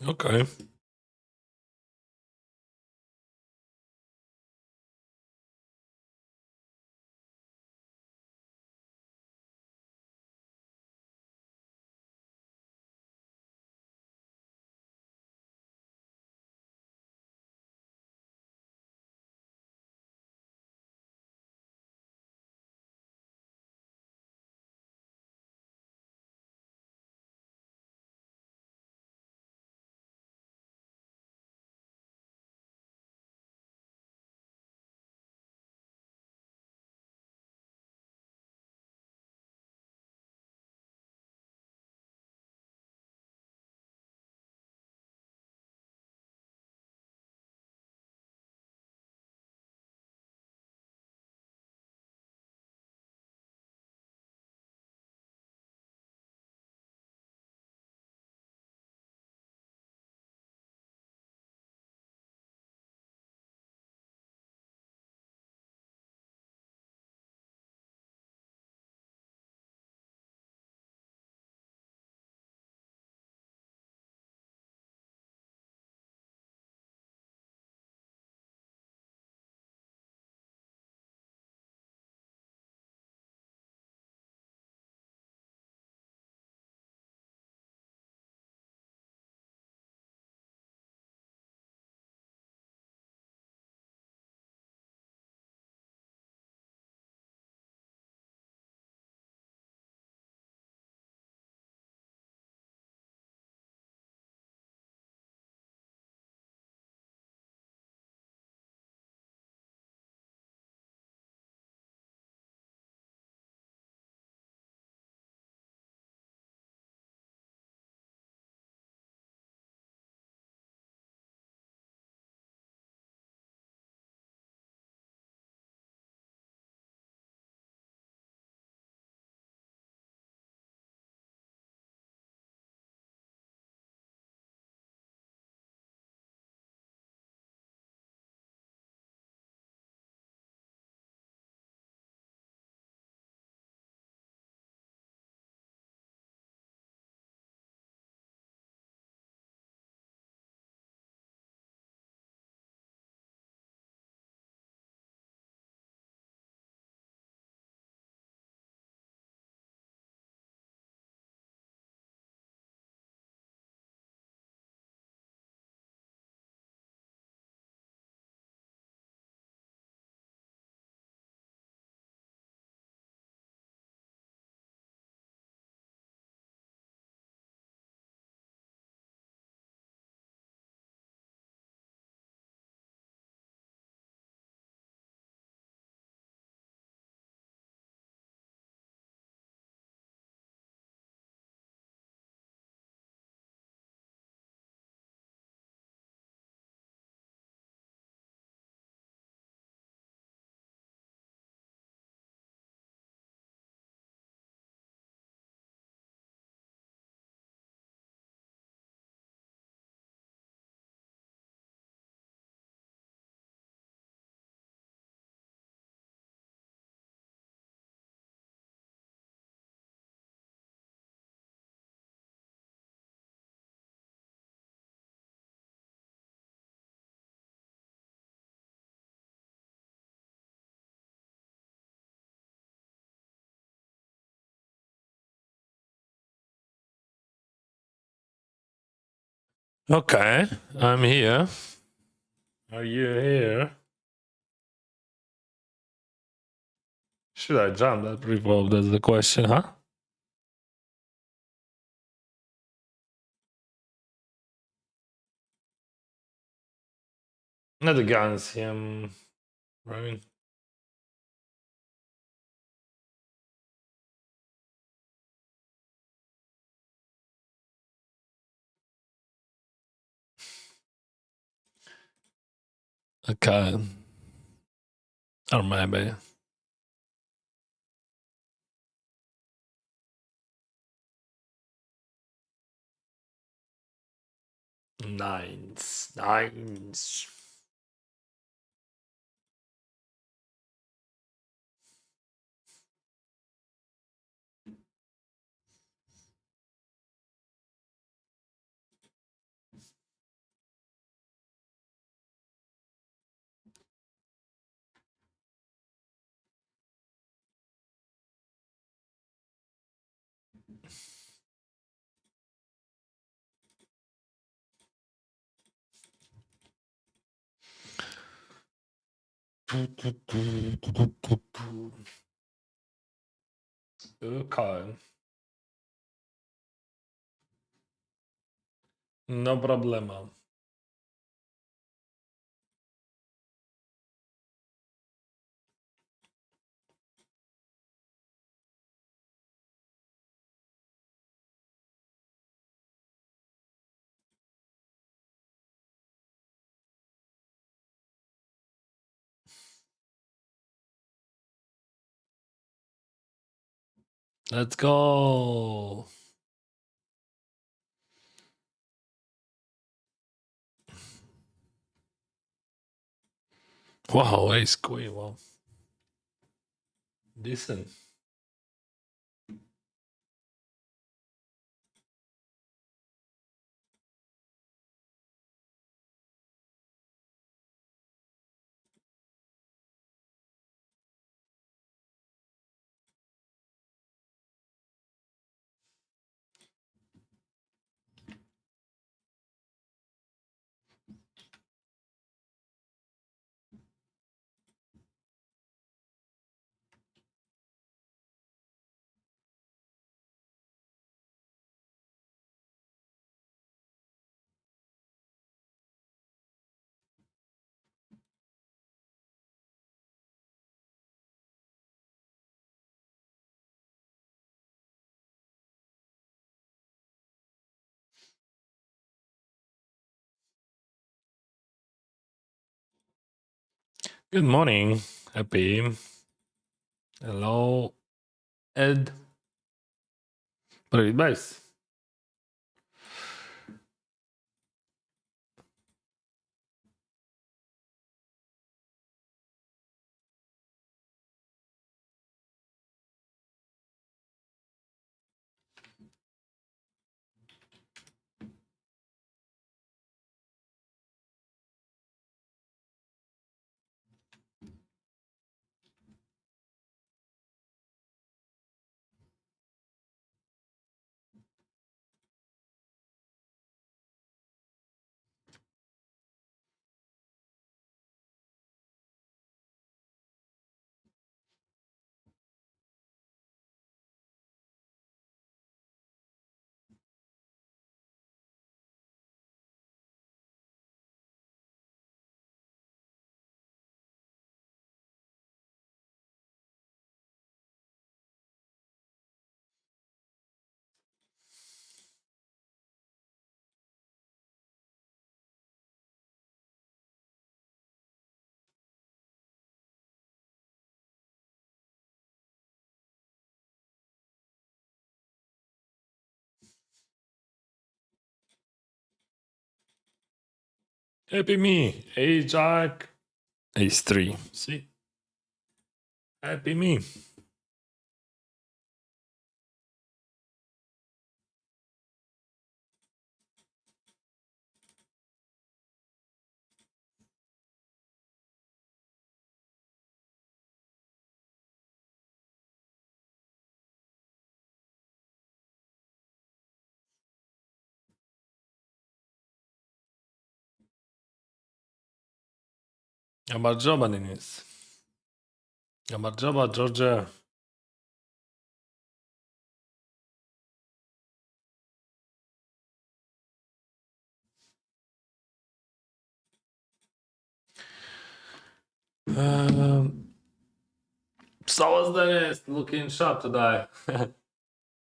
Okay. Okay. I'm here. Are you here? Should I jump that revolve? That's the question, huh? Not the guns, right? Okay. Or maybe. Nines. Nines. Okay. No problema. Let's go. Wow, ace queen. Wow. Decent. Good morning, Happy. Hello, Ed. Привет, Байс. Happy me. Ace Jack. Ace 3. See? Happy me. Amarjoba, Denise. Amarjoba, Georgia. So was Dennis looking sharp today.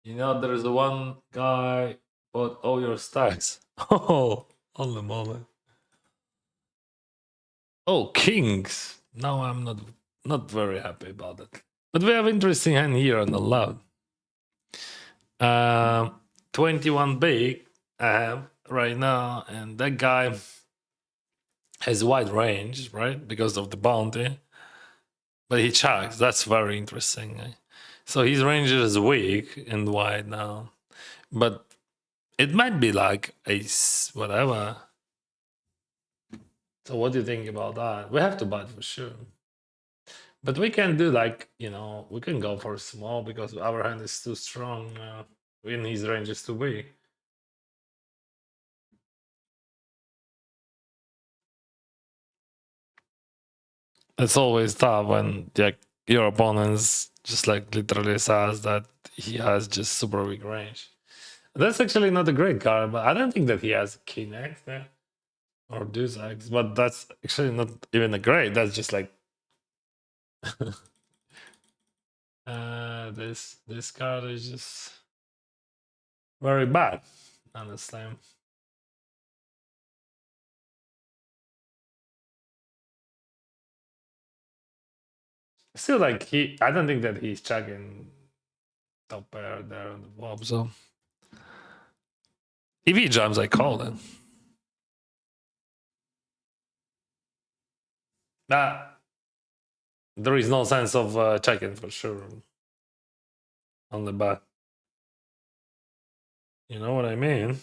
You know, there's one guy bought all your stacks. Oh, on the moment. Oh, kings. Now I'm not very happy about it. But we have interesting hand here on the left. 21 big I have right now, and that guy has wide range, right? Because of the bounty. But he checks. That's very interesting. So his range is weak and wide now. But it might be like ace, whatever. So what do you think about that? We have to buy it for sure. But we can do like, we can go for small because our hand is too strong. When his range is too big. It's always tough when your opponents just like literally says that he has just super weak range. That's actually not a great card, but I don't think that he has King X there or Deuce X, but that's actually not even a great. That's just like this card is just very bad, honestly. Still, like I don't think that he's checking top pair there on the flop. So if he jumps, I call it. But there is no sense of checking for sure on the back. You know what I mean?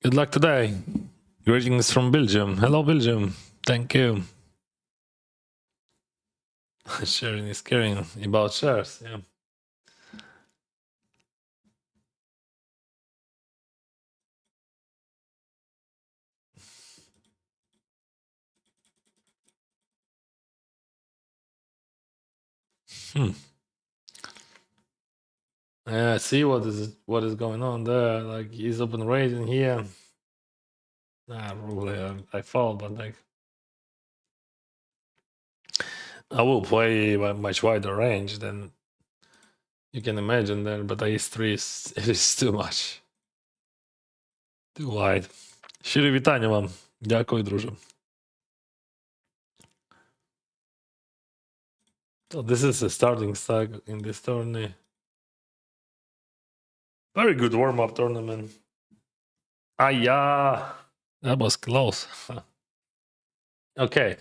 Good luck today. Greetings from Belgium. Hello, Belgium. Thank you. Sharing is caring about shares. Yeah. Hmm. Yeah, see what is going on there. Like he's open raising here. Nah, probably I fall, but like I will play much wider range than you can imagine there. But ace three is it is too much, too wide. Щирі вітання вам. Дякую, друже. So this is a starting stack in this tourney. Very good warm-up tournament. Ah, yeah. That was close. Okay,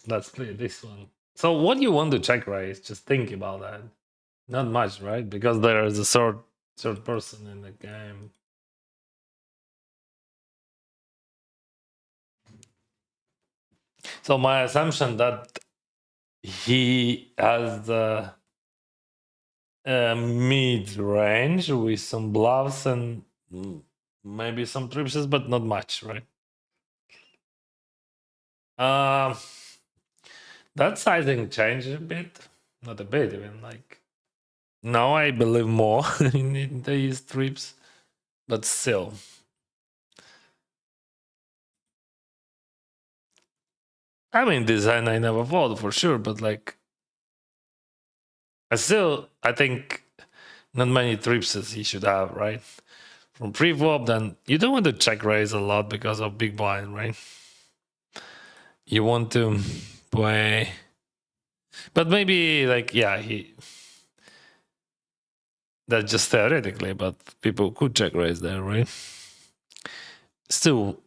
let's play this one. So what you want to check raise? Just think about that. Not much, right? Because there is a third person in the game. So my assumption that he has the mid range with some bluffs and maybe some tripses, but not much, right? Um, that sizing changed a bit, not a bit even. Like now, I believe more in these trips, but still. I mean, design I never thought for sure, but like, I think not many tripses he should have, right? From pre-flop, then you don't want to check raise a lot because of big blind, right? You want to play, but maybe like that's just theoretically, but people could check raise there, right? Still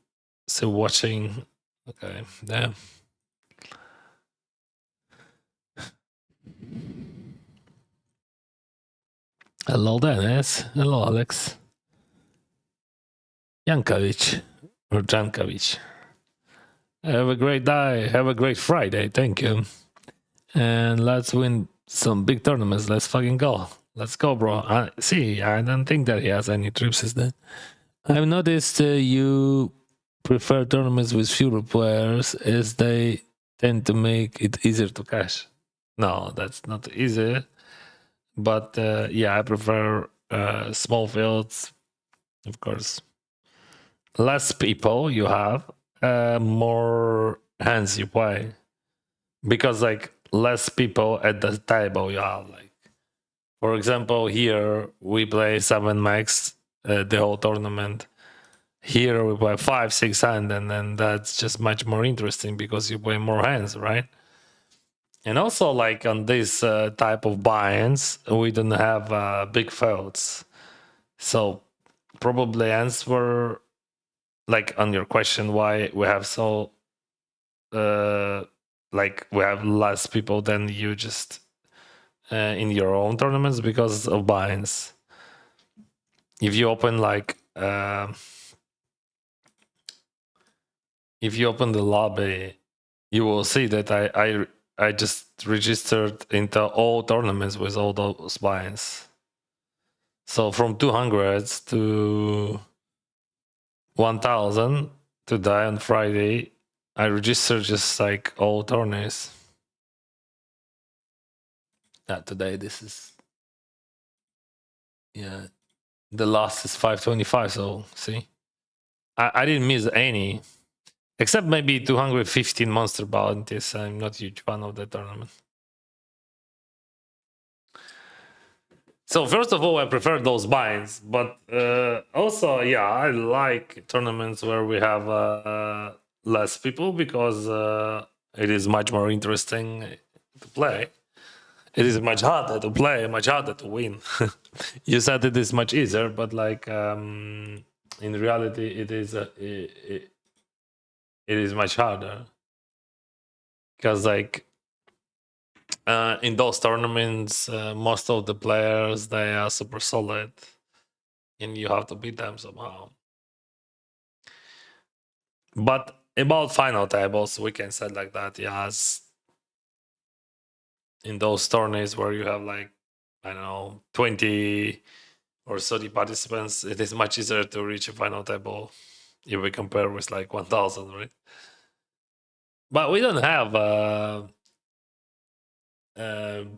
watching. Okay, there. Hello, Dennis. Hello, Alex. Jankovic or Jankovic. Have a great day. Have a great Friday. Thank you. And let's win some big tournaments. Let's fucking go. Let's go, bro. I don't think that he has any trips then. I've noticed you prefer tournaments with fewer players as they tend to make it easier to cash. No, that's not easy. But yeah, I prefer small fields, of course. Less people you have, more hands you play. Because like less people at the table you have. Like for example, here we play 7 max the whole tournament. Here we play 5, 6 hand, and then that's just much more interesting because you play more hands, right? And also, like on this type of buy-ins, we don't have big fields. So probably answer like on your question why we have so like we have less people than you just in your own tournaments because of buy-ins. If you open like if you open the lobby, you will see that I just registered into all tournaments with all those buy-ins. So from 200 to 1000 to die on Friday, I registered just like all tourneys. Today this is yeah. The last is 525. So see, I didn't miss any except maybe 215 monster bounties. I'm not a huge fan of the tournament. So first of all, I prefer those binds, but also, yeah, I like tournaments where we have less people because it is much more interesting to play. It is much harder to play, much harder to win. You said it is much easier, but like in reality, it is much harder because like in those tournaments, most of the players they are super solid and you have to beat them somehow. But about final tables, we can say like that. Yes, in those tourneys where you have like I don't know 20 or 30 participants, it is much easier to reach a final table if we compare with like 1,000, right? But we don't have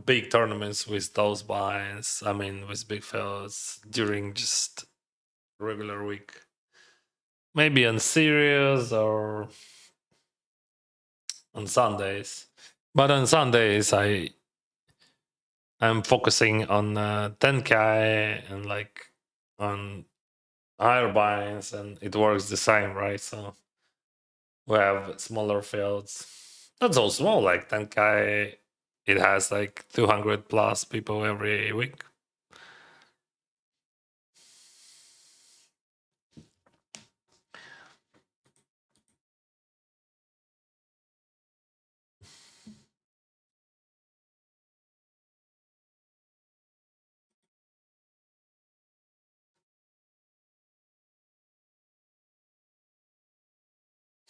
big tournaments with those buy-ins. I mean, with big fields during just regular week. Maybe on series or on Sundays. But on Sundays, I'm focusing on 10K and like on higher binds, and it works the same, right? So we have smaller fields. Not so small, like 10K. It has like 200 plus people every week.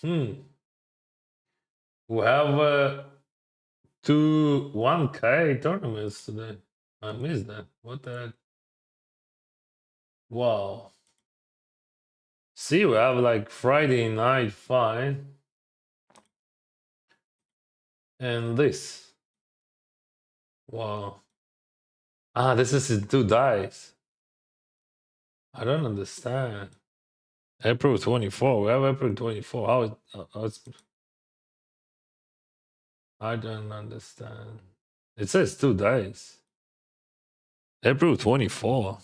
Hmm. We have two 1K tournaments today. I missed that. What the heck? Wow. See, we have like Friday night fight and this. Wow. Ah, this is in two dice. I don't understand. April 24. We have April 24. How it's, I don't understand. It says two dice. April 24.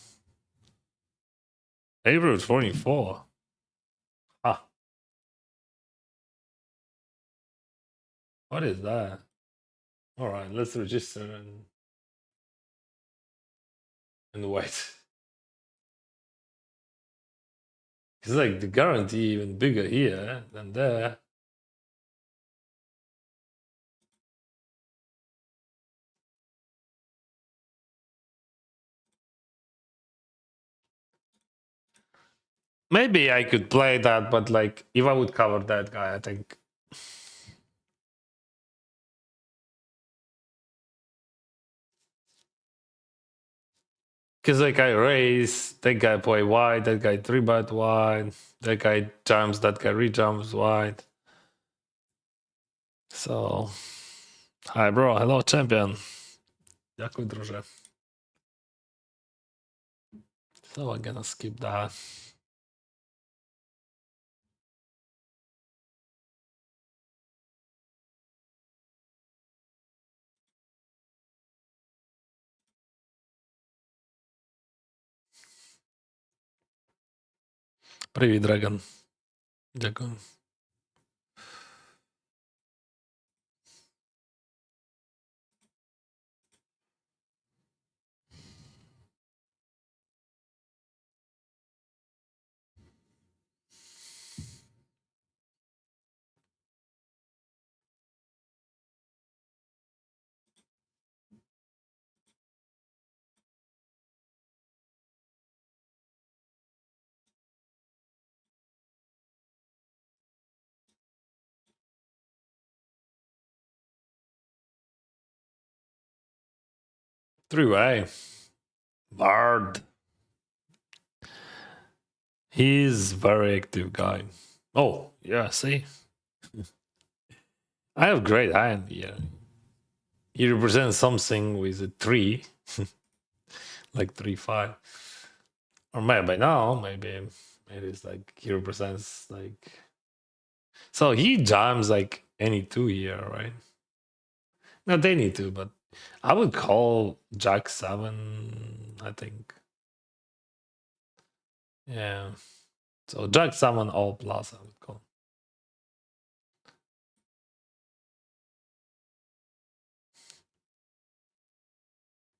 April 24. Ah, what is that? All right, let's register and wait. It's like the guarantee even bigger here than there. Maybe I could play that, but like if I would cover that guy, I think. Because like I raise, that guy play wide, that guy 3-bet wide, that guy jumps, that guy rejumps wide. So, hi bro, hello champion. Дякую, друже. So I'm gonna skip that. Привіт, Dragon. Дякую. Three-way. Bard. He's very active guy. Oh, yeah, see? I have great hand here. He represents something with a 3. Like 3-5. Or maybe by now, maybe it is like he represents like. So he jams like any 2 here, right? No, they need to, but I would call Jack 7, I think. Yeah. So Jack 7 all plus, I would call.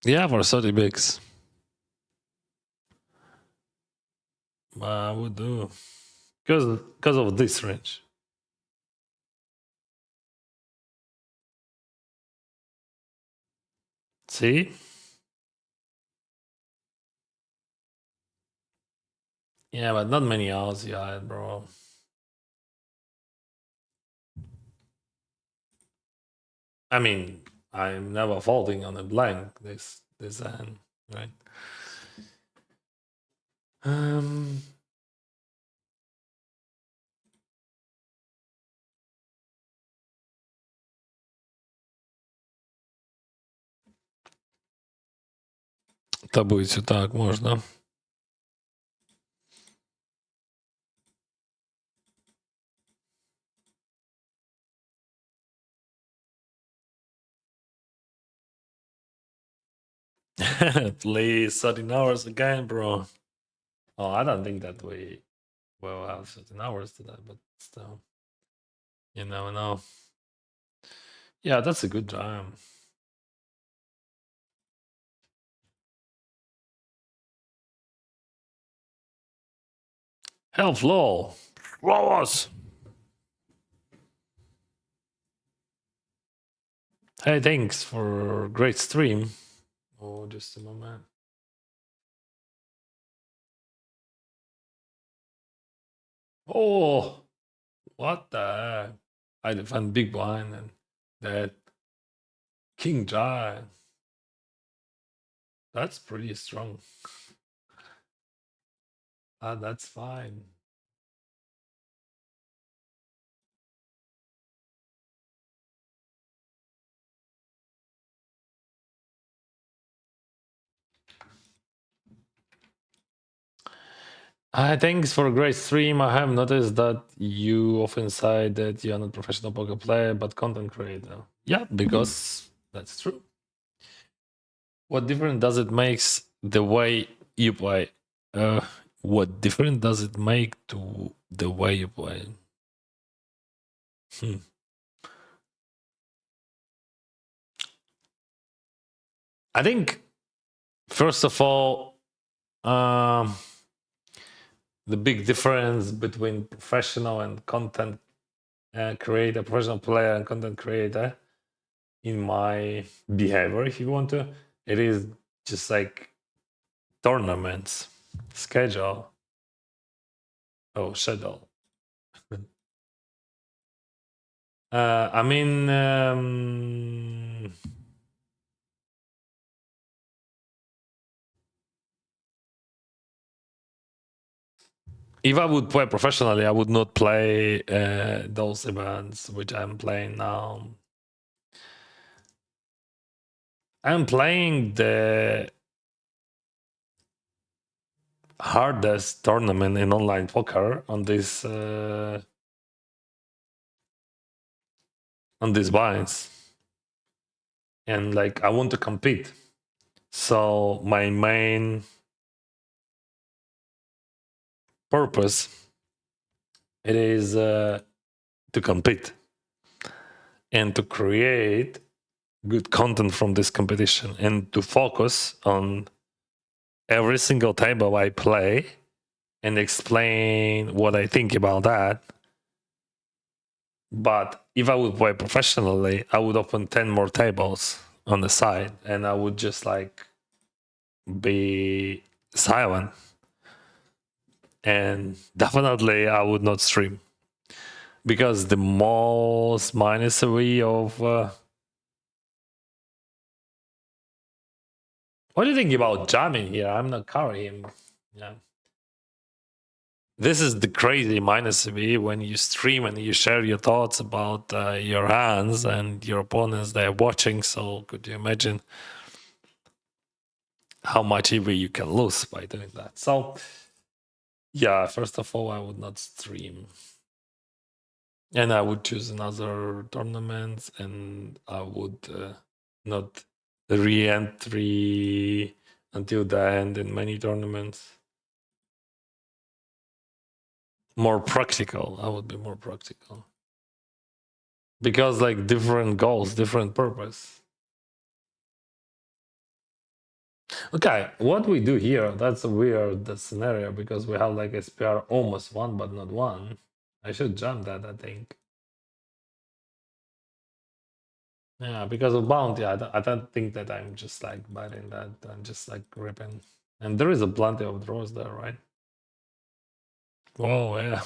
Yeah, for 30 bigs. I would do. Because of this range. See? Yeah, but not many outs yet, bro. I mean, I'm never folding on a blank this hand, right? Um, Таблицю так можна. Please, 13 hours again, bro. Oh, I don't think that we will have 13 hours to that, but still, you never know. Yeah, that's a good time. Help Lol. Flowers. Hey, thanks for great stream. Oh, just a moment. Oh, what the heck? I defend big blind and that king giant. That's pretty strong. That's fine. Thanks for a great stream. I have noticed that you often say that you're not professional poker player, but content creator. Yeah, because that's true. What difference does it makes the way you play? What difference does it make to the way you play? Hmm. I think first of all, um, the big difference between professional and content creator, professional player and content creator, in my behavior, if you want to, it is just like tournaments, schedule. Oh, schedule. I mean, if I would play professionally, I would not play those events which I'm playing now. I'm playing the hardest tournament in online poker on these binds, and like I want to compete. So my main purpose it is to compete and to create good content from this competition and to focus on every single table I play and explain what I think about that. But if I would play professionally, I would open 10 more tables on the side and I would just like be silent. And definitely I would not stream because the most minus of What do you think about jamming here? I'm not carrying him. Yeah. This is the crazy minus V when you stream and you share your thoughts about your hands and your opponents they're watching. So could you imagine how much EV you can lose by doing that? So yeah, first of all, I would not stream. And I would choose another tournament and I would not re-entry until the end in many tournaments. More practical. I would be more practical. Because like different goals, different purpose. Okay, what we do here, that's a weird scenario because we have like SPR almost one but not one. I should jump that, I think. Yeah, because of bounty, I don't think that I'm just like biting that. I'm just like ripping. And there is a plenty of draws there, right? Oh, yeah.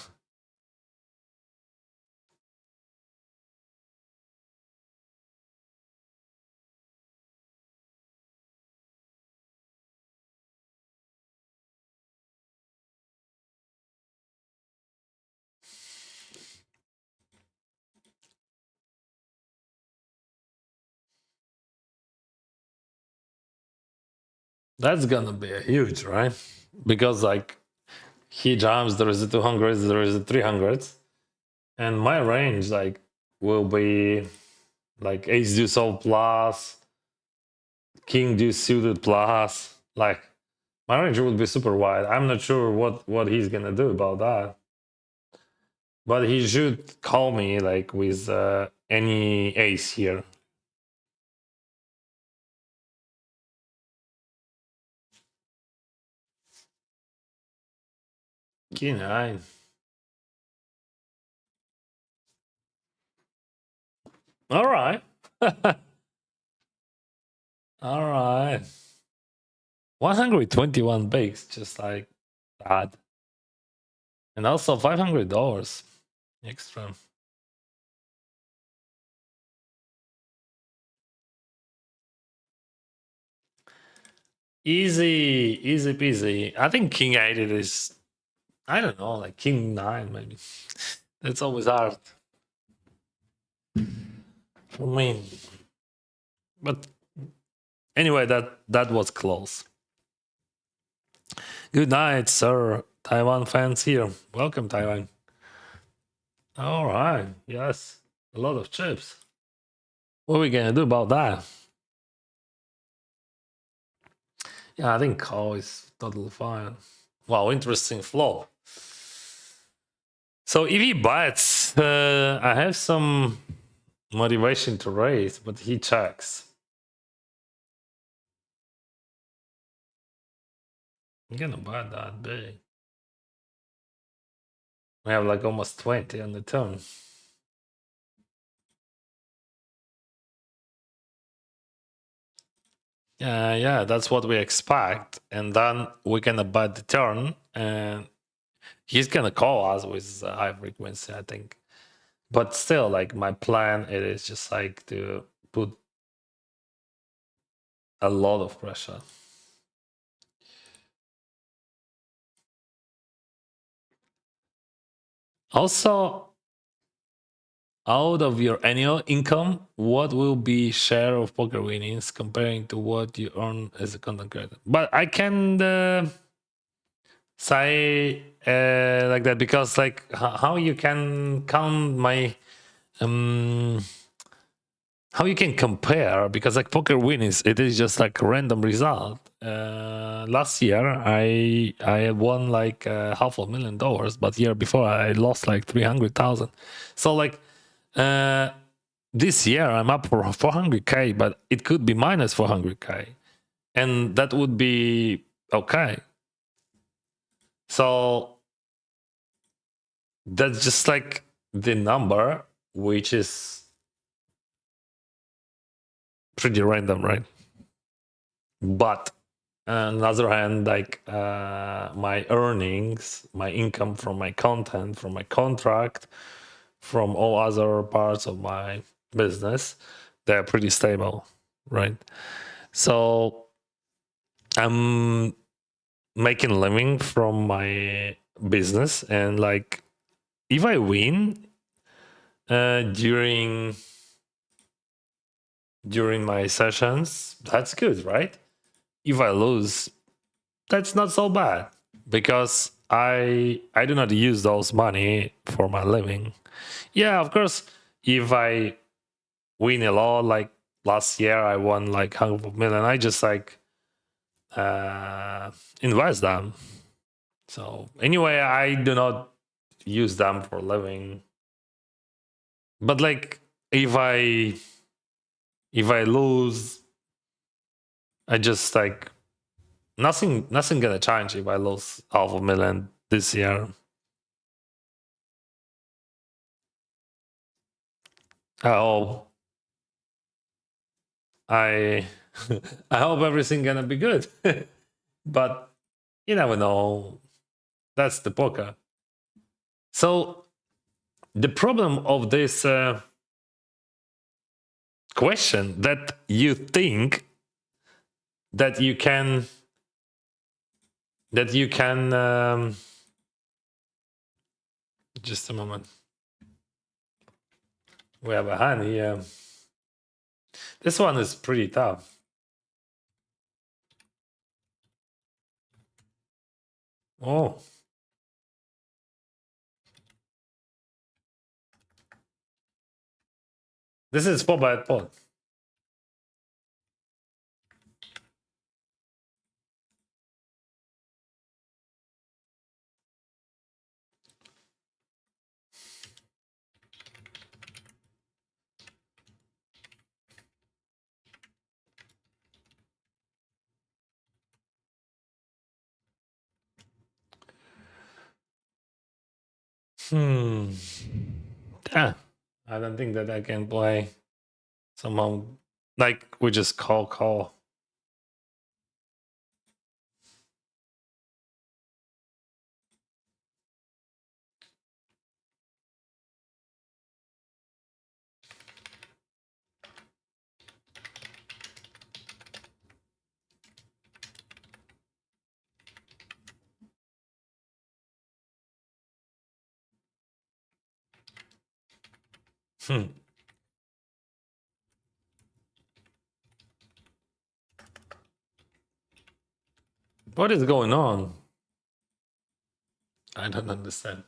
That's gonna be a huge, right? Because like he jumps, there is a 200, there is a 300. And my range like will be like ace deuce all plus, king deuce suited plus. Like my range would be super wide. I'm not sure what he's gonna do about that. But he should call me like with any ace here. King 9. All right. All right. 121 bakes, just like that. And also $500 extra. Easy peasy. I think King 8 it is, I don't know, like King 9 maybe. It's always hard for me. But anyway, that was close. Good night, sir. Taiwan fans here. Welcome, Taiwan. All right. Yes. A lot of chips. What are we going to do about that? Yeah, I think call is totally fine. Wow, interesting flow. So if he bites, I have some motivation to raise, but he checks. I'm gonna buy that big. We have like almost 20 on the turn. Yeah, that's what we expect. And then we're gonna buy the turn, and he's gonna call us with high frequency, I think. But still, like my plan, it is just like to put a lot of pressure. Also, out of your annual income, what will be share of poker winnings comparing to what you earn as a content creator? But I can say like that because like how you can count my how you can compare, because like poker winnings, it is just like a random result. Last year I won like $500,000, but year before I lost like 300,000. So like this year I'm up for 400k, but it could be minus 400k, and that would be okay. So that's just like the number, which is pretty random, right? But on the other hand, like my earnings, my income from my content, from my contract, from all other parts of my business, they're pretty stable, right? So I'm making a living from my business, and like if I win during my sessions, that's good, right? If I lose, that's not so bad because I do not use those money for my living. Yeah, of course, if I win a lot, like last year I won like 100 million, I just like uh invest them. So anyway, I do not use them for living. But like if I lose, I just like nothing gonna change if I lose 500,000 this year. I I I hope everything gonna be good. But you never know. That's the poker. So the problem of this question that you think that you can just a moment. We have a hand here. This one is pretty tough. Oh, this is 4 by 4. Hmm. Yeah, I don't think that I can play somehow. Like we just call. Hmm. What is going on? I don't understand.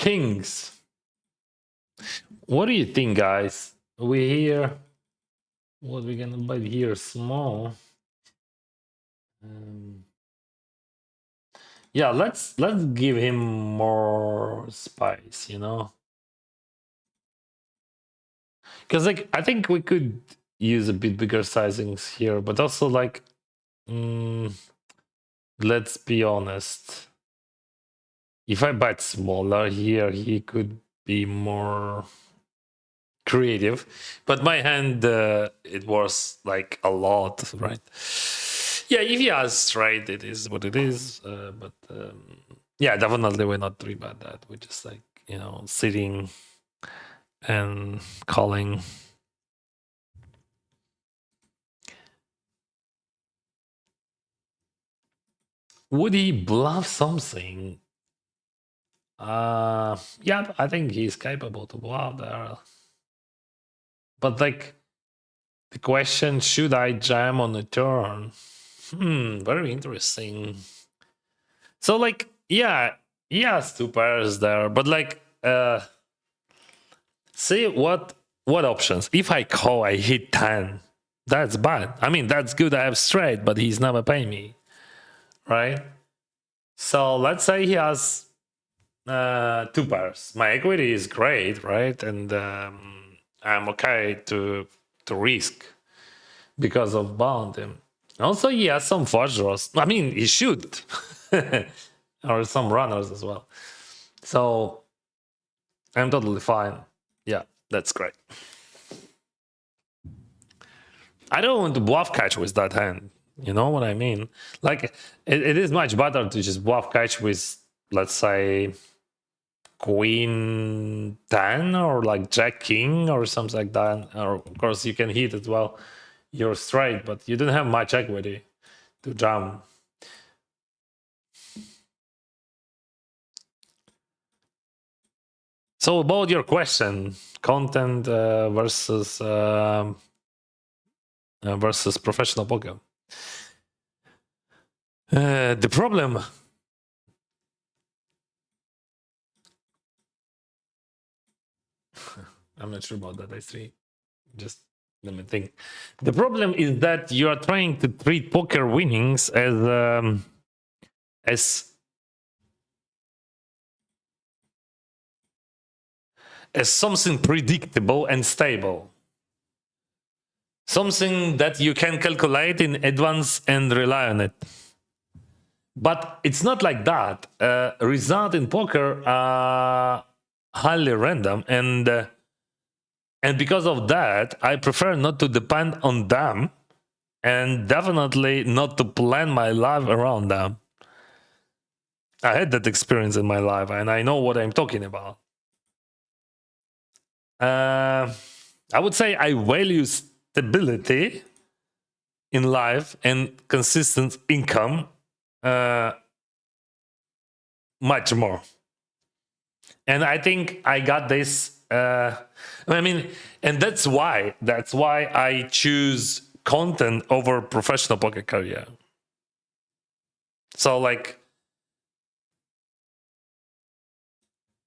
Kings. What do you think, guys? We here. What we gonna buy here? Small. Um, yeah, let's give him more spice, you know, because like I think we could use a bit bigger sizings here, but also like, mm, let's be honest. If I bet smaller here, he could be more creative. But my hand, it was like a lot, right? Yeah, if he has straight, it is what it is. But yeah, definitely we're not three bad that. We're just like, you know, sitting and calling. Would he bluff something? Yeah, I think he's capable to bluff there. But like the question, should I jam on the turn? Very interesting. So like, yeah, he has two pairs there, but like, see what options? If I call, I hit 10. That's bad. I mean, that's good. I have straight, but he's never paying me, right? So let's say he has two pairs. My equity is great, right? And I'm okay to risk because of bound. Also, he has some fudge draws. I mean, he should, or some runners as well. So I'm totally fine. Yeah, that's great. I don't want to bluff catch with that hand. You know what I mean? Like, it is much better to just bluff catch with, let's say, Queen 10 or like Jack King or something like that. Or, of course, you can hit as well. You're straight, but you don't have much equity to jam. So, about your question, content versus professional poker. The problem. I'm not sure about that. I see. Just let me think. The problem is that you are trying to treat poker winnings as as something predictable and stable, something that you can calculate in advance and rely on it. But it's not like that. Results in poker are highly random, and because of that, I prefer not to depend on them, and definitely not to plan my life around them. I had that experience in my life, and I know what I'm talking about. I would say I value stability in life and consistent income much more. And I think I got this. I mean, and that's why I choose content over professional poker career. So like,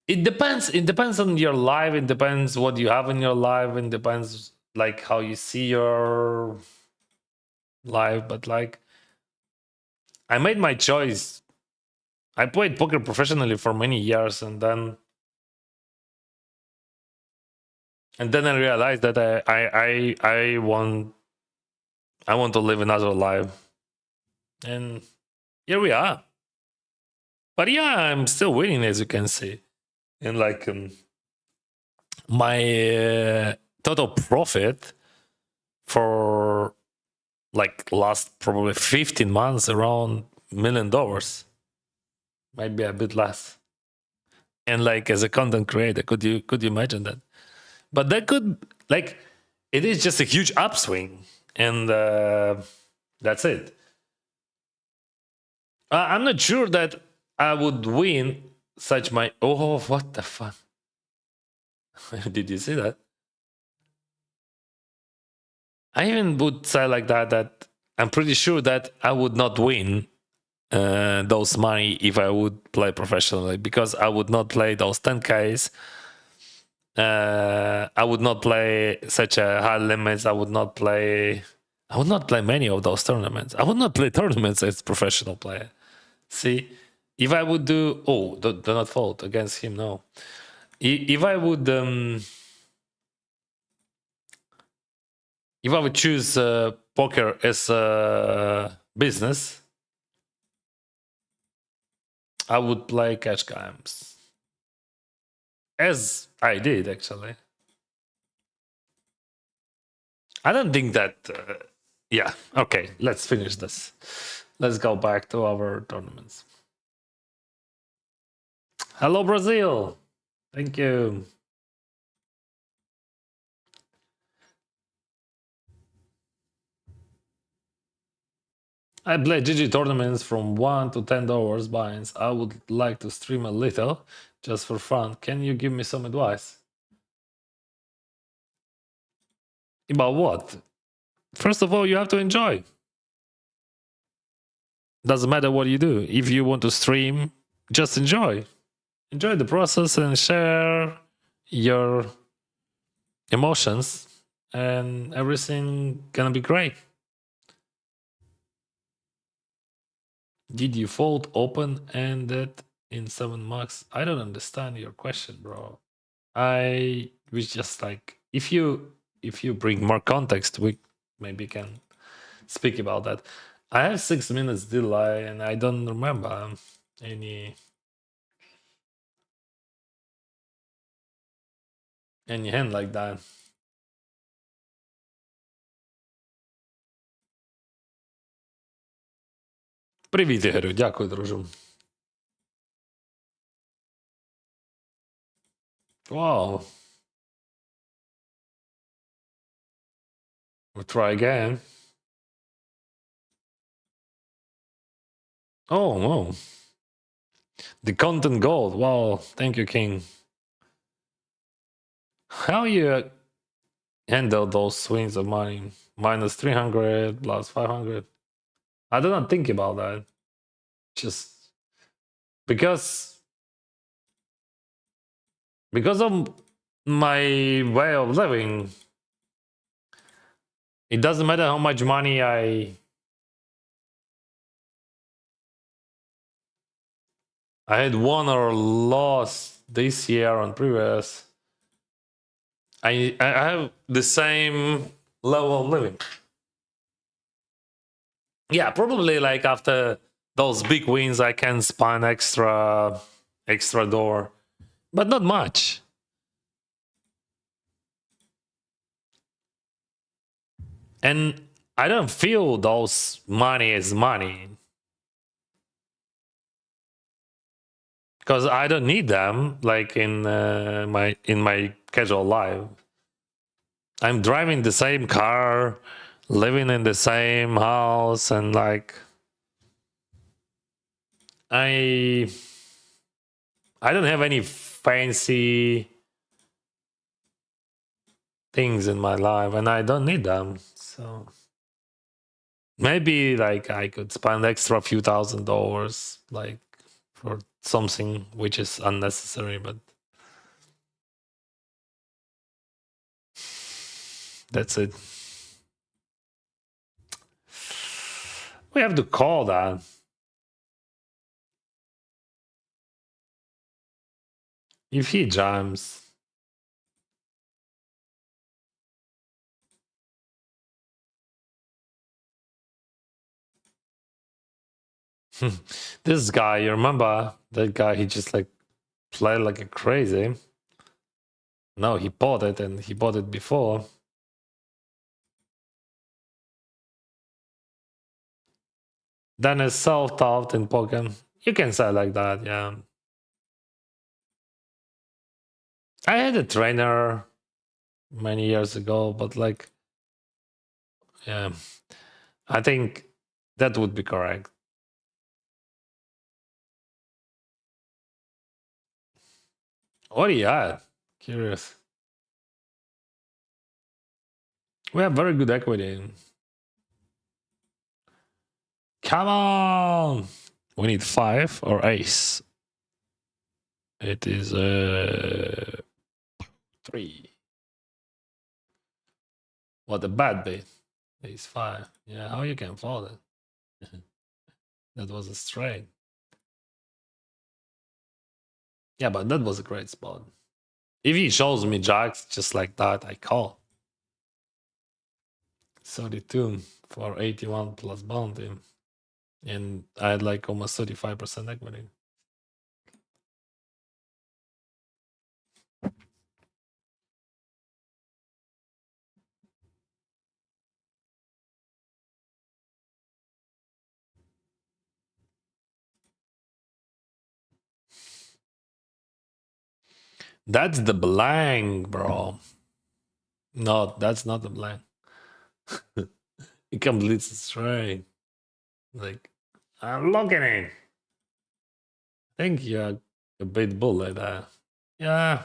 it depends. It depends on your life. It depends what you have in your life. It depends like how you see your life. But like, I made my choice. I played poker professionally for many years, and then I realized that I want to live another life, and here we are. But yeah, I'm still winning, as you can see, and like my total profit for like last probably 15 months around $1 million, might be a bit less. And like as a content creator, could you imagine that? But that could, like, it is just a huge upswing, and that's it. I'm not sure that I would win such my. Oh, what the fuck! Did you see that? I even would say like that I'm pretty sure that I would not win those money if I would play professionally, because I would not play those 10Ks. I would not play such a high limits. I would not play many of those tournaments. I would not play tournaments as professional player. See, if I would do not fault against him. No, if I would choose poker as a business, I would play cash games, as I did actually. I don't think that. Yeah. Okay. Let's finish this. Let's go back to our tournaments. Hello, Brazil. Thank you. I play GG tournaments from $1 to $10 binds. I would like to stream a little just for fun. Can you give me some advice? About what? First of all, you have to enjoy. Doesn't matter what you do. If you want to stream, just enjoy. Enjoy the process and share your emotions, and everything gonna be great. Did you fold open-ended in 7 max? I don't understand your question, bro. I was just like, if you bring more context, we maybe can speak about that. I have 6 minutes delay, and I don't remember any hand like that. Привіт, Ігорю, дякую, дружу. Wow. We'll try again. Oh, no. The content gold. Wow. Thank you, King. How you handle those swings of money? Minus 300, plus 500. I do not think about that. Just because of my way of living, it doesn't matter how much money I had won or lost this year on previous. I have the same level of living. Yeah, probably like after those big wins, I can spend extra door, but not much. And I don't feel those money as money because I don't need them like in my casual life. I'm driving the same car, living in the same house, and like I don't have any fancy things in my life, and I don't need them. So maybe like I could spend extra few $1,000 like for something which is unnecessary, but that's it. We have to call that. If he jams. This guy, you remember that guy? He just like played like a crazy. No, he bought it, and he bought it before. Then it's self-taught in poker. You can say like that, yeah. I had a trainer many years ago, but like, yeah, I think that would be correct. What do you add? Curious. We have very good equity. Come on! We need 5 or ace. It is 3. What a bad bit. Ace 5. Yeah, how you can fold it? That was a straight. Yeah, but that was a great spot. If he shows me jacks just like that, I call. 32 for 81 plus bounty. And I had like almost 35% equity. That's the blank, bro. No, that's not the blank. It completes straight. Like, I'm looking in. I think you're a bit bull like that. Yeah.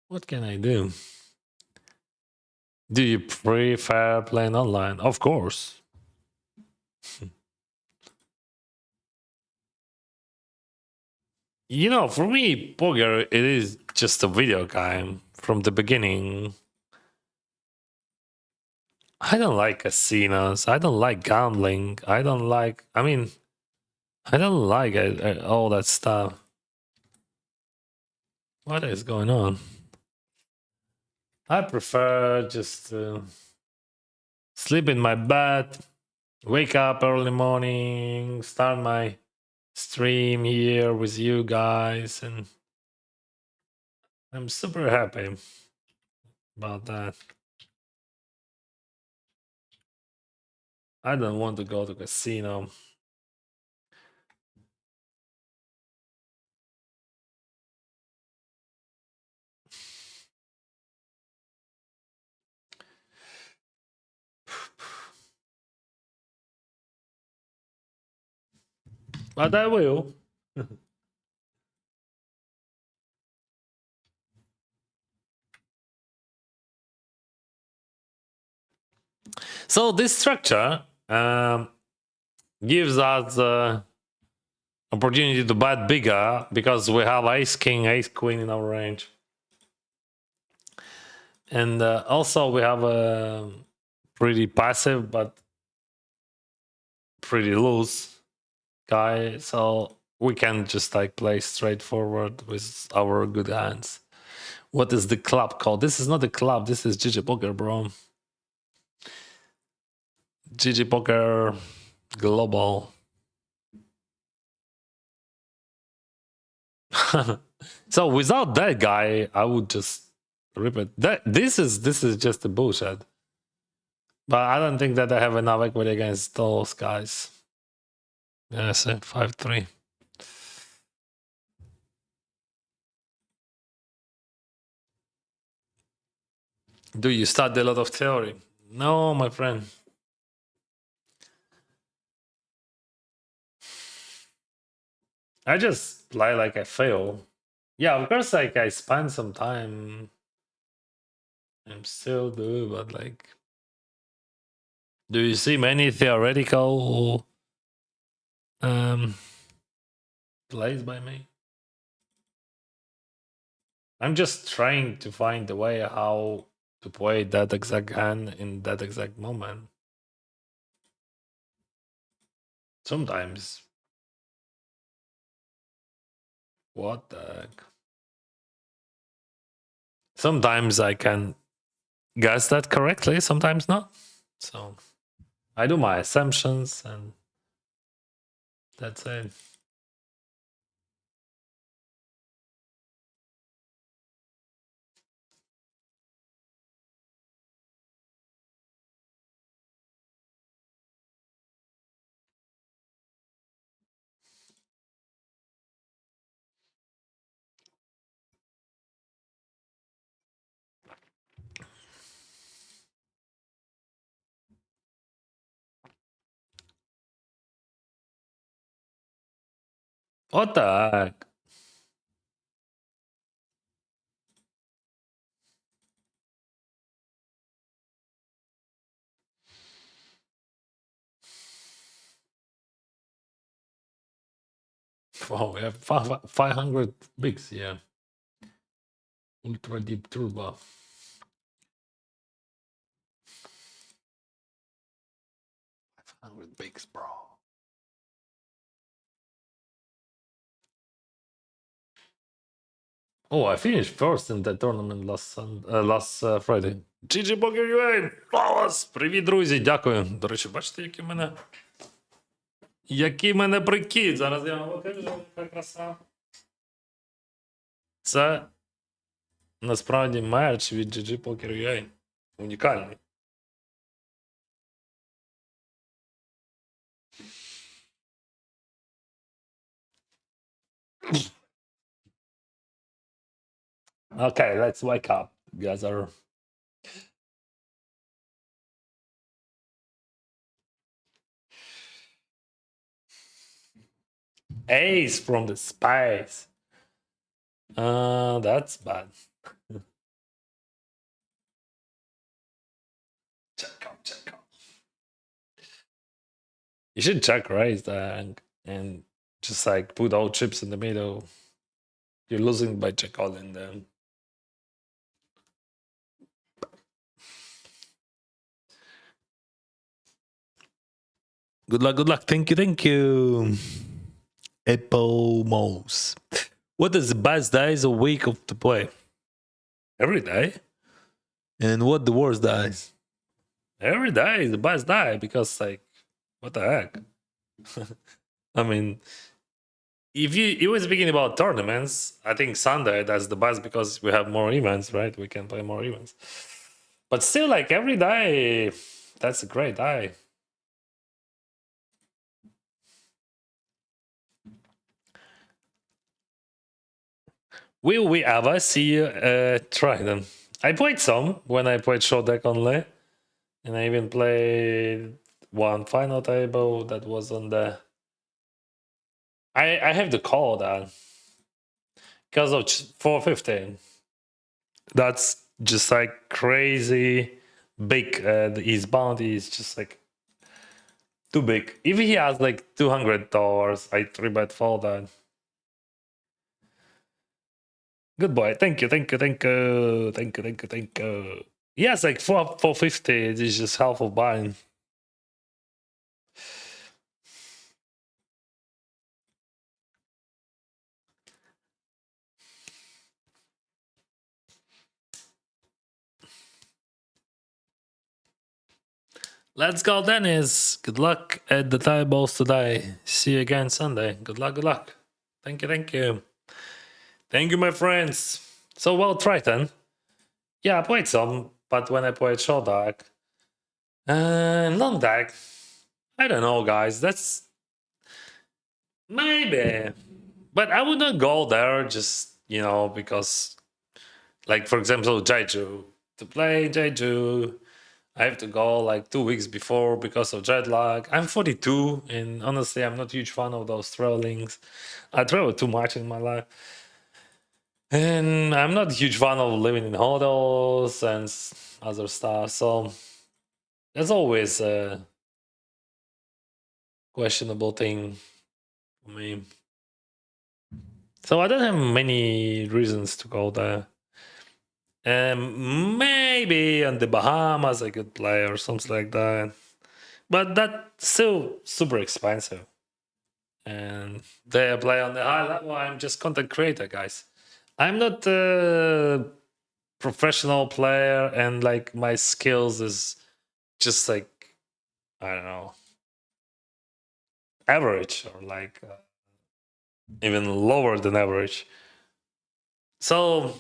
What can I do? Do you prefer playing online? Of course. You know, for me, poker, it is just a video game from the beginning. I don't like casinos. I don't like gambling. I don't like, I mean, I don't like all that stuff. What is going on? I prefer just sleep in my bed, wake up early morning, start my stream here with you guys, and I'm super happy about that. I don't want to go to casino. But I will. So this structure gives us the opportunity to bet bigger because we have ace king, ace queen in our range, and also we have a pretty passive but pretty loose guy, so we can just like play straightforward with our good hands. What is the club called? This is not a club. This is GG Poker, bro. GG Poker Global. So without that guy, I would just rip it. This is just a bullshit. But I don't think that I have enough equity against those guys. Yes, 5-3. Do you study a lot of theory? No, my friend. I just play like I fail. Yeah, of course, like I spend some time. I'm still do, but like, do you see many theoretical um plays by me? I'm just trying to find the way how to play that exact hand in that exact moment. Sometimes, what the heck? Sometimes I can guess that correctly, sometimes not. So I do my assumptions and that's it. What the heck? Oh, we have 500 bigs, yeah. Ultra deep turbo. Bigs, bro. Oh, I finished first in the tournament last Friday. GG Poker UA! Flawless! Привіт, друзі! Дякую. До речі, бачите, який в мене прикид. Зараз я вам покажу, яка краса. Це насправді мерч від GG Poker UA. Унікальний. Okay, let's wake up together. Ace from the space. That's bad. Check out. You should check raise that and just like put all chips in the middle. You're losing by check calling them. Good luck. Thank you. Apple Mouse. What is the best days a week of the play? Every day. And what the worst days? Every day is the best day because like what the heck? I mean, if you were speaking about tournaments, I think Sunday that's the best because we have more events, right? We can play more events. But still, like every day, that's a great day. Will we ever see you try them? I played some when I played show deck only, and I even played one final table that was on the. I have to call that because of 415. That's just like crazy big. His bounty is just like too big. If he has like $200, I 3-bet fold that. Good boy. Thank you. Yes, like 450. It is just half of buying. Let's go, Dennis. Good luck at the tie balls today. See you again Sunday. Good luck. Thank you. Thank you, my friends. So well, Triton. Yeah, I played some, but when I played short deck and long deck, I don't know, guys. That's maybe, but I would not go there just because, like for example, Jeju. To play Jeju, I have to go like 2 weeks before because of jet lag. I'm 42, and honestly, I'm not a huge fan of those travelings. I travel too much in my life. And I'm not a huge fan of living in hotels and other stuff. So that's always a questionable thing for me. So I don't have many reasons to go there. Maybe on the Bahamas I could play or something like that. But that's still super expensive. And they play on the high level. I'm just content creator, guys. I'm not a professional player, and like my skills is just like I don't know, average or like even lower than average. So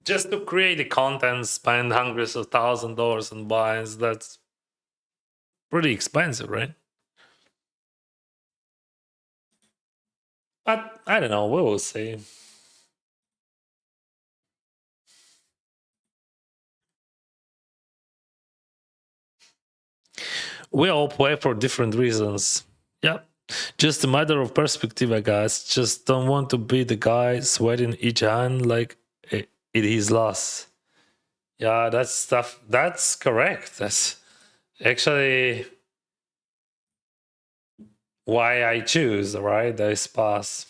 just to create the content, spend hundreds of $1,000 on buys. That's pretty expensive, right? But I don't know. We will see. We all play for different reasons. Yep. Just a matter of perspective, I guess. Just don't want to be the guy sweating each hand like it is loss. Yeah, that's stuff. That's correct. That's actually why I choose, right? This pass.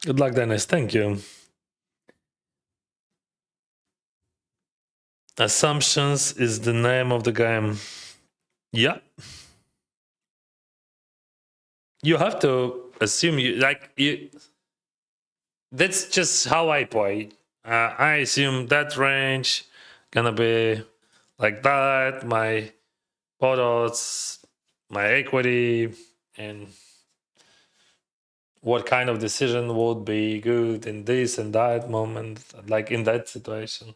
Good luck, Dennis. Thank you. Assumptions is the name of the game. Yeah. You have to assume you. That's just how I play. I assume that range gonna be like that. My products, my equity, and what kind of decision would be good in this and that moment, like in that situation.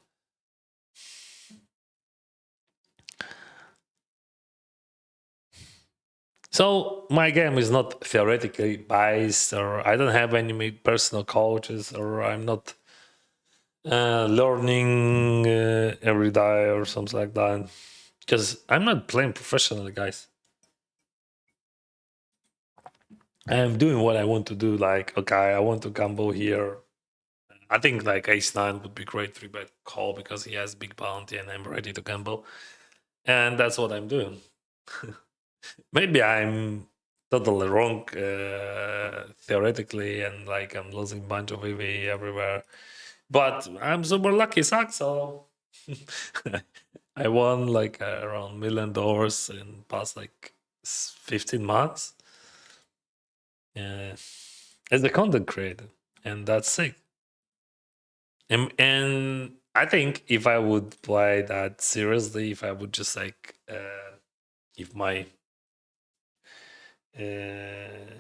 So my game is not theoretically biased, or I don't have any personal coaches, or I'm not learning every day or something like that. Because I'm not playing professionally, guys. I'm doing what I want to do. Like, okay, I want to gamble here. I think like ace nine would be great three bet call because he has big bounty and I'm ready to gamble, and that's what I'm doing. Maybe I'm totally wrong theoretically, and like I'm losing a bunch of EV everywhere. But I'm super lucky, suck. So I won like around $1 million in past like 15 months as a content creator, and that's sick. And I think if I would play that seriously, if I would just like if my uh,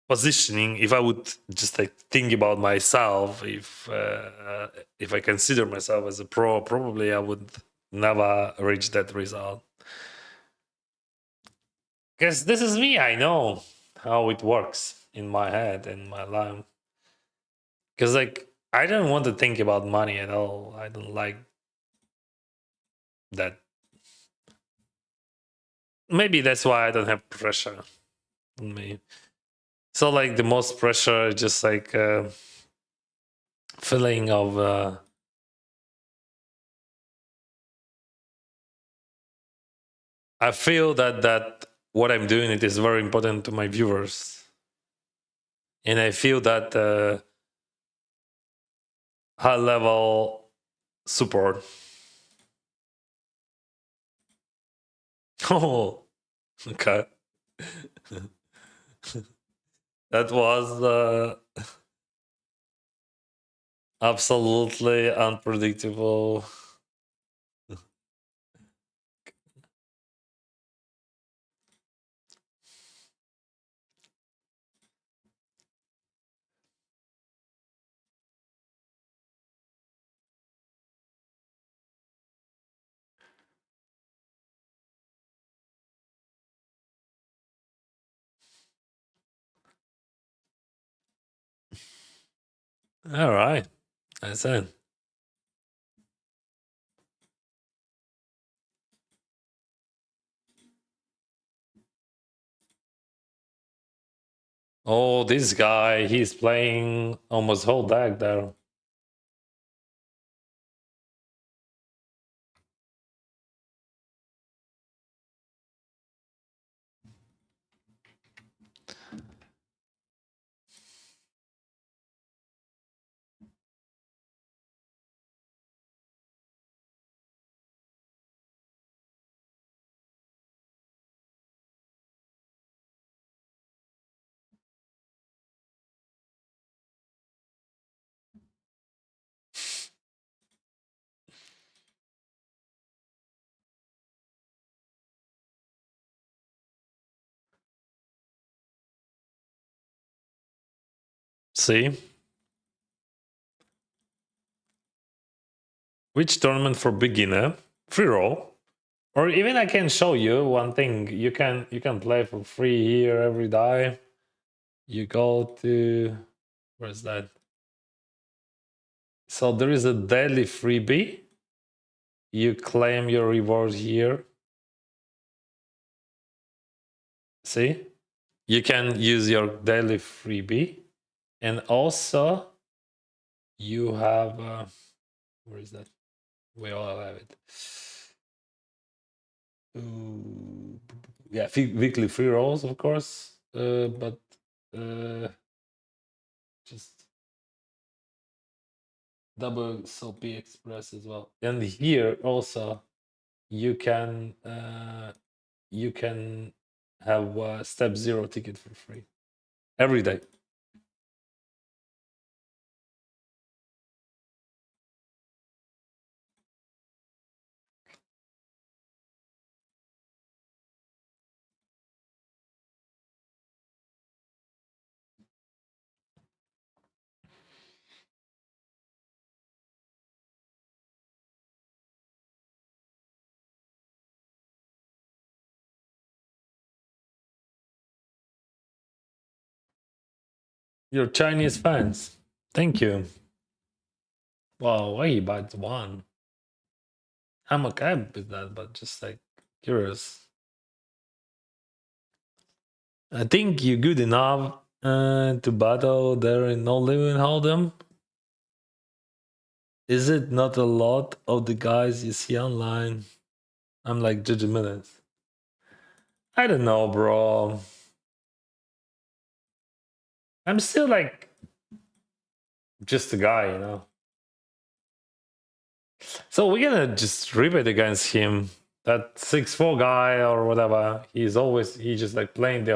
positioning, if I would just like think about myself, if I consider myself as a pro, probably I would never reach that result. Because this is me, I know how it works in my head and my life. Because like I don't want to think about money at all. I don't like that. Maybe that's why I don't have pressure on me. So like the most pressure is just like feeling of I feel that what I'm doing it is very important to my viewers, and I feel that high level support. Oh, okay. That was absolutely unpredictable. All right, I said. Oh, this guy, he's playing almost whole deck there. See, which tournament for beginner? Free roll. Or even I can show you one thing. You can play for free here every day. You go to where's that? So there is a daily freebie. You claim your reward here. See? You can use your daily freebie. And also you have where is that? We all have it. Ooh. yeah, weekly free rolls, of course, but uh, just double SOP Express as well. And here also you can you can have a step zero ticket for free every day. Your Chinese fans, thank you. Wow, why he bought one? I'm okay with that, but just like curious. I think you're good enough to battle there in No Limit Hold'em. Is it not a lot of the guys you see online? I'm like Judge Minutes. I don't know, bro. I'm still like just a guy, you know. So we're gonna just rip it against him. That 6'4" guy or whatever. He just like playing the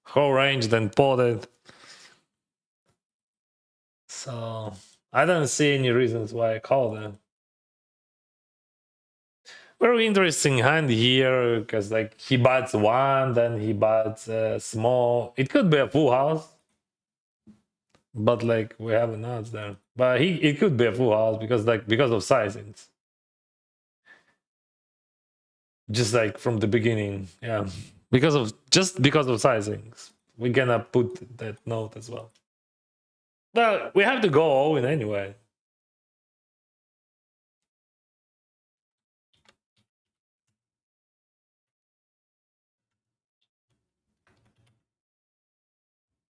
whole range, then potted. So I don't see any reasons why I call them. Very interesting hand here because like he bats one, then he bats small. It could be a full house, but like we have an odds there. But it could be a full house because of sizings. Just like from the beginning, yeah. Because of sizings, we're gonna put that note as well. Well, we have to go all in anyway.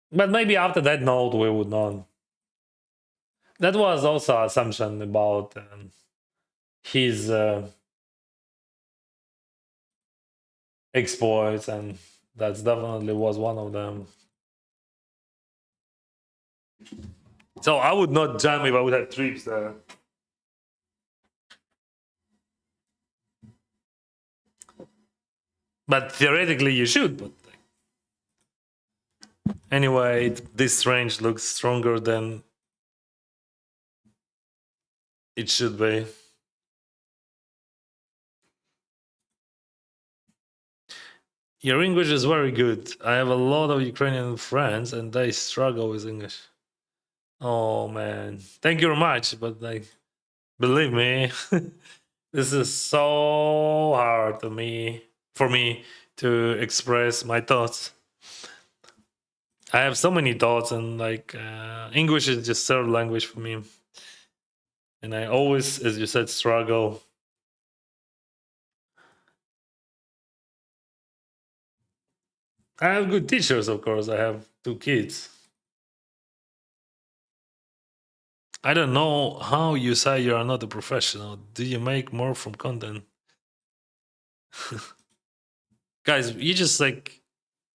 But maybe after that note, we would not. That was also assumption about his exploits, and that's definitely was one of them. So I would not jam if I would have trips there. But theoretically, you should. But anyway, this range looks stronger than it should be. Your English is very good. I have a lot of Ukrainian friends, and they struggle with English. Oh man, thank you very much. But like, believe me, this is so hard for me to express my thoughts. I have so many thoughts, and like English is just third language for me, and I always, as you said, struggle. I have good teachers, of course. I have two kids. I don't know how you say you are not a professional. Do you make more from content? Guys, you just like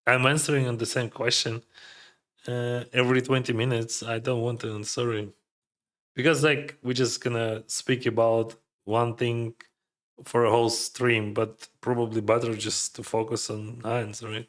I'm answering on the same question every 20 minutes. I don't want to answer it because like we're just gonna speak about one thing for a whole stream, but probably better just to focus on answering.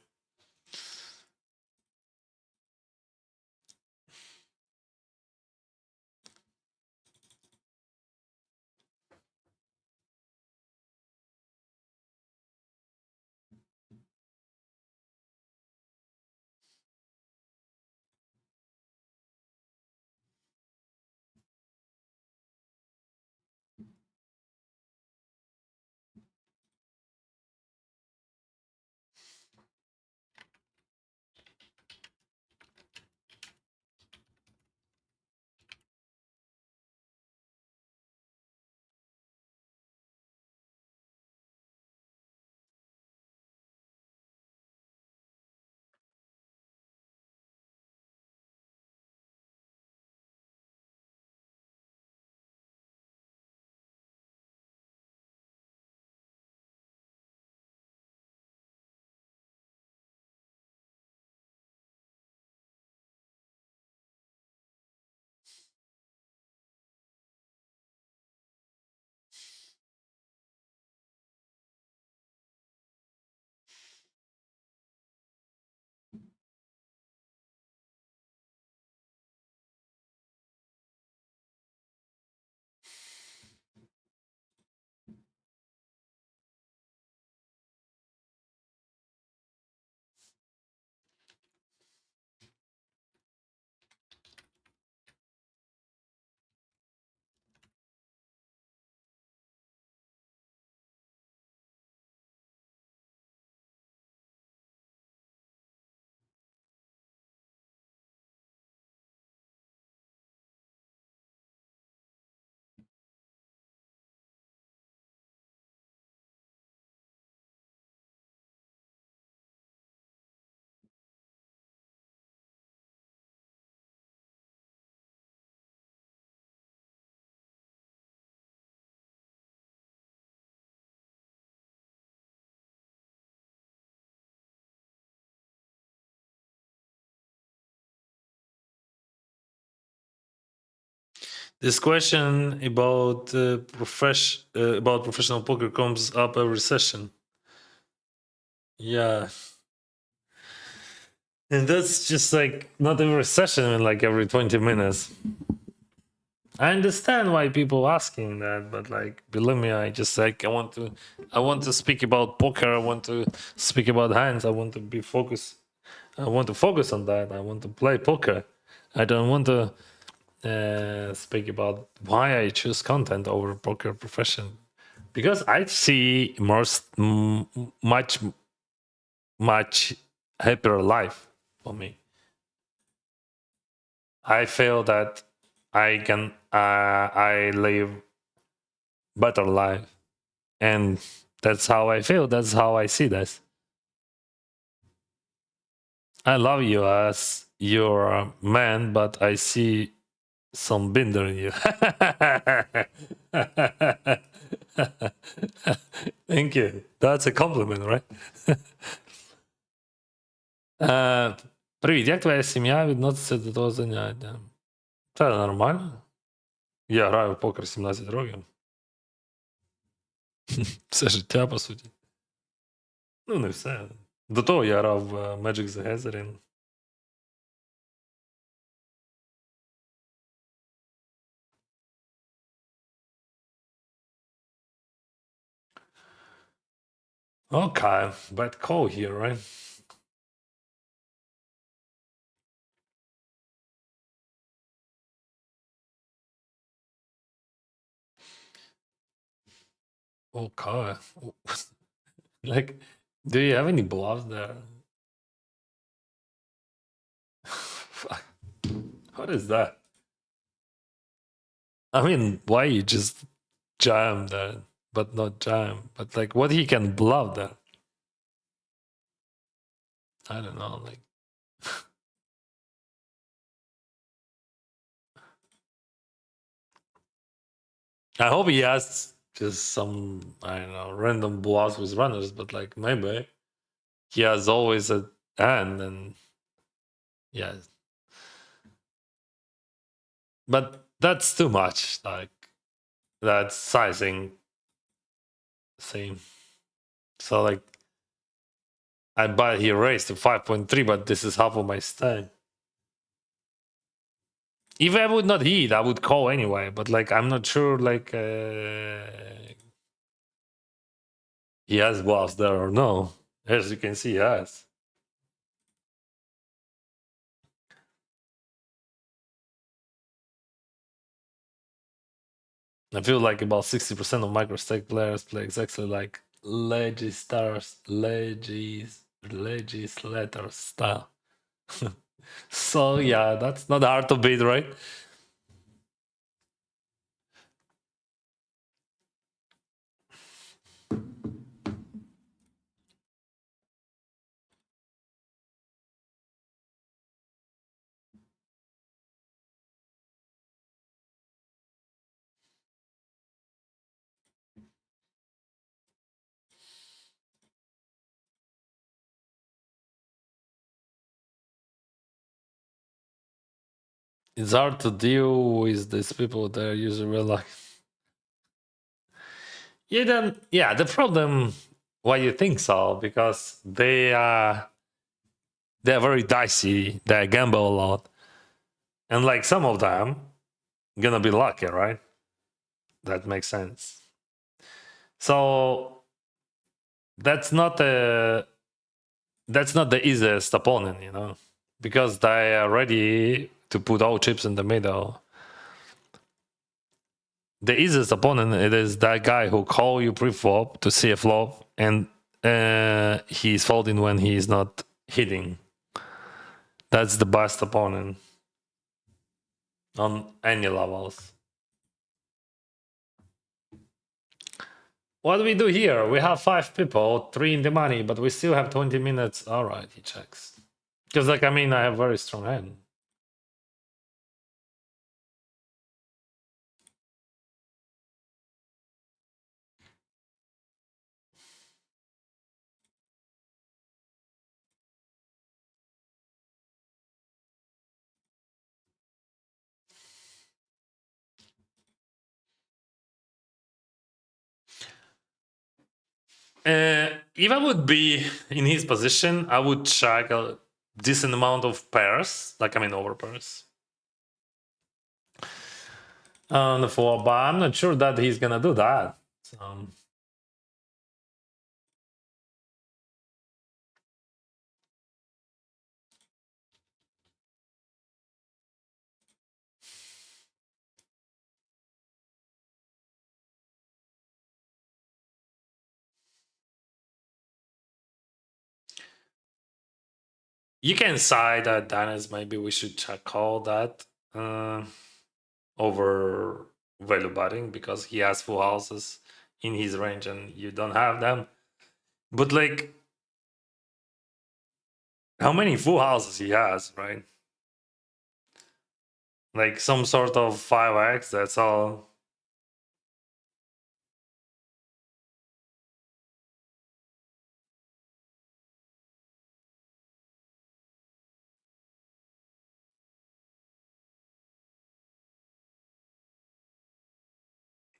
This question about professional poker comes up every session. Yeah, and that's just like not every session, I mean, like every 20 minutes. I understand why people asking that, but like believe me, I just like I want to speak about poker. I want to speak about hands. I want to be focused. I want to focus on that. I want to play poker. I don't want to speak about why I choose content over poker profession because I see much happier life for me. I feel that I live better life, and that's how I feel. That's how I see this. I love you as your man, but I see some binder in you. Thank you. That's a compliment, right? Привіт, як твоя сім'я відноситься до того заняття? Це нормально. Я граю в покер 17 років. Все життя, по суті. Ну, не все. До того я грав в Magic the Gathering. Okay, bad call here, right? Okay. Like, do you have any bluffs there? Fuck. What is that? I mean, why you just jam that, but not jam? But like, what he can bluff there? I don't know. Like, I hope he has just some, I don't know, random bluffs with runners, but like maybe he has always a hand, and yeah, but that's too much. Like that sizing same. So like I bet he raised to 5.3, but this is half of my stake. If I would not hit, I would call anyway. But like I'm not sure like he has bluffs there or no. As you can see, he has. I feel like about 60% of microstake players play exactly like legislator style. So yeah, that's not hard to beat, right? It's hard to deal with these people. They're usually like, yeah, then yeah. The problem, why you think so? Because they're very dicey. They gamble a lot, and like some of them gonna be lucky, right? That makes sense. So that's not a that's not the easiest opponent, you know, because they are ready to put all chips in the middle. The easiest opponent it is that guy who call you pre-flop to see a flop, and he's folding when he's not hitting. That's the best opponent on any levels. What do we do here? We have 5 people, 3 in the money, but we still have 20 minutes. All right, he checks. Because, like, I mean, I have very strong hand. If I would be in his position, I would check a decent amount of pairs, like I mean over pairs on the floor, but I'm not sure that he's gonna do that. So, you can side that Dennis. Maybe we should check call that over value betting because he has full houses in his range and you don't have them. But like, how many full houses he has, right? Like some sort of 5x. That's all.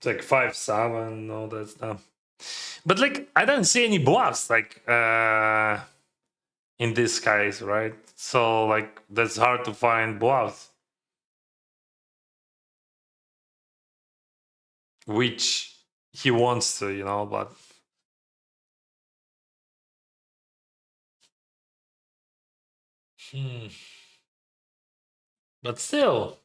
It's like 5-7, all that stuff. But like, I don't see any bluffs like in this case, right? So like, that's hard to find bluffs, which he wants to, but hmm. But still,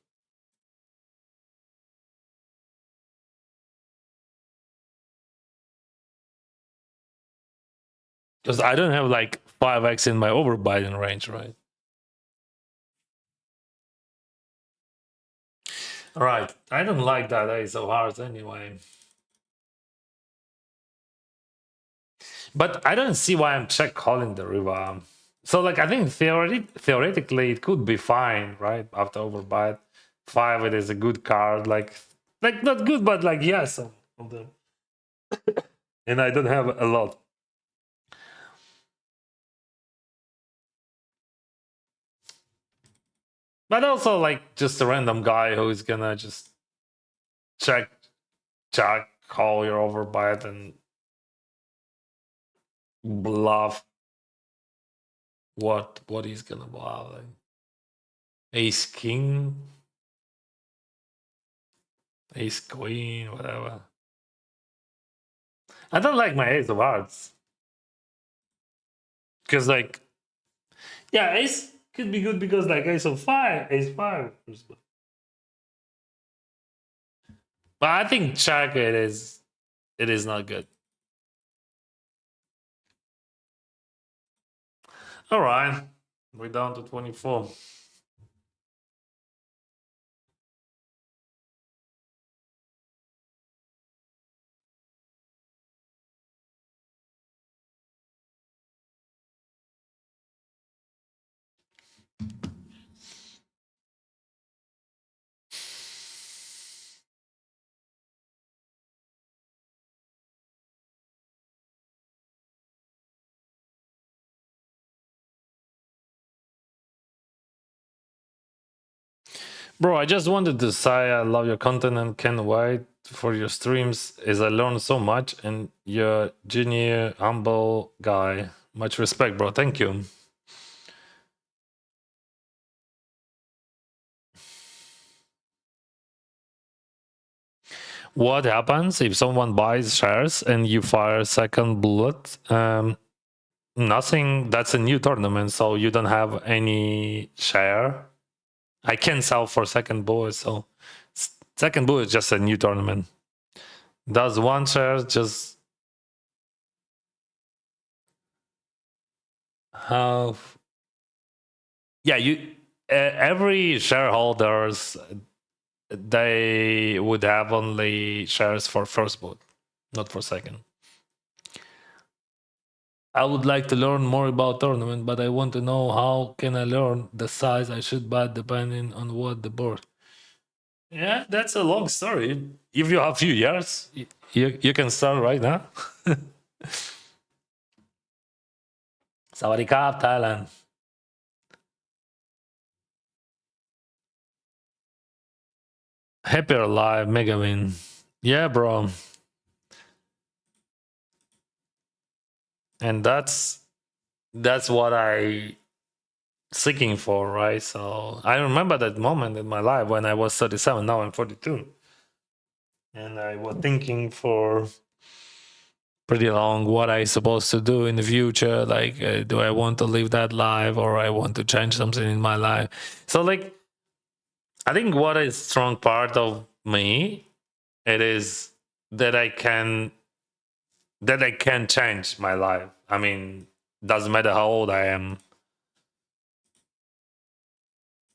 because I don't have like 5x in my overbiding range, right? All right, I don't like that ace of hearts anyway. But I don't see why I'm check calling the river. So like, I think theoretically it could be fine, right? After overbite 5, it is a good card. Like not good, but like yes, some of them. And I don't have a lot. But also like just a random guy who is gonna just check, call your overbite and bluff what he's gonna bluff. Like ace king, ace queen, whatever. I don't like my ace of hearts because like, yeah, ace could be good because like ace of 5, ace 5. But I think check it is not good. All right, we're down to 24. Bro, I just wanted to say I love your content and can't wait for your streams as I learned so much and you're genuine, humble guy. Much respect, bro. Thank you. What happens if someone buys shares and you fire second bullet? Nothing. That's a new tournament, so you don't have any share. I can sell for second bullet, so second bullet is just a new tournament. Does one share just have? Yeah, you. Every shareholders they would have only shares for first bullet, not for second. I would like to learn more about tournament, but I want to know how can I learn the size I should bet depending on what the board. Yeah, that's a long story. If you have a few years, you can start right now. Sawadee Krap, Thailand. Happier life, mega win. Yeah, bro. and that's what I seeking for, right? So I remember that moment in my life when I was 37. Now I'm 42, and I was thinking for pretty long what I supposed to do in the future. Like, do I want to live that life, or I want to change something in my life? So, like, I think what is strong part of me, it is that I can change my life. I mean, doesn't matter how old I am.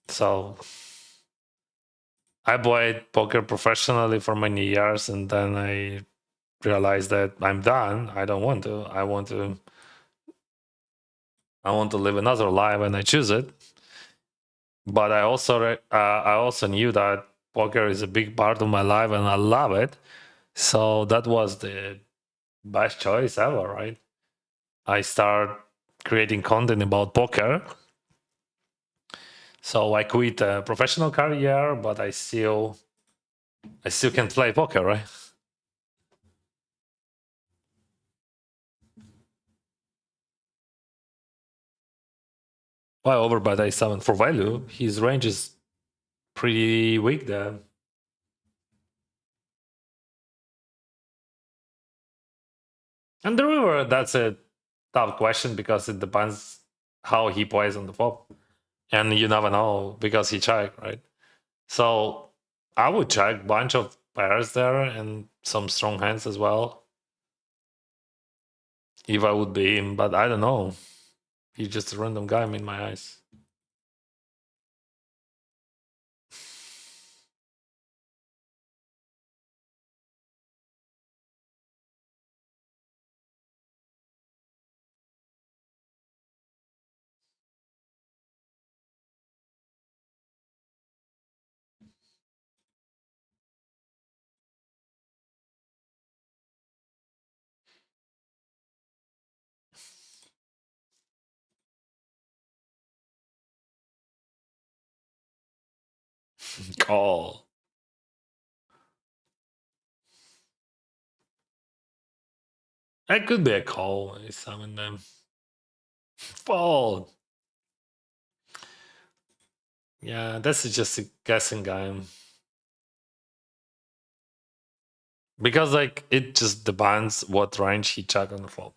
So I played poker professionally for many years, and then I realized that I'm done. I don't want to. I want to live another life, and I choose it. But I also knew that poker is a big part of my life, and I love it. So that was the best choice ever, right? I start creating content about poker. So I quit a professional career, but I still can play poker, right? Well, over by day seven for value, his range is pretty weak there. And the river, that's a tough question because it depends how he plays on the flop, and you never know because he check, right? So I would check bunch of pairs there and some strong hands as well if I would be him, but I don't know. He's just a random guy in my eyes. Call. That could be a call. I summon them. Fold. Yeah, that's just a guessing game. Because like it just depends what range he check on the flop.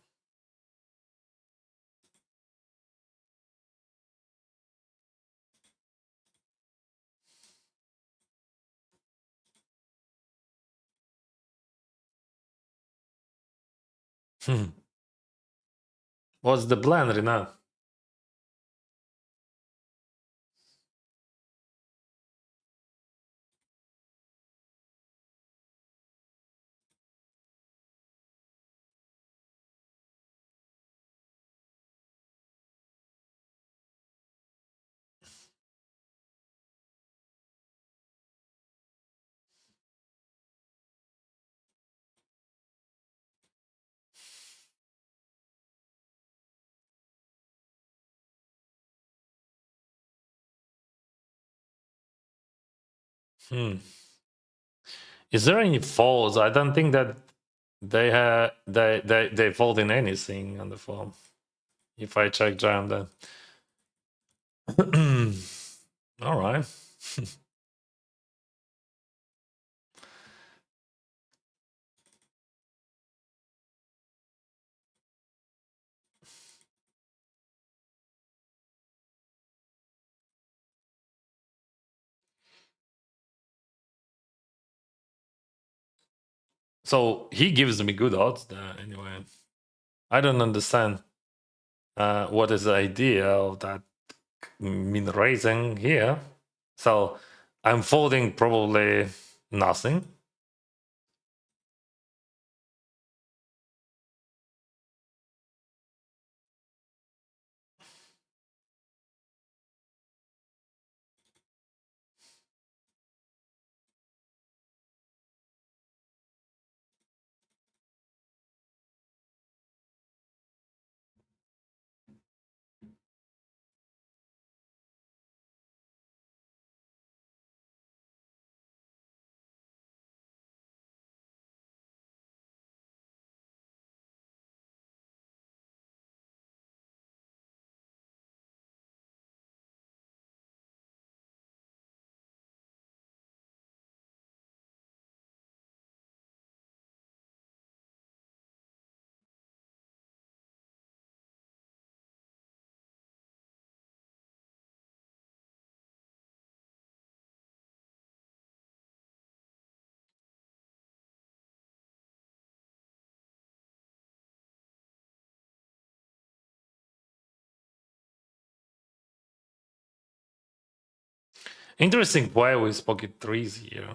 What's the plan, Renat? Hmm. Is there any folds? I don't think that they fold in anything on the flop. If I check jam, then all right. So he gives me good odds there anyway. I don't understand what is the idea of that min raising here. So I'm folding probably nothing. Interesting play with pocket threes here.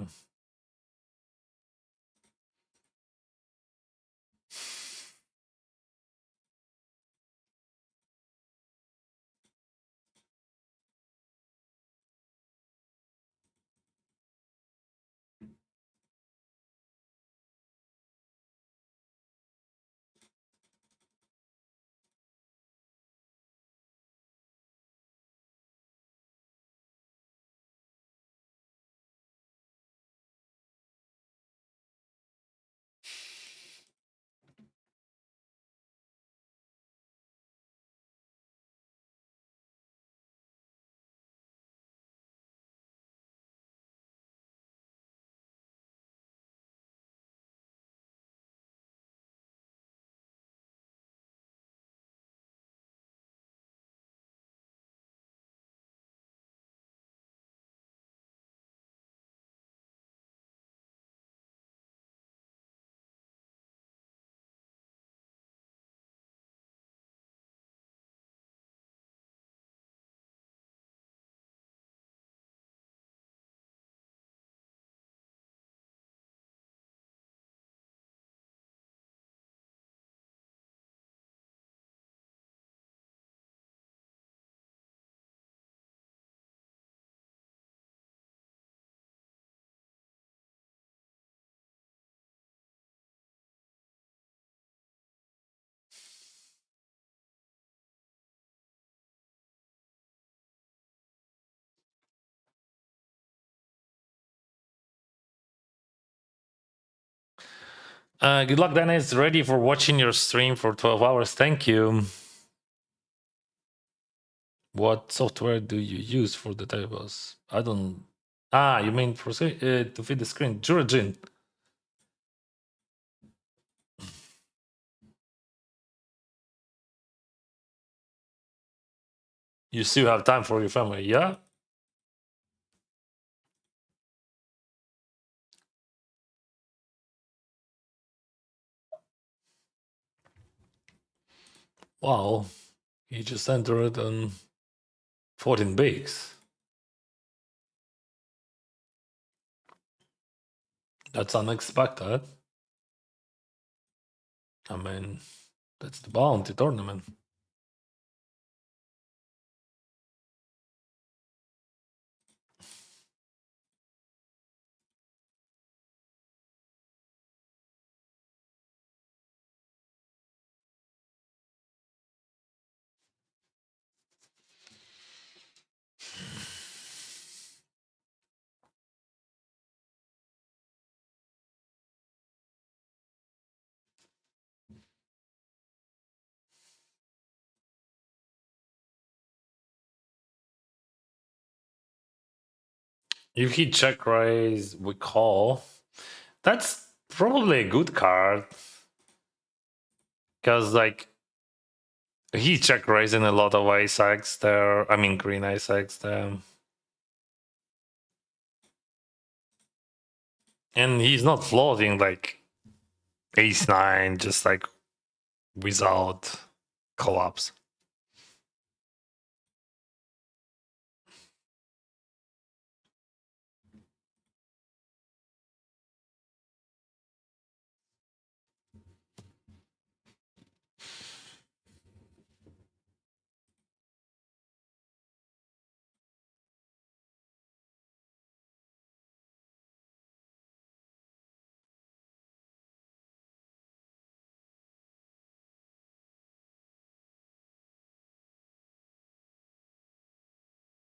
Good luck, Dennis. Ready for watching your stream for 12 hours. Thank you. What software do you use for the tables? I don't. Ah, you mean for to feed the screen? Duragin. You still have time for your family, yeah? Wow, he just entered on 14 bigs. That's unexpected. I mean, that's the bounty tournament. If he check raise, we call. That's probably a good card. Because, like, he check raising a lot of ice X there. I mean, green ice X there. And he's not floating like ace nine, just like without collapse.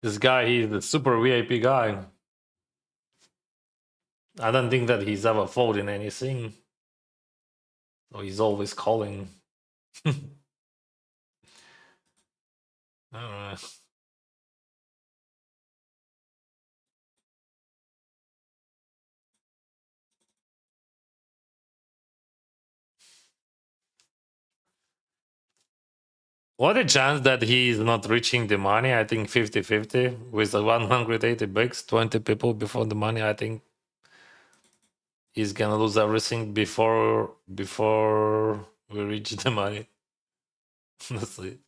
This guy, he's the super VIP guy. I don't think that he's ever folding anything. So he's always calling. Alright. What a chance that he's not reaching the money. I think 50-50 with the 180 bigs, 20 people before the money. I think he's gonna lose everything before we reach the money. Honestly.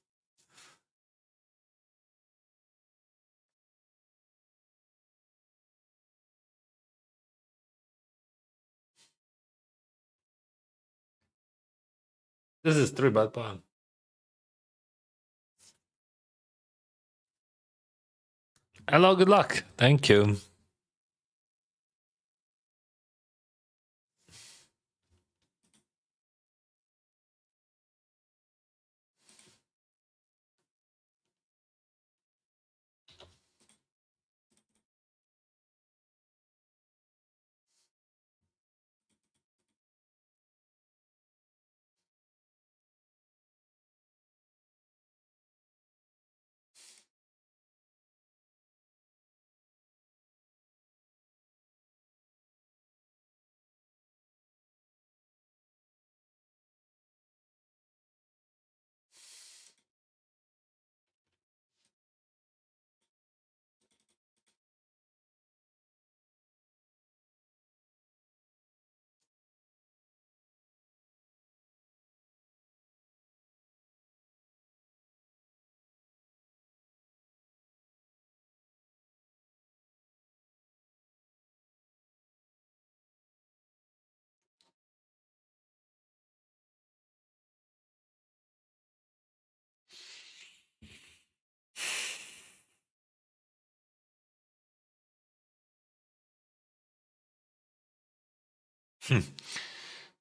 This is 3-bet pawn. Hello, good luck. Thank you.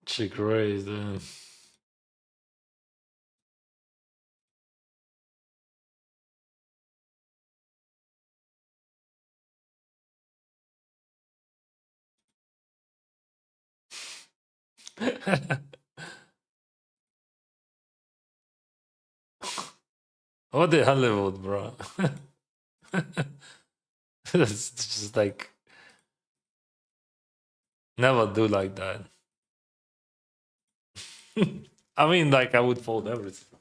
Chick raised. What the Hollywood, bro? It's just like never do like that. I mean, like I would fold everything.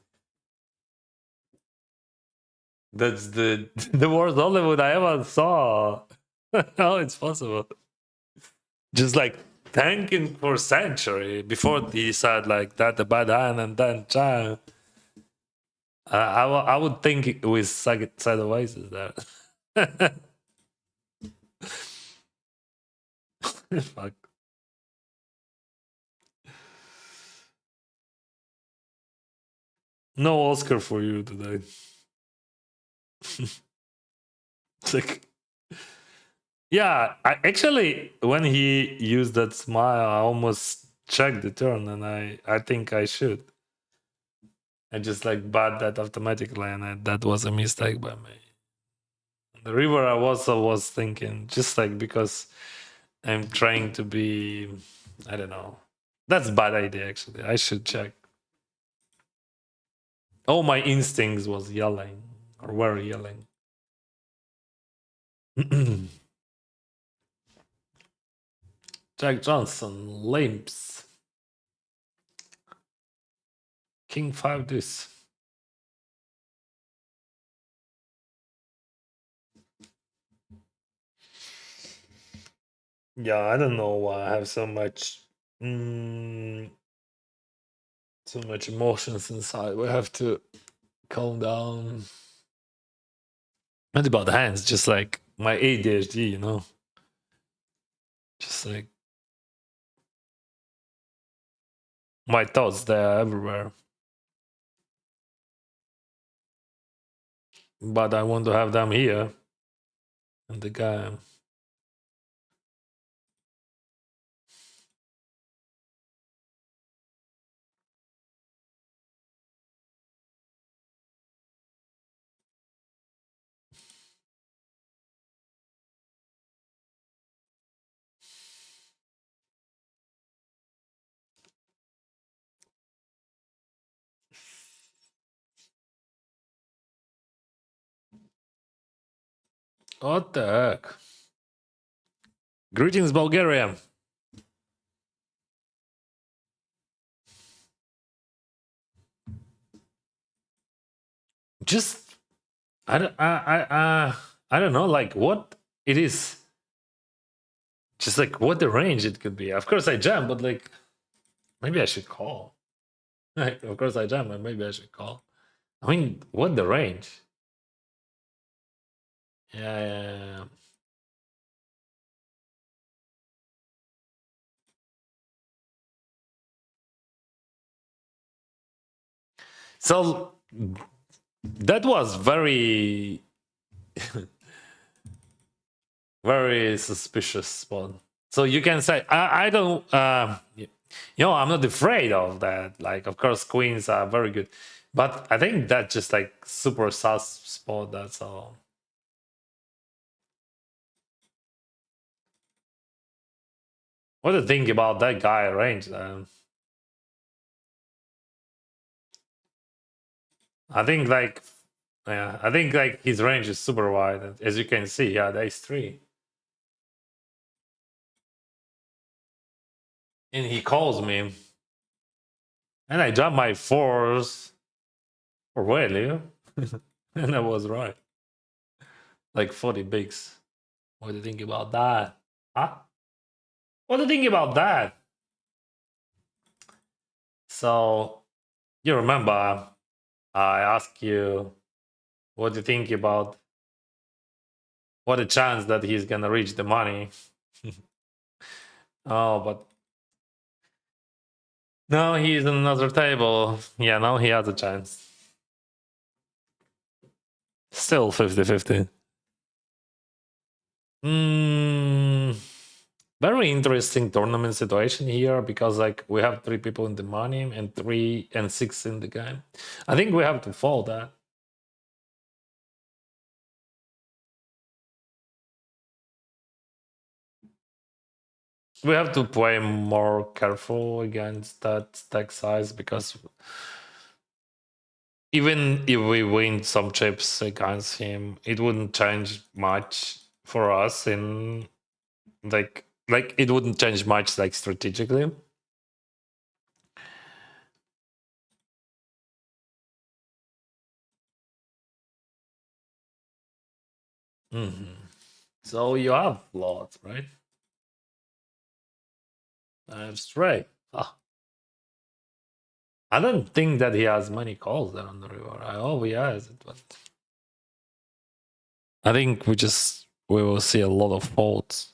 That's the the worst Hollywood I ever saw. How it's possible? Just like thanking for century before he said like that the bad hand and then child. I would think with side of aces there. Fuck. No Oscar for you today. It's like, yeah, I actually when he used that smile, I almost checked the turn, and I think I should. I just like bought that automatically, and that was a mistake by me. The river, I also was thinking, just like because I'm trying to be, I don't know. That's a bad idea, actually. I should check. All my instincts was yelling, or were yelling. Jack Johnson, limps. King 5 this. Yeah, I don't know why I have so much emotions inside. We have to calm down. Not about hands, just like my ADHD, you know. Just like my thoughts, they're everywhere. But I want to have them here. And the guy. What the heck? Greetings, Bulgaria. Just I don't know, like what it is. Just like what the range it could be. Of course, I jam, but like maybe I should call. Like, of course, I jam, and maybe I should call. I mean, what the range? Yeah, yeah, yeah. So that was very, very suspicious spot. So you can say, I don't, I'm not afraid of that. Like, of course, queens are very good, but I think that's just like super sus spot. That's all. What do you think about that guy range? I think like, yeah, I think like his range is super wide. And as you can see, yeah, that is three, and he calls me, and I drop my fours for value, and I was right, like 40 bigs. What do you think about that? Huh? What do you think about that? So you remember I asked you what do you think about what a chance that he's gonna reach the money. Oh, but no, he's on another table. Yeah, now he has a chance. Still 50-50. Mm, very interesting tournament situation here because like we have three people in the money and 3 and 6 in the game. I think we have to fold that. We have to play more careful against that stack size because even if we win some chips against him, it wouldn't change much for us in like it wouldn't change much like strategically. So you have lots, right? I have straight. Ah, I don't think that he has many calls there on the river. I hope he has it, but I think we will see a lot of folds.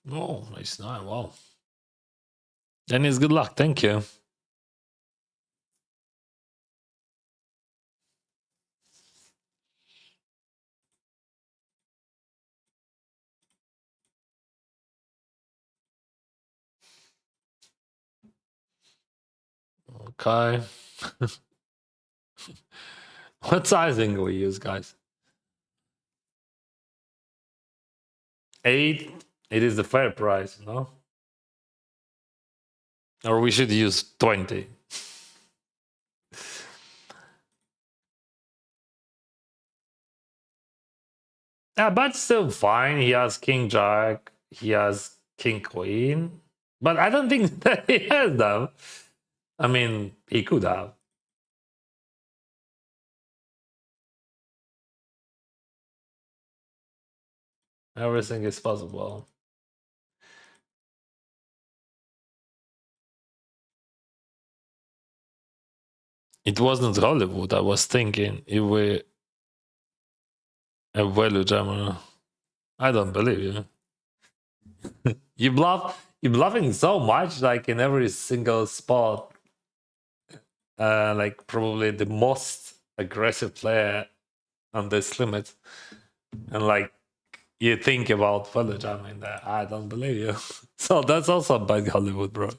Oh, nice nine. Wow. Dennis, good luck. Thank you. Okay. What sizing do we use, guys? 8. It is the fair price, no? Or we should use 20. Yeah, but still fine. He has King Jack. He has King Queen. But I don't think that he has them. I mean, he could have. Everything is possible. It wasn't Hollywood. I was thinking if we a value jammer. I don't believe you. You bluff. You're bluffing so much, like in every single spot. Like probably the most aggressive player on this limit, and like you think about value jamming that. I don't believe you. So that's also bad Hollywood, bro.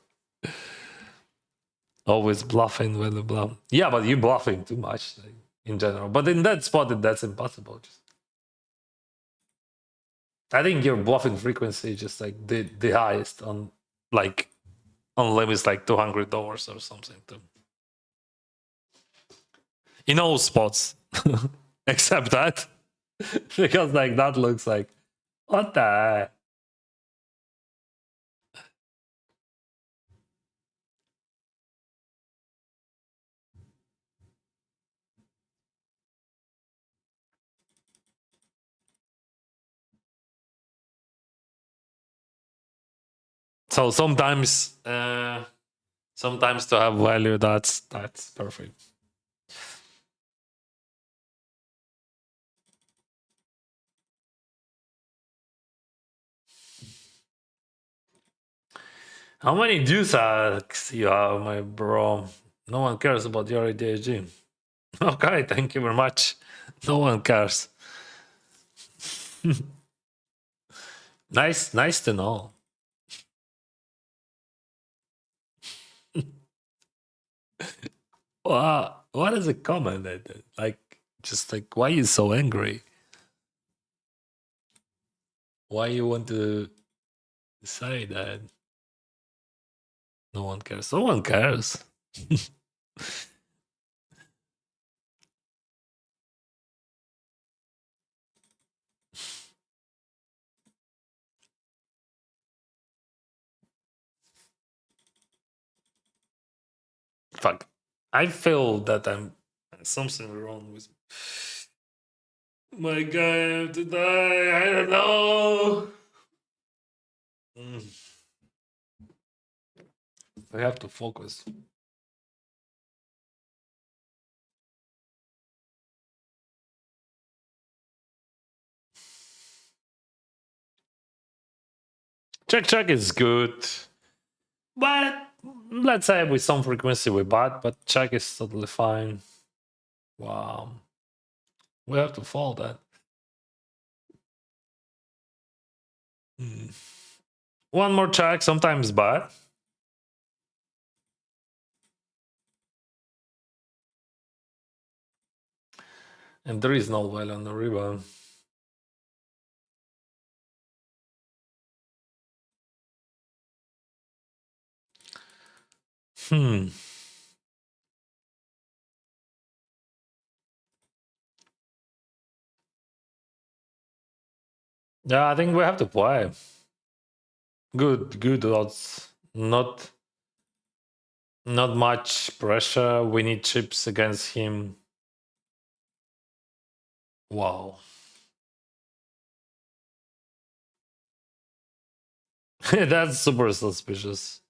Always bluffing when you bluff. Yeah, but you bluffing too much like, in general. But in that spot, that's impossible. Just I think your bluffing frequency is just like the highest on like on limits like $200 or something. Too. In all spots, except that, because like that looks like what the. Heck? So sometimes to have value, that's perfect. How many Dusaks you have, my bro? No one cares about your ADHD. Okay, thank you very much. No one cares. Nice to know. What is a comment that like just like why you so angry? Why you want to say that? No one cares. No one cares. Fuck. I feel that I'm something wrong with my guy. I have to die. I don't know. Mm, I have to focus. Check is good, but let's say with some frequency we bad, but check is totally fine. Wow, we have to follow that. Mm. One more check, sometimes bad, and there is no value on the rebound. Hmm. Yeah, I think we have to play. Good odds. Not much pressure. We need chips against him. Wow. That's super suspicious.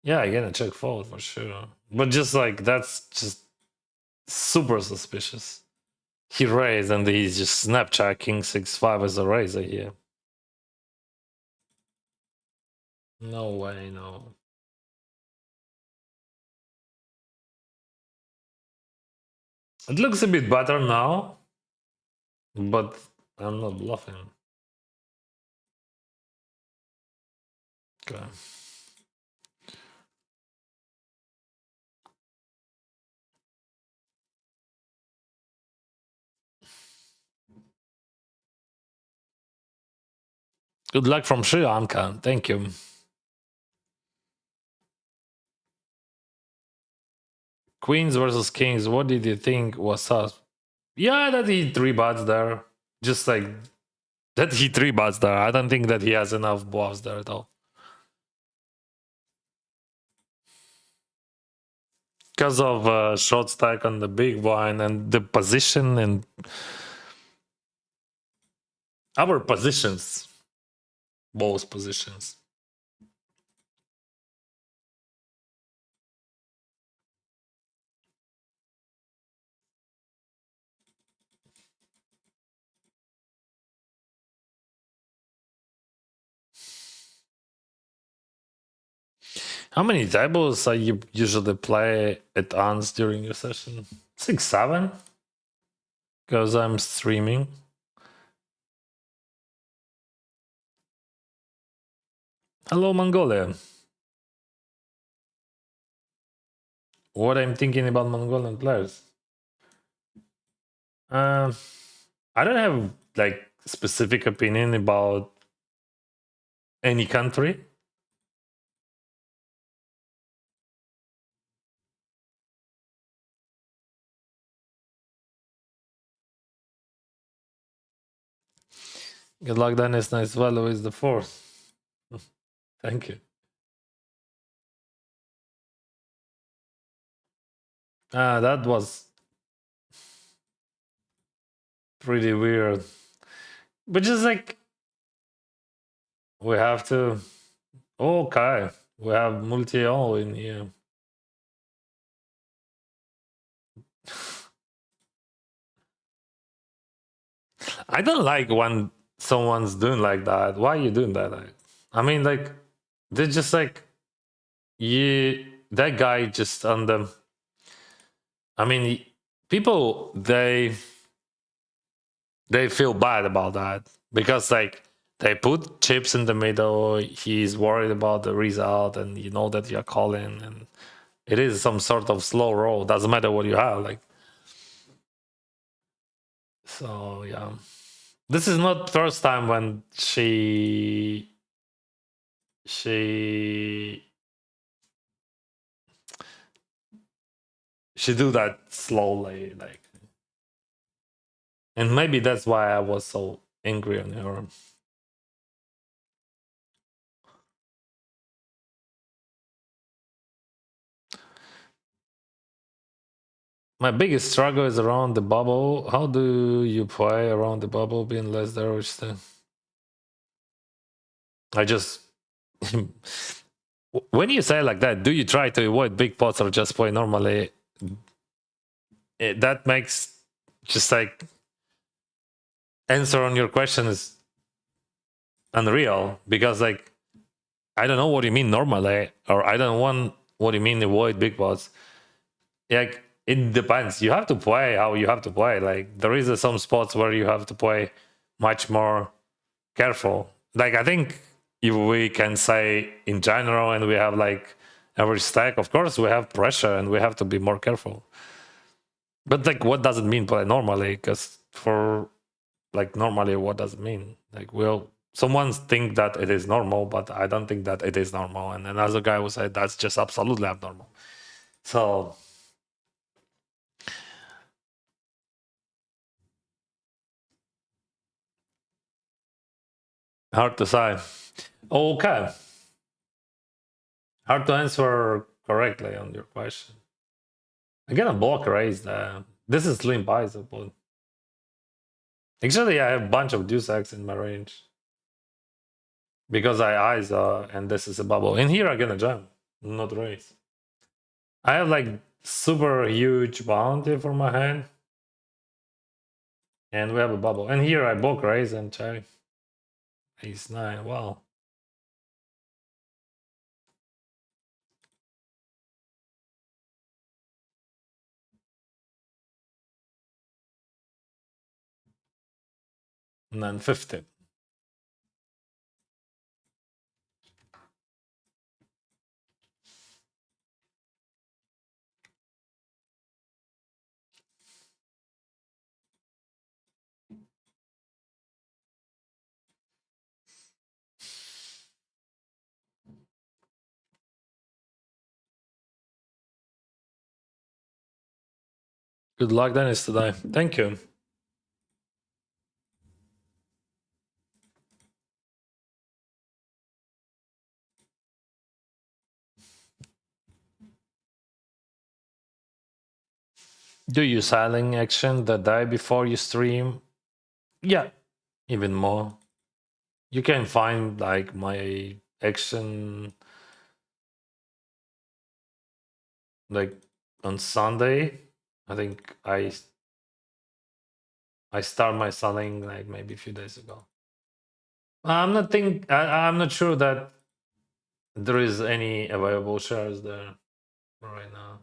Yeah, I get a check forward for sure. But just like that's just super suspicious. He raised and he's just snapchat king 6-5 as a raiser here. No way, no. It looks a bit better now, but I'm not bluffing. Okay. Good luck from Sri Lanka. Thank you. Queens versus Kings. What did you think was us? Yeah, that he three bats there. Just like that he three bats there. I don't think that he has enough bluffs there at all. Because of short stack on the big blind and the position and our positions, both positions. How many tables are you usually play at once during your session? 6, 7? Because I'm streaming. Hello, Mongolia. What I'm thinking about Mongolian players? Um, I don't have like specific opinion about any country. Good luck, Dennis. Nice value is the fourth. Thank you. That was pretty weird. But just like we have to. Okay, we have multi-all in here. I don't like when someone's doing like that. Why are you doing that? I mean, like, they're just like that guy just on the. I mean, people they feel bad about that because like they put chips in the middle. He's worried about the result, and you know that you're calling, and it is some sort of slow roll. Doesn't matter what you have, like. So yeah, this is not first time when she she do that slowly, like, and maybe that's why I was so angry on her. My biggest struggle is around the bubble. How do you play around the bubble being less damage? I just when you say like that, do you try to avoid big pots or just play normally? That makes just like answer on your question is unreal because like I don't know what you mean normally, or I don't want what you mean avoid big pots. Like it depends. You have to play how you have to play. Like there is some spots where you have to play much more careful. Like I think if we can say in general, and we have like every stack, of course we have pressure and we have to be more careful. But like, what does it mean play normally? Because for like normally, what does it mean? Like, well, someone think that it is normal, but I don't think that it is normal. And another guy will say that's just absolutely abnormal. So hard to say. Okay, hard to answer correctly on your question. Again, a block raised. This is slim pies, but actually, I have a bunch of deuce X in my range because I eyes and this is a bubble. In here, I'm gonna jam, not raise. I have like super huge bounty for my hand, and we have a bubble. And here I block raise and check. Ace nine. Wow. And then 50. Good luck, Dennis, today. Thank you. Do you silent action the day before you stream? Yeah, even more. You can find like my action like on Sunday. I think I start my selling like maybe a few days ago. I'm not sure that there is any available shares there right now.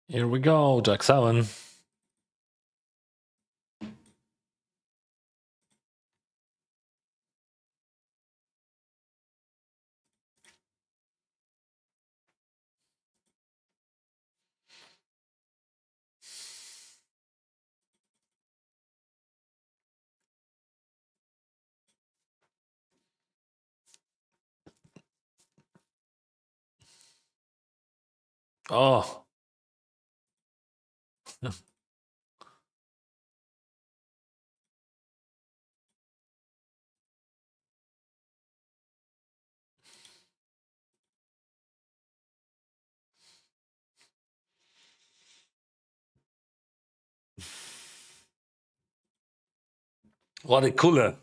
Here we go, Jack 7. Oh. What a cooler.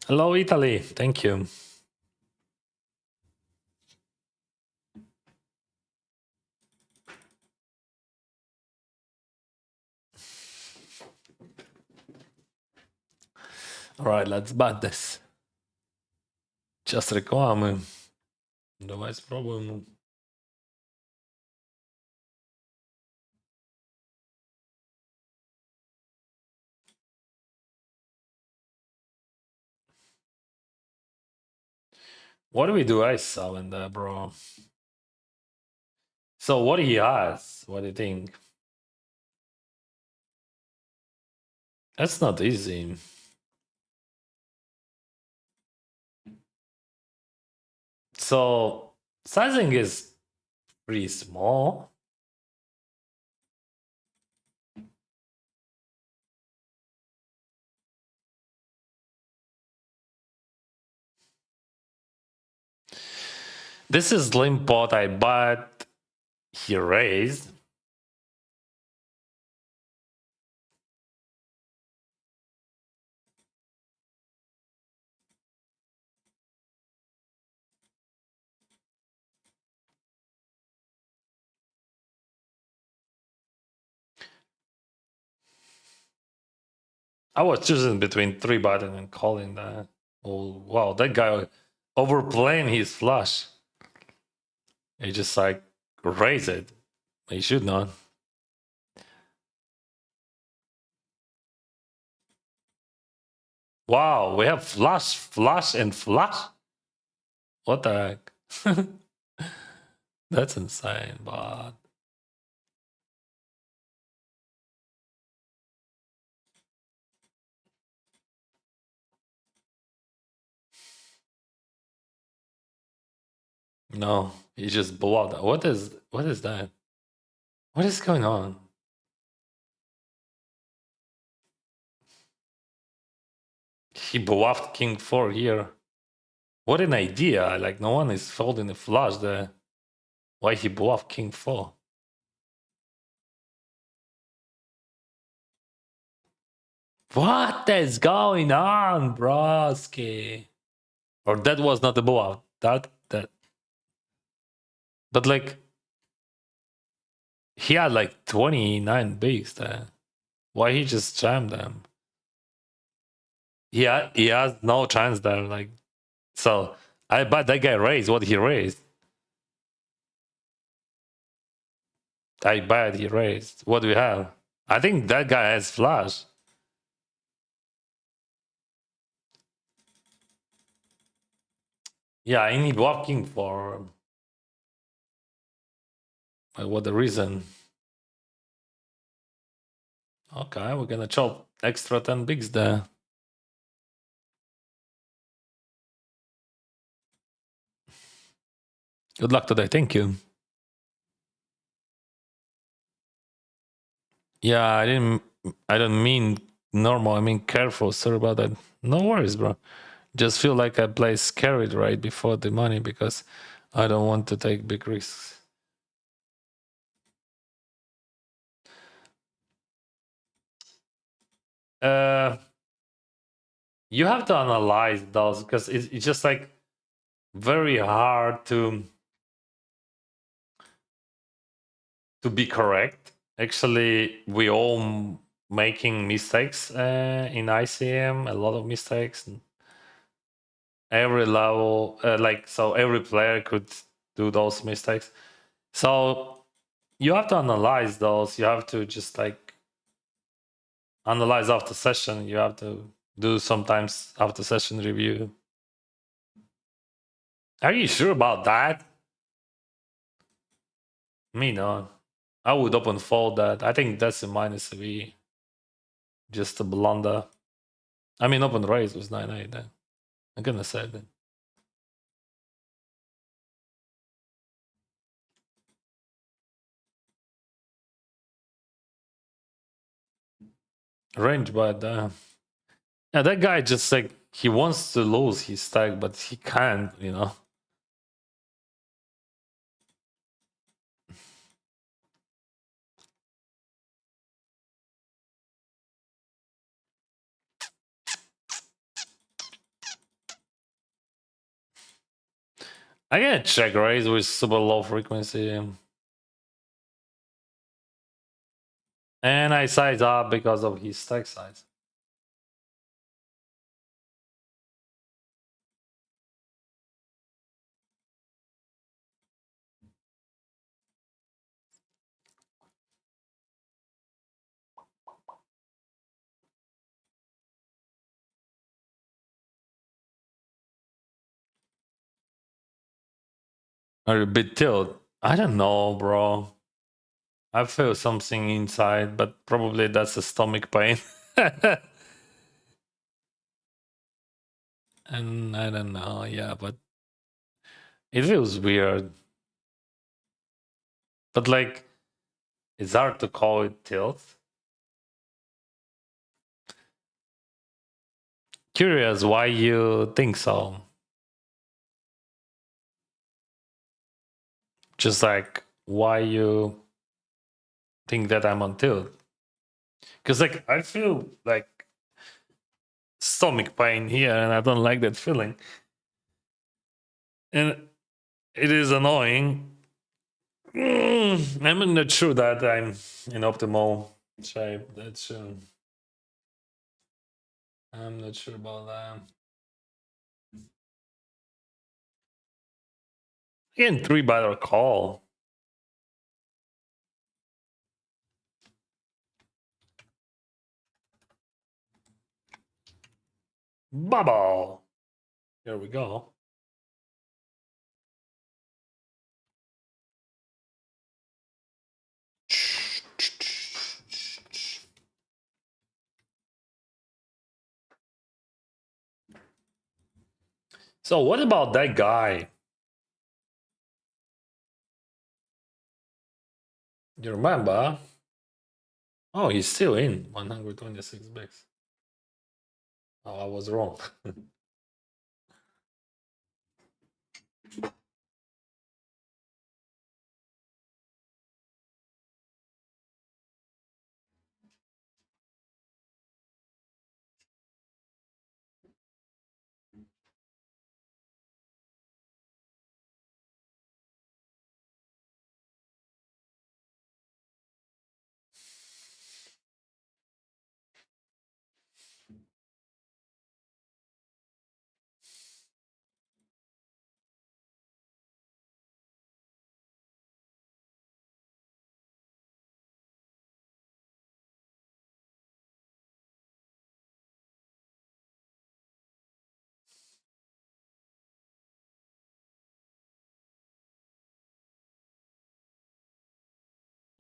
Hello, Italy. Thank you. All right, let's bat this. Just reklamy. Давай спробуємо. What do we do ice selling there, bro? So what he has? What do you think? That's not easy. So sizing is pretty small. This is limp pot I bought. He raised. I was choosing between 3 button and calling that. Oh wow, that guy overplaying his flush. He just like raise it. He should not. Wow, we have flush, flush, and flush. What the heck? That's insane, but no, he just blew out. What is that? What is going on? He bluffed king 4 here. What an idea. Like no one is folding the flush there. Why he bluffed king 4? What is going on, broski? Or that was not a bluff. That but like he had like 29 bigs there. Why he just jammed them? He has no chance there. Like so I bet that guy raised what he raised. I bet he raised. What do we have? I think that guy has flash. Yeah, I need blocking for what the reason? Okay, we're gonna chop extra 10 bigs there. Good luck today. Thank you. Yeah, I don't mean normal. I mean careful. Sorry about that. No worries, bro. Just feel like I play scared right before the money because I don't want to take big risks. You have to analyze those because it's just like very hard to be correct. Actually, we all making mistakes in ICM, a lot of mistakes. every level, like so every player could do those mistakes. So you have to analyze those. You have to just like analyze after session. You have to do sometimes after session review. Are you sure about that? Me no. I would open fold that. I think that's a minus V. Just a blunder. I mean, open raise was 9-8 then. I'm gonna say that. Range, but yeah, that guy just like he wants to lose his stack, but he can't, you know. I get check raise with super low frequency. And I size up because of his stack size. Are you a bit tilt? I don't know, bro. I feel something inside, but probably that's a stomach pain. And I don't know, yeah, but it feels weird. But like, it's hard to call it tilt. Curious why you think so. Just like why you think that I'm on tilt. Because like I feel like stomach pain here and I don't like that feeling. And it is annoying. I'm not sure that I'm in optimal shape. That's I'm not sure about that. Again, 3 by call. Bubble. Here we go. So what about that guy? You remember? Oh, he's still in 126 bigs. Oh, I was wrong.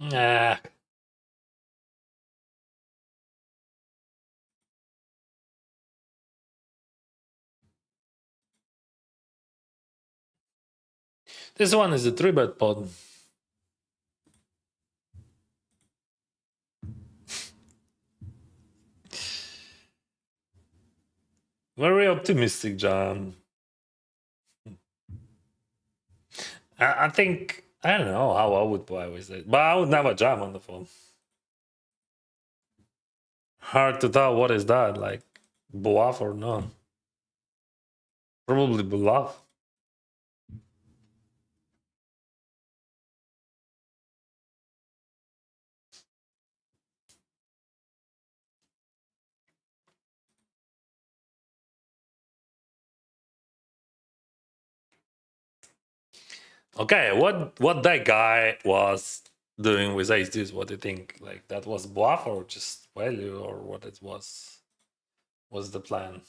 Nah. This one is a 3-bet pod. Very optimistic, John. I think I don't know how I would play with it, but I would never jam on the phone. Hard to tell what is that like, bluff or not. Probably bluff. Okay, what that guy was doing with ace deuce? What do you think? Like that was bluff or just value or what it was? Was the plan?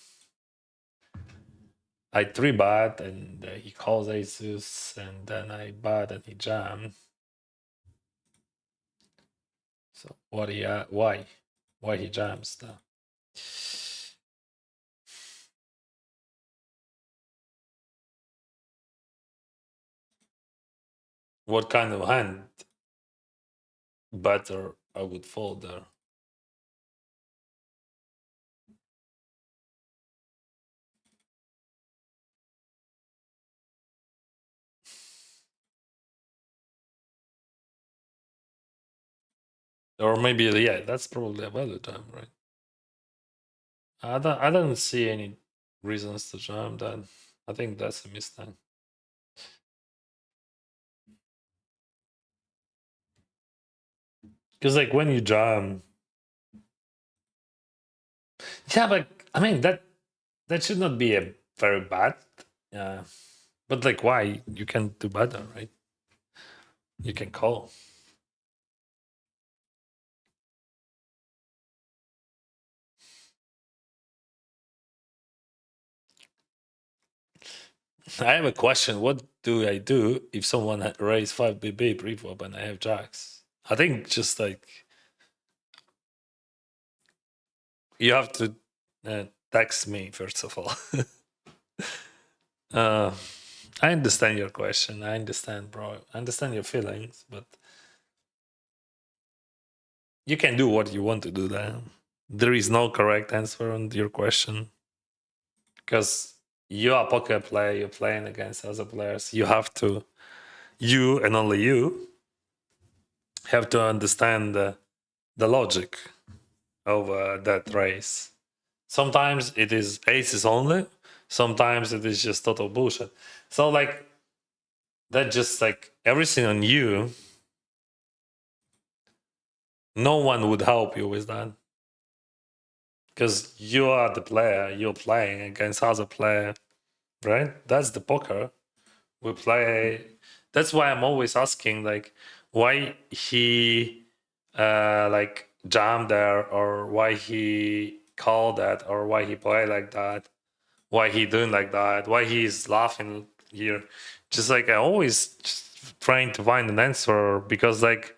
I three bet and he calls ace deuce, and then I bet and he jam. So what he why he jams now? What kind of hand better I would fold there? Or maybe yeah, that's probably a value jam, right? I don't see any reasons to jam that. I think that's a mistake. Because like when you jam, yeah, but I mean that should not be a very bad. Yeah, but like why you can do better, right? You can call. I have a question. What do I do if someone raise 5 BB pre-flop and I have jacks? I think just like you have to text me first of all. uh, I understand your question. I understand, bro. I understand your feelings, but you can do what you want to do. Then there is no correct answer on your question because you are a poker player. You're playing against other players. You have to, you and only you have to understand the logic of that race. Sometimes it is aces only. Sometimes it is just total bullshit. So like that, just like everything on you. No one would help you with that because you are the player. You're playing against other player, right? That's the poker we play. That's why I'm always asking, like, why he like jammed there, or why he called that, or why he played like that, why he doing like that, why he's laughing here. Just like I always just trying to find an answer because like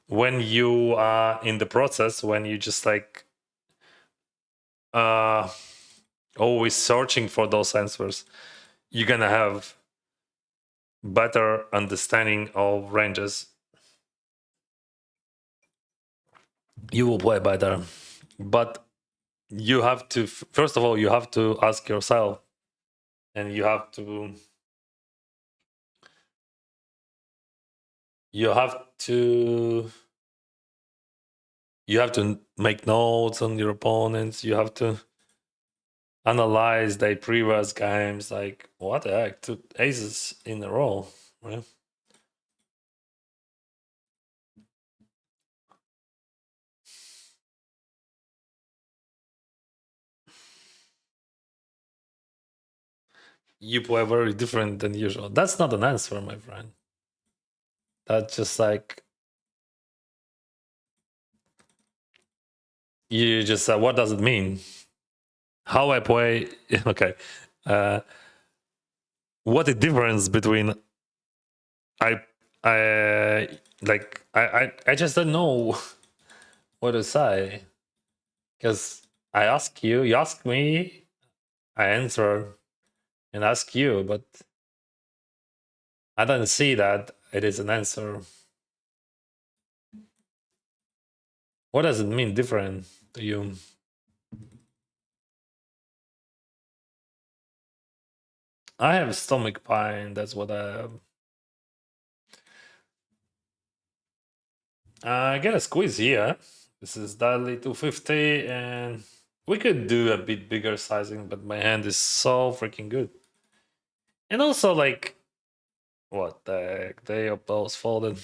when you are in the process, when you just like uh always searching for those answers, you're gonna have better understanding of ranges. You will play better, but you have to first of all you have to ask yourself, and you have to you have to make notes on your opponents. You have to analyze their previous games. Like what the heck, two aces in a row, right? You play very different than usual. That's not an answer, my friend. That's just like you just said. What does it mean? How I play? Okay. Uh, what the difference between I I just don't know what to say because I ask you, you ask me, I answer and ask you, but I don't see that it is an answer. What does it mean different to you? I have stomach pain. That's what I have. I get a squeeze here. This is Dudley 250, and we could do a bit bigger sizing, but my hand is so freaking good. And also, like, what the heck? They are both folded.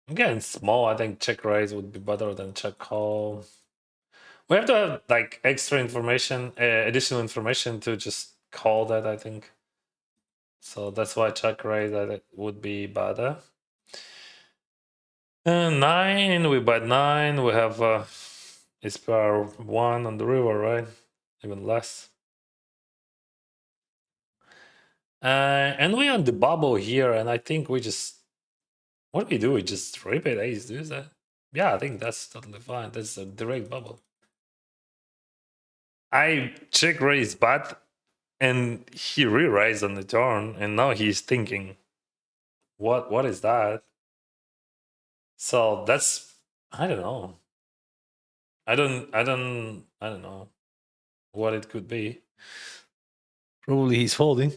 Again, small. I think check raise would be better than check call. We have to have like extra information, additional information to just call that, I think. So that's why check raise that would be better. 9, we bet 9. We have it's per 1 on the river, right? Even less. And we on the bubble here, and I think we just what do we do? We just rip it ace, do that? Yeah, I think that's totally fine. That's a direct bubble. I check raise but and he re-raised on the turn, and now he's thinking, what is that? So that's I don't know. I don't know what it could be. Probably he's folding.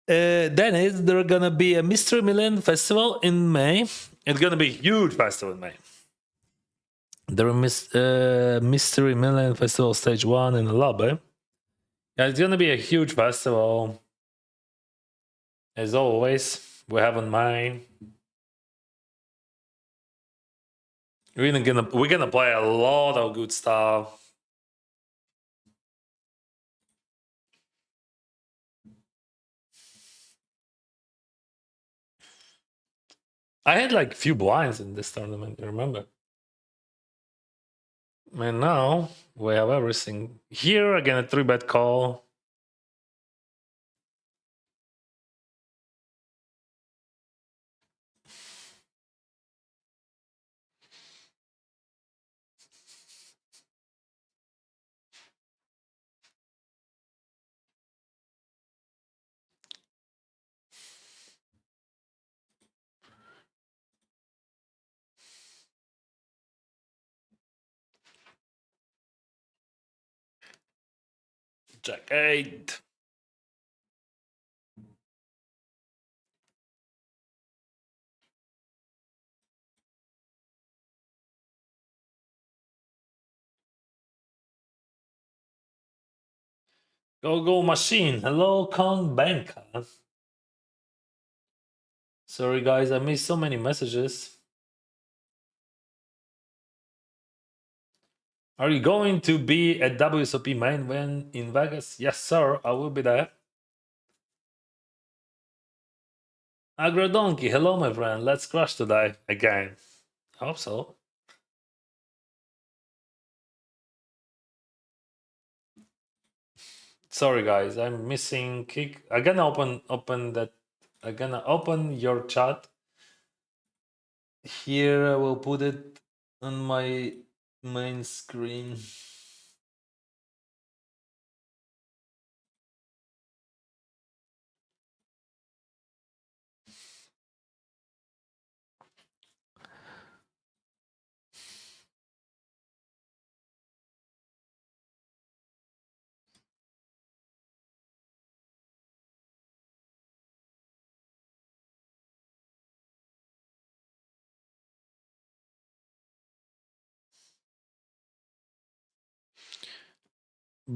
Dennis, there's gonna be a Mystery Milan festival in May. It's gonna be a huge festival in May. The Mystery Milan Festival Stage 1 in the lobby. Yeah, it's gonna be a huge festival. As always, we have on mine. We're gonna play a lot of good stuff. I had like few blinds in this tournament, you remember? And now we have everything. Here again, a 3-bet call. Jack 8. Go machine. Hello, Con Banka. Sorry guys, I missed so many messages. Are you going to be at WSOP main when in Vegas? Yes, sir. I will be there. Agrodonkey, hello, my friend. Let's crush today again. I hope so. Sorry, guys. I'm missing kick. I'm gonna open that. I'm gonna open your chat. Here, I will put it on my main screen.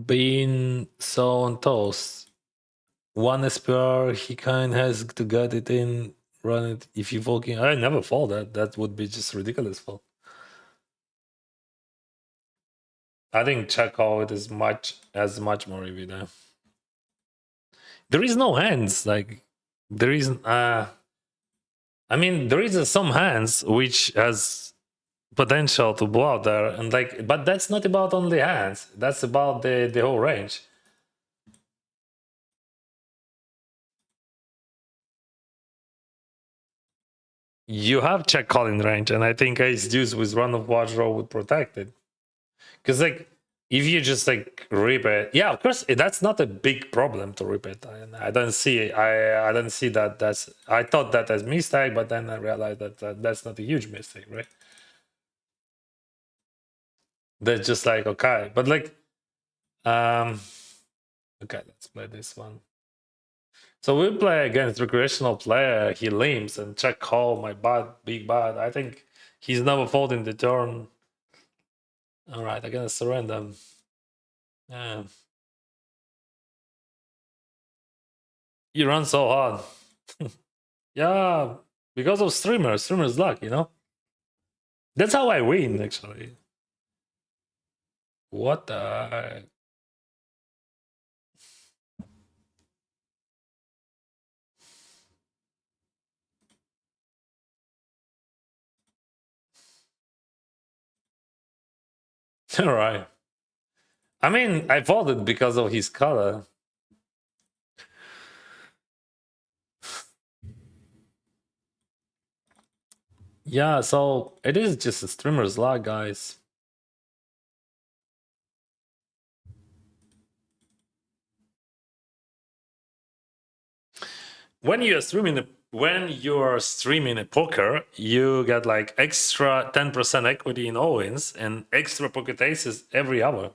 Being so on toast. One SPR, he kind has to get it in, run it. If you fucking, I never fall that. That would be just ridiculous fall. I think check out is much more EV there. There is no hands. Like there is I mean there is some hands which has potential to blow out there, and like but that's not about only hands. That's about the whole range. You have check calling range, and I think ace deuce with run of watch draw would protect it. Because like if you just like rip it, yeah, of course that's not a big problem to rip it. I don't see I don't see that. That's I thought that as mistake, but then I realized that that's not a huge mistake, right? That's just like okay, but like okay, let's play this one. So we play against recreational player. He limps and check call my big bad. I think he's never folding the turn. All right, I'm gonna surrender. Yeah. You run so hard. Yeah, Because of streamers luck, you know. That's how I win, actually. What the? All right. I mean, I voted because of his color. Yeah, so it is just a streamer's luck, guys. When you are streaming a poker, you get like extra 10% equity in all wins and extra pocket aces every hour.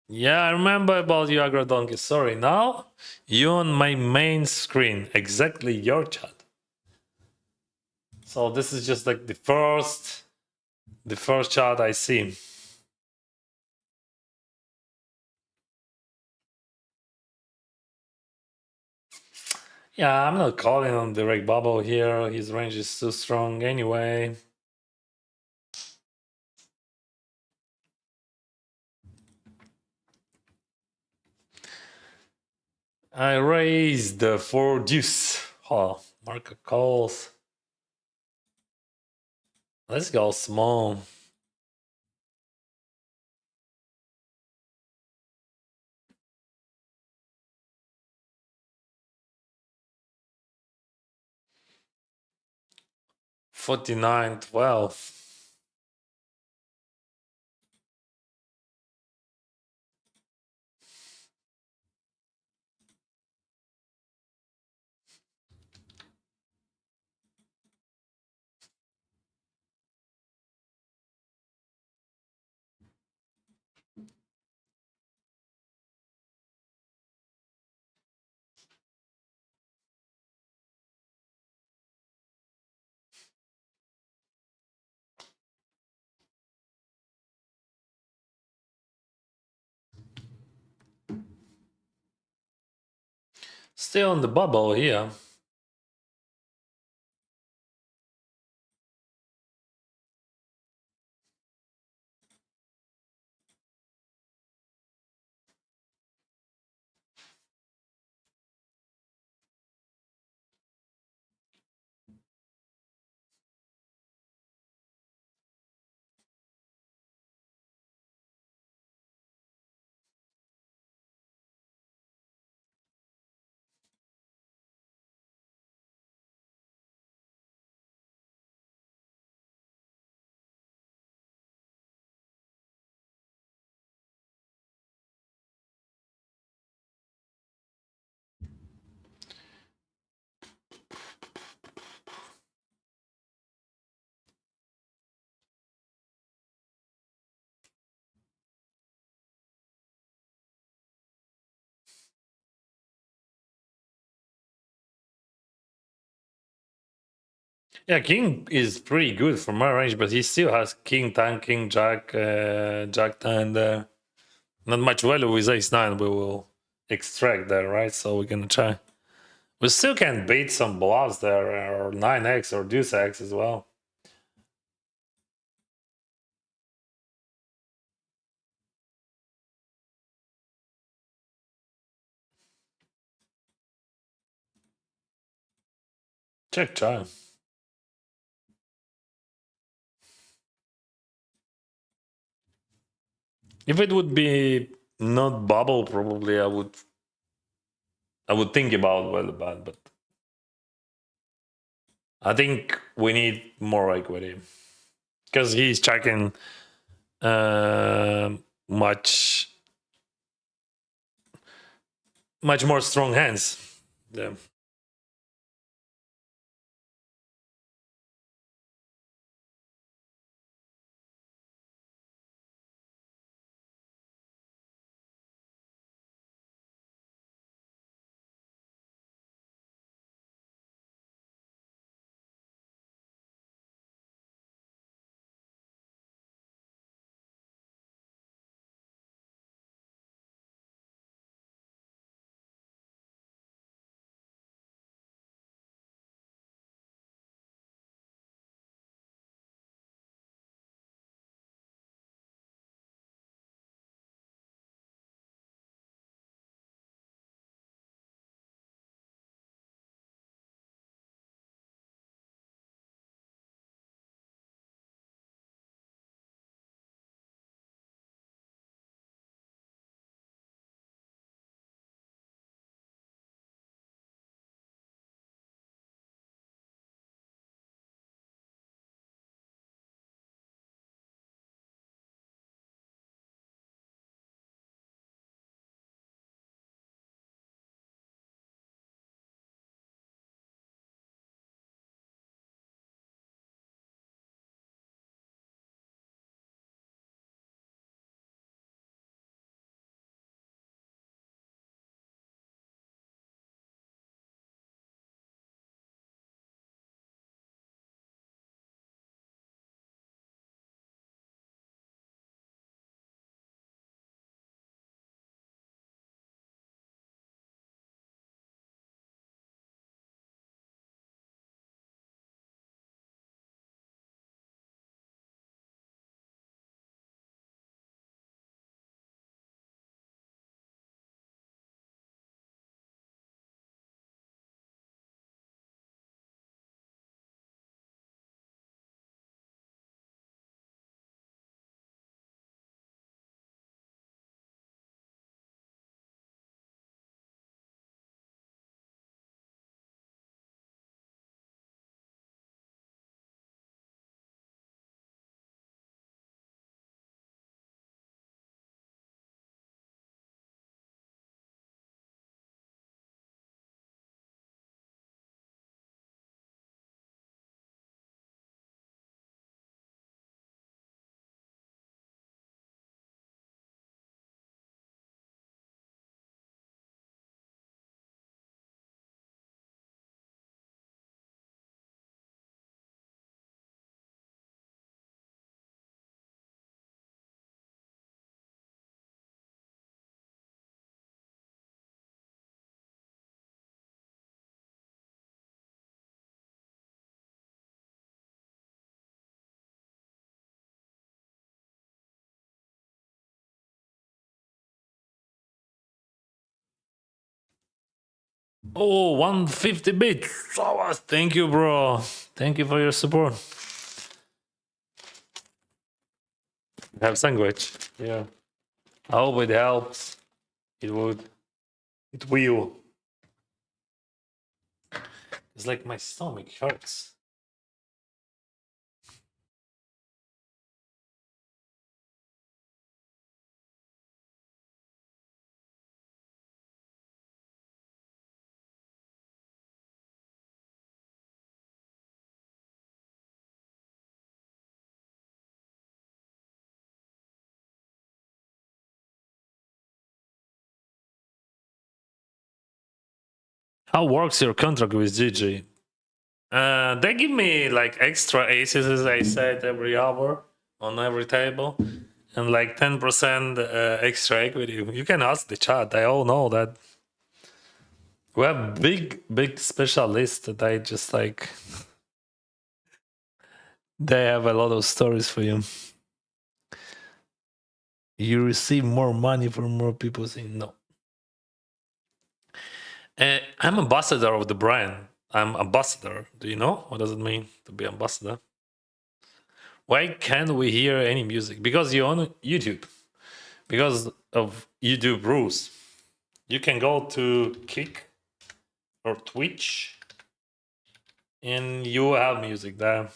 Yeah, I remember about you, Agro Donkey. Sorry, now you on my main screen, exactly your chat. So this is just like the first chat I see. Yeah, I'm not calling on direct bubble here. His range is too strong anyway. I raised the 4 deuce. Oh, market calls. Let's go small. $49.12. Still on the bubble here. Yeah, king is pretty good for my range, but he still has king 10, king jack, jack 10 there. Not much value with ace 9. We will extract there, right? So we're gonna try. We still can beat some bluffs there, or 9x or deuce x as well. Check try. If it would be not bubble, probably I would think about well bad, but I think we need more equity because he's checking uh, much much more strong hands. Yeah. Oh, 150 bits. Oh, thank you, bro. Thank you for your support. Have sandwich. Yeah. I hope it helps. It would. It will. It's like my stomach hurts. How works your contract with GG? They give me like extra aces, as I said, every hour on every table, and like 10% extra equity. You can ask the chat. They all know that we have big specialists that I just like. They have a lot of stories for you. You receive more money from more people saying no. I'm ambassador of the brand. I'm ambassador. Do you know what does it mean to be ambassador? Why can't we hear any music? Because you're on YouTube. Because of YouTube rules. You can go to Kick or Twitch and you have music there.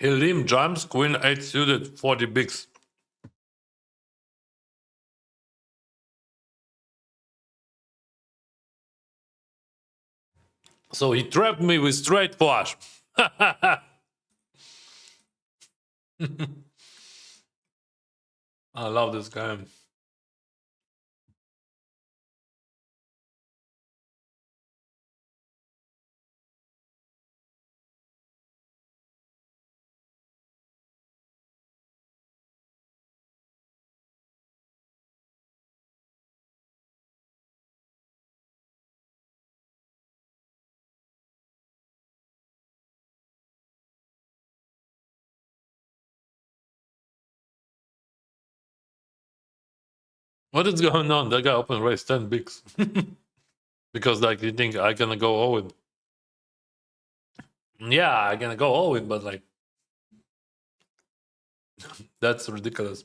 Hilim jumps, Queen 8 suited, 40 bigs. So he trapped me with straight flush. I love this game. What is going on? That guy open race 10 bigs. Because like you think I gonna go all in. Yeah, I gonna go all in, but like that's ridiculous.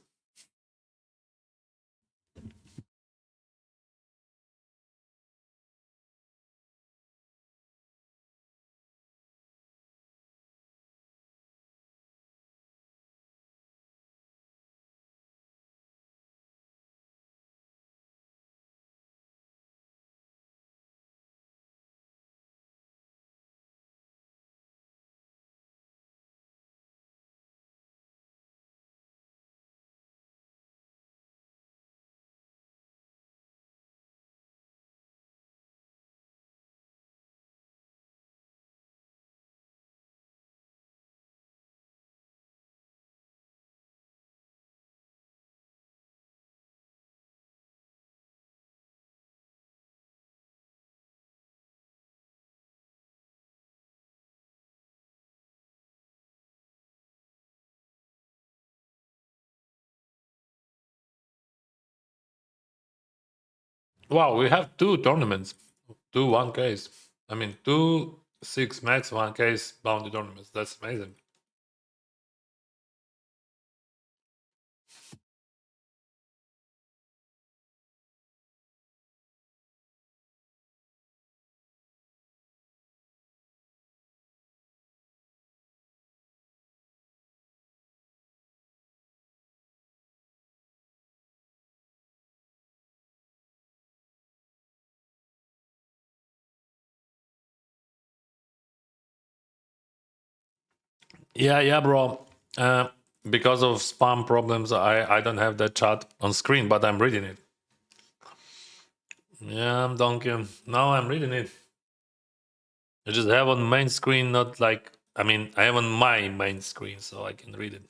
Wow, we have two tournaments, two 1Ks. I mean, two 6 max 1Ks bounty tournaments. That's amazing. Yeah, yeah, bro. Because of spam problems, I don't have that chat on screen, but I'm reading it. Yeah, I'm donkey. Now I'm reading it. I just have on main screen, not like I mean, I have on my main screen, so I can read it.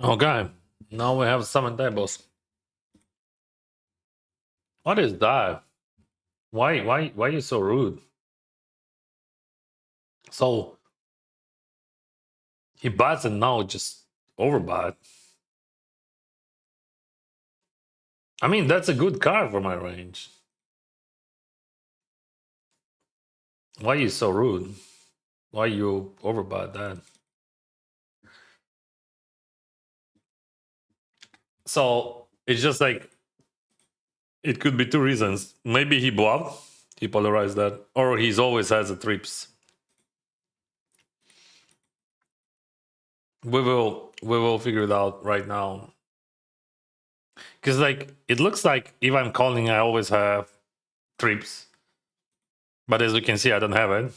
Okay, now we have summon tables. What is that? Why are you so rude? So he bats and now just overbought. I mean, that's a good card for my range. Why are you so rude? Why you overbought that? So it's just like it could be two reasons. Maybe he bluffed, he polarized that, or he's always has a trips. We will figure it out right now. Because like it looks like if I'm calling, I always have trips, but as you can see, I don't have it.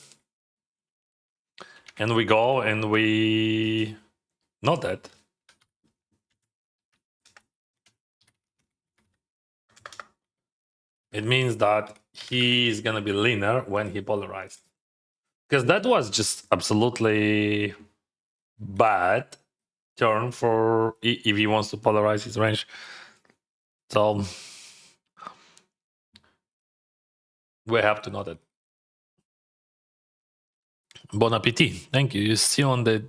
And we go and we not that. It means that he's gonna be leaner when he polarized. Because that was just absolutely bad turn for if he wants to polarize his range. So we have to note it. Bon appetit. Thank you. You see on the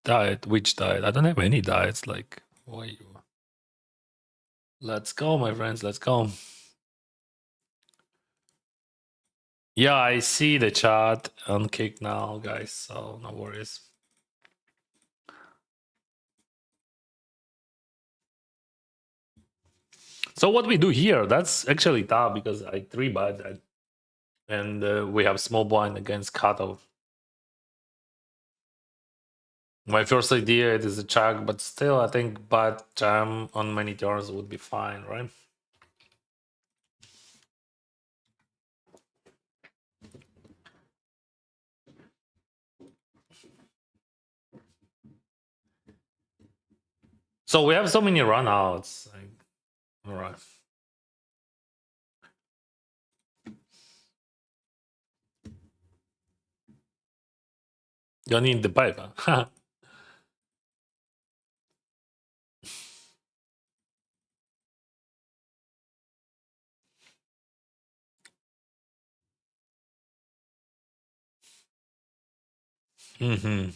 diet, which diet? I don't have any diets. Like, why you? Let's go, my friends. Let's go. Yeah, I see the chat on Kick now, guys. So no worries. So what we do here, that's actually tough because I 3-bet that, and we have small blind against cutoff. My first idea it is a check, but still I think bad jam on many turns would be fine, right? So we have so many runouts. Like, all right. You need the paper. hmm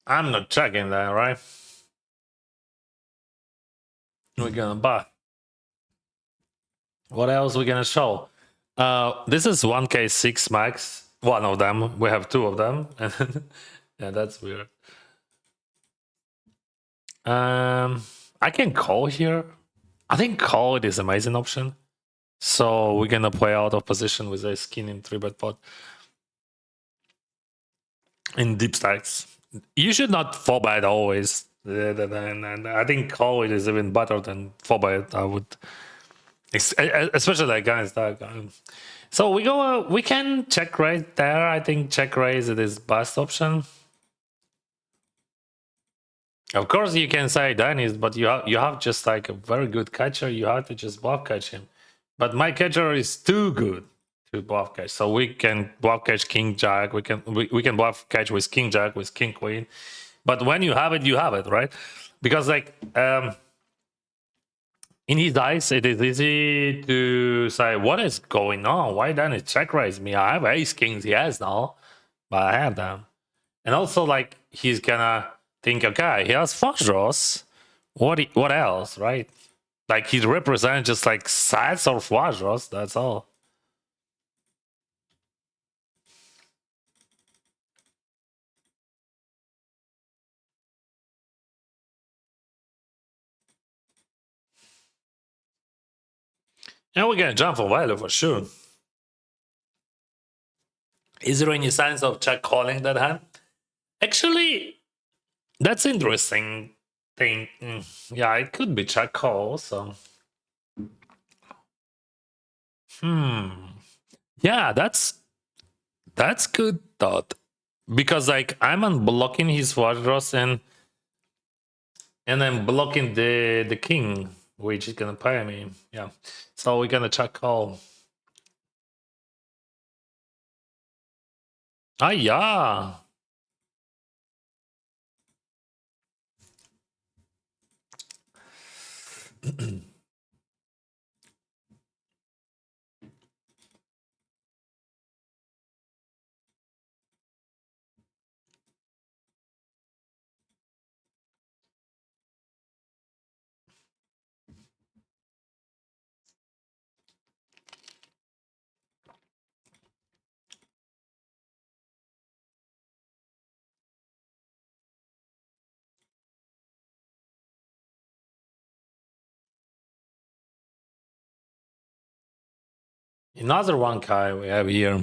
I'm not checking that, right? We're gonna buy. What else we gonna show? This is 1k6 max. One of them. We have two of them. Yeah, that's weird. I can call here. I think call it is amazing option. So we're gonna play out of position with a skin in 3-bet pot in deep stacks. You should not 4-bet always. And I think call it is even better than 4-bet. I would, especially against that guy. So we go. We can check raise there. I think check raise it is best option. Of course, you can say Dennis, but you have just like a very good catcher. You have to just bluff catch him. But my catcher is too good to bluff catch, so we can bluff catch King Jack. We can bluff catch with King Jack with King Queen. But when you have it, right? Because like in his eyes, it is easy to say what is going on. Why Dennis check raise me? I have ace kings. He has now, but I have them. And also, like, he's gonna think, okay, he has flush draws. What else, right? Like, he represents just like sets or flush draws. That's all. And we're gonna jump for value for sure. Is there any signs of check calling that hand? Actually, that's interesting thing. Yeah, it could be check call. So, yeah, that's good thought because like I'm unblocking his flush draws and I'm blocking the king, which is gonna pay me. Yeah, so we're gonna check call. Ah, yeah. Another one guy we have here.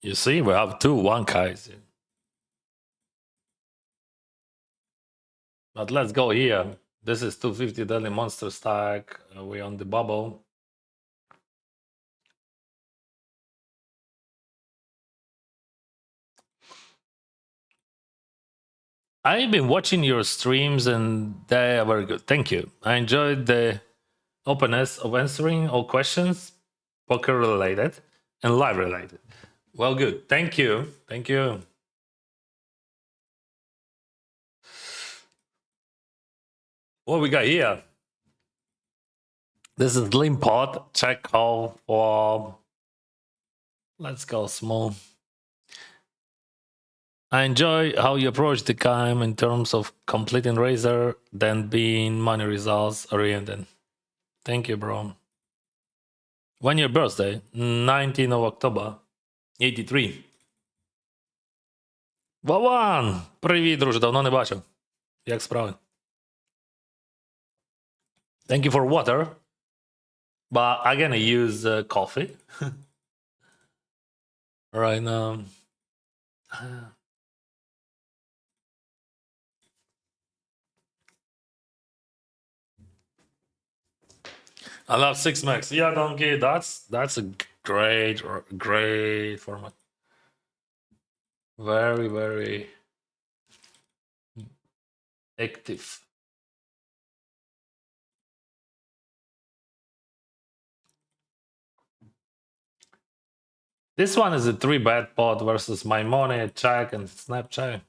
You see, we have two one guys. But let's go here. This is 250 daily monster stack. We on the bubble. I've been watching your streams and they are very good. Thank you. I enjoyed the openness of answering all questions, poker related and live related. Well, good. Thank you. Thank you. What we got here? This is Slim Pot. Check call for. Let's go small. I enjoy how you approach the game in terms of completing Razor, then being money results oriented. Thank you, bro. When your birthday? 19th of October. 83. Вован! Привіт, друже, давно не бачив. Як справи? Thank you for water. But I'm gonna use coffee right now. I love 6 max. Yeah, Donkey, that's a great format. Very, very active. This one is a 3-bet pot versus my money, check, and Snapchat.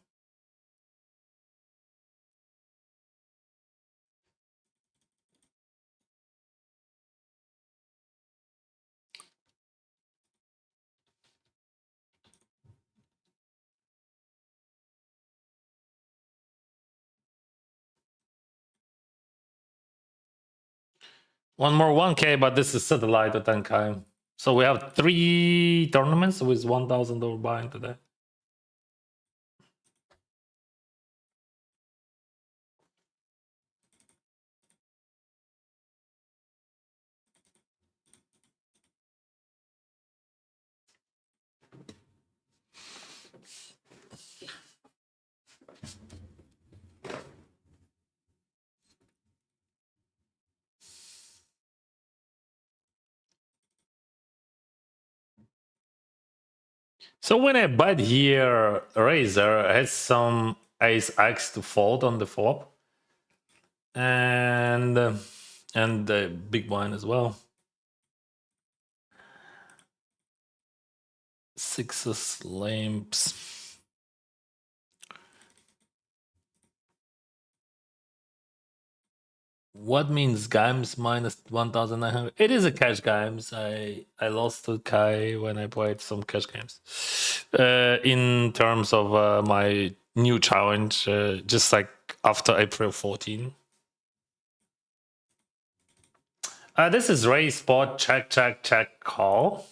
One more 1K, but this is satellite at 10K. So we have 3 tournaments with $1,000 buying today. So when I bet here, Razor has some Ace X to fold on the flop, and the big blind as well. Sixes, lamps. What means games minus 1,900? It is a cash games. I lost to Kai when I played some cash games. In terms of my new challenge, just like after April 14. This is raise spot, check, check, check, call.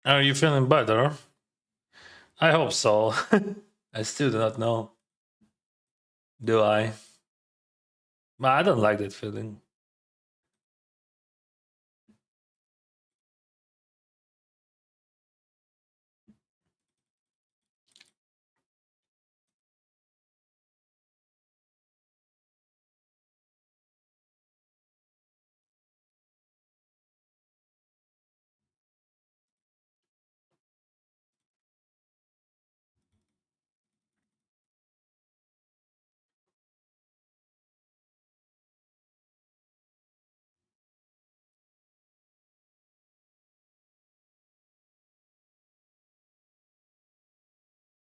Are you feeling better? I hope so. I still do not know. Do I? But I don't like that feeling.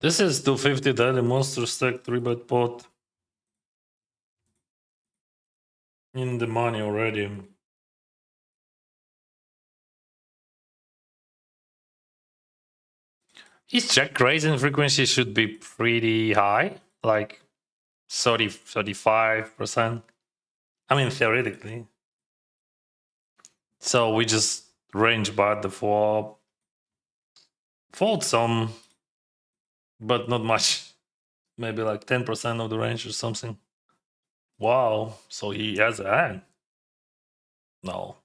This is 250 daily monster stack 3-bet pot. In the money already. His check raising frequency should be pretty high, like 35%. I mean, theoretically. So we just range bet the flop, fold some, but not much. Maybe like 10% of the range or something. Wow, so he has a hand. No.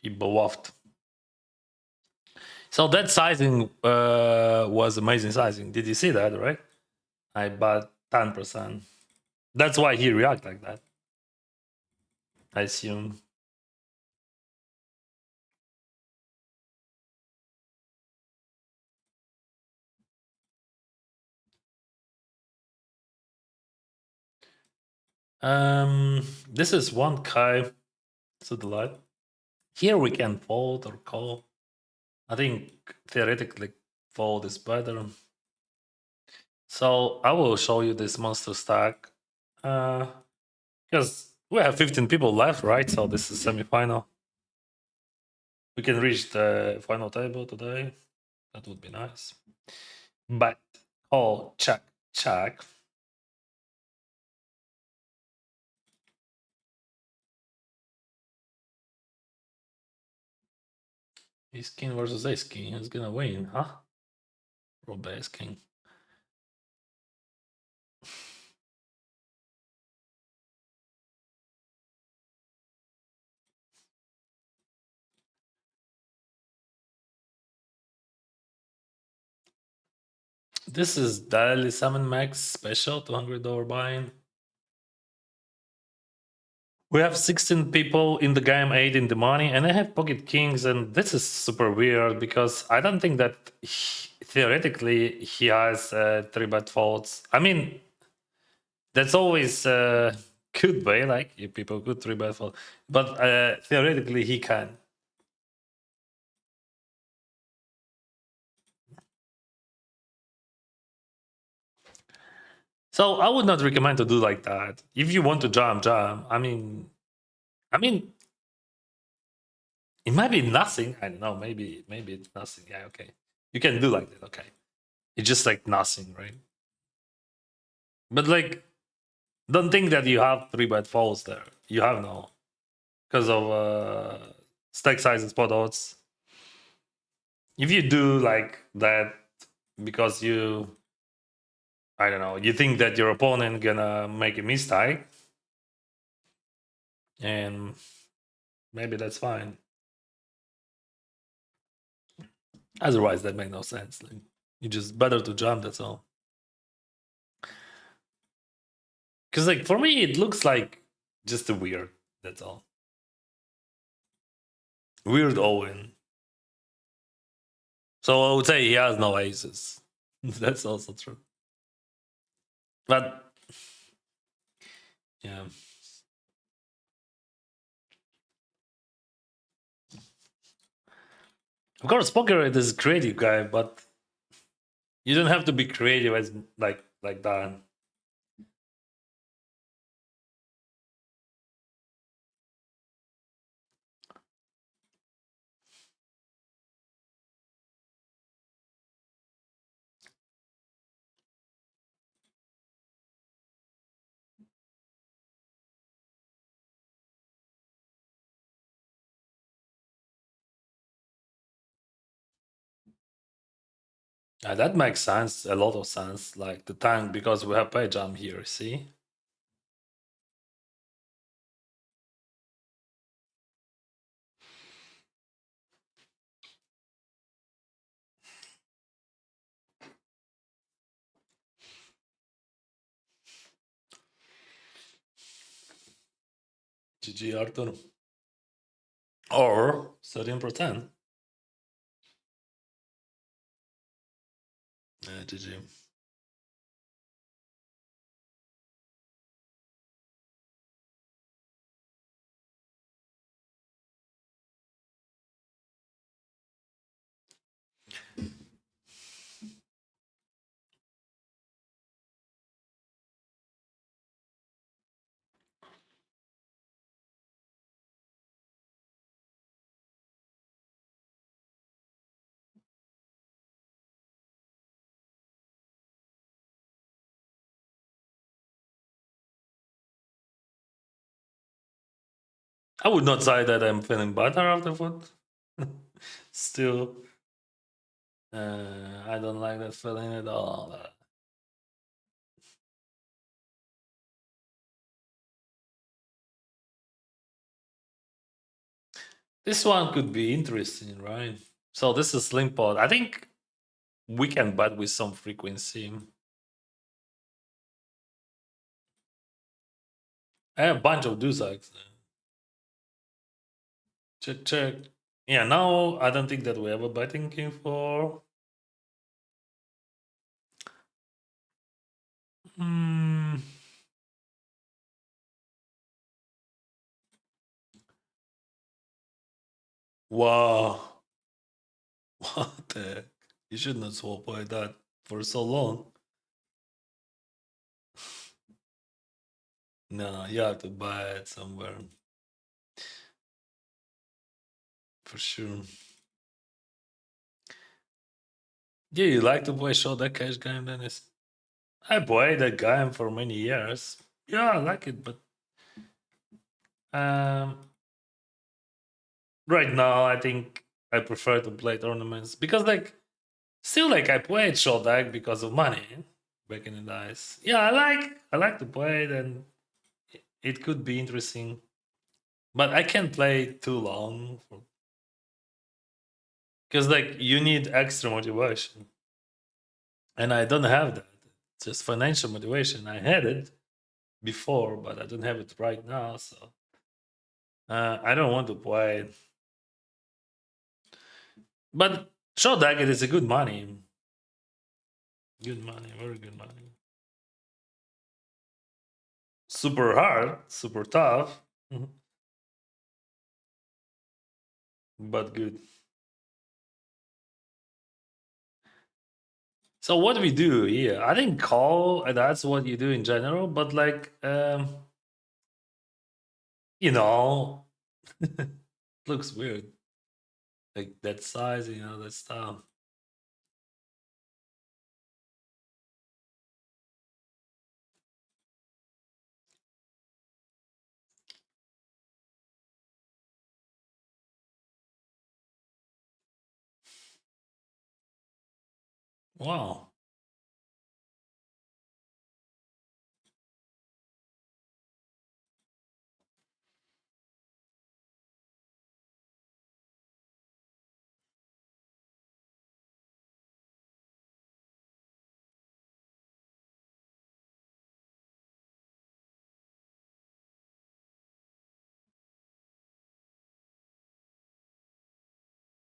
He bluffed. So that sizing was amazing sizing. Did you see that, right? I bet 10%. That's why he react like that. I assume. This is 1K satellite. Here we can fold or call. I think theoretically fold is better. So I will show you this monster stack. Because we have 15 people left, right? So this is semi-final. We can reach the final table today. That would be nice. But check, check. Ace king versus ace king. Who's gonna win, huh? Rob ace king. This is daily summon max special, $200 buy-in. We have 16 people in the game, 8 in the money, and I have pocket kings, and this is super weird because I don't think that theoretically he has 3-bet folds. I mean, that's always could be like if people could 3-bet fold, but theoretically he can. So I would not recommend to do like that. If you want to jam, jam. I mean, it might be nothing. I don't know. Maybe it's nothing. Yeah, okay. You can do like that. Okay, it's just like nothing, right? But like, don't think that you have 3-bet folds there. You have no, because of stack size and spot odds. If you do like that because you, I don't know, you think that your opponent gonna make a mistake, and maybe that's fine. Otherwise, that make no sense. Like, you just better to jump. That's all. Because like for me, it looks like just a weird. That's all. Weird Owen. So I would say he has no aces. That's also true. But yeah. Of course, Poker is a creative guy, but you don't have to be creative as like that. That makes sense, a lot of sense. Like the tank, because we have pay jump here. See, GG Arthur, or 13%. GG. I would not say that I'm feeling better afterward. Still, I don't like that feeling at all. This one could be interesting, right? So this is slim pot. I think we can bet with some frequency. I have a bunch of Duzaks. Check, check. Yeah, now I don't think that we have a betting king for. Hmm. Wow. What the heck? You shouldn't have swap like that for so long. No, you have to buy it somewhere for sure. Yeah, you like to play short that cash game, Dennis? I played that game for many years. Yeah, I like it, but um, right now I think I prefer to play tournaments because, like, still, like, I played short deck because of money back in the days. Yeah, I like to play it, and it could be interesting, but I can't play too long because, like, you need extra motivation, and I don't have that. It's just financial motivation. I had it before, but I don't have it right now, so I don't want to play it. But short deck, it is a good money. Good money, very good money. Super hard, super tough, but good. So what we do here, I think call, and that's what you do in general, but like you know, looks weird. Like that size, that stuff. Wow.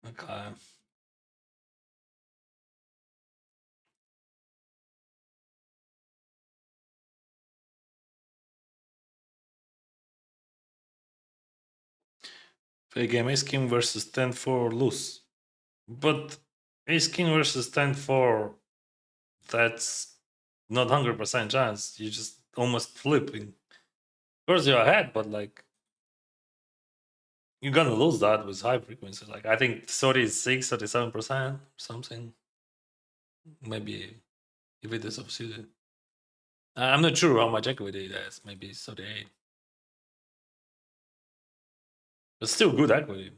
Okay. Play game Ace King versus 10-4 lose. But Ace King versus 10-4, that's not 100% chance. You just almost flipping. Of course you're ahead, but like you're gonna lose that with high frequency. Like I think 36, 37%, something. Maybe if it is offsuited. I'm not sure how much equity it has. Maybe 38. But still good equity.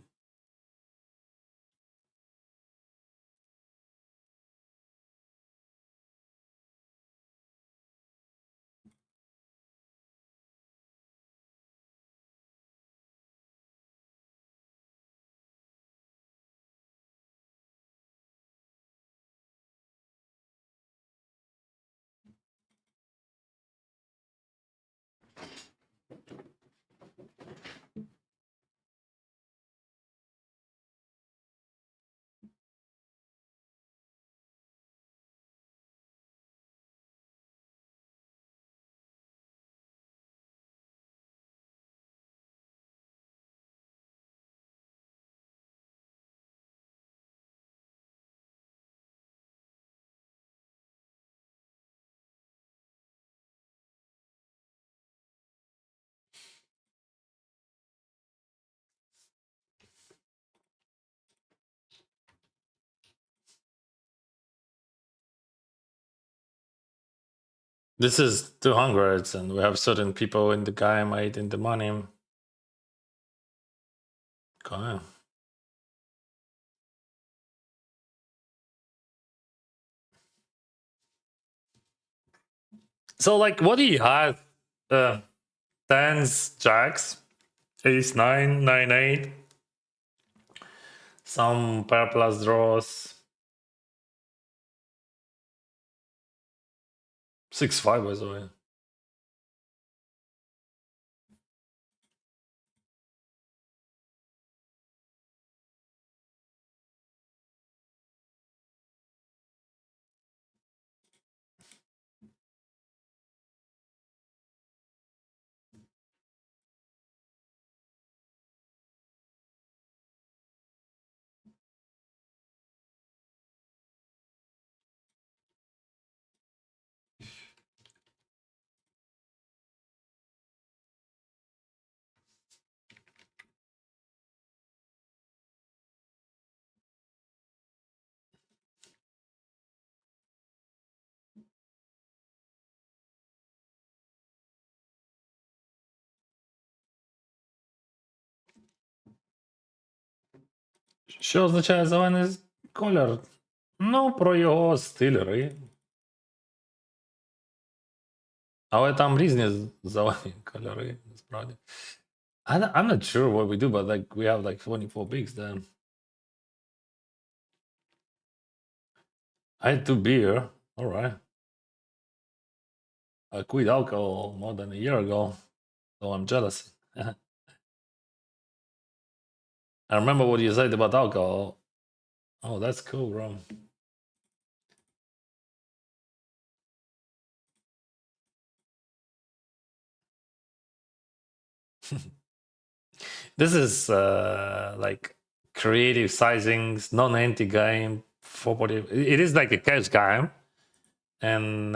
This is 200, and we have certain people in the game made in the money. Okay. So, like, what do you have? Tens, jacks, ace 9, 9, 8, some pair plus draws, 6, 5, by the way. Що означає зелений колір? Ну, про його стиль гри. Але там різні зелені кольори, насправді. I'm not sure what we do, but like we have like 24 bigs then. I had 2 beer. All right. I quit alcohol more than a year ago, so I'm jealous. I remember what you said about alcohol. Oh, that's cool, bro. This is like creative sizings, non-anti game. 440. It is like a cash game, and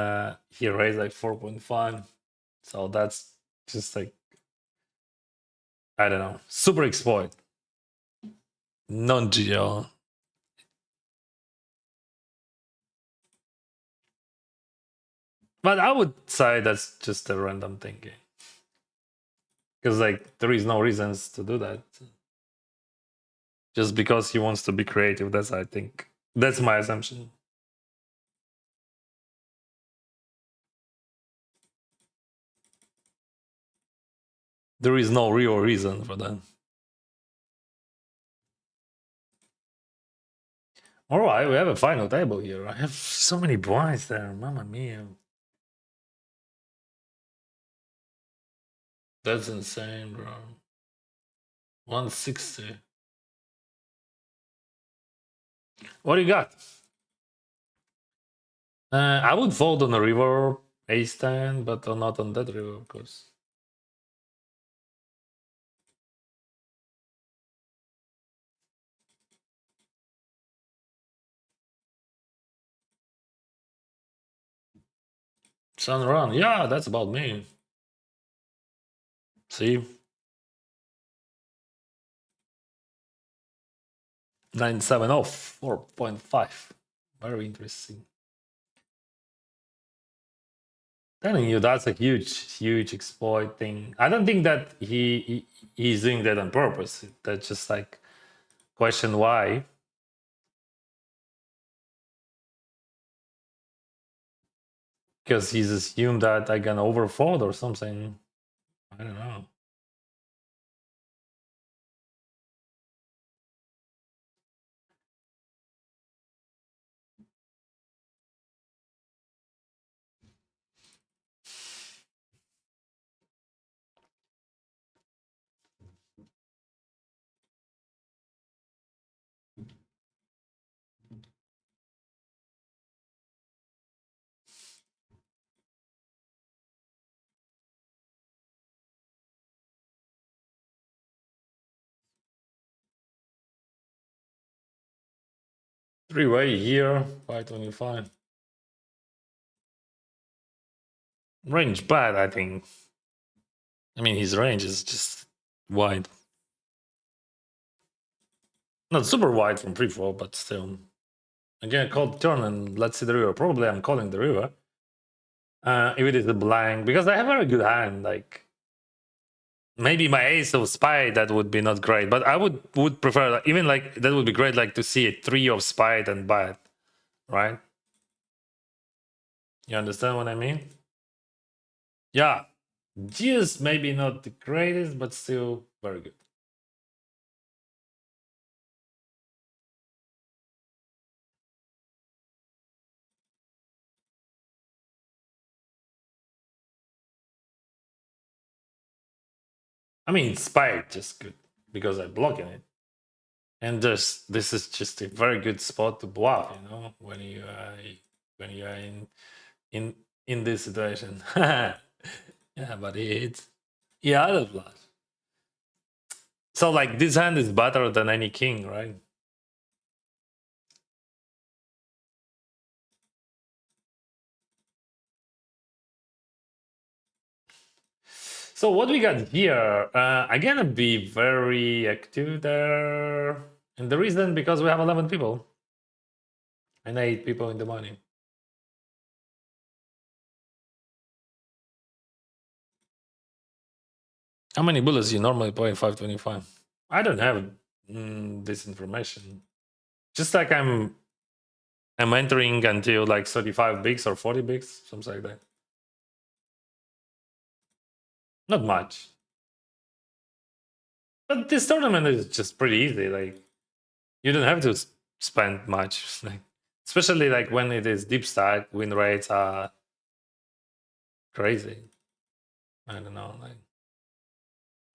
he raised like 4.5. So that's just like, I don't know, super exploit, non-geo. But I would say that's just a random thinking, because like there is no reasons to do that. Just because he wants to be creative. That's, I think, that's my assumption. There is no real reason for that. All right, we have a final table here. I have so many blinds there. Mamma mia. That's insane, bro. 160. What do you got? I would fold on the river ace 10, but not on that river, of course. Sun run. Yeah, that's about me. See? 9-7 off, 4.5. Very interesting. Telling you, that's a huge exploit thing. I don't think that he's doing that on purpose. That's just like question why. Because he's assumed that I can overfold or something. I don't know. Three-way here, 525. Range bad, I think. I mean, his range is just wide. Not super wide from pre-flop, but still. Again, call turn and let's see the river. Probably I'm calling the river. If it is a blank, because I have a very good hand, like maybe my ace of spade, that would be not great, but I would prefer, even like that would be great, like to see a 3 of spade and bet, right? You understand what I mean? Yeah, just maybe not the greatest, but still very good. I mean, spade just good because I'm blocking it, and this is just a very good spot to bluff. You know, when you are in in this situation. Yeah, but it's, yeah, I love bluff. So like this hand is better than any king, right? So what we got here? I'm gonna be very active there, and the reason because we have 11 people and 8 people in the money. How many bullets you normally play in 525? I don't have this information. Just like I'm entering until like 35 bigs or 40 bigs, something like that. Not much. But this tournament is just pretty easy. Like you don't have to spend much. Like especially like when it is deep stack, win rates are crazy. I don't know, like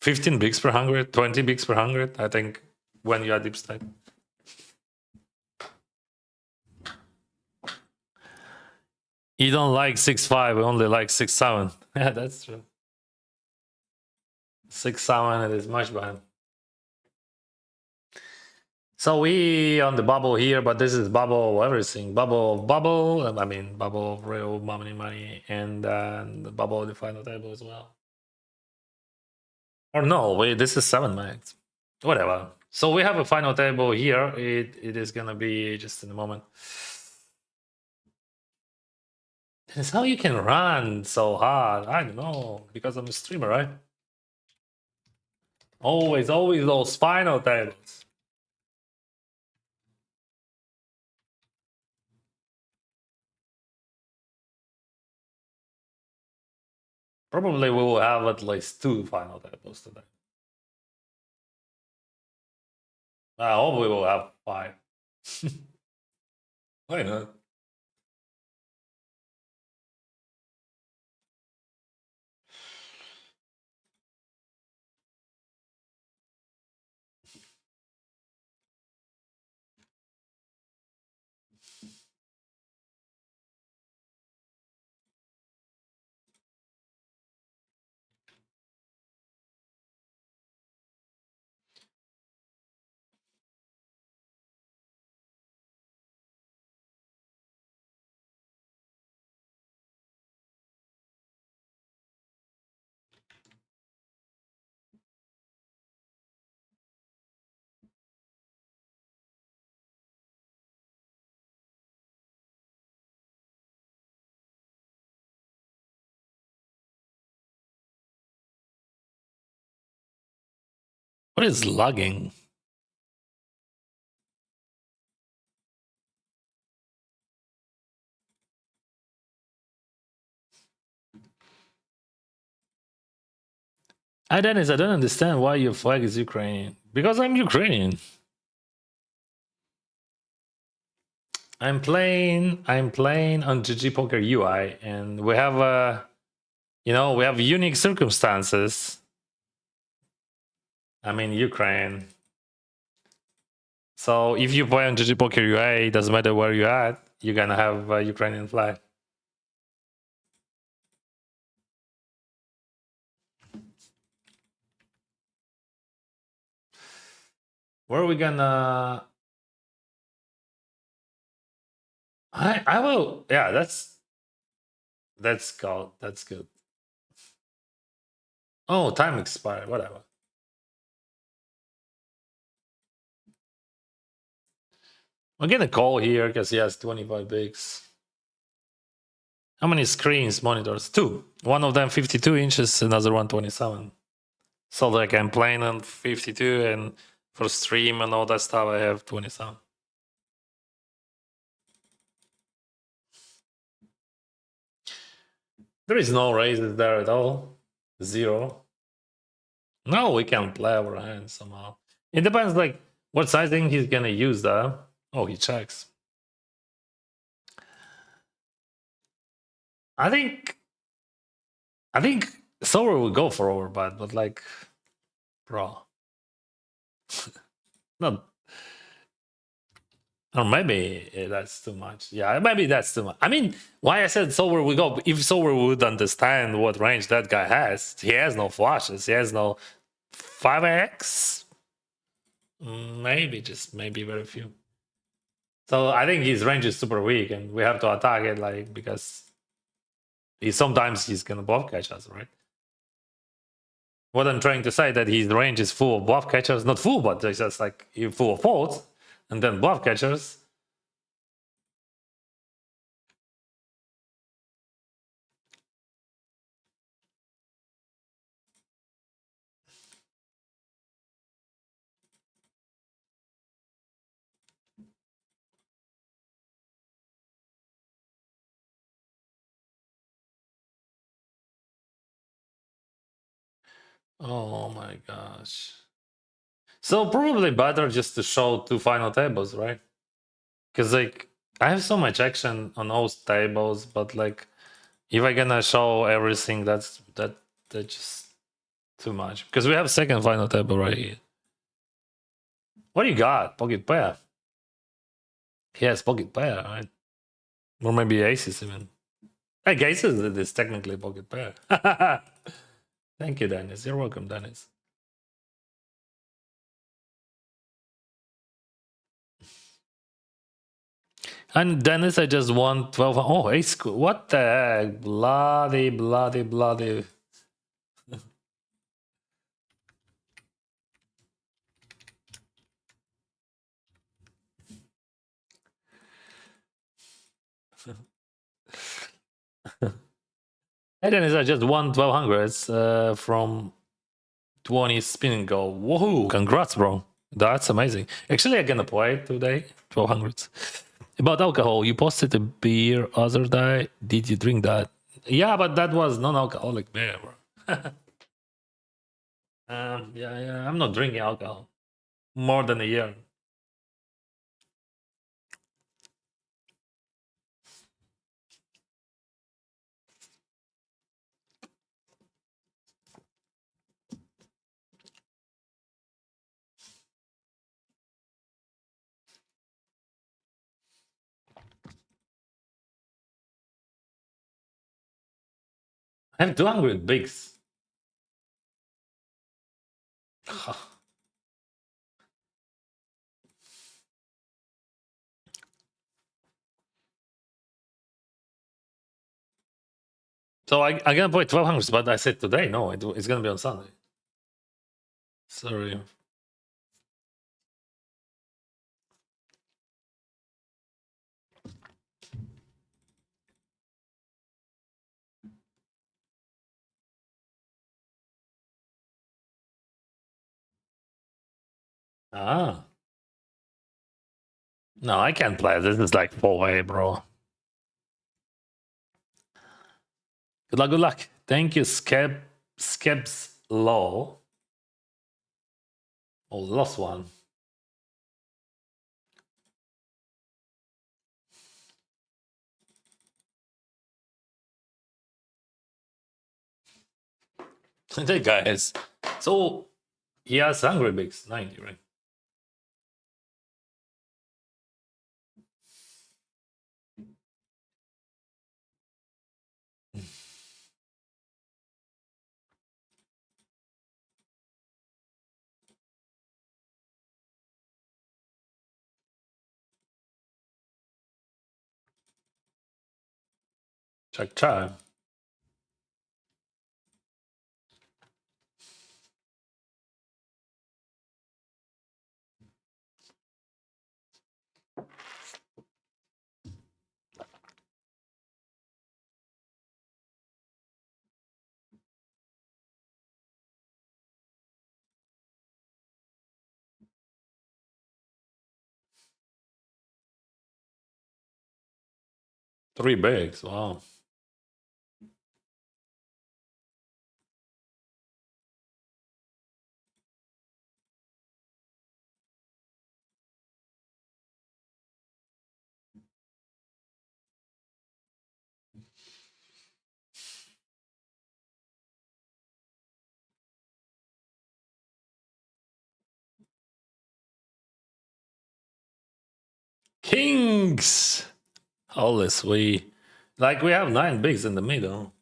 15 bigs per 100, 20 bigs per 100, I think, when you are deep stack. You don't like 6-5, we only like 6-7. Yeah, that's true. 6-7, it is much better. So we on the bubble here, but this is bubble everything. Bubble of bubble, I mean bubble of real money, and the bubble of the final table as well. Or no, wait, this is 7 max. Whatever. So we have a final table here. It is gonna be just in a moment. That's how you can run so hard. I don't know, because I'm a streamer, right? Always those final tables. Probably we will have at least 2 final tables today. I hope we will have 5. Why not? What is logging? Dennis, I don't understand why your flag is Ukrainian. Because I'm Ukrainian. I'm playing on GG Poker UI, and we have we have unique circumstances. I'm in Ukraine. So if you play on GG Poker UI, it doesn't matter where you're at, you're gonna have a Ukrainian flag. Where are we gonna? I will. Yeah, that's good. That's good. Oh, time expired. Whatever. I'm gonna call here because he has 25 bigs. How many screens, monitors? 2. One of them 52 inches, another one 27. So like I'm playing on 52, and for stream and all that stuff, I have 27. There is no raises there at all. 0. No, we can play our hands somehow. It depends, like what sizing he's gonna use. There. Oh, he checks. I think Sower will go for overbet, but like, bro, not. Or maybe that's too much. Yeah, maybe that's too much. I mean, why I said Sower will go? If Sower would understand what range that guy has, he has no flushes. He has no 5x. Maybe, just maybe very few. So I think his range is super weak, and we have to attack it, like, because sometimes he's gonna bluff catch us, right? What I'm trying to say that his range is full of bluff catchers, not full, but it's just like full of folds, and then bluff catchers. Oh my gosh. So probably better just to show two final tables, right? Because like I have so much action on those tables, but like if I gonna show everything, that's just too much. Because we have second final table right here. What do you got? Pocket pair. Yes, pocket pair, right? Or maybe aces even. Like aces is technically pocket pair. Thank you, Dennis. You're welcome, Dennis. And Dennis, I just won 12. Oh, ace. What the heck? Bloody, bloody, bloody. Hey, Dennis, I just won 1200s from 20 spinning goal. Woohoo! Congrats, bro. That's amazing. Actually, I'm gonna play today 1200s. About alcohol, you posted a beer other day. Did you drink that? Yeah, but that was non-alcoholic beer, bro. Yeah, I'm not drinking alcohol more than a year. I have 200 bigs. So I gonna play 1200s, but I said today, no, it's gonna be on Sunday. Sorry. Ah. No, I can't play. This is like 4-way, bro. Good luck, good luck. Thank you, Skebs Law. Oh, lost one. That guy is. So he has Hungry Bigs 90, right? Check time. Three bigs. Wow. Kings. Holy sweet. Like we have 9 bigs in the middle.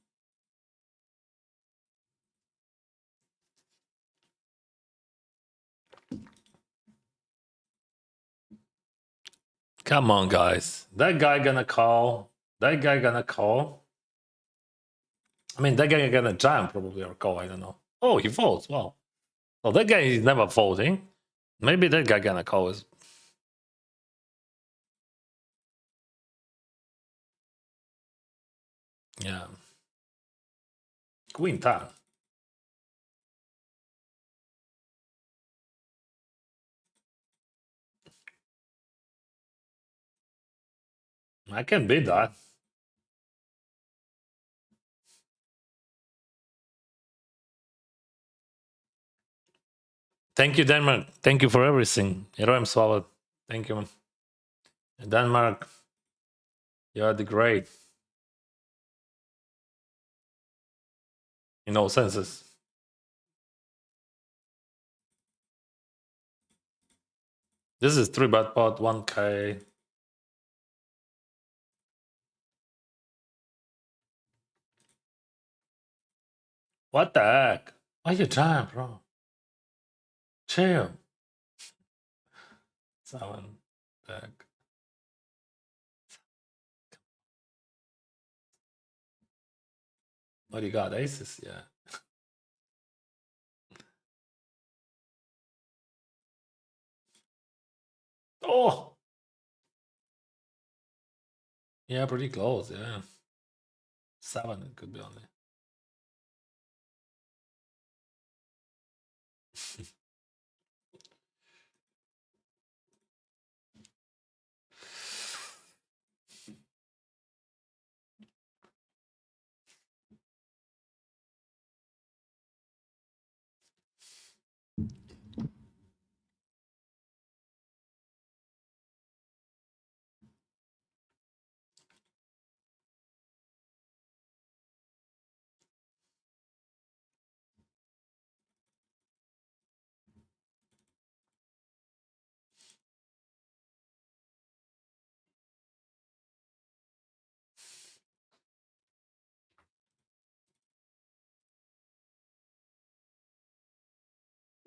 Come on, guys. That guy gonna call. That guy gonna call. I mean, that guy gonna jam probably or call. I don't know. Oh, he folds. Wow. Well, that guy is never folding. Maybe that guy gonna call is. Yeah. Queen time. I can beat that. Thank you, Denmark. Thank you for everything. Heroem Svalbard. Thank you, man. Denmark, you are the great in all senses. This is 3-bet pot, 1K. What the heck? Why you jam, bro? Chill. 7 back. What do you got? Aces? Yeah. Oh! Yeah, pretty close, yeah. 7 it could be only.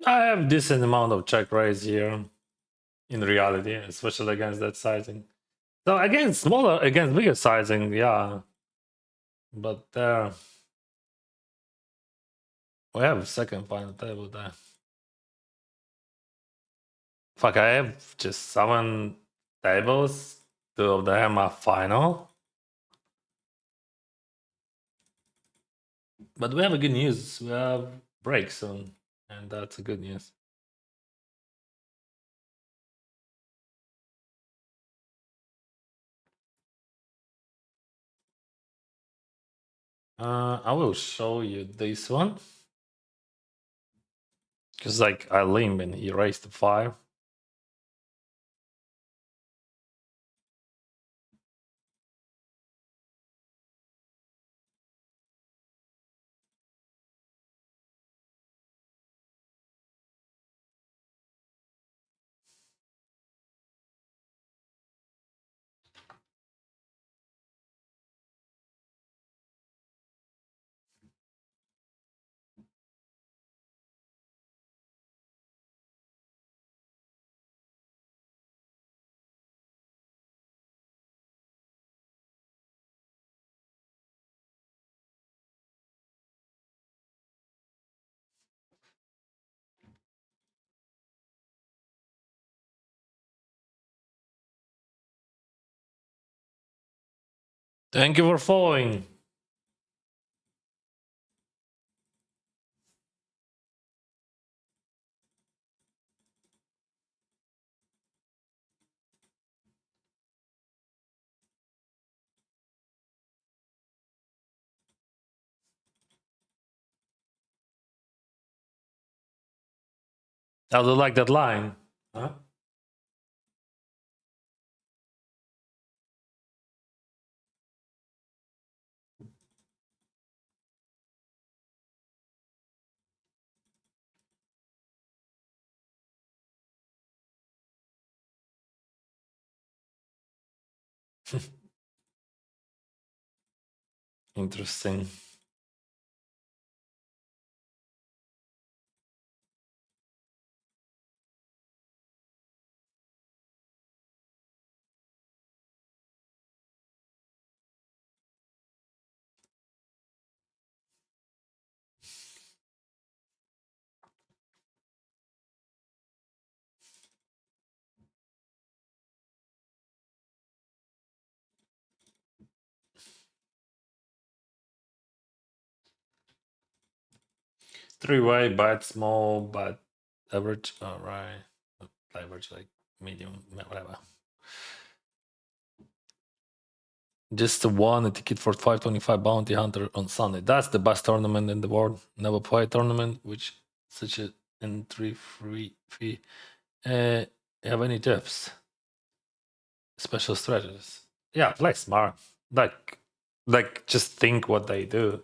I have decent amount of check raise here in reality, especially against that sizing. So against smaller, against bigger sizing, yeah. But we have second final table there. Fuck, I have just 7 tables. 2 of them are final. But we have a good news. We have break soon, and that's a good news. I will show you this one. Because like I limp and he raised to 5. Thank you for following. I do like that line. Huh? Interesting. Three-way, bet small, but average. All right. Average, like medium, whatever. Just won a ticket for 525 Bounty Hunter on Sunday. That's the best tournament in the world. Never played tournament which such a and 3 3 3. Have any tips? Special strategies? Yeah, play smart. Like, just think what they do,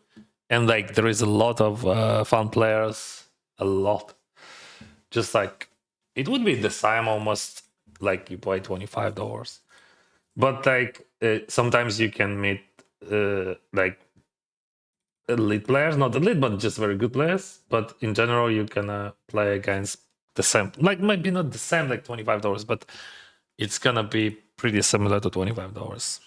and like there is a lot of fun players. A lot. Just like it would be the same almost like you play $25, but like sometimes you can meet like elite players, not elite, but just very good players. But in general, you can play against the same, like maybe not the same, like $25, but it's gonna be pretty similar to $25.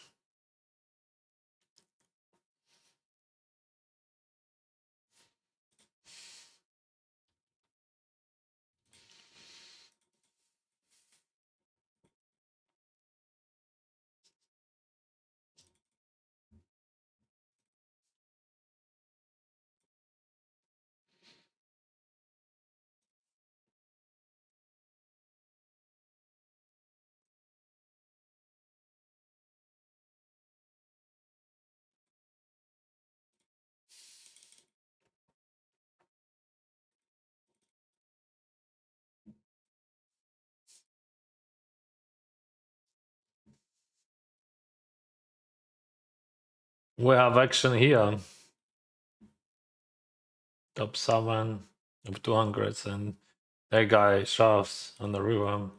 We have action here. Top 7 of 200s, and that guy shoves on the river.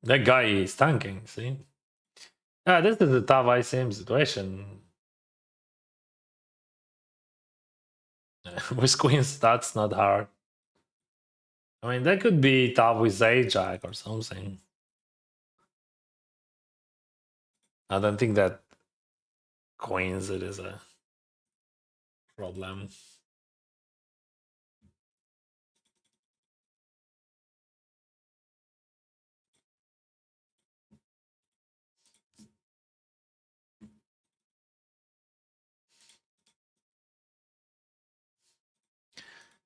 That guy is tanking, see? Yeah, this is a tough ICM situation. With queens, that's not hard. I mean, that could be tough with Ajax or something. I don't think that queens it is a problem.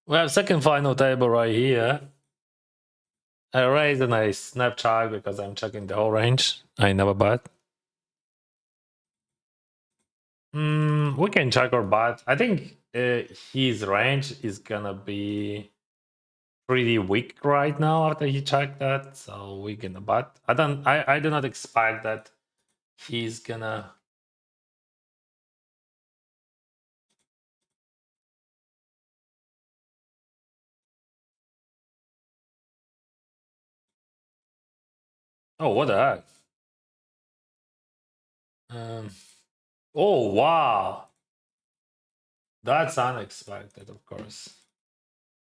We have second final table right here. I raise and I snap check because I'm checking the whole range. I never bet. We can check or bet. I think his range is gonna be pretty weak right now after he checked that, so we're gonna bet. I do not expect that he's gonna. Oh, what the heck? Um, oh wow, that's unexpected, of course.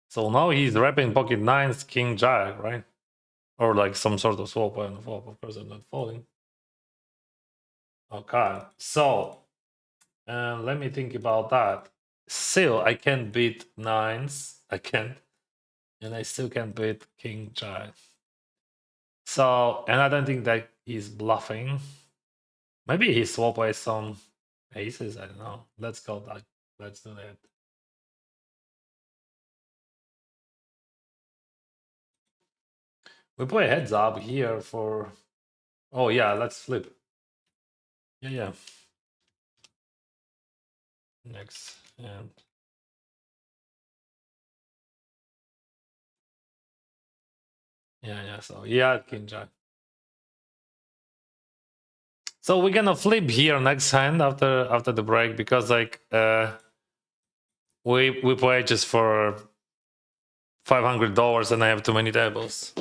So now he's wrapping pocket nines, king jack, right? Or like some sort of swap on the flop. Of course, I'm not folding. Okay, so let me think about that. Still, I can't beat nines. I can't, and I still can't beat king jack. So, and I don't think that he's bluffing. Maybe he swap away some aces. I don't know. Let's go that. Let's do that. We play heads up here for. Oh yeah, let's flip. Yeah, yeah. Next and yeah, yeah. So yeah, king jack. So we're gonna flip here next hand after the break, because like we play just for $500 and I have too many tables.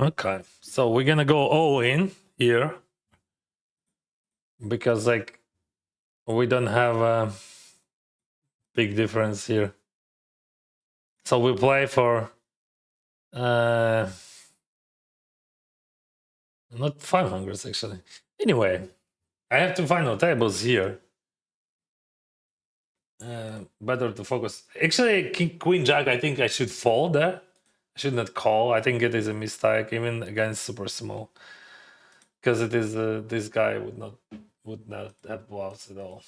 Okay, so we're gonna go all in here, because like we don't have a big difference here. So we play for not 500 actually. Anyway, I have to find no tables here. Better to focus. Actually, King, Queen Jack, I think I should fold there. I should not call. I think it is a mistake, even against super small. because it is this guy would not have bluffs at all.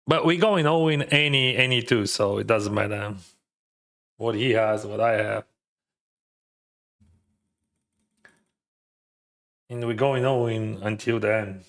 But we're going all in any two, so it doesn't matter what he has, what I have, and we're going all in until the end.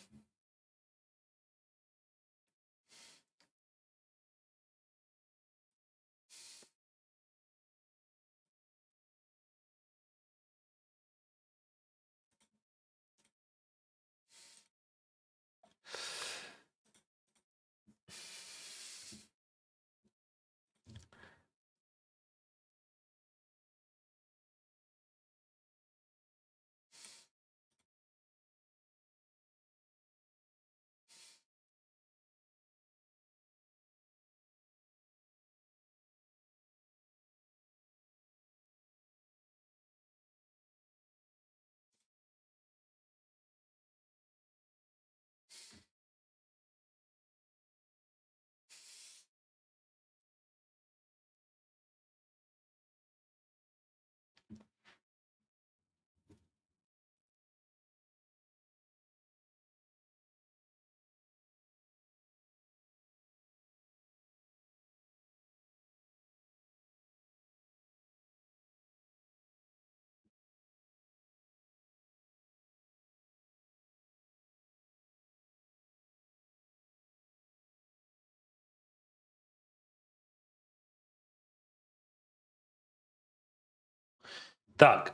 Doug,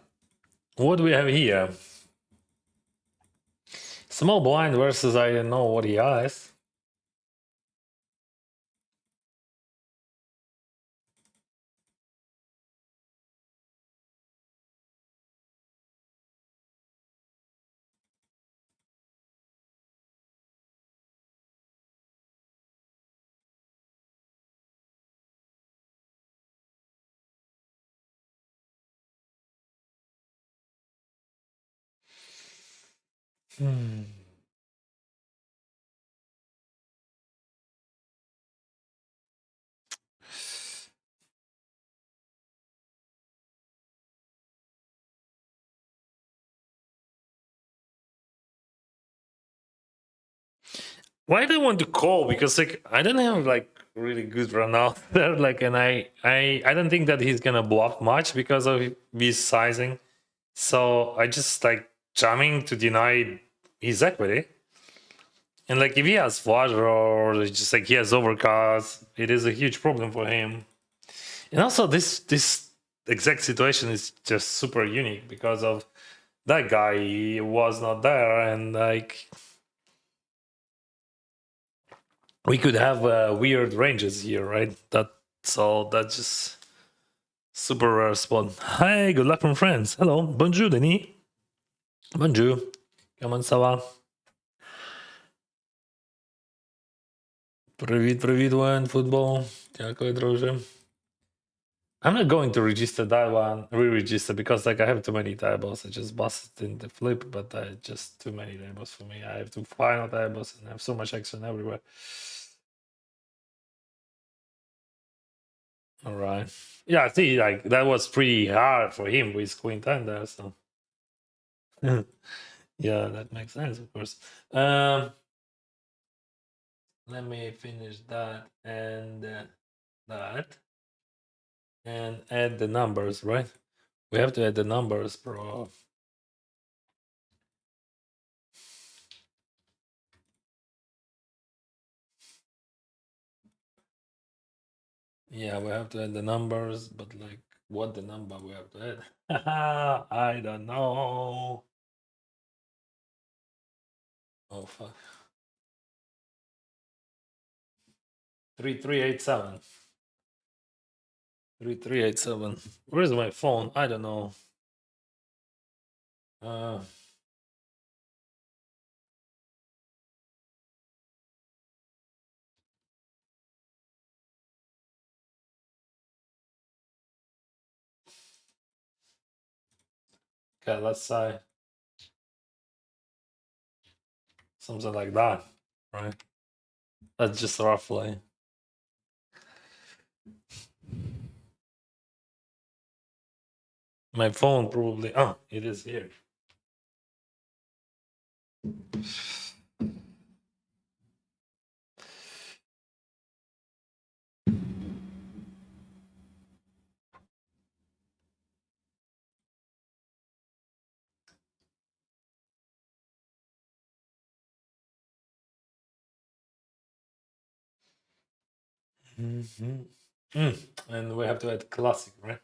what do we have here? Small blind versus I don't know what he has. Hmm. Why do I want to call? Because like I don't have like really good run out there. Like, and I don't think that he's gonna bluff much because of his sizing. So I just like jamming to deny his equity. And like if he has flush or just like he has overcards, it is a huge problem for him. And also this exact situation is just super unique because of that guy he was not there, and like we could have weird ranges here, right? That's just super rare spot. Hi, good luck from France. Hello, bonjour, Denis. Bonjour. Comment ça va? Привіт, привіт, Wayne, football. Дякую, друже. I'm not going to register that one, re-register, because like I have too many tables. I just busted in the flip, but just too many tables for me. I have to final tables and I have so much action everywhere. All right. Yeah, I see. Like that was pretty hard for him with Queen 10 there. So yeah, that makes sense, of course. Let me finish that and that and add the numbers, right? We have to add the numbers, bro. Yeah, we have to add the numbers, but like what the number we have to add? I don't know. Oh fuck. 3387. 3387. Where's my phone? I don't know. Uh okay, let's say something like that, right? That's just roughly. My phone probably. Oh, it is here. And we have to add classic, right?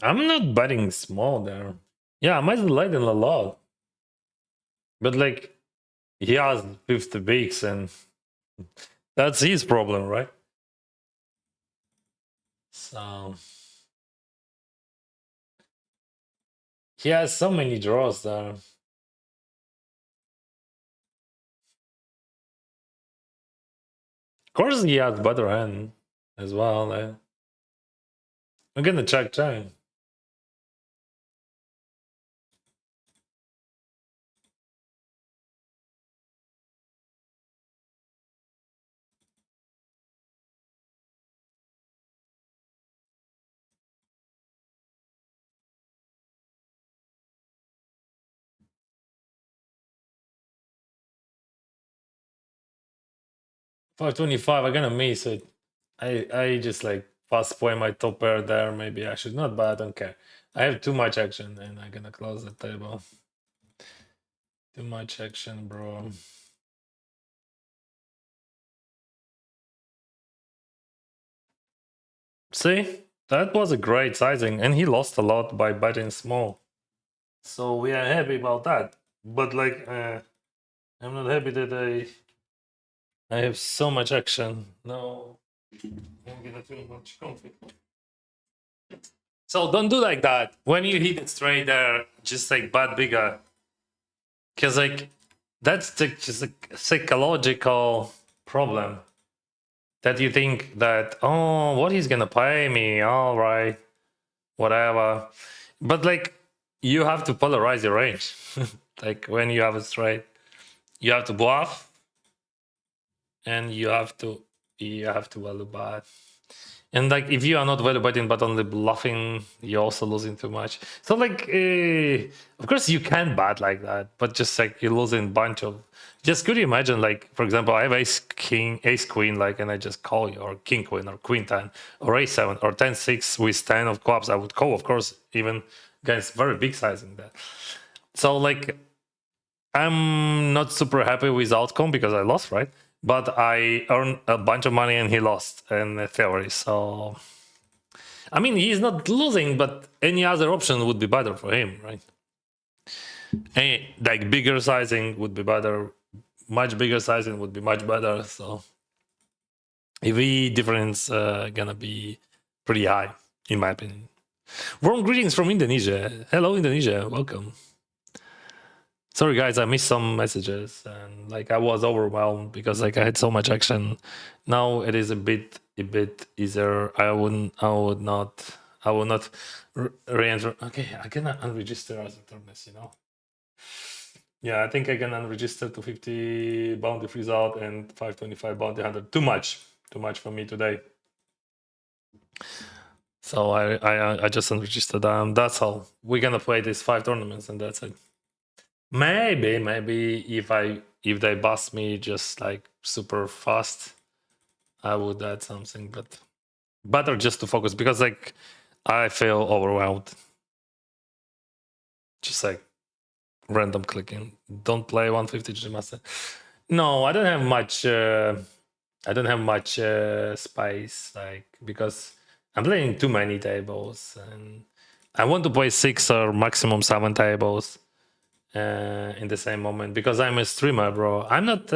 I'm not betting small there. Yeah, I might like him a lot, but like he has 50 bigs, and that's his problem, right? So he has so many draws there. Of course, he has better hand as well. I'm gonna check. 525. I'm gonna miss it. I just like fast play my top pair there. Maybe I should not, but I don't care. I have too much action, and I'm gonna close the table. Too much action, bro. See, that was a great sizing, and he lost a lot by betting small. So we are happy about that. But like, I'm not happy that I have so much action. No, I'm gonna feel much conflict. So don't do like that. When you hit it straight there, just like bet bigger. Because like that's just a psychological problem that you think that, oh, what he's gonna pay me, all right, whatever. But like you have to polarize your range. Like when you have a straight, you have to bluff, and you have to value bet. And like if you are not value betting but only bluffing, you're also losing too much. So like, of course you can bet like that, but just like you're losing a bunch of. Just could you imagine, like for example, I have ace king, ace queen, like, and I just call you, or king queen, or queen 10, or ace 7, or 10 6 with 10 of clubs. I would call, of course, even against very big sizing that. So like I'm not super happy with the outcome because I lost, right? But I earned a bunch of money and he lost in theory. So I mean, he's not losing, but any other option would be better for him, right? Like bigger sizing would be better, much bigger sizing would be much better. So EV difference gonna be pretty high, in my opinion. Warm greetings from Indonesia. Hello, Indonesia. Welcome. Sorry, guys, I missed some messages, and like I was overwhelmed because like I had so much action. Now it is a bit easier. I would not re-enter. Okay, I cannot unregister as a turnus, Yeah, I think I can unregister to 50 bounty freeze out and 525 bounty 100. Too much for me today. So I just unregistered them. That's all. We're gonna play these 5 tournaments and that's it. Maybe if they bust me just like super fast, I would add something, but better just to focus because like I feel overwhelmed. Just like random clicking. Don't play 150 G master. No, I don't have much. I don't have much space, like because I'm playing too many tables, and I want to play 6 or maximum 7 tables in the same moment because I'm a streamer, bro. I'm not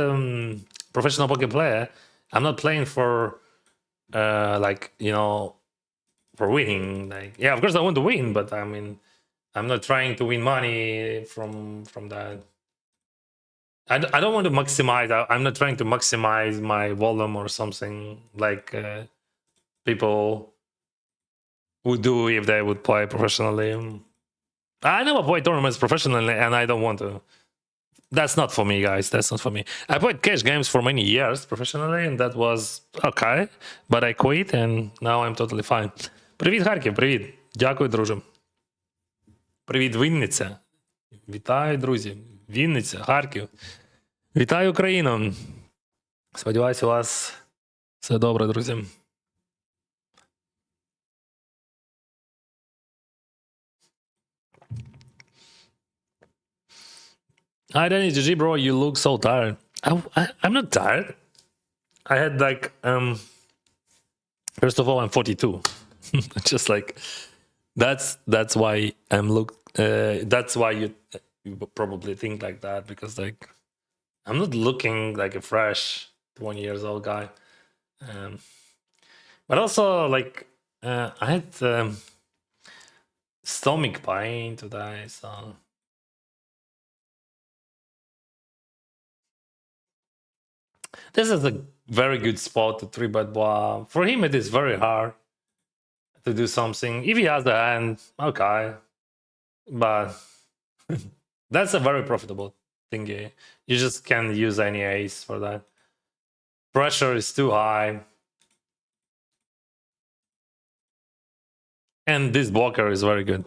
professional poker player. I'm not playing for like for winning. Like, yeah, of course I want to win, but I mean, I'm not trying to win money from that. I don't want to maximize. I'm not trying to maximize my volume or something like people would do if they would play professionally. I never played tournaments professionally, and I don't want to. That's not for me, guys. That's not for me. I played cash games for many years professionally, and that was okay. But I quit, and now I'm totally fine. Привіт, Харків, привіт. Дякую, друже. Привіт, Вінниця. Вітаю, друзі. Вінниця, Харків. Вітаю, Україну. Сподіваюся, у вас все добре, друзі. Hi, Danny GG, bro. You look so tired. I'm not tired. I had like first of all, I'm 42. Just like that's why I'm look. That's why you probably think like that, because like I'm not looking like a fresh 20 years old guy. But also like I had stomach pain today, so this is a very good spot to three bet bluff. For him, it is very hard to do something. If he has the hand, okay, but that's a very profitable thingy. You just can't use any ace for that. Pressure is too high, and this blocker is very good.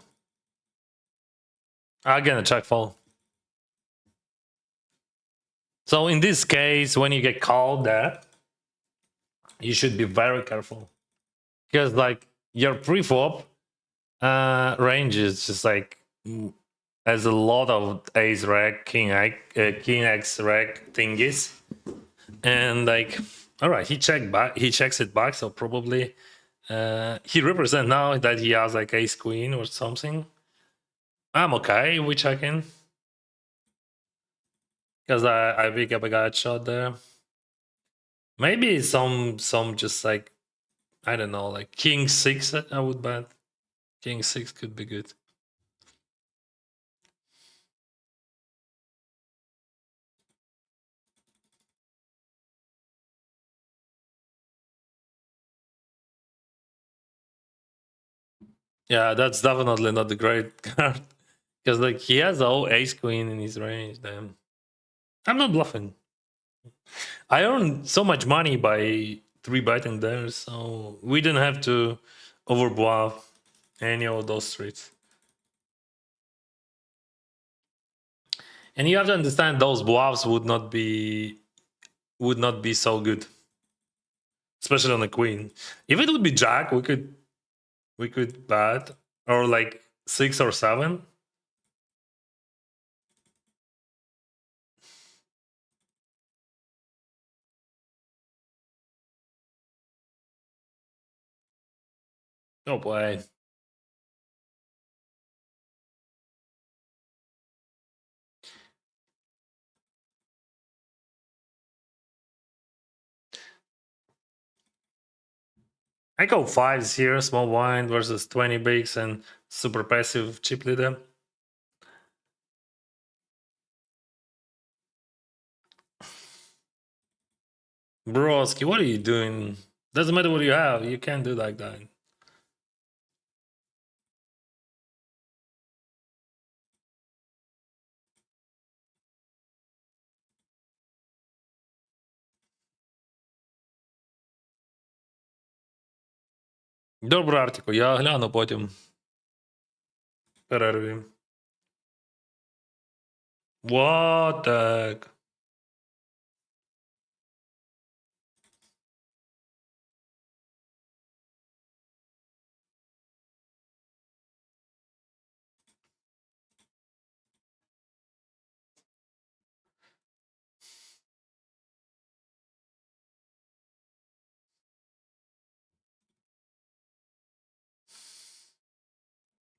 Again, a check fall. So in this case, when you get called there, you should be very careful, because like your pre-flop range is just like has a lot of ace reg, king x reg thingies, and like, all right, he checks it back, so probably he represent now that he has like ace queen or something. I'm okay with checking because I pick up a gut shot there. Maybe some just like, I don't know, like king six. I would bet king six could be good. Yeah, that's definitely not the great card, because like he has all ace queen in his range. Damn, I'm not bluffing. I earned so much money by three betting there, so we didn't have to overbluff any of those streets. And you have to understand those bluffs would not be so good, especially on the queen. If it would be jack, we could bet, or like 6 or 7. Oh boy. I go fives here, small blind versus 20 bigs and super passive chip leader. Broski, what are you doing? Doesn't matter what you have, you can't do like that. Добре, Артіку, я гляну потім. Перерві. What the heck?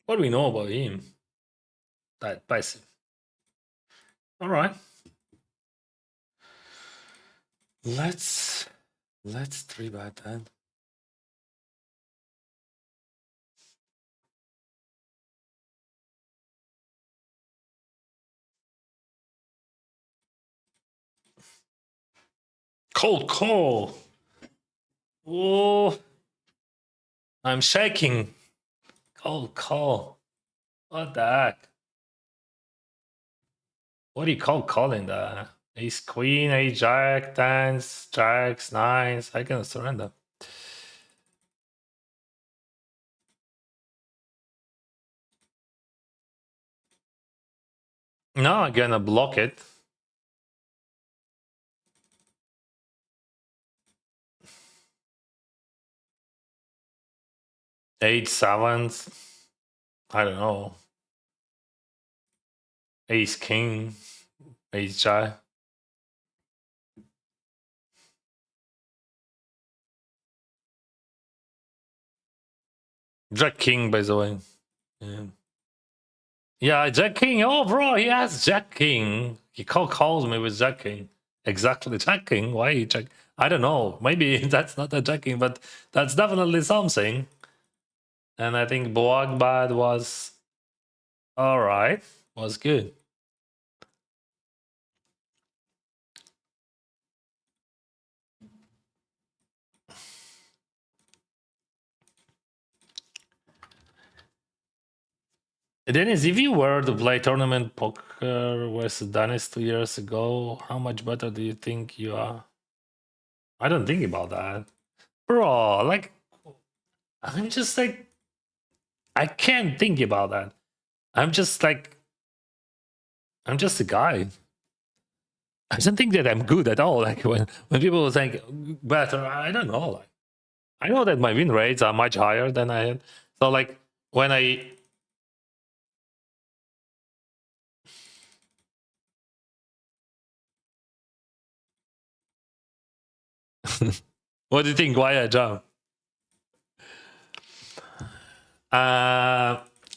What do we know about him? That passive. All right. Let's three bet that. Cold call. Oh, I'm shaking. Cold call. What the heck? What do you call calling that? Ace queen, ace jack, tens, jacks, nines. I can surrender. No, I'm gonna block it. Eight sevens. I don't know. Ace king, ace jack. Jack king, by the way. Yeah. Yeah, Jack King. Oh, bro, he has Jack King. He calls me with Jack King. Exactly, Jack King. Why he Jack? I don't know. Maybe that's not a Jack King, but that's definitely something. And I think Boagbad was all right. Was good. Dennis, if you were to play tournament poker versus Dennis 2 years ago, how much better do you think you are? I don't think about that, bro. Like, I'm just like, I can't think about that. I'm just like, I'm just a guy. I don't think that I'm good at all. Like when people think better, I don't know. Like I know that my win rates are much higher than I had. So like when I what do you think? Why I jump?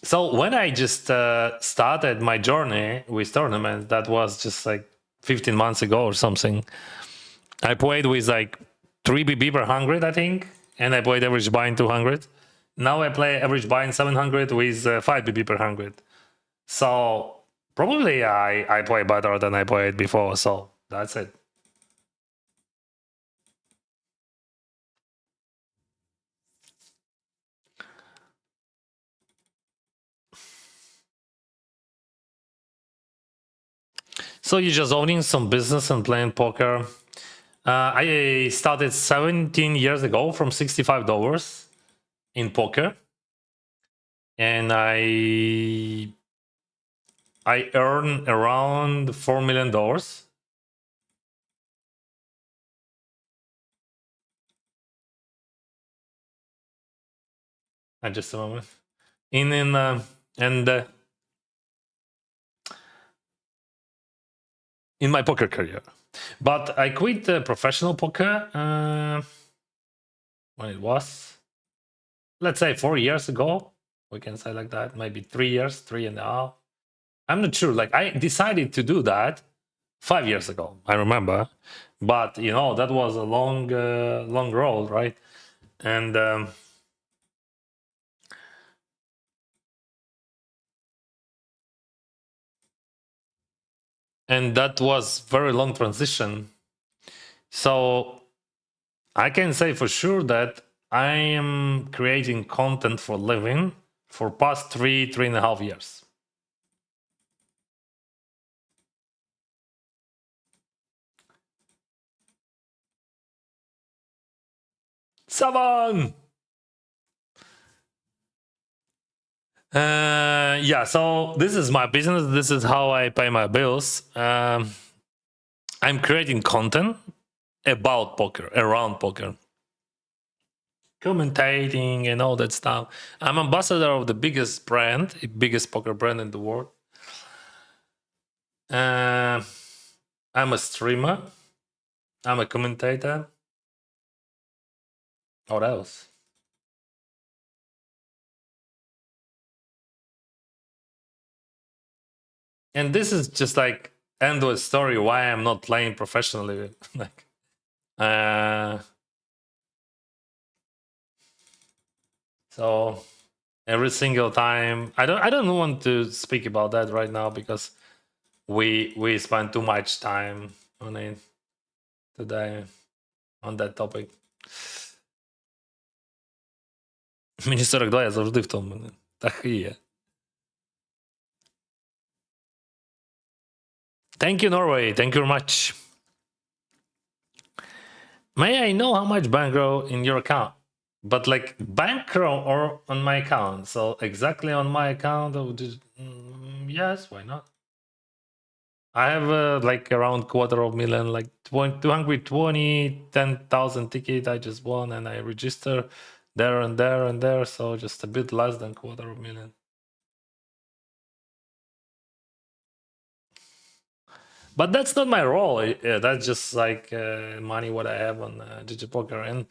So when I just started my journey with tournaments, that was just like 15 months ago or something. I played with like 3 BB per 100, I think, and I played average buy in 200. Now I play average buy in 700 with 5 BB per 100. So probably I play better than I played before. So that's it. So you're just owning some business and playing poker. I started 17 years ago from $65 in poker, and I earn around $4 million. Just a moment. And in my poker career, but I quit professional poker when it was, let's say, 4 years ago. We can say like that, maybe 3 years, 3.5. I'm not sure. Like I decided to do that 5 years ago. I remember, but that was a long road, right? And that was very long transition. So I can say for sure that I am creating content for living for past 3.5 years. Seven. Yeah. So this is my business. This is how I pay my bills. I'm creating content about poker, around poker, commentating and all that stuff. I'm ambassador of the biggest brand, biggest poker brand in the world. I'm a streamer. I'm a commentator. What else? And this is just like endless story why I'm not playing professionally. Like, so every single time, I don't want to speak about that right now because we spend too much time on it today. on that topic. Мені 42, я завжди втомлений. Так і є. Thank you, Norway. Thank you very much. May I know how much bankroll in your account? But like bankroll or on my account? So exactly on my account? Yes, why not? I have like around $250,000, like 220, 10,000 ticket I just won, and I register there and there and there. So just a bit less than $250,000. But that's not my role. That's just like money what I have on GG Poker. And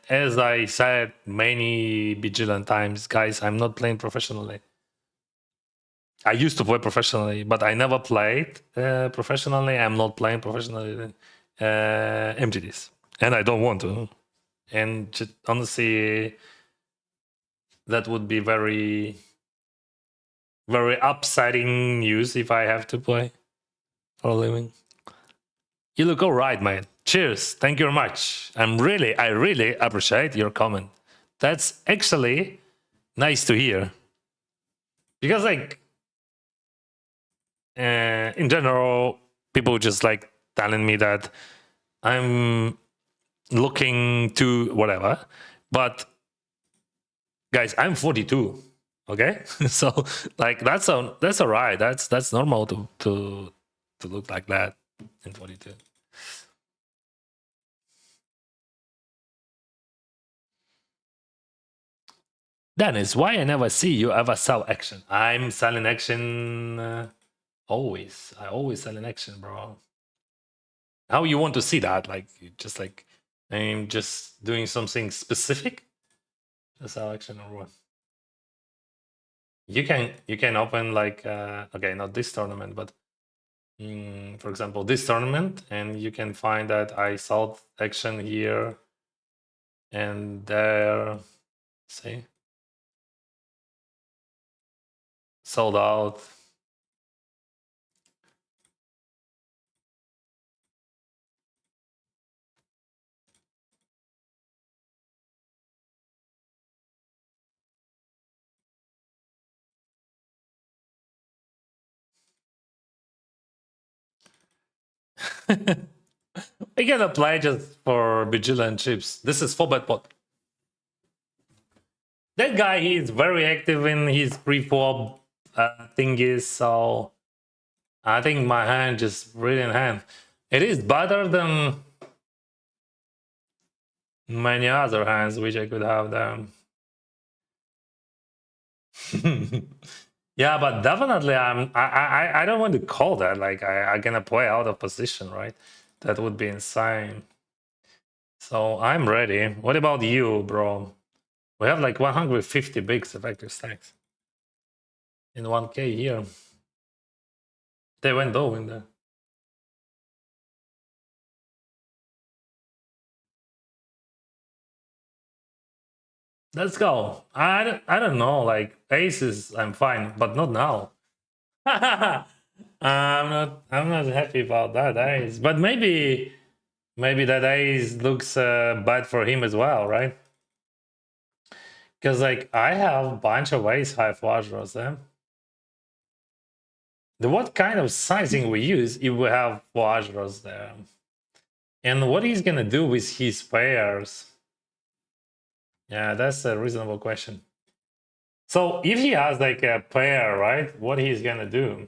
as I said many bajillion times, guys, I'm not playing professionally. I used to play professionally, but I never played professionally. I'm not playing professionally MGDs, and I don't want to. And just, honestly, that would be very, very upsetting news if I have to play for a living. You look all right, man. Cheers. Thank you very much. I really appreciate your comment. That's actually nice to hear. Because like in general, people just like telling me that I'm looking to whatever. But guys, I'm 42. Okay? So like that's all right. That's normal to look like that in 42. Dennis, why I never see you ever sell action? I'm selling action always. I always sell an action, bro. How you want to see that? Like just like I'm just doing something specific? Just sell action or what? You can open like okay, not this tournament, but for example, this tournament, and you can find that I sold action here and there. See, sold out. I can apply just for vigilant chips. This is for bet pot. That guy, he is very active in his pre-flop thingies, so I think my hand just brilliant hand. It is better than many other hands which I could have there. Yeah, but definitely I don't want to call that like I'm gonna play out of position, right? That would be insane. So I'm ready. What about you, bro? We have like 150 bigs effective stacks in 1K here. They went low in there. Let's go. I don't know. Like aces, I'm fine, but not now. I'm not happy about that ace. But maybe that ace looks bad for him as well, right? Because like I have a bunch of ace high flush draws there. What kind of sizing we use if we have flush draws there? And what he's gonna do with his pairs? Yeah, that's a reasonable question. So if he has like a pair, right? What he's gonna do?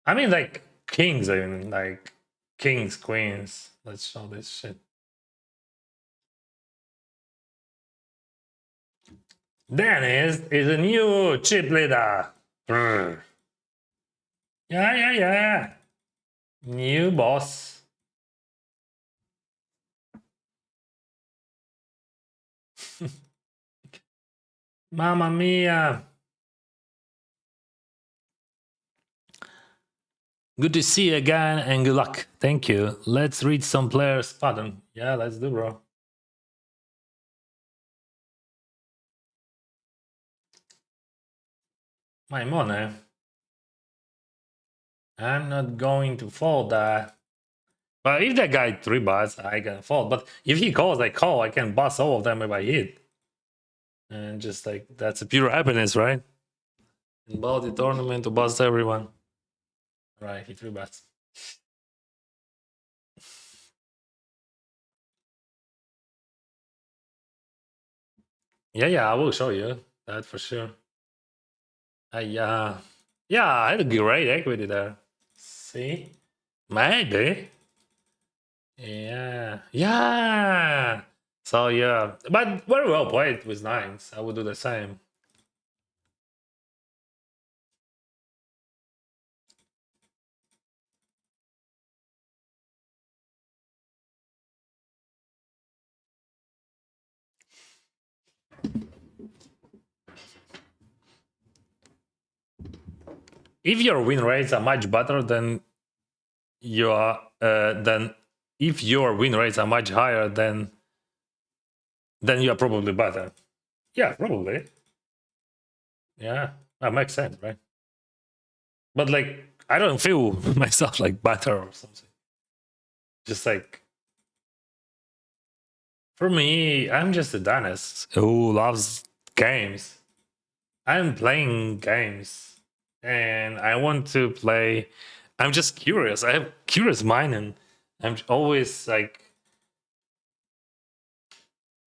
I mean, like kings, I mean, like kings, queens. Let's show this shit. Dennis is a new chip leader. Brr. Yeah. New boss. Mamma mia. Good to see you again and good luck. Thank you. Let's read some players' pattern. Yeah, let's do, bro. My money. I'm not going to fold that. But if that guy three bets, I can fold. But if he calls, I call. I can bust all of them if I hit. And just like that's a pure happiness, right? In the tournament to bust everyone. Right, he three bets. Yeah, yeah, I will show you that for sure. Yeah, I had a great equity there. See, maybe. Yeah, yeah. So yeah, but very well played with nines. I would do the same. If your win rates are much better than your then if your win rates are much higher then you are probably better. Yeah, probably. Yeah, that makes sense, right? But like, I don't feel myself like better or something. Just like for me, I'm just a dentist who loves games. I'm playing games, and I want to play. I'm just curious. I have curious mind, and I'm always like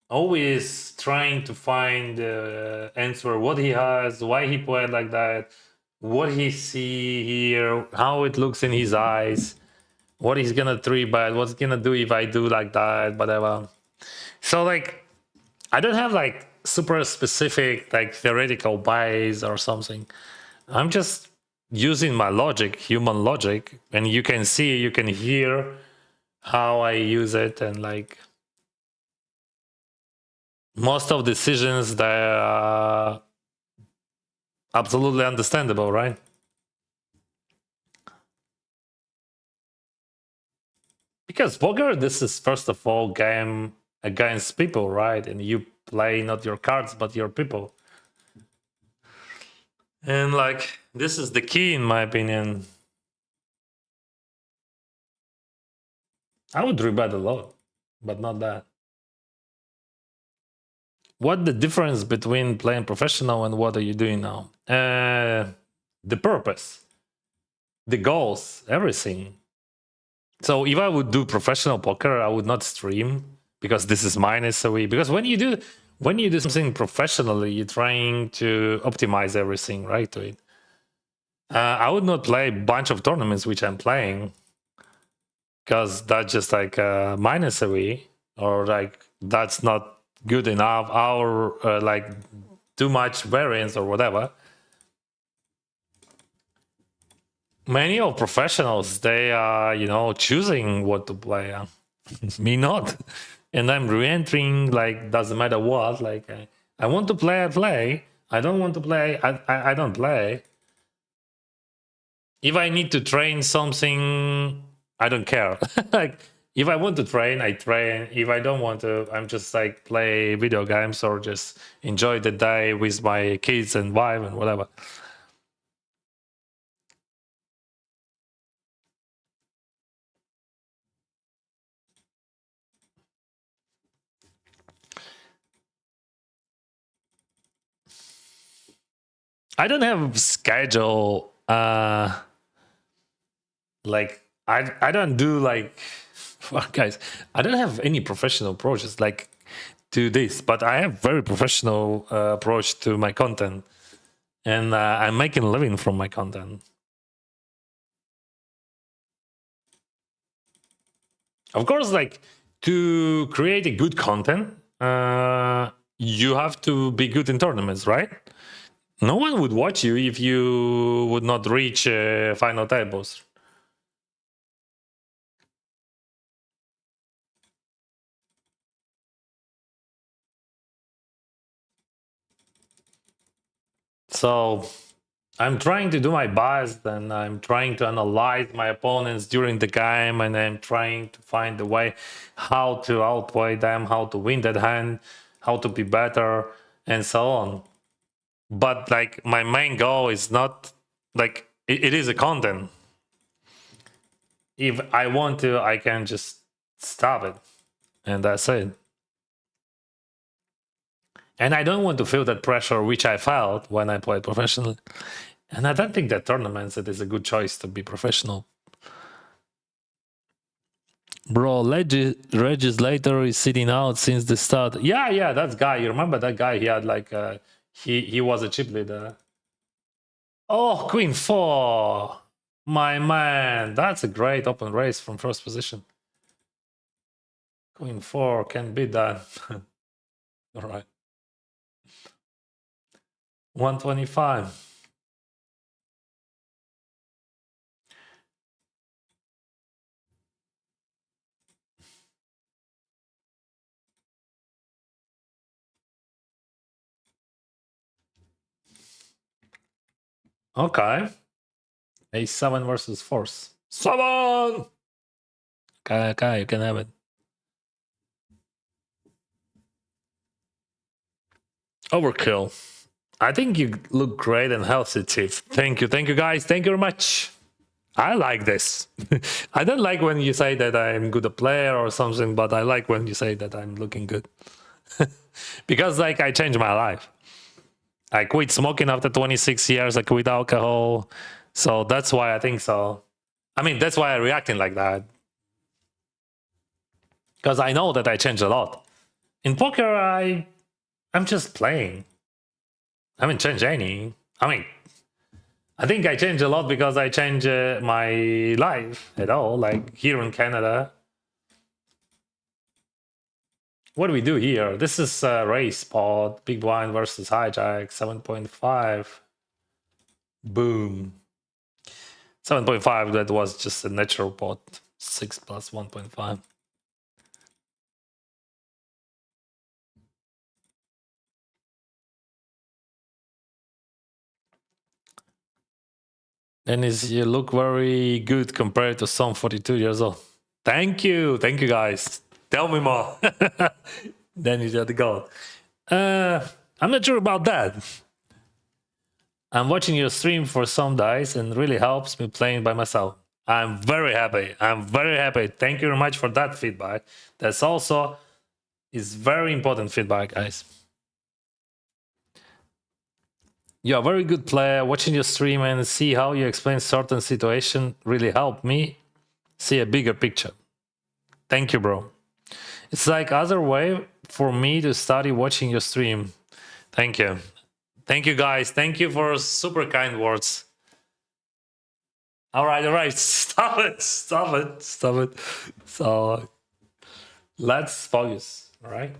always trying to find the answer what he has, why he played like that, what he see here, how it looks in his eyes, what he's gonna three bet, what's gonna do if I do like that, whatever. So like I don't have like super specific like theoretical bias or something. I'm just using my logic, human logic, and you can see, you can hear how I use it, and like most of decisions that are absolutely understandable, right? Because poker, this is first of all game against people, right? And you play not your cards but your people. And like this is the key in my opinion. I would rebet a lot, but not that. What the difference between playing professional and what are you doing now? The purpose, the goals, everything. So if I would do professional poker, I would not stream because this is mine SOE. Because when you do something professionally, you're trying to optimize everything right to it. I would not play a bunch of tournaments which I'm playing because that's just like mine SOE or like that's not good enough or like too much variance or whatever. Many of professionals they are choosing what to play. Me not, and I'm re-entering like doesn't matter what. Like I want to play, I play. I don't want to play, I don't play. If I need to train something, I don't care. Like if I want to train, I train. If I don't want to, I'm just like play video games or just enjoy the day with my kids and wife and whatever. I don't have schedule. Like I don't do like well, guys. I don't have any professional approaches like to this, but I have very professional approach to my content, and I'm making a living from my content. Of course, like to create a good content, you have to be good in tournaments, right? No one would watch you if you would not reach final tables. So I'm trying to do my best and I'm trying to analyze my opponents during the game and I'm trying to find a way how to outplay them, how to win that hand, how to be better, and so on. But like my main goal is not like it is a content. If I want to, I can just stop it, and that's it. And I don't want to feel that pressure which I felt when I played professionally. And I don't think that tournaments it is a good choice to be professional. Bro, legislator is sitting out since the start. Yeah, that guy. You remember that guy? He had like he was a chip leader. Oh, Queen 4. My man. That's a great open race from first position. Queen 4 can be done. All right. 125. Okay. A7 versus force. 7! Okay, you can have it. Overkill. I think you look great and healthy, Chief. Thank you guys. Thank you very much. I like this. I don't like when you say that I'm good a player or something, but I like when you say that I'm looking good. Because like I changed my life. I quit smoking after 26 years. I quit alcohol. So that's why I think so. I mean, that's why I'm reacting like that. Because I know that I changed a lot. In poker, I'm just playing. I haven't changed any. I mean, I think I changed a lot because I changed my life at all. Like here in Canada, what do we do here? This is a race pod, big blind versus hijack, 7.5. Boom. 7.5, that was just a natural pot. 6 plus 1.5. Dennis, you look very good compared to some 42 years old. Thank you guys. Tell me more. Dennis, you're the god. I'm not sure about that. I'm watching your stream for some dice and really helps me playing by myself. I'm very happy. Thank you very much for that feedback. That's also is very important feedback, guys. You're a very good player. Watching your stream and see how you explain certain situation really helped me see a bigger picture. Thank you, bro. It's like other way for me to study watching your stream. Thank you. Thank you, guys. Thank you for super kind words. All right. Stop it. So let's focus. All right.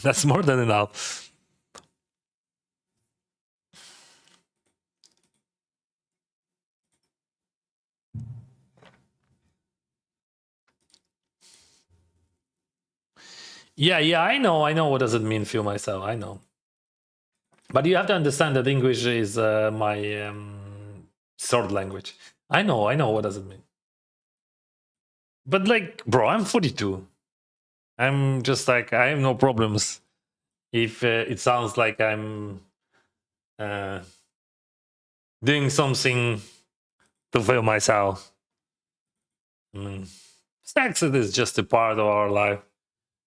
That's more than enough. Yeah. I know. What does it mean? Feel myself. I know. But you have to understand that English is my third language. I know. What does it mean? But like, bro, I'm 42. I'm just like I have no problems if it sounds like I'm doing something to feel myself. Sex it is just a part of our life,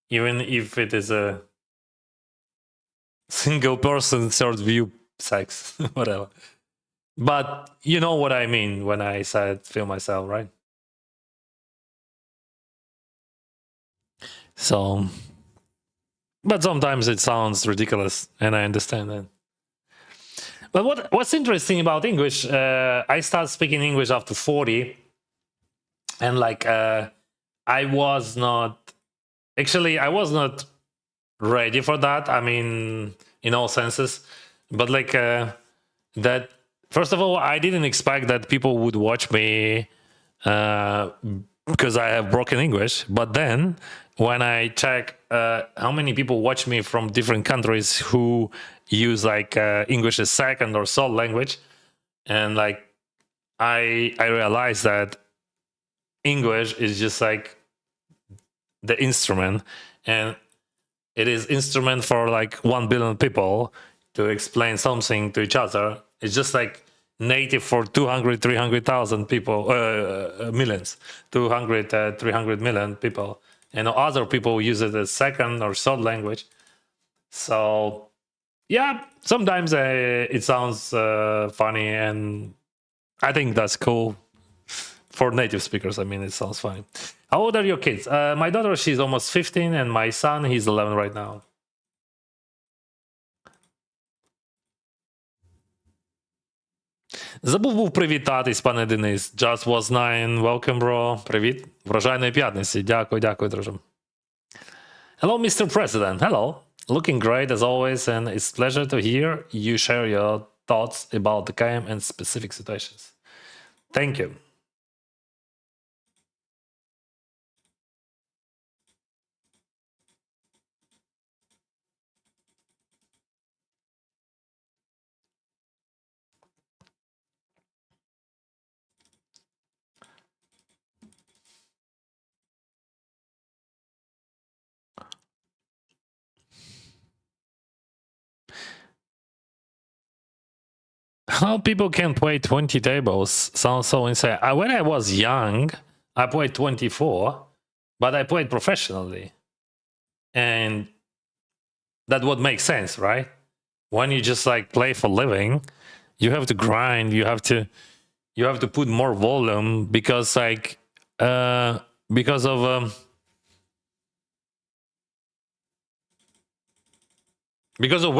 even if it is a single person third view sex, whatever. But you know what I mean when I said feel myself, right? So, but sometimes it sounds ridiculous, and I understand that. But what's interesting about English? I started speaking English after 40, and like I was not ready for that. I mean, in all senses, but like that. First of all, I didn't expect that people would watch me because I have broken English. But then when I check how many people watch me from different countries who use like English as second or third language, and like I realized that English is just like the instrument, and it is instrument for like 1 billion people. to explain something to each other. It's just like native for 200, 300,000 people, millions, 200, 300 million people. And other people use it as second or third language. So, yeah, sometimes it sounds funny, and I think that's cool for native speakers. I mean, it sounds funny. How old are your kids? My daughter, she's almost 15, and my son, he's 11 right now. Забув був привітатись, пане Денис. Just was 9. Welcome, bro. Привіт. Врожайної п'ятниці. Дякую, дякую, друже. Hello, Mr. President. Hello. Looking great as always, and it's a pleasure to hear you share your thoughts about the game and specific situations. Thank you. How people can play 20 tables sounds so insane. When I was young, I played 24, but I played professionally. And that would make sense, right? When you just like play for living, you have to grind, you have to put more volume because like because of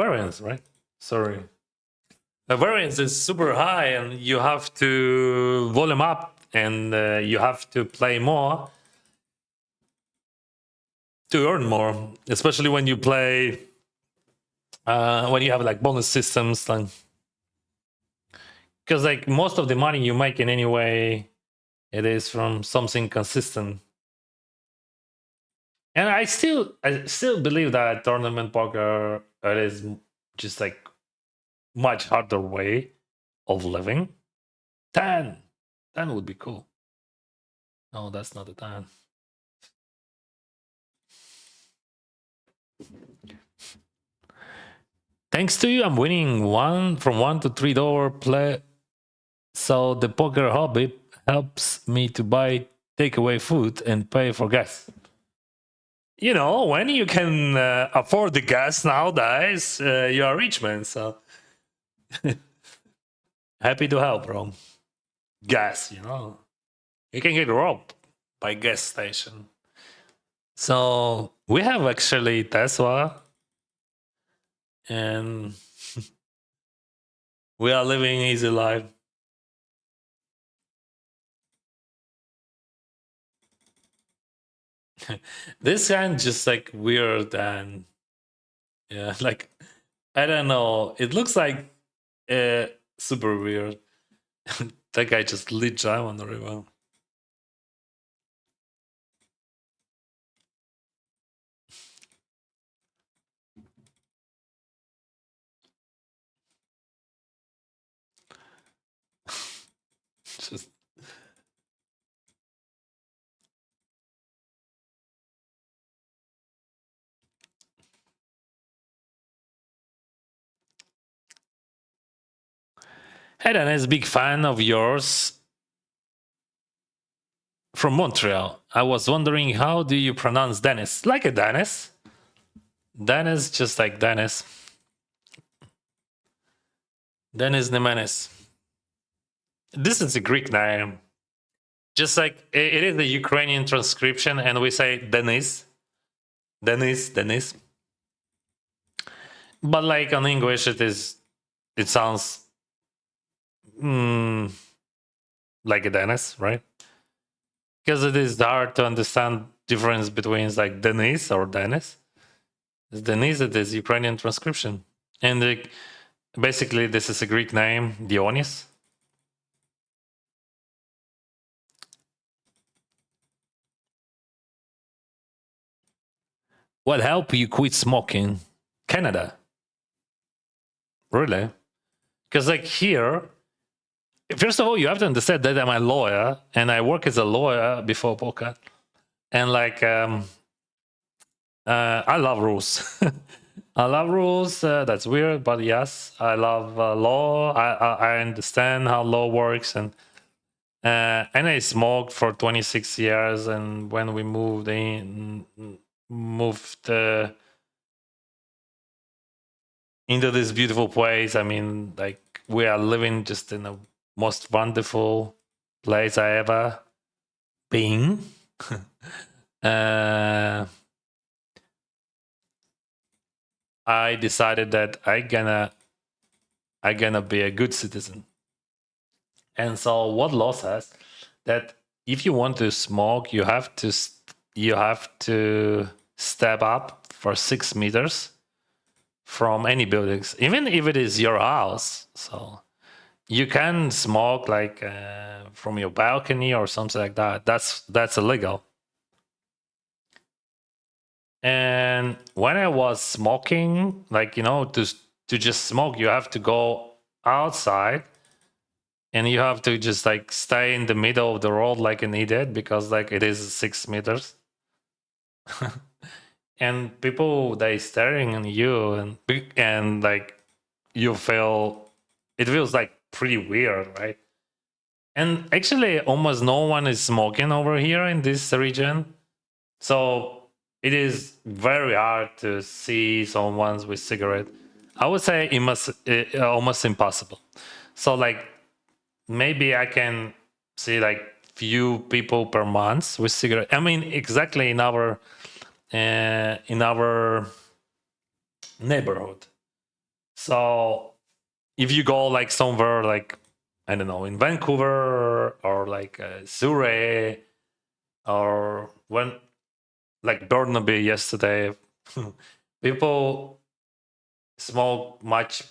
variance, right? Sorry. The variance is super high, and you have to volume up, and you have to play more to earn more, especially when you play when you have like bonus systems, like because like most of the money you make in any way, it is from something consistent. And I still believe that tournament poker it is just like much harder way of living. 10 would be cool. No, that's not a 10. Thanks to you, I'm winning $1 to $3 play. So the poker hobby helps me to buy takeaway food and pay for gas. You know, when you can afford the gas nowadays, you are rich, man. So happy to help, bro. Gas, you know, you can get robbed by gas station. So we have actually Tesla, and we are living easy life. This kind just like weird, and yeah, like I don't know. It looks like super weird. That guy just lit jam on the river. Just Hey, Dennis, big fan of yours from Montreal. I was wondering, how do you pronounce Dennis? Like a Dennis? Dennis, just like Dennis. Dennis Nemenis. This is a Greek name. Just like it is the Ukrainian transcription, and we say Denis. Denis, Denis. But like on English, it sounds like a Dennis, right? Because it is hard to understand difference between like Denis or Dennis. Denis, it is Ukrainian transcription, and basically this is a Greek name, Dionys. What helped you quit smoking? Canada. Really? Because like here, first of all, you have to understand that I'm a lawyer, and I work as a lawyer before poker, and like I love rules. I love rules. That's weird, but yes, I love law. I understand how law works, and I smoked for 26 years. And when we moved into this beautiful place, I mean, like we are living just in the most wonderful place I ever been. uh, I decided that I gonna be a good citizen. And so what law says that if you want to smoke, you have to step up for 6 meters from any buildings, even if it is your house. So you can smoke like from your balcony or something like that. That's illegal. And when I was smoking, like to just smoke, you have to go outside and you have to just like stay in the middle of the road like an idiot because like it is 6 meters. And people they staring at you and like you feel it feels like pretty weird, right? And actually almost no one is smoking over here in this region, so it is very hard to see someone with cigarette. I would say almost impossible. So like maybe I can see like few people per month with cigarette. I mean, exactly in our neighborhood. So if you go like somewhere like I don't know in Vancouver or like Surrey or when like Burnaby yesterday, people smoke much.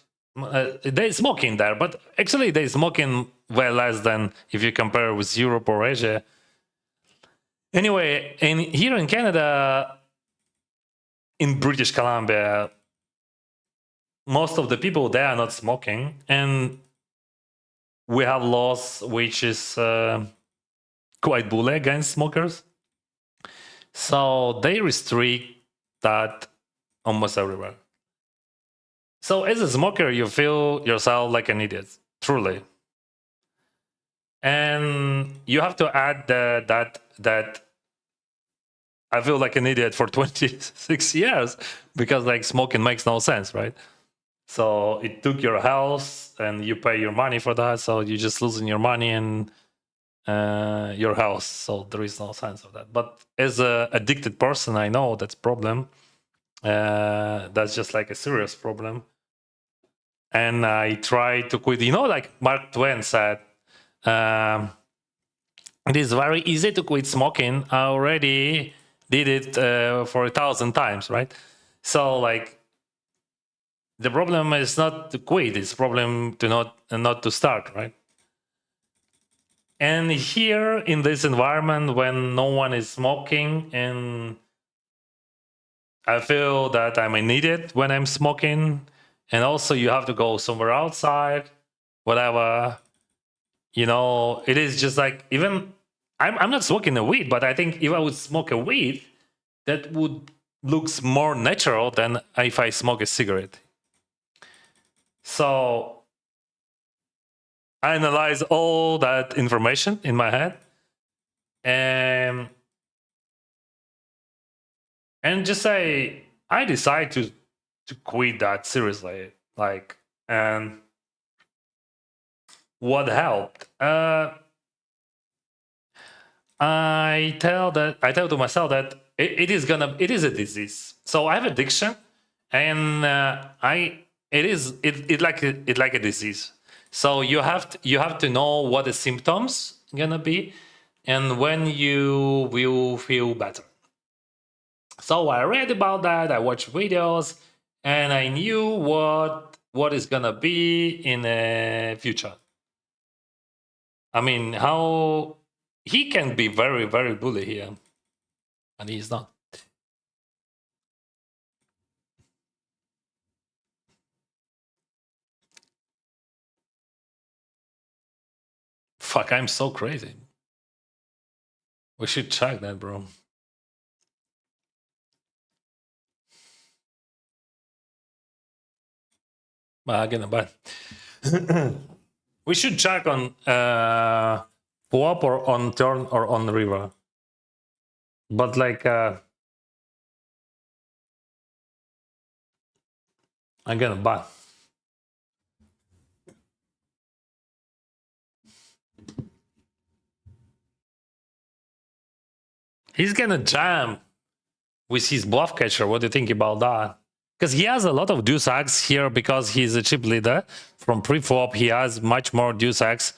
They smoke in there, but actually they smoking way less than if you compare with Europe or Asia. Anyway, in here in Canada, in British Columbia, most of the people there are not smoking, and we have laws which is quite bully against smokers. So they restrict that almost everywhere. So as a smoker, you feel yourself like an idiot, truly, and you have to add that I feel like an idiot for 26 years because like smoking makes no sense, right? So it took your health and you pay your money for that. So you're just losing your money and your health. So there is no sense of that. But as a addicted person, I know that's problem. That's just like a serious problem. And I try to quit. Like Mark Twain said, um, it is very easy to quit smoking. I already did it for 1,000 times, right? So like the problem is not to quit; it's problem to not to start, right? And here in this environment, when no one is smoking, and I feel that I'm an idiot when I'm smoking, and also you have to go somewhere outside, whatever. It is just like even I'm not smoking a weed, but I think if I would smoke a weed, that would looks more natural than if I smoke a cigarette. So I analyze all that information in my head and just say I decide to quit that seriously. Like, and what helped? I tell to myself that it is a disease. So I have addiction, and it like a disease. So you have to know what the symptoms gonna be, and when you will feel better. So I read about that. I watched videos, and I knew what is gonna be in the future. I mean, how he can be very very bully here, and he's not. Fuck, I'm so crazy. We should check that, bro. Well, again, but we should check on co-op or on turn or on river. But like, I'm gonna buy. He's gonna jam with his bluff catcher. What do you think about that? Because he has a lot of deuce X here because he's a chip leader. From pre-flop, he has much more deuce X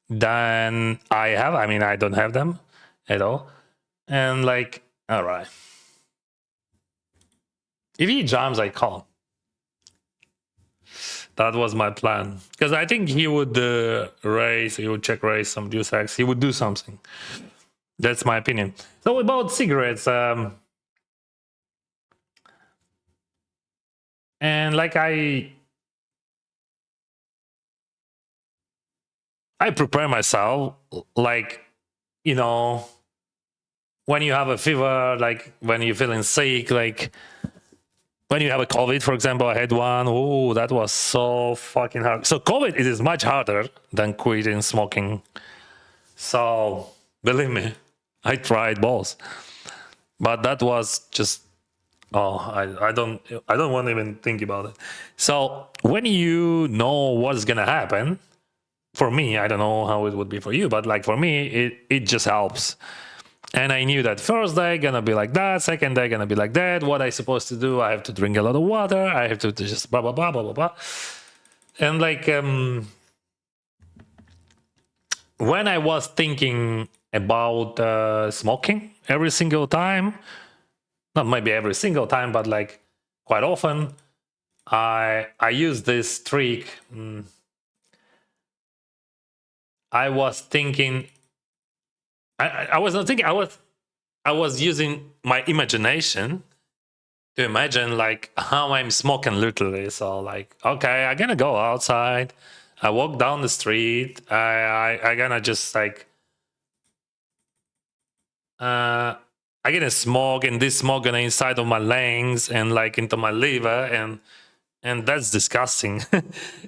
than I have. I mean, I don't have them at all. And like, all right. If he jams, I call. That was my plan. Because I think he would raise, he would check raise some deuce X. He would do something. That's my opinion. So about cigarettes, and like I prepare myself, like, you know, when you have a fever, like when you're feeling sick, like when you have a COVID, for example, I had one. Oh, that was so fucking hard. So COVID, it is much harder than quitting smoking. So believe me, I tried both, but that was just, oh, I don't want to even think about it. So when you know what's gonna happen, for me, I don't know how it would be for you, but like for me, it just helps. And I knew that first day gonna be like that, second day gonna be like that. What I supposed to do? I have to drink a lot of water. I have to just blah blah blah blah blah blah. And like when I was thinking about smoking every single time, not maybe every single time, but like quite often, I use this trick. I was thinking. I was not thinking. I was using my imagination to imagine like how I'm smoking literally. So like, okay, I'm gonna go outside. I walk down the street. I gonna just like I gonna smoke, and this smoke gonna inside of my lungs and like into my liver, and that's disgusting.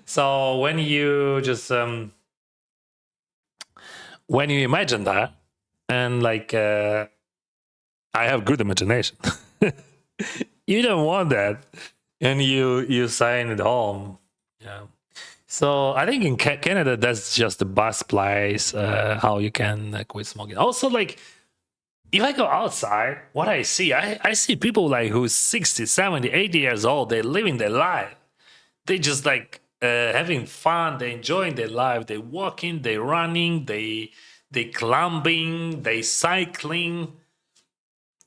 So when you just when you imagine that, and like I have good imagination. You don't want that, and you sign it home. Yeah. So I think in Canada, that's just the best place how you can quit smoking. Also, like if I go outside, what I see people like who's 60, 70, 80 years old. They're living their life. They just like having fun. They enjoying their life. They walking. They running. They climbing. They cycling.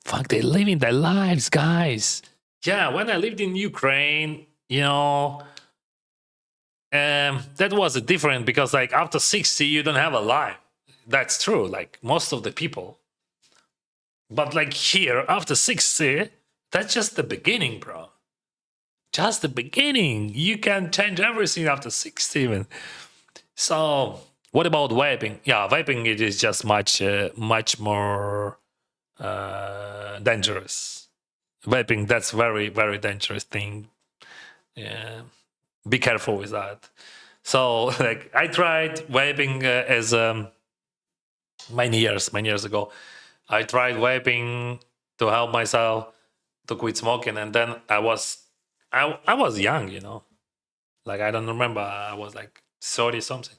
Fuck, they living their lives, guys. Yeah, when I lived in Ukraine, you know, that was a different because like after 60, you don't have a life. That's true. Like most of the people. But like here, after 60, that's just the beginning, bro. Just the beginning. You can change everything after 60 even. So what about vaping? Yeah, vaping it is just much more dangerous. Vaping, that's very dangerous thing. Yeah, be careful with that. So like I tried vaping as many years ago. I tried vaping to help myself to quit smoking, and then I was young, you know, like I don't remember. I was like 30 something,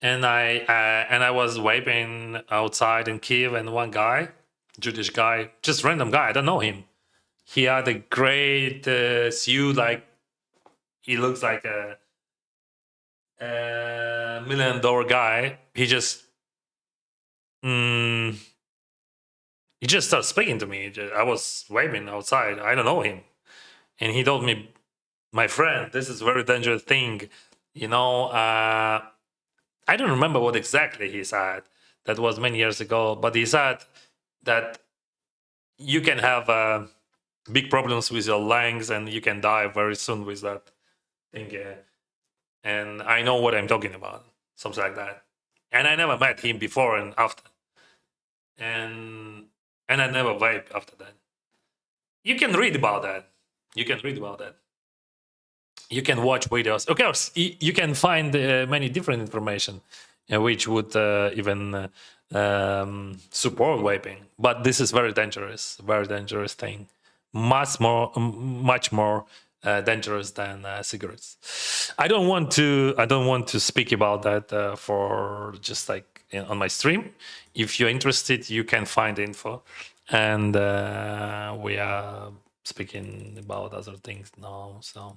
and I was vaping outside in Kiev, and one guy, Jewish guy, just random guy, I don't know him. He had a great suit, like he looks like a $1 million guy. Mm, he just started speaking to me. I was waving outside. I don't know him, and he told me, "My friend, this is a very dangerous thing. You know, I don't remember what exactly he said. That was many years ago, but he said that you can have big problems with your lungs, and you can die very soon with that thing." And I know what I'm talking about, something like that. And I never met him before and after, and I never vape after that. You can read about that. You can read about that. you can watch videos. Of course, you can find many different information, which would even support vaping. But this is very dangerous thing. Much more dangerous than cigarettes. I don't want to speak about that for just like on my stream. If you're interested, you can find info, and we are speaking about other things now. So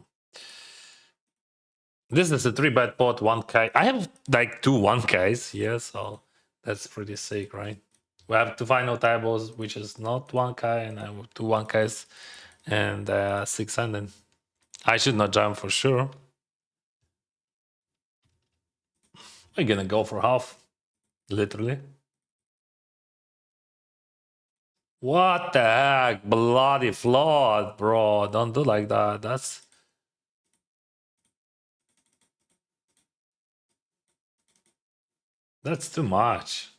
this is a 3-bet pot 1k. I have like two 1ks here, so that's pretty sick, right? We have two final tables, which is not 1k, and I have two 1ks and 600. I should not jump for sure. We're gonna go for half, literally. What the heck? Bloody flawed, bro. Don't do like that. That's too much.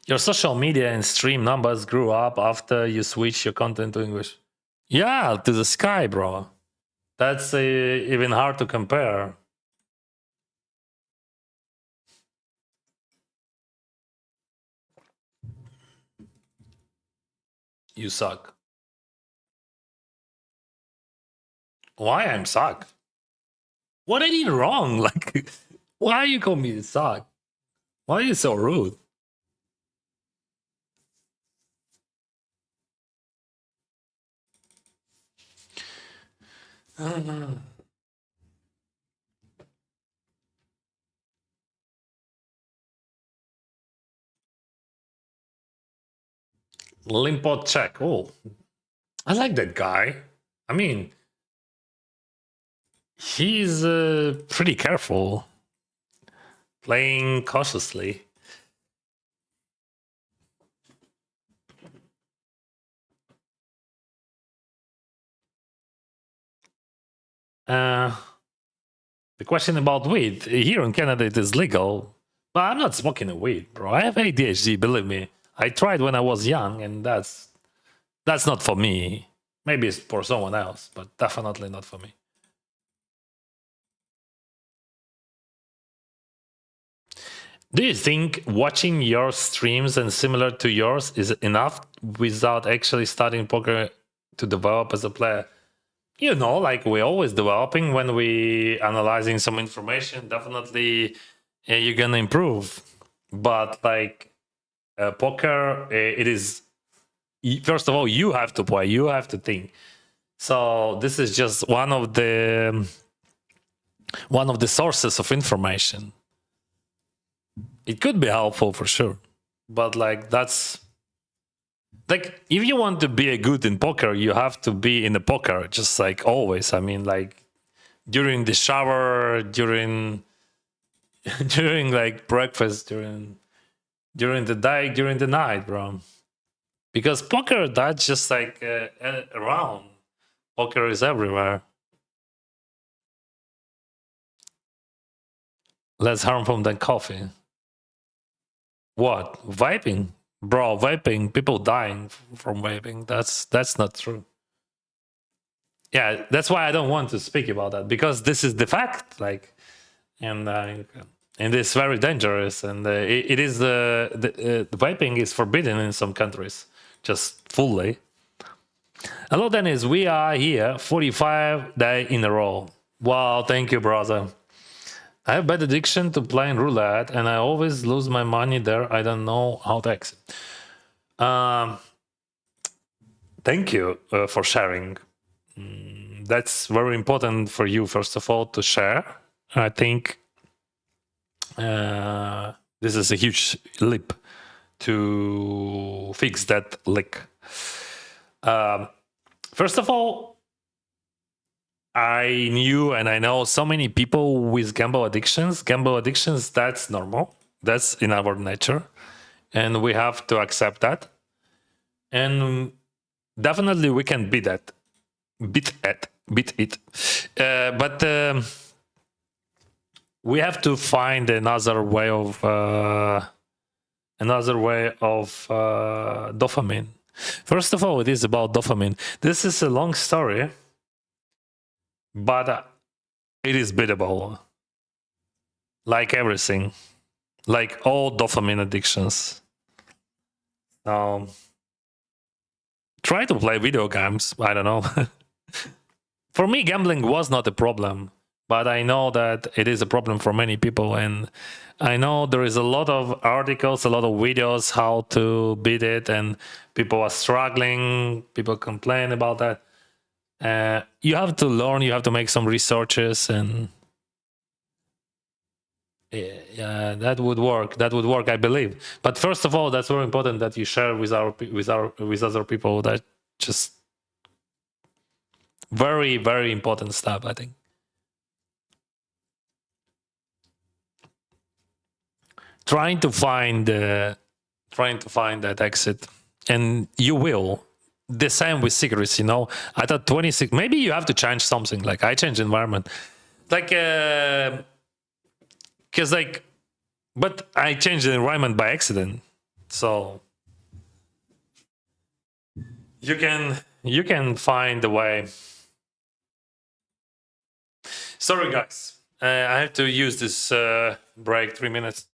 Your social media and stream numbers grew up after you switched your content to English. Yeah, to the sky, bro. That's even hard to compare. You suck. Why I'm suck? What I did wrong? Like, why you call me suck? Why are you so rude? Limpot check. Oh, I like that guy. I mean, he's pretty careful, playing cautiously. Uh, the question about weed here in Canada, it is legal, but I'm not smoking a weed, bro. I have ADHD. Believe me. I tried when I was young, and that's not for me. Maybe it's for someone else, but definitely not for me. Do you think watching your streams and similar to yours is enough without actually studying poker to develop as a player? You know, like we're always developing when we analyzing some information. Definitely, you're gonna improve. But like poker, it is first of all you have to play, you have to think. So this is just one of the sources of information. It could be helpful for sure, but like that's like if you want to be a good in poker, you have to be in the poker just like always. I mean, like during the shower, during during like breakfast, during the day, during the night, bro. Because poker, that's just like around. Poker is everywhere. Less harmful than coffee. What? Vaping? Bro, vaping, people dying from vaping. That's not true. Yeah, that's why I don't want to speak about that because this is the fact. Like, and it's very dangerous. And it is the vaping is forbidden in some countries, just fully. Hello, Dennis. We are here 45 days in a row. Wow, thank you, brother. I have bad addiction to playing roulette, and I always lose my money there. I don't know how to exit. Thank you for sharing. That's very important for you, first of all, to share. I think this is a huge leap to fix that leak. First of all, I knew and I know so many people with gamble addictions. Gamble addictions, that's normal. That's in our nature. And we have to accept that. And definitely we can beat that. Beat it. But we have to find another way of dopamine. First of all, it is about dopamine. This is a long story, but it is beatable. Like everything, like all dopamine addictions. Um, Try to play video games. I don't know. For me, gambling was not a problem, but I know that it is a problem for many people. And I know there is a lot of articles, a lot of videos how to beat it, and people are struggling. People complain about that. You have to learn. You have to make some researches, and yeah, that would work. That would work, I believe. But first of all, that's very important that you share with with other people. That just very, very important stuff, I think. Trying to find that exit, and you will. The same with cigarettes, you know. I thought 26. Maybe you have to change something. Like I changed environment, like because but I changed the environment by accident. So you can find a way. Sorry, guys. I have to use this break 3 minutes.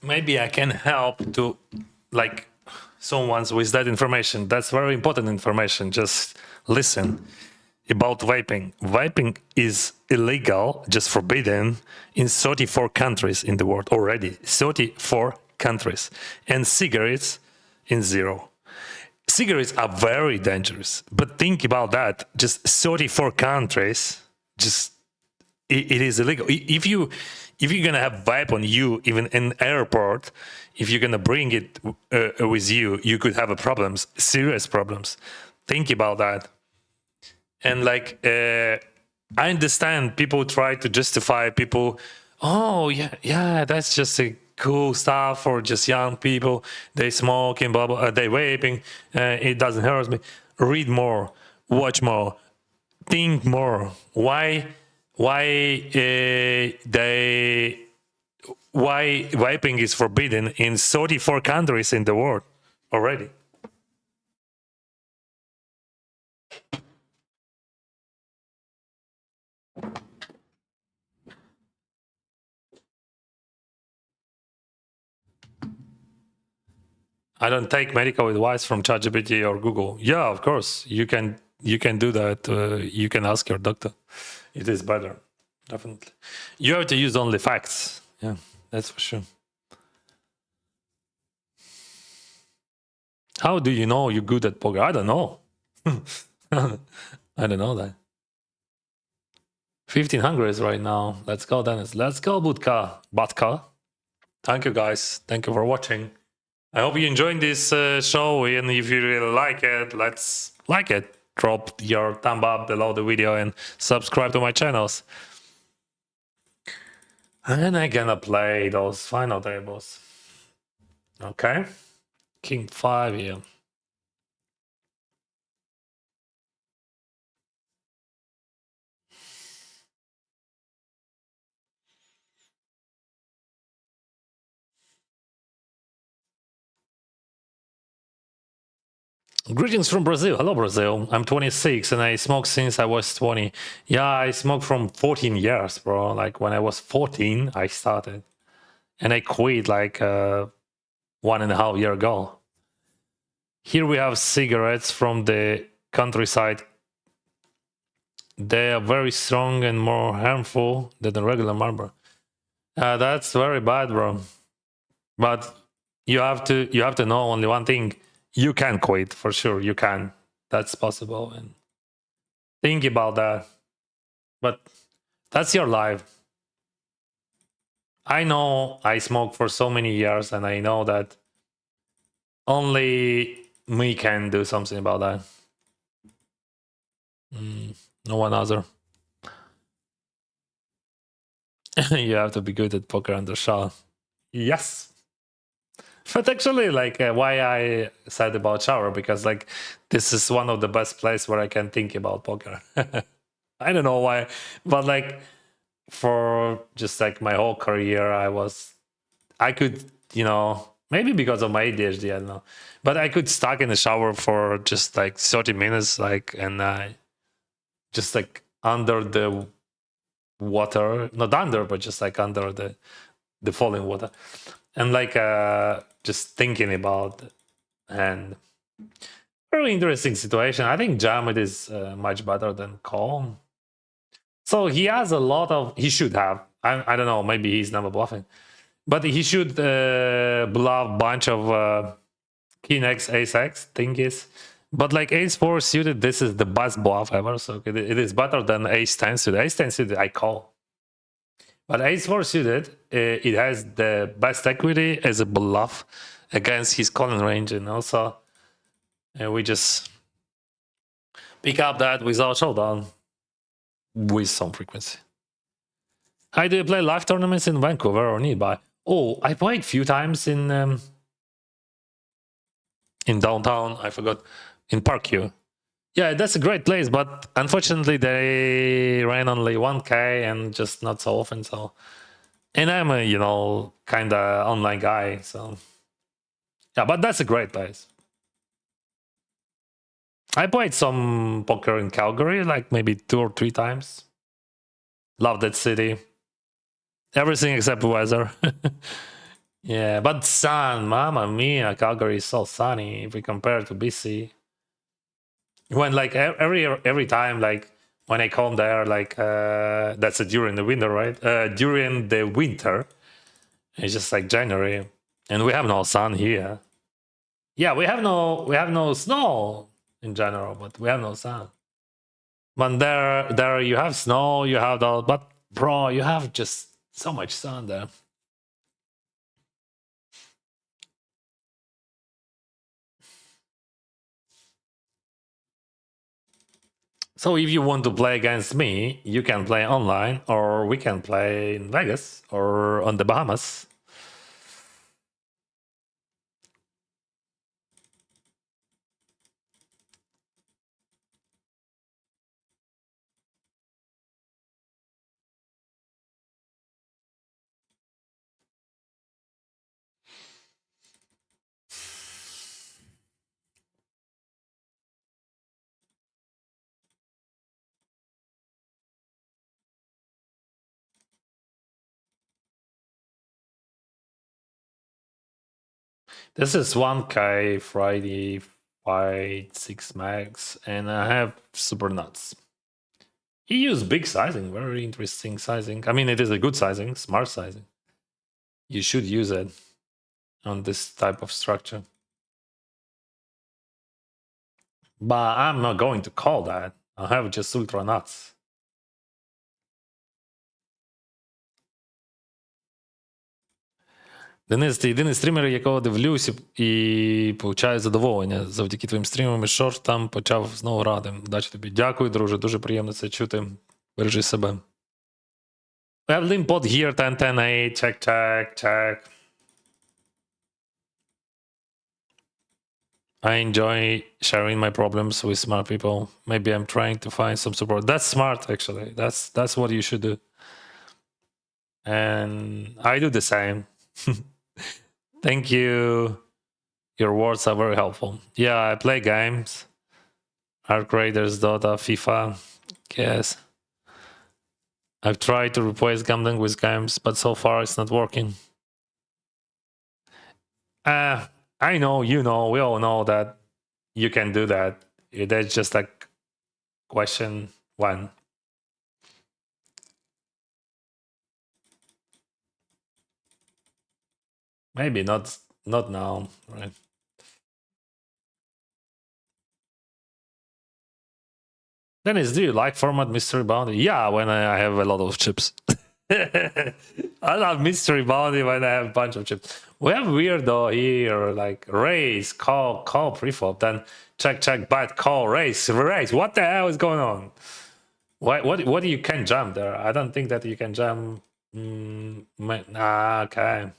Maybe I can help to like someone's with that information. That's very important information. Just listen about vaping. Vaping is illegal, just forbidden in 34 countries in the world already. 34 countries. And cigarettes in 0. Cigarettes are very dangerous. But think about that. Just 34 countries, just it is illegal. If you're gonna have vape on you, even in airport, if you're gonna bring it with you, you could have a problems, serious problems. Think about that. And like, I understand people try to justify people. Oh yeah, that's just a cool stuff for just young people. They smoking, blah blah. They vaping. It doesn't hurt me. Read more, watch more, think more. They why vaping is forbidden in 34 countries in the world already. I don't take medical advice from ChatGPT or Google. Yeah, of course you can do that. You can ask your doctor. It is better, definitely. You have to use only facts. Yeah, that's for sure. How do you know you're good at poker? I don't know. I don't know that. 1500 right now. Let's go, Dennis. Let's go, Budka. Thank you, guys. Thank you for watching. I hope you're enjoying this show, and if you really like it, let's like it. Drop your thumb up below the video and subscribe to my channels. And I'm gonna play those final tables. Okay. King 5 here. Greetings from Brazil. Hello, Brazil. I'm 26 and I smoke since I was 20. Yeah, I smoked from 14 years, bro. Like when I was 14, I started. And I quit like 1.5 years ago. Here we have cigarettes from the countryside. They are very strong and more harmful than the regular Marlboro. That's very bad, bro. But you have to know only one thing. You can quit for sure. You can. That's possible. And think about that. But that's your life. I know I smoked for so many years, and I know that only me can do something about that. No one other. You have to be good at poker under shower. Yes. But actually, like, why I said about shower, because like this is one of the best places where I can think about poker. I don't know why, but like for just like my whole career, I could, maybe because of my ADHD, I don't know, but I could stuck in the shower for just like 30 minutes, like, and I just like under the water, not under, but just like under the falling water, and like just thinking about, and very interesting situation. I think Jamet is much better than Cole. So he has a lot of, he should have, I don't know, maybe he's never bluffing, but he should bluff bunch of King X, Ace X, thing is. But like Ace 4 suited, this is the best bluff ever, so it is better than Ace 10 suited. Ace 10 suited, I call. But Ace 4 suited, it has the best equity as a bluff against his calling range, and also we just pick up that without showdown with some frequency. How do you play live tournaments in Vancouver or nearby? Oh, I played a few times in downtown. I forgot, in Parkview. Yeah, that's a great place, but unfortunately they ran only 1K and just not so often. So, and I'm a kind of online guy, so yeah. But that's a great place. I played some poker in Calgary, like maybe 2 or 3 times. Love that city. Everything except weather. Yeah, but sun, mamma mia, Calgary is so sunny if we compare to BC. When like every time, like when I come there, like that's during the winter, right? During the winter, it's just like January, and we have no sun here. Yeah, we have no snow in general, but we have no sun. But there you have snow, you have the, but bro, you have just so much sun there. So if you want to play against me, you can play online, or we can play in Vegas or on the Bahamas. This is 1K Friday fight 6 max, and I have super nuts. He used big sizing, very interesting sizing. I mean, it is a good sizing, smart sizing. You should use it on this type of structure. But I'm not going to call that. I have just ultra nuts. Денис, ти єдиний стрімер, якого дивлюсь і получаю задоволення. Завдяки твоїм стрімам і шортам почав знову грати. Удачі тобі. Дякую, друже. Дуже приємно це чути. Бережи себе. We have Limpod here, 10, 10, 8. Check. I enjoy sharing my problems with smart people. Maybe I'm trying to find some support. That's smart, actually. That's what you should do. And I do the same. Thank you. Your words are very helpful. Yeah, I play games. Arc Raiders, Dota, FIFA. Yes. I've tried to replace gambling with games, but so far it's not working. I know, you know, we all know that you can do that. That's just like question one. Maybe not now, right? Dennis, do you like format mystery bounty? Yeah, when I have a lot of chips. I love mystery bounty when I have a bunch of chips. We have weirdo here, like raise, call preflop, then check, bite, call, raise. What the hell is going on? What you can jump there? I don't think that you can jump. Okay.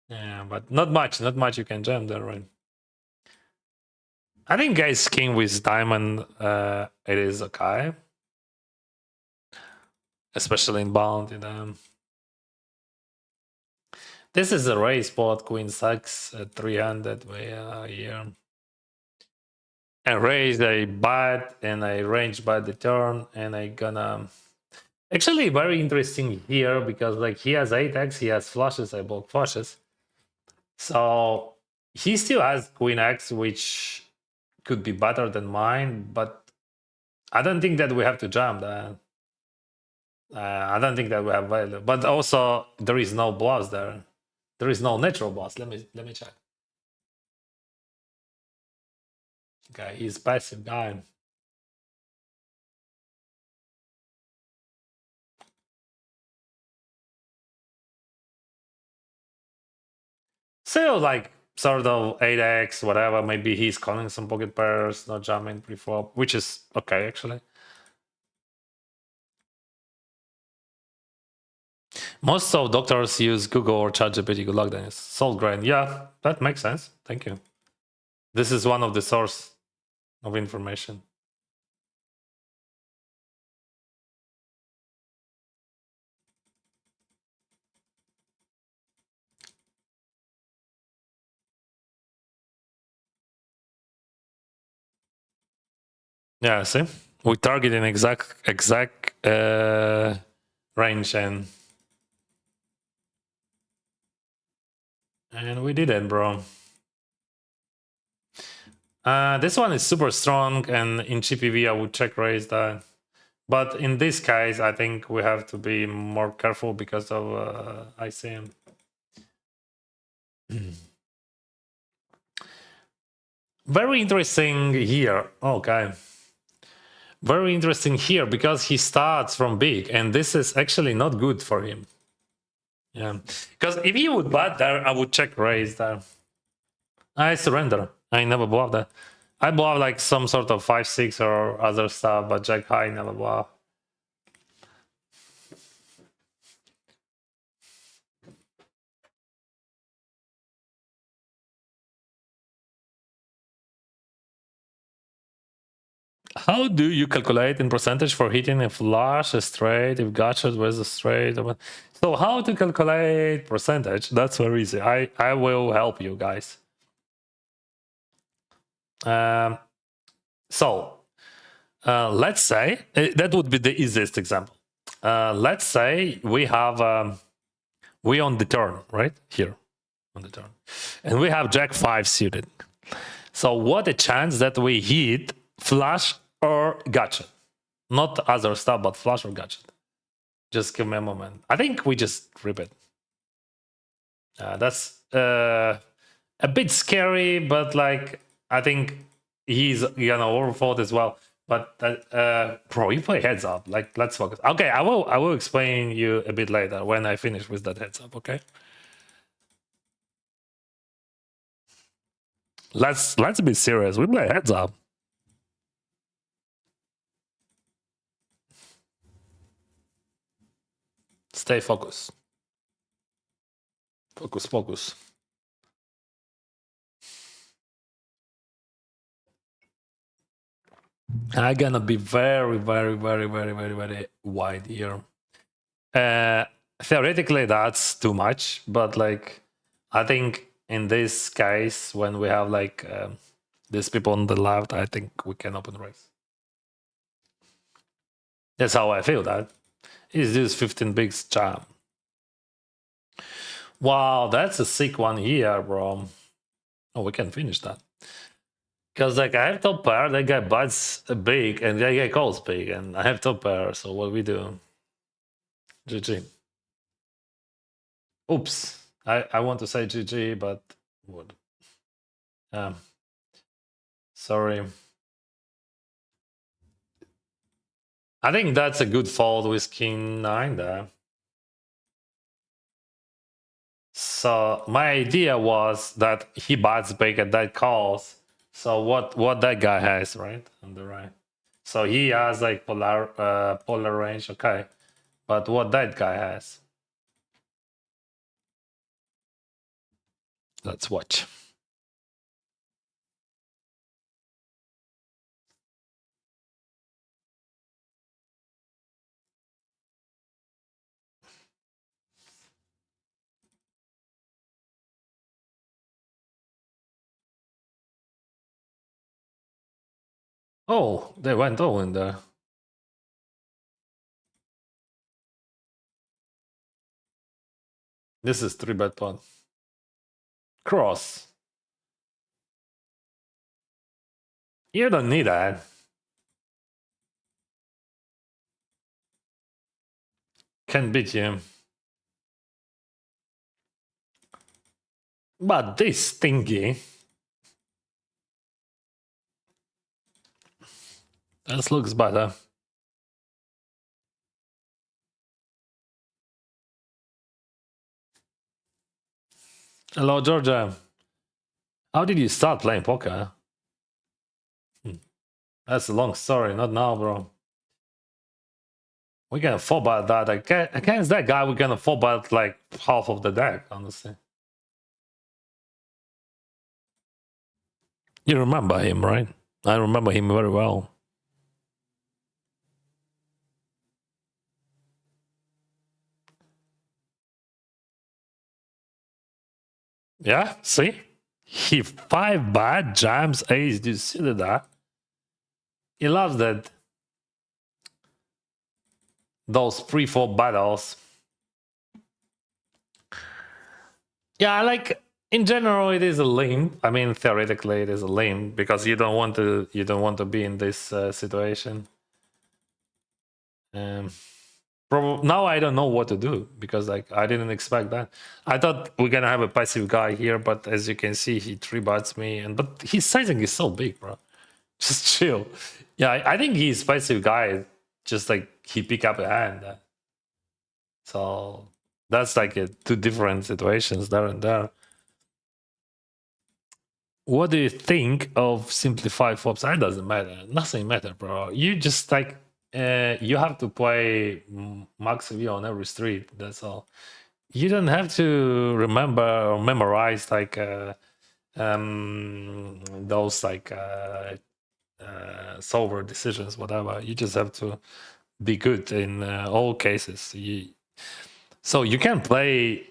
Yeah, but not much you can jump there, right? I think guys king with diamond, it is okay. Especially in bounty then. This is a raise spot, queen sucks at 300 here. And raise a bite and I range by the turn and I gonna actually very interesting here because like he has 8x, he has flushes, I block flushes. So he still has queen x, which could be better than mine, but I don't think that we have to jump that. I don't think that we have value, but also there is no bluffs there. There is no natural bluffs. Let me check. Okay, he's passive guy. So like sort of 8x, whatever. Maybe he's calling some pocket pairs, not jamming pre-flop, which is okay actually. Most of doctors use Google or ChatGPT. Good luck, Dennis. Salt grain. Yeah, that makes sense. Thank you. This is one of the source of information. Yeah, see, we target an exact range and we did it, bro. This one is super strong, and in GPV I would check raise that. But in this case, I think we have to be more careful because of ICM. Very interesting here. Okay. Very interesting here because he starts from big, and this is actually not good for him. Yeah. Because if he would bet there, I would check raise there. I surrender. I never bluff that. I bluff like some sort of 5-6 or other stuff, but jack high never bluff. How do you calculate in percentage for hitting a flush, a straight, if gotcha was a straight? So how to calculate percentage? That's very easy. I will help you guys. Let's say that would be the easiest example. Let's say we have we on the turn, right here on the turn, and we have jack 5 suited. So what a chance that we hit flush or gotcha, not other stuff, but flush or gotcha. Just give me a moment. I think we just rip it. That's a bit scary, but like I think he's gonna overfold as well. But bro, you play heads up. Like let's focus. Okay, I will explain you a bit later when I finish with that heads up. Okay. Let's be serious. We play heads up. Stay focused. Focus, focus. I'm gonna be very, very, very, very, very, very wide here. Uh, Theoretically, that's too much, but like, I think in this case, when we have like these people on the left, I think we can open raise. That's how I feel. That is this 15 bigs jam. Wow, that's a sick one here, bro. Oh, we can finish that. Because like I have top pair, that guy buts big, and that guy calls big, and I have top pair. So what we do? GG. Oops. I want to say GG, but what? Sorry. I think that's a good fold with king 9 there. So my idea was that he bats big and that calls. So what that guy has, right? On the right. So he has like polar range, okay. But what that guy has. Let's watch. Oh, they went all in there. This is 3-bet pot. Cross. You don't need that. Can beat you. But this stingy. This looks better. Hello, Georgia. How did you start playing poker? That's a long story, not now, bro. We're gonna 4-bet that. Against that guy, we're gonna 4-bet like half of the deck, honestly. You remember him, right? I remember him very well. Yeah, see? He 5-bet, jams, ace. Do you see that? He loves that. Those 3-4 battles. Yeah, like in general, it is a limp. I mean, theoretically, it is a limp because you don't want to be in this situation. Now I don't know what to do because like I didn't expect that. I thought we're gonna have a passive guy here, but as you can see, he 3-bets me, but his sizing is so big, bro. Just chill. Yeah, I think he's passive guy. Just like he pick up a hand. So that's like two different situations there and there. What do you think of simplified flops? It doesn't matter. Nothing matter, bro. You just like you have to play max V on every street. That's all. You don't have to remember or memorize like those like solver decisions, whatever. You just have to be good in all cases. So you can play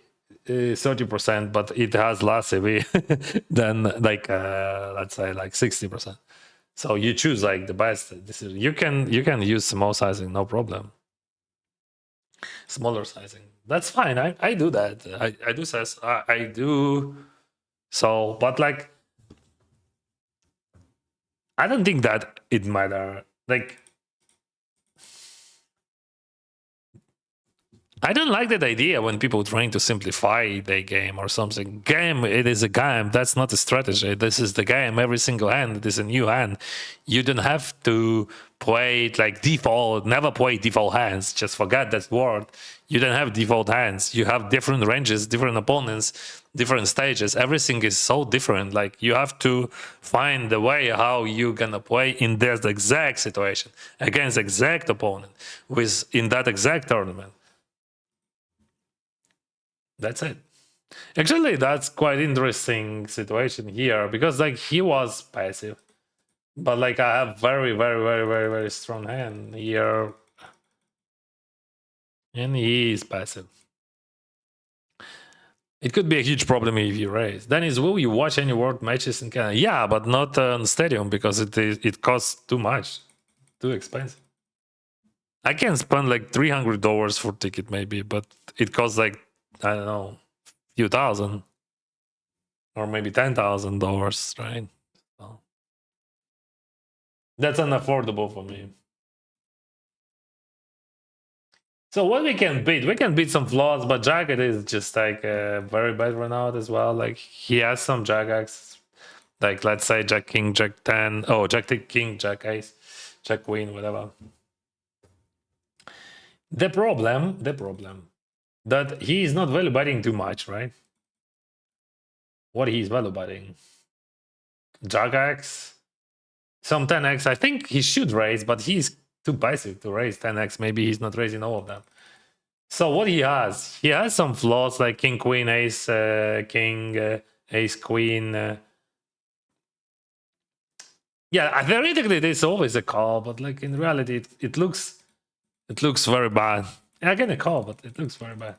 30%, but it has less EV than like let's say like 60%. So you choose like the best decision. You can use small sizing, no problem. Smaller sizing, that's fine. I do that. I do size. I do. So, but like, I don't think that it matter. Like, I don't like that idea when people trying to simplify the game or something. Game, it is a game. That's not a strategy. This is the game. Every single hand, it is a new hand. You don't have to play it like default. Never play default hands. Just forget that word. You don't have default hands. You have different ranges, different opponents. different stages. Everything is so different. Like you have to find the way how you gonna play in this exact situation against exact opponent with in that exact tournament. That's it. Actually, that's quite interesting situation here because like he was passive, but like I have very strong hand here, and he is passive. It could be a huge problem if you raise. Dennis, will you watch any world matches in Canada? Yeah, but not on stadium because it costs too much, too expensive. I can spend like $300 for ticket maybe, but it costs like I don't know, few thousand or maybe $10,000, right? So that's unaffordable for me. So what we can beat? We can beat some flaws, but Jacket is just like a very bad run out as well. Like he has some Jack X, like let's say Jack King, Jack 10, oh Jack King, Jack Ace, Jack Queen, whatever. The problem that he is not value betting too much, right? What he's value betting? Jack X, some 10x. I think he should raise, but he's too passive to raise 10x. Maybe he's not raising all of them. So what he has some flaws like King, Queen, Ace, King, Ace, Queen. Yeah, theoretically there's always a call, but like in reality, it looks very bad. I get a call, but it looks very bad.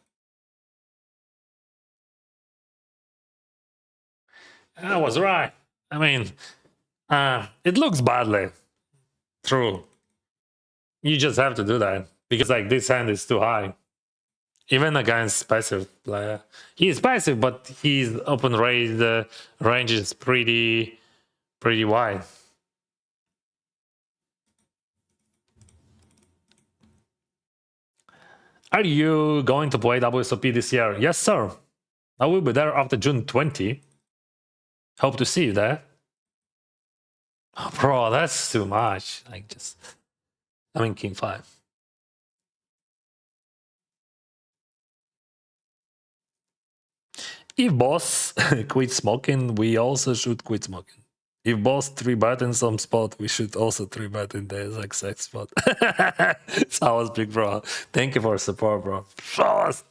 I was right. I mean, it looks badly. True. You just have to do that because like this hand is too high. Even against passive player, he is passive, but his open range is pretty wide. Are you going to play WSOP this year? Yes, sir. I will be there after June 20. Hope to see you there. Oh, bro, that's too much. Like just, I mean, King 5. If boss quit smoking, we also should quit smoking. If boss 3-bet in some spot, we should also 3-bet in the exact spot. So was big, bro. Thank you for support, bro. Boss.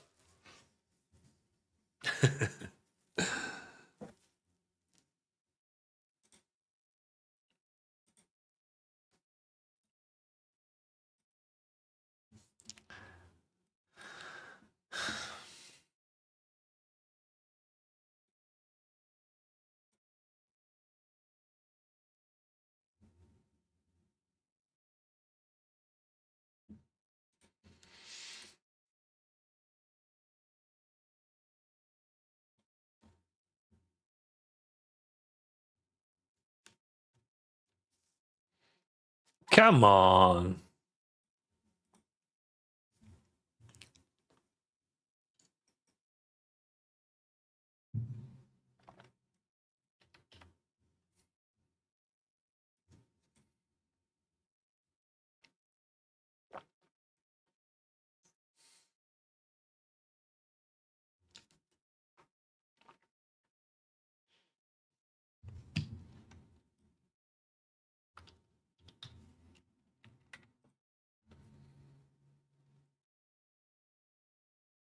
Come on.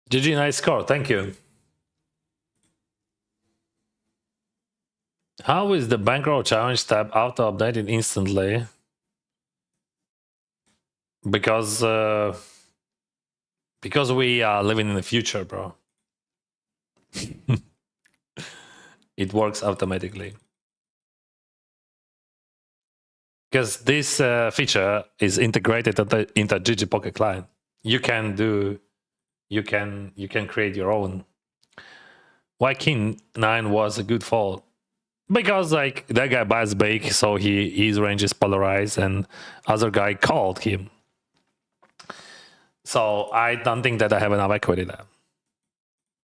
GG, nice score. Thank you. How is the bankroll challenge tab auto updated instantly? Because we are living in the future, bro. It works automatically. Because this feature is integrated into GG Pocket Client. You can create your own. Why King 9 was a good fold? Because like that guy buys big, so his range is polarized, and other guy called him. So I don't think that I have enough equity there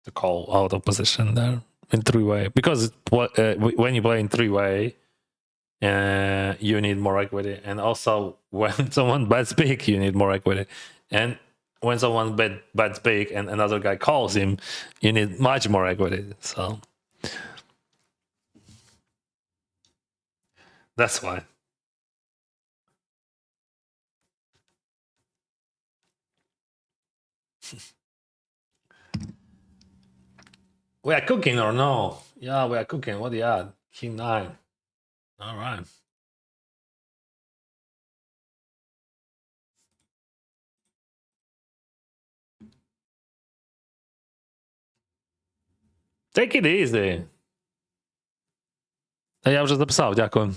to call out of position there in 3-way. Because when you play in 3-way, you need more equity, and also when someone bets big, you need more equity. And when someone bets big and another guy calls him, you need much more equity. So that's why. We are cooking or no? Yeah, we are cooking. What do you add? King 9. All right. Take it easy. Ja вже записав, дякую.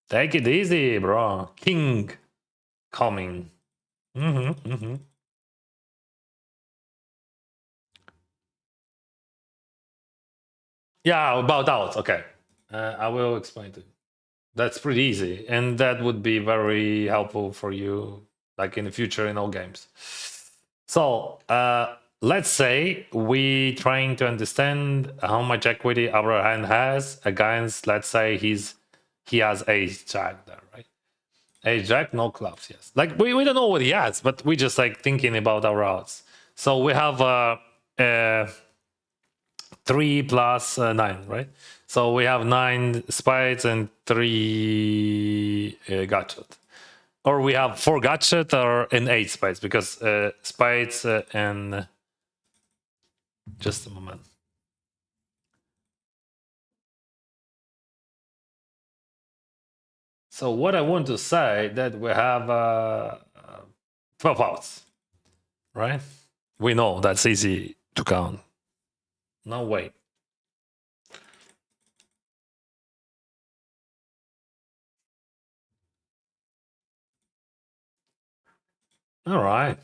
Take it easy, bro. King coming. Yeah, about outs. Okay. I will explain to you. That's pretty easy. And that would be very helpful for you, like in the future in all games. So let's say we trying to understand how much equity our hand has against, let's say he has ace jack there, right? Ace jack, no clubs, yes. Like we don't know what he has, but we just like thinking about our odds. So we have 3 plus 9, right? So we have 9 spades and 3 gotcha. Or we have 4 gotcha or and 8 spades because spades and just a moment. So what I want to say that we have 12 outs, right? We know that's easy to count. No way. All right.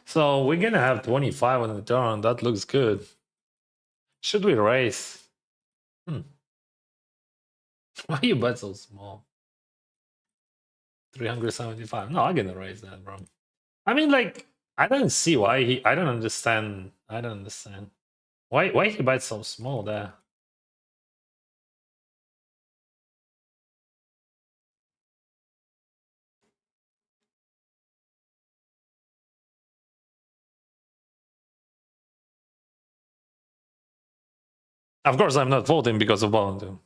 So we're gonna have 25 on the turn. That looks good. Should we raise? Why you bet so small? 375. No, I'm gonna raise that, bro. I mean, like, I don't see why he. I don't understand. I don't understand why he bites so small there. Of course, I'm not voting because of Bond.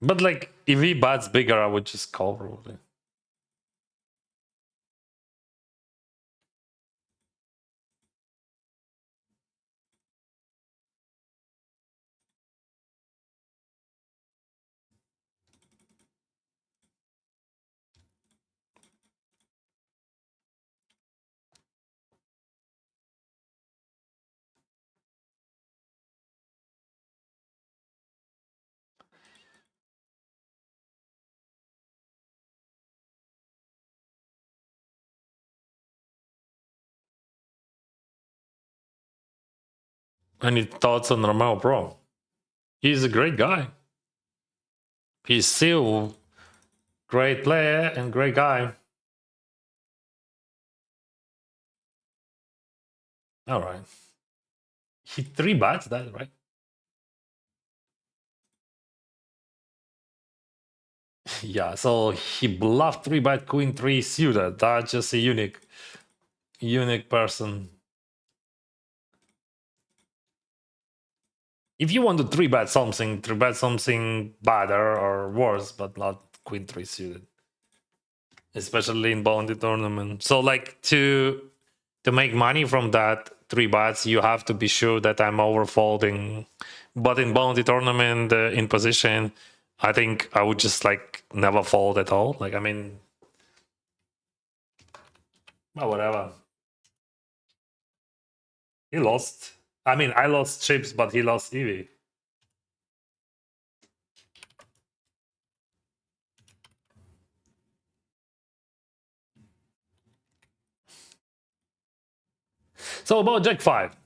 But like, if he bats bigger, I would just call probably. Any thoughts on Romeo Pro? He's a great guy. He's still great player and great guy. All right. He 3 bats that, right? Yeah, so he bluffed 3 bat queen 3 suited. That's just a unique person. If you want to 3 bet something, 3 bet something better or worse, but not queen 3 suited. Especially in bounty tournament. So like to make money from that 3 bets, you have to be sure that I'm overfolding. But in bounty tournament in position, I think I would just like never fold at all. Like I mean, well, whatever. He lost. I mean, I lost chips, but he lost EV. So about Jack 5.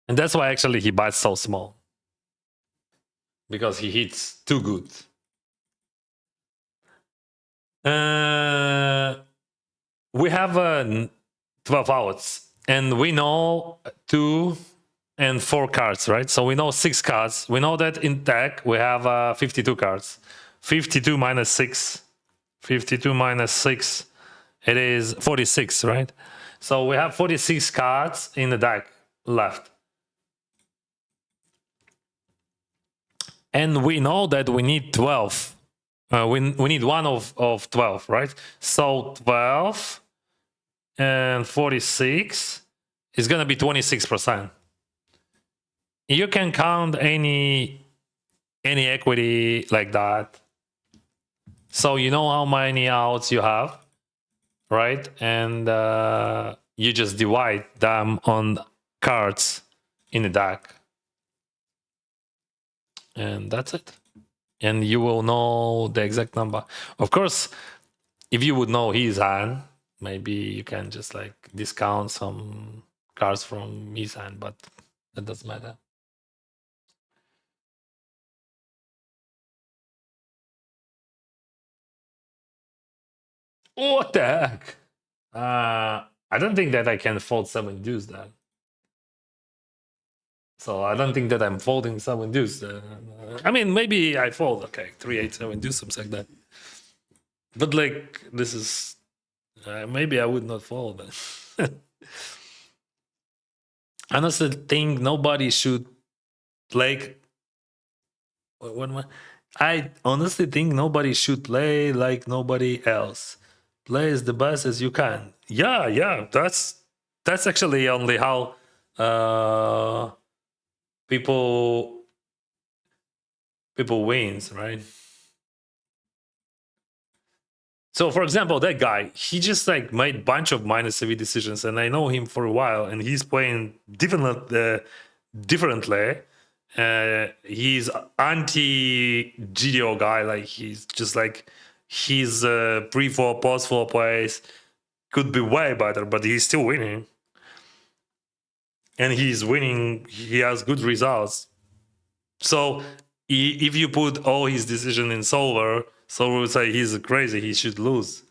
And that's why actually he bites so small. Because he hits too good. We have 12 outs. And we know 2 and 4 cards, right? So we know 6 cards. We know that in deck we have 52 cards. 52 minus 6 52 minus 6, it is 46, right? So we have 46 cards in the deck left. And we know that we need 12. We need one of 12, right? So 12 and 46 is going to be 26%. You can count any equity like that. So you know how many outs you have, right? And you just divide them on cards in the deck. And that's it. And you will know the exact number. Of course, if you would know his hand, maybe you can just like discount some cards from his hand, but that doesn't matter. What the heck? I don't think that I can fold 7 deuce then. So I don't think that I'm folding 7 deuce. I mean, maybe I fold, okay, 3, 8, 7 deuce, something like that. But like, this is, maybe I would not fold then. Honestly, think nobody should play. I honestly think nobody should play like nobody else. Play as the best as you can. Yeah, that's actually only how people wins, right? So, for example, that guy, he just like made bunch of minus CV decisions, and I know him for a while, and he's playing differently. He's anti GDO guy, like he's just like his pre-4, post-4 plays could be way better, but he's still winning, and he's winning. He has good results. So if you put all his decision in solver, solver would say he's crazy, he should lose.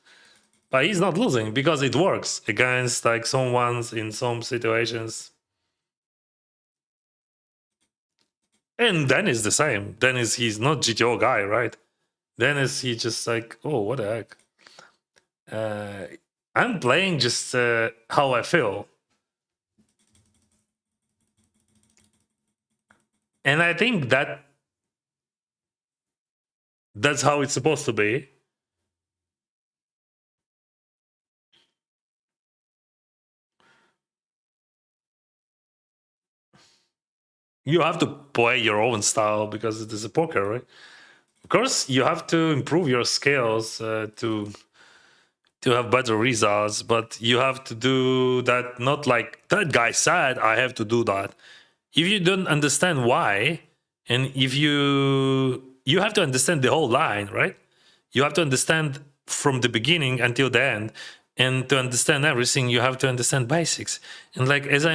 But he's not losing because it works against like someone's in some situations. And Dennis the same. Dennis, he's not GTO guy, right? Dennis, he just like, oh, what the heck? I'm playing just how I feel. And I think that's how it's supposed to be. You have to play your own style because it is a poker, right? Of course, you have to improve your skills to have better results, but you have to do that not like that guy said I have to do that. If you don't understand why, and if you have to understand the whole line, right? You have to understand from the beginning until the end, and to understand everything, you have to understand basics. And like as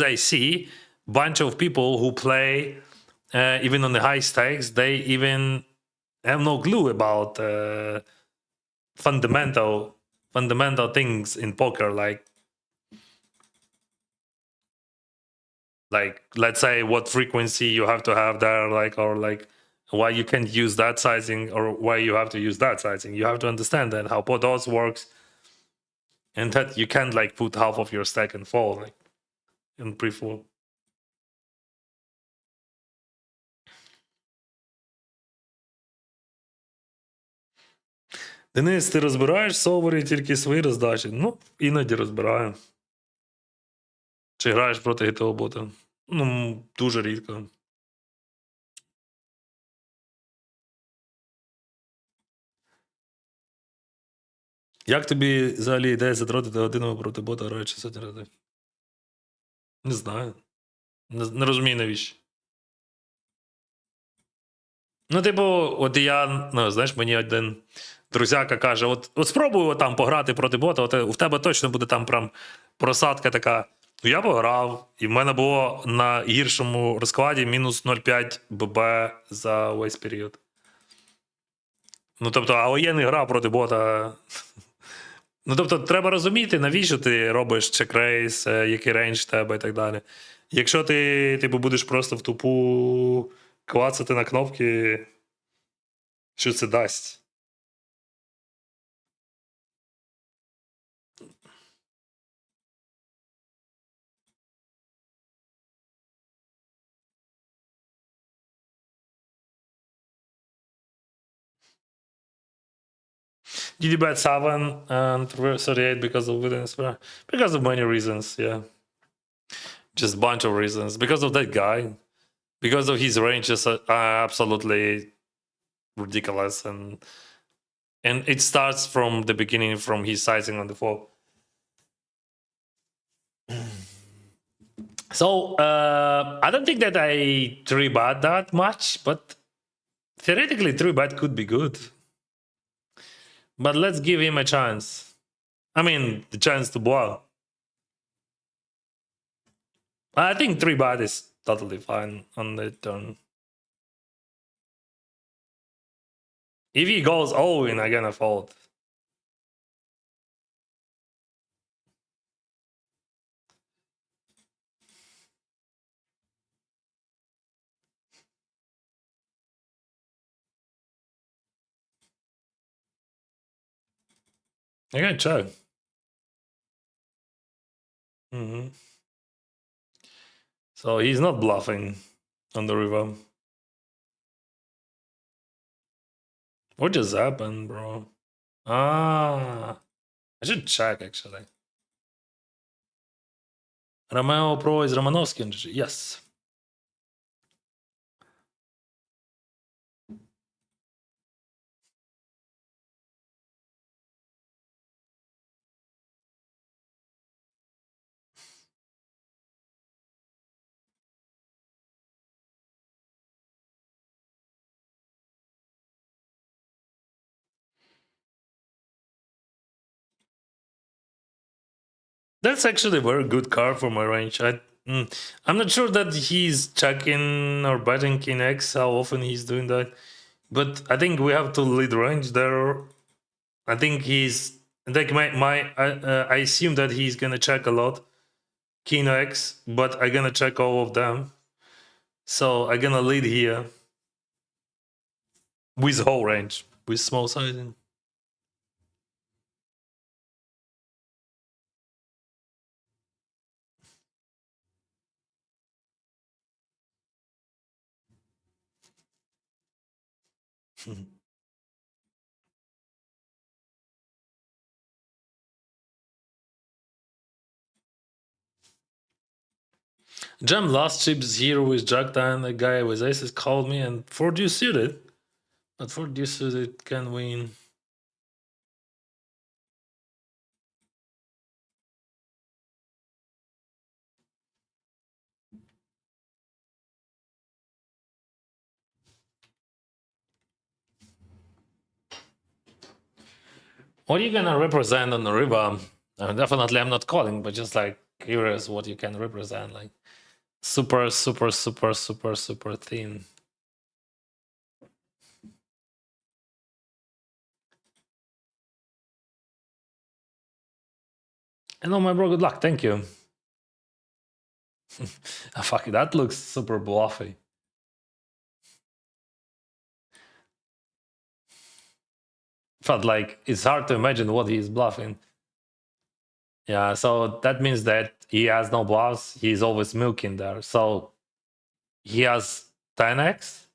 I see, bunch of people who play even on the high stakes, they even have no clue about fundamental things in poker, like let's say what frequency you have to have there, like, or like why you can't use that sizing or why you have to use that sizing. You have to understand that how pot odds works, and that you can't like put half of your stack and fold like in pre-fold. Денис, ти розбираєш солвери тільки свої роздачі? Ну, іноді розбираю. Чи граєш проти гітового бота? Ну, дуже рідко. Як тобі взагалі ідея затротити годину проти бота, граючи сотні разів? Не знаю. Не розумію навіщо. Ну, типу, от я, ну, знаєш, мені один друзяка каже: от спробуй там пограти проти бота, от в тебе точно буде там прям просадка така. Ну, я пограв, і в мене було на гіршому розкладі мінус 0,5 ББ за весь період. Ну, тобто, але я не грав проти бота. Ну, тобто, треба розуміти, навіщо ти робиш чекрейс, який рейндж в тебе і так далі. Якщо ти, типу, будеш просто в тупу клацати на кнопки, що це дасть? You bet 7 and 38 because of Williams. Because of many reasons, yeah. Just a bunch of reasons. Because of that guy. Because of his range is absolutely ridiculous. And it starts from the beginning, from his sizing on the floor. So I don't think that I 3-bet that much, but theoretically 3-bet could be good. But let's give him a chance. I mean, the chance to blow. I think 3-bet is totally fine on the turn. If he goes all in, I'm gonna fold. I gotta check. Mm-hmm. So he's not bluffing on the river. What just happened, bro? Ah, I should check actually. Romeo Pro is Romanovsky. Yes. That's actually a very good card for my range. I'm not sure that he's checking or betting King X, how often he's doing that. But I think we have to lead range there. I think he's like I assume that he's gonna check a lot King X, but I'm gonna check all of them. So I'm gonna lead here with whole range, with small sizing. Jam last chips here with Jack 10, a guy with aces called me and 4 suited. But 4 suited can win. What are you gonna represent on the river? Definitely I'm not calling, but just like curious what you can represent. Like super, super, super, super, super thin. Hello, my bro. Good luck. Thank you. Fuck, that looks super bluffy. But like, it's hard to imagine what he's bluffing. Yeah, so that means that he has no bluffs. He's always milking there. So he has 10x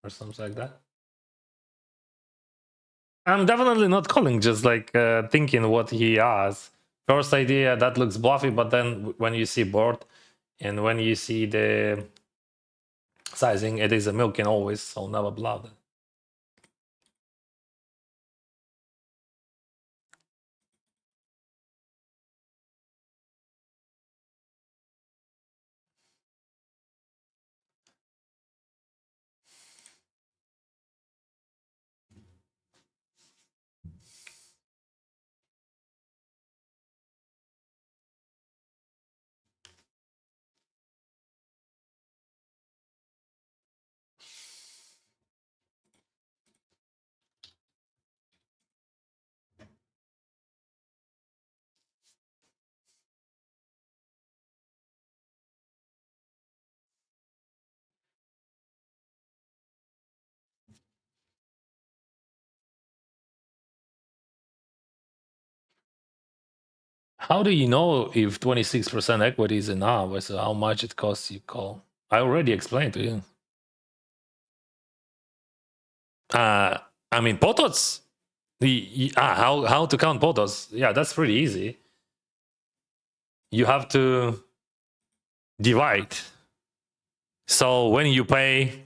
or something like that. I'm definitely not calling, just like thinking what he has. First idea, that looks bluffy, but then when you see board and when you see the sizing, it is a milking always, so never bluff it. How do you know if 26% equity is enough versus how much it costs you call? I already explained to you. I mean, Potots How to count potos? Yeah, that's pretty easy. You have to divide. So when you pay,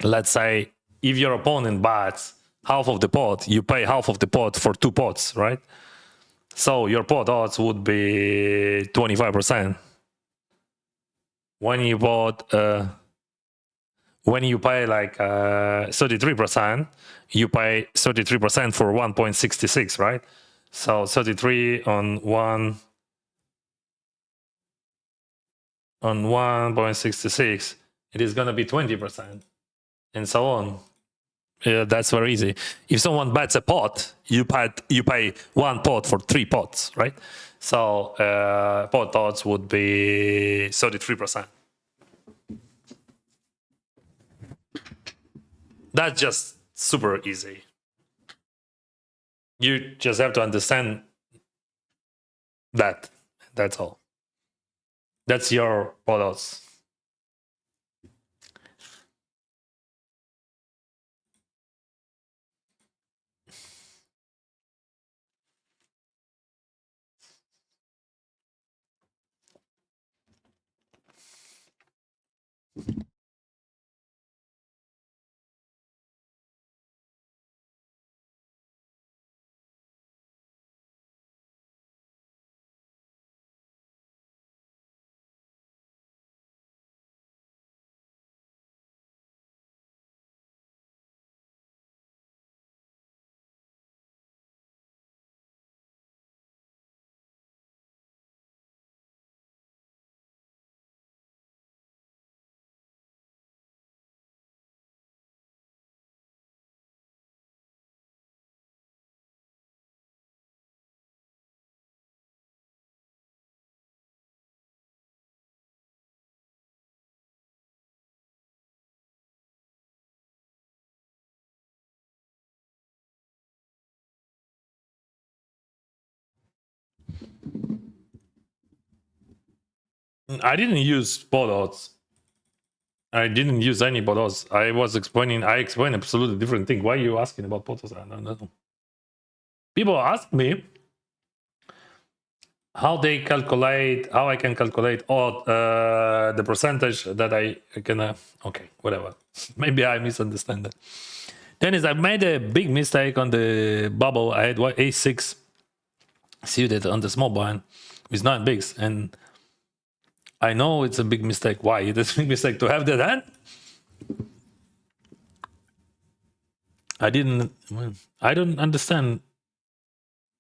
let's say, if your opponent bets half of the pot, you pay half of the pot for 2 pots, right? So your pot odds would be 25%. When you bought, when you pay like 33%, you pay 33% for 1.66, right? So 33 on 1.66, it is going to be 20%, and so on. Yeah, that's very easy. If someone bets a pot, you pay 1 pot for 3 pots, right? So pot odds would be 33%. That's just super easy. You just have to understand that. That's all. That's your pot odds. I didn't use pot odds. I didn't use any pot odds. I explained absolutely different thing. Why are you asking about pot odds? I don't know. People ask me how I can calculate the percentage that I can. Okay, whatever. Maybe I misunderstand that. Dennis, I made a big mistake on the bubble. I had a6 suited on the small blind with 9 bigs, and I know it's a big mistake. Why? It's a big mistake to have that hand. I don't understand.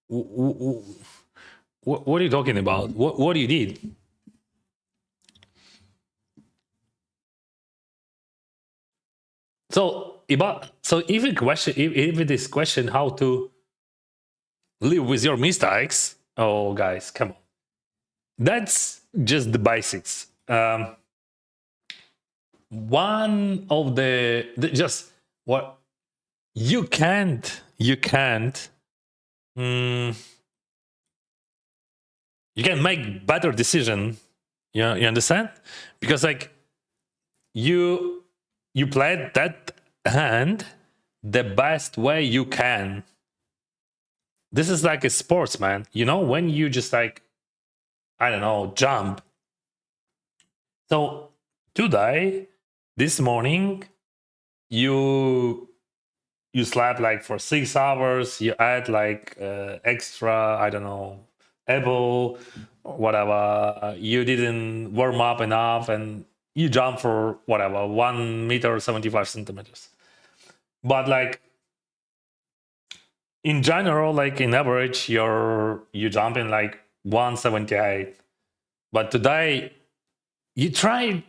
What are you talking about? What do you need? So if it is question how to live with your mistakes, oh guys, come on. That's just the basics. One of the just what you can't you can make better decision. You understand? Because like you played that hand the best way you can. This is like a sports, man. You know, when you just like, I don't know, jump. So today, this morning, you slept like for 6 hours. You add like extra, I don't know, apple or whatever. You didn't warm up enough, and you jump for whatever 1 meter 75 centimeters. But like in general, like in average, you jump in like 178. But today you tried,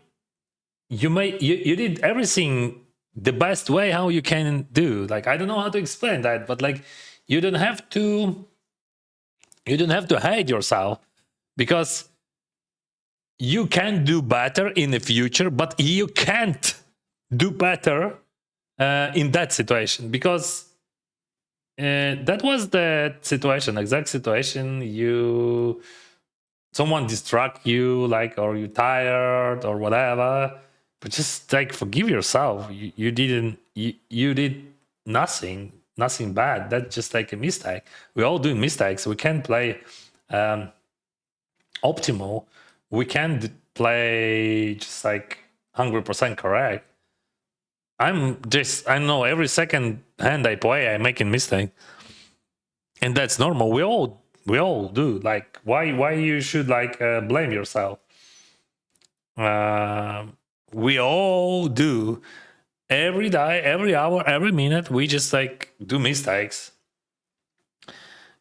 you did everything the best way how you can do. Like I don't know how to explain that, but like you don't have to hate yourself, because you can do better in the future, but you can't do better in that situation, because that was the situation, exact situation. Someone distract you, like, or you tired or whatever, but just like forgive yourself. You did nothing. nothing bad. That's just like a mistake. We're all doing mistakes. We can't play optimal. We can't play just like 100% correct. I know every second hand I play, I'm making mistake, and that's normal. We all do. Like, why you should like blame yourself? Uh, we all do every day, every hour, every minute. We just like do mistakes.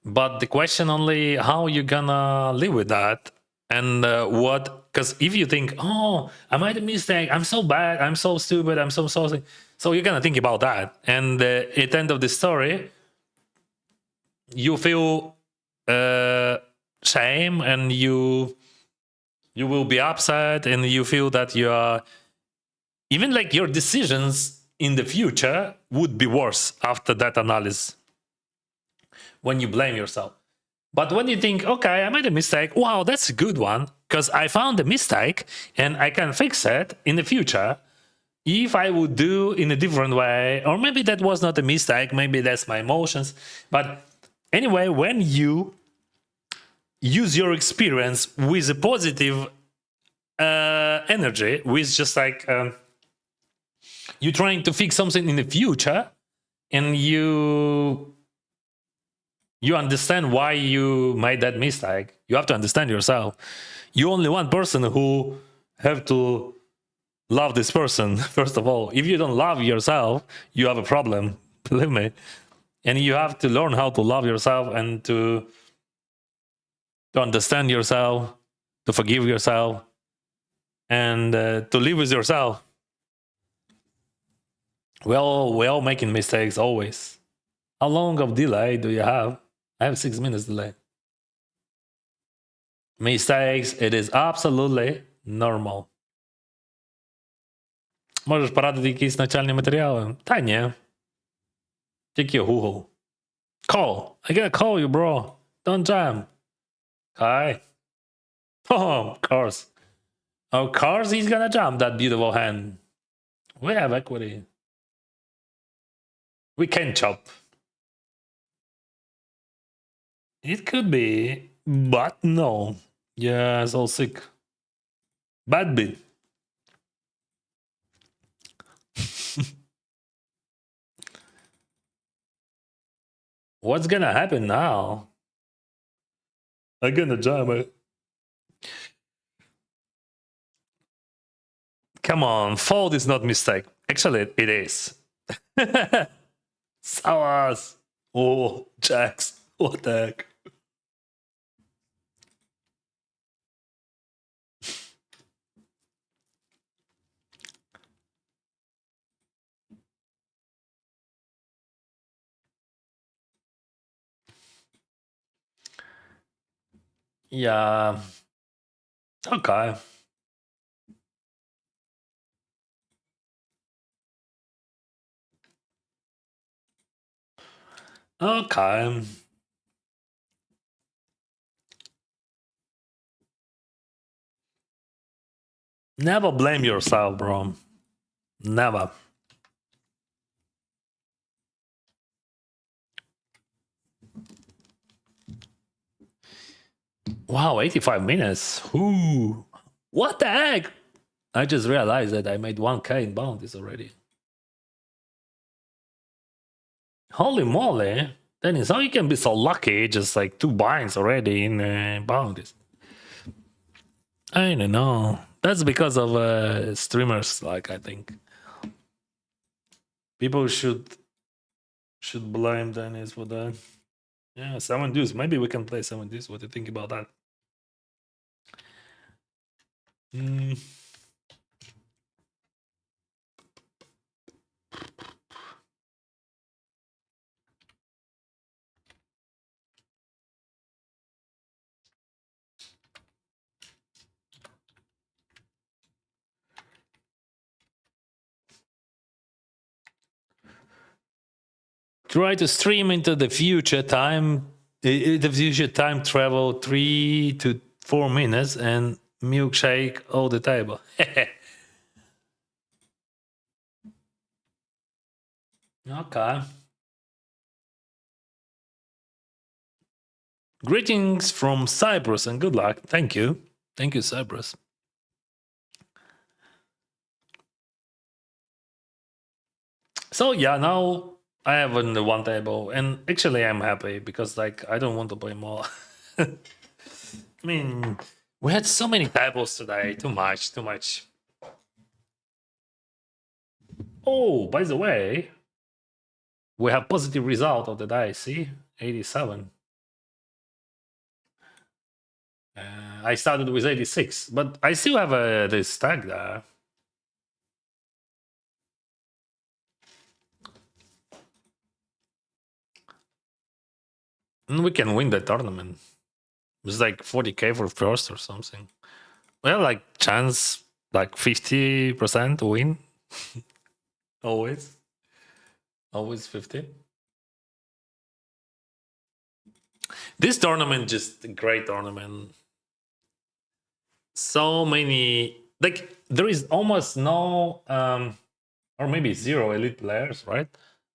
But the question only how you gonna live with that, and what? Because if you think, oh, I made a mistake, I'm so bad, I'm so stupid, I'm so sorry, so you're gonna think about that, and at the end of the story, you feel shame, and you will be upset, and you feel that you are even like your decisions in the future would be worse after that analysis when you blame yourself. But when you think, okay, I made a mistake, wow, that's a good one, because I found a mistake and I can fix it in the future. If I would do in a different way, or maybe that was not a mistake, maybe that's my emotions. But anyway, when you use your experience with a positive energy, with just like you're trying to fix something in the future, and you understand why you made that mistake. You have to understand yourself. You only one person who have to love this person. First of all, if you don't love yourself, you have a problem. Believe me. And you have to learn how to love yourself and to understand yourself, to forgive yourself, and to live with yourself. We're all making mistakes always. How long of delay do you have? I have 6 minutes delay. Mistakes, it is absolutely normal. Можеш порадити якісь навчальні матеріали? Та ні. Тільки Google. Call. I gotta call you, bro. Don't jam. Hi. Oh, of course. Of course he's gonna jump that beautiful hand. We have equity. We can chop. It could be, but no. Yeah, it's all sick. Bad bit. What's gonna happen now? I'm gonna jump it. Come on, fold is not mistake. Actually, it is. Sours. Oh, jacks. What the heck? Yeah. Okay. Okay. Never blame yourself, bro. Never. Wow, 85 minutes. Ooh. What the heck? I just realized that I made 1K in bounties already. Holy moly. Dennis, how you can be so lucky? Just like 2 binds already in bounties. I don't know. That's because of streamers, like, I think. People should blame Dennis for that. Yeah, 7 deuce. Maybe we can play 7 deuce. What do you think about that? Try to stream into the future time, the future time travel 3 to 4 minutes and milkshake all the table. Okay. Greetings from Cyprus and good luck. Thank you. Thank you, Cyprus. So yeah, now I have on the one table, and actually I'm happy because like I don't want to play more. I mean, we had so many tables today. Too much, too much. Oh, by the way, we have positive result of the die. See, 87. I started with 86, but I still have this tag there. And we can win the tournament. It's like 40k for first or something. Well, like chance like 50% to win. Always. Always 50. This tournament just a great tournament. So many like there is almost no or maybe zero elite players, right?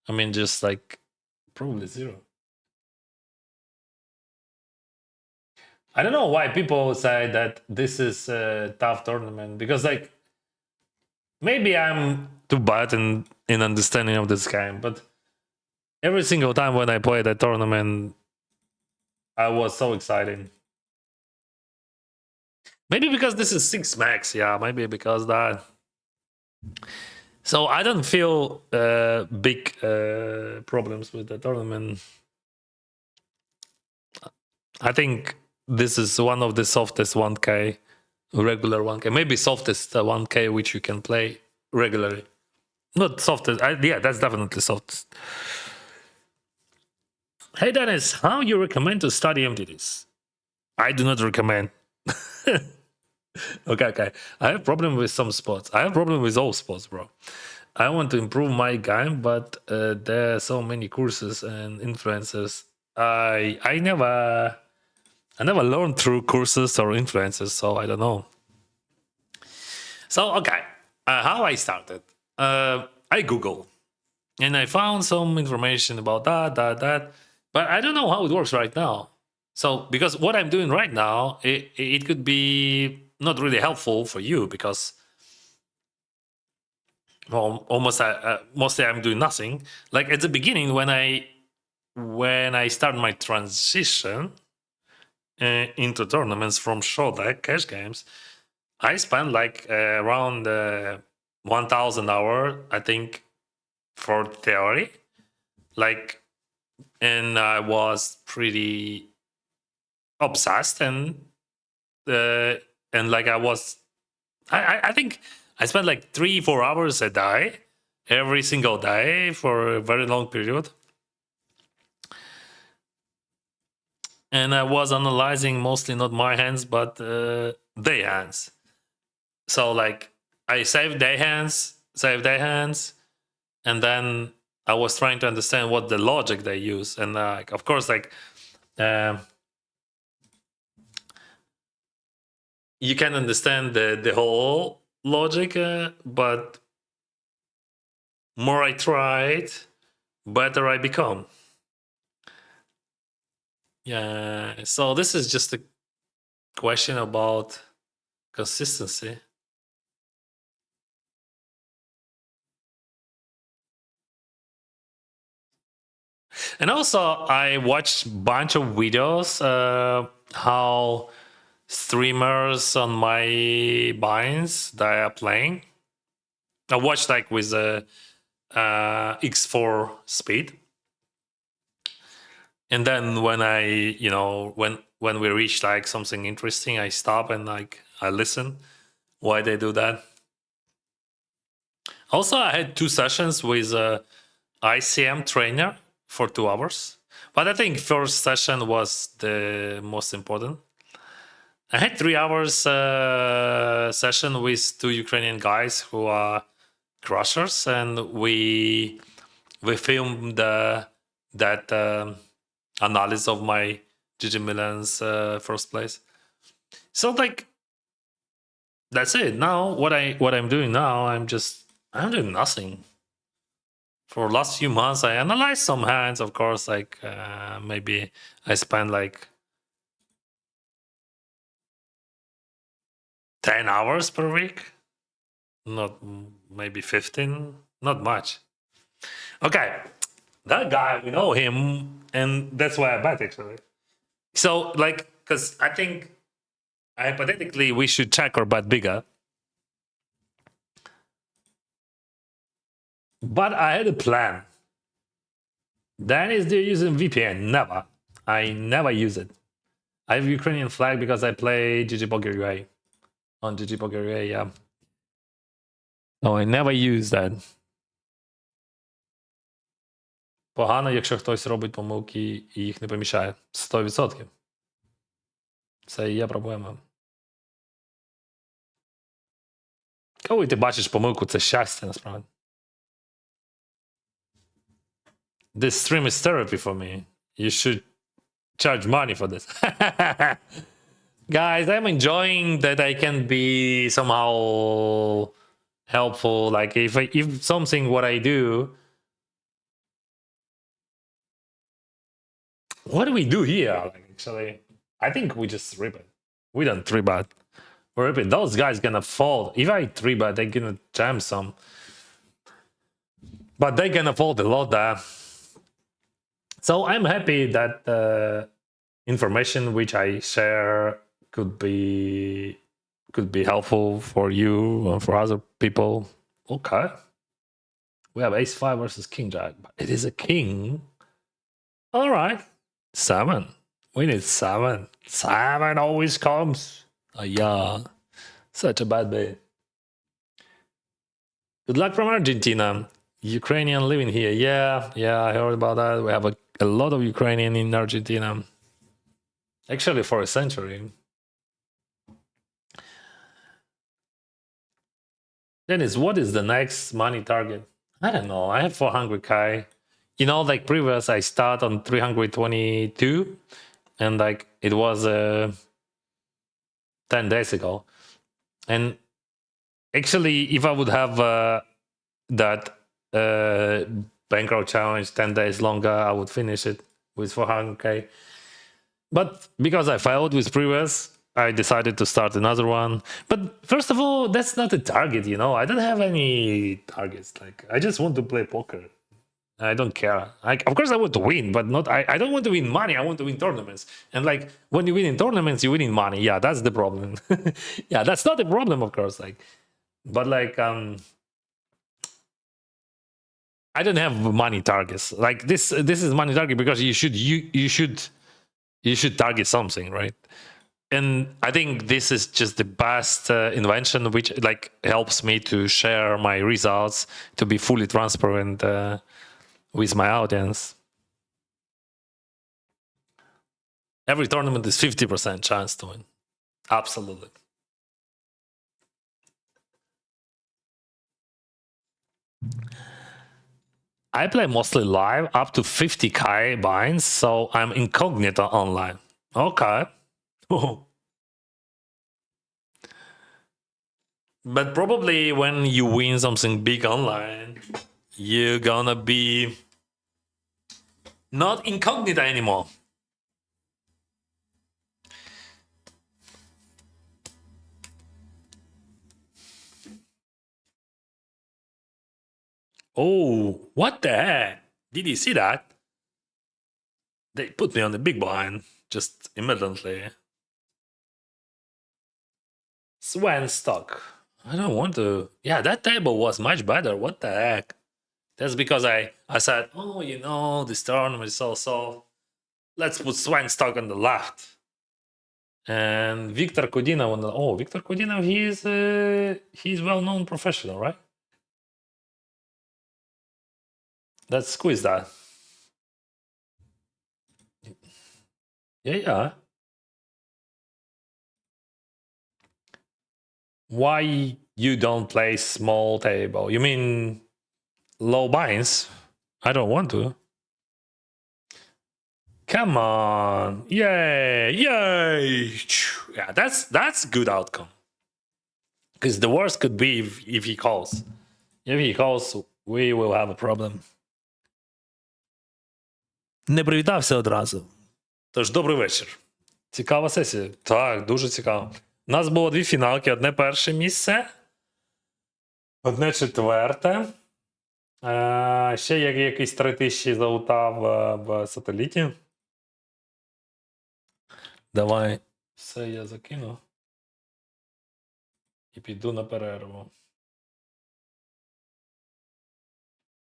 I mean just like probably zero. I don't know why people say that this is a tough tournament because like maybe I'm too bad in understanding of this game, but every single time when I play that tournament, I was so excited. Maybe because this is 6 max, yeah, maybe because that. So I don't feel big problems with the tournament. I think this is one of the softest 1K, regular 1K, maybe softest 1K which you can play regularly. Not softest, yeah, that's definitely softest. Hey Dennis, how you recommend to study MTDs? I do not recommend. Okay. I have problem with some spots. I have problem with all spots, bro. I want to improve my game, but there are so many courses and influencers. I never learned through courses or influencers, so I don't know. So okay, how I started? I Google and I found some information about that, but I don't know how it works right now. So because what I'm doing right now, it could be not really helpful for you because well, almost mostly I'm doing nothing. Like at the beginning when I started my transition into tournaments from short deck cash games, I spent like around 1,000 hour, I think, for theory. Like, and I was pretty obsessed uh, and like I think I spent like 3-4 hours a day every single day for a very long period. And I was analyzing mostly not my hands, but their hands. So like I saved their hands, and then I was trying to understand what the logic they use, and of course, like you can understand the whole logic, but more I tried, better I become. Yeah. So this is just a question about consistency. And also, I watched a bunch of videos how streamers on my binds that are playing. I watched like with a X4 speed, and then when I, when we reach like something interesting, I stop and like I listen why they do that. Also, I had 2 sessions with a ICM trainer for 2 hours, but I think first session was the most important. I had 3 hours session with 2 Ukrainian guys who are crushers, and we filmed that analysis of my GG Milan's first place. So like that's it. Now what I'm doing now, I'm doing nothing. For last few months, I analyzed some hands, of course. Like maybe I spent like 10 hours per week? Not maybe 15? Not much. Okay. That guy, we know him, and that's why I bet actually. So, like, because I think hypothetically we should check or bet bigger. But I had a plan. That is, they're using VPN. Never. I never use it. I have Ukrainian flag because I play GG Poker UA. On GG Poker UA, yeah. No, I never use that. Погано, якщо хтось робить помилки і їх не помічає. 100%. Це і є проблема. Коли ти бачиш помилку, це щастя, насправді. This stream is therapy for me. You should charge money for this. Guys, I'm enjoying that I can be somehow helpful. Like if something what I do. What do we do here? Like, actually, I think we just rip it. We don't 3-bet. We rip it. Those guys gonna fold. If I 3-bet, they're gonna jam some. But they're gonna fold a lot there. So I'm happy that information which I share could be helpful for you and for other people. Okay. We have ace 5 versus king jack, but it is a king. All right. 7. We need 7. 7 always comes. Oh, yeah. Such a bad bait. Good luck from Argentina. Ukrainian living here. Yeah, I heard about that. We have a lot of Ukrainian in Argentina. Actually, for a century. Dennis, what is the next money target? I don't know. I have 400k. You know, like previous, I start on 322, and like it was 10 days ago. And actually, if I would have that bankroll challenge 10 days longer, I would finish it with 400k. But because I failed with previous, I decided to start another one. But first of all, that's not a target, you know. I don't have any targets. Like, I just want to play poker. I don't care. Of course, I want to win, but not. I don't want to win money. I want to win tournaments. And like when you win in tournaments, you win in money. Yeah, that's the problem. Yeah, that's not the problem, of course. Like, but like I don't have money targets. Like this is money target because you should target something, right? And I think this is just the best invention, which like helps me to share my results, to be fully transparent with my audience. Every tournament is 50% chance to win. Absolutely. I play mostly live, up to 50k binds, so I'm incognito online. Okay. But probably when you win something big online, you're gonna be not incognito anymore. Oh, what the heck? Did you see that? They put me on the big blind just immediately. Swan stock. I don't want to. Yeah, that table was much better. What the heck? That's because I said, oh, you know, this tournament is so. Let's put Swan stock on the left. And Victor Kodinov on the. Oh, Victor Kodinov, he's well-known professional, right? Let's squeeze that. Yeah. Why you don't play small table? You mean low binds? I don't want to. Come on. Yay. Yeah, that's good outcome. Because the worst could be if he calls. If he calls, we will have a problem. Не привітався одразу. Тож, добрий вечір. Цікава сесія. Так, дуже цікаво. У нас було 2 фіналки: одне перше місце, одне четверте. Ще є якісь 3000 залутав в сателіті. Давай. Все, я закину. І піду на перерву.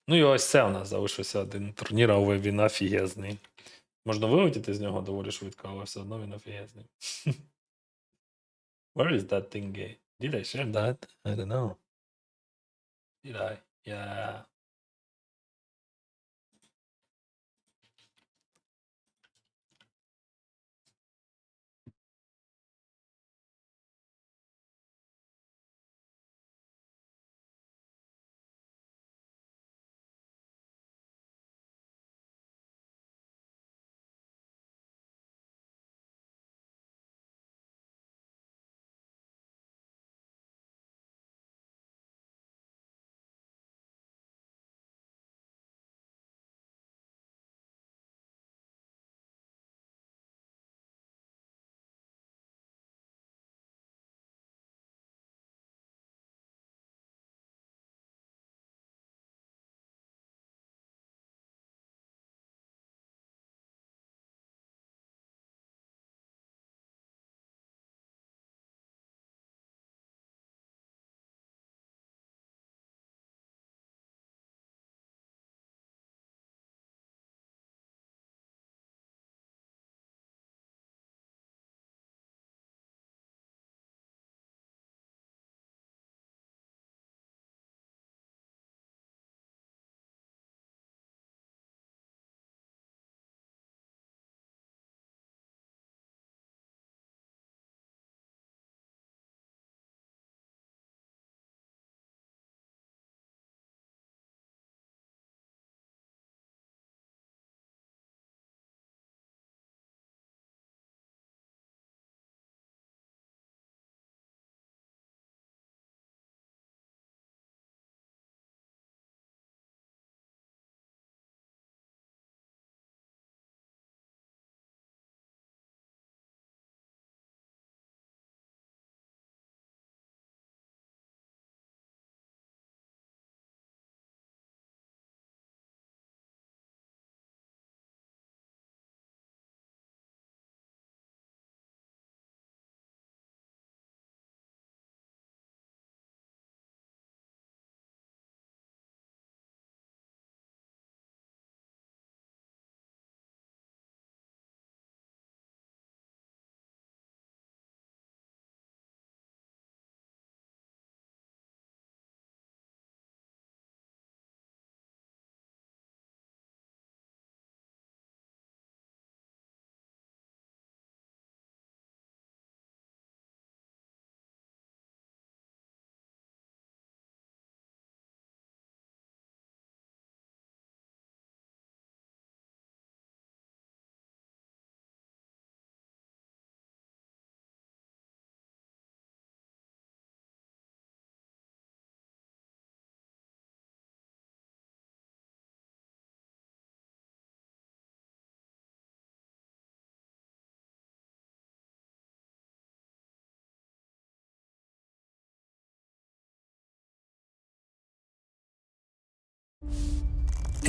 Ну і ось це у нас залишився один турнір, але він офігезний. Можна вилетіти з нього доволі швидко, але все одно він офігезний. Where is that thing? Did I share that? I don't know. Did I? Yeah.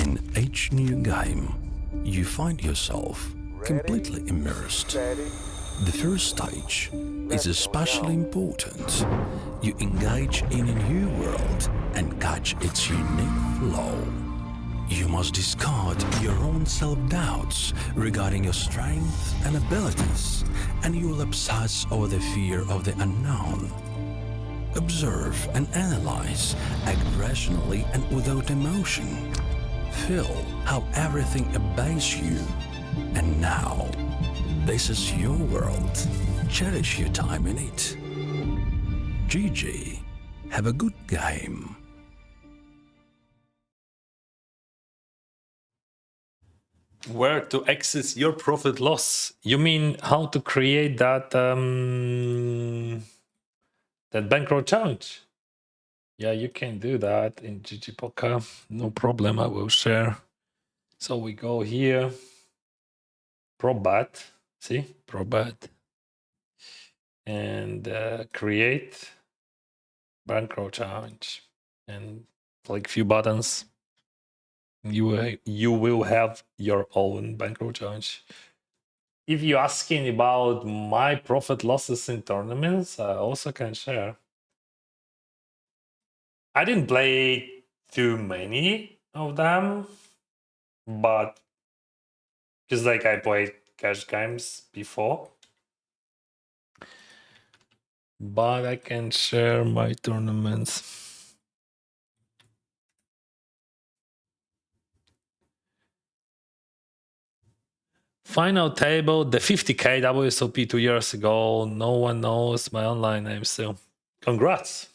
In each new game, you find yourself completely immersed. The first stage is especially important. You engage in a new world and catch its unique flow. You must discard your own self-doubts regarding your strengths and abilities, and you will obsess over the fear of the unknown. Observe and analyze, act rationally and without emotion. Feel how everything obeys you. And now, this is your world. Cherish your time in it. GG. Have a good game. Where to access your profit loss? You mean how to create that that bankroll challenge? Yeah, you can do that in GG Poker. No problem. I will share. So we go here. Probat. See? Probat. and create bankroll challenge, and like few buttons. You will have your own bankroll challenge. If you're asking about my profit losses in tournaments, I also can share. I didn't play too many of them, but because like I played cash games before, but I can share my tournaments. Final table, the 50k WSOP 2 years ago. No one knows my online name still. Congrats.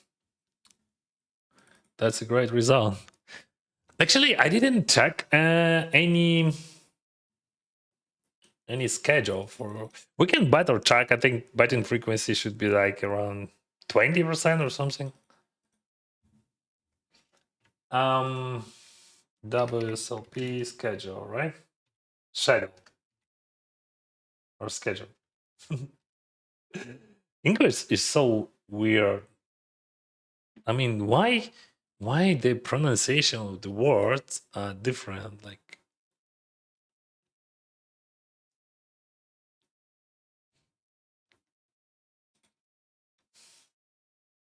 That's a great result. Actually, I didn't check any schedule for. We can bet or check. I think betting frequency should be like around 20% or something. WSOP schedule, right? Schedule or schedule. English is so weird. I mean, why the pronunciation of the words are different? Like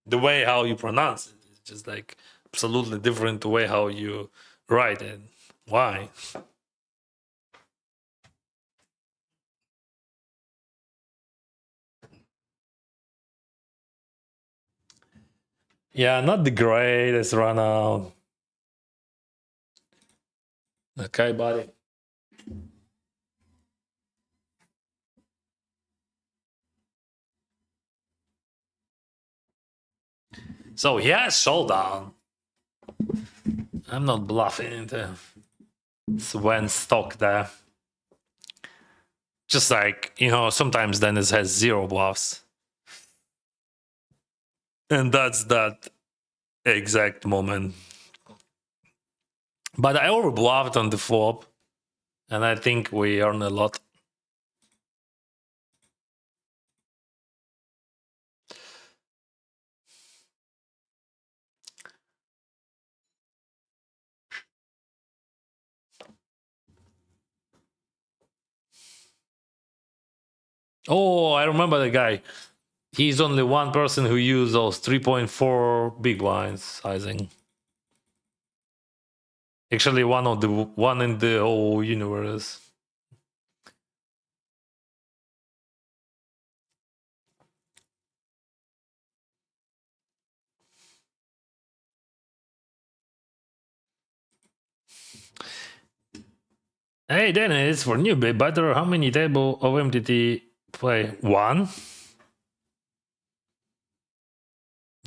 the way how you pronounce it is just like absolutely different the way how you write it. Why? Yeah, not the greatest run out. Okay, buddy. So he has showdown. I'm not bluffing into Sven stock there. Just like, sometimes Dennis has zero bluffs. And that's that exact moment. But I over bluffed on the flop, and I think we earn a lot. Oh, I remember the guy. He's only one person who used those 3.4 big blinds sizing. Actually, one in the whole universe. Hey, Dennis, for newbie, better how many table of MTT play? One?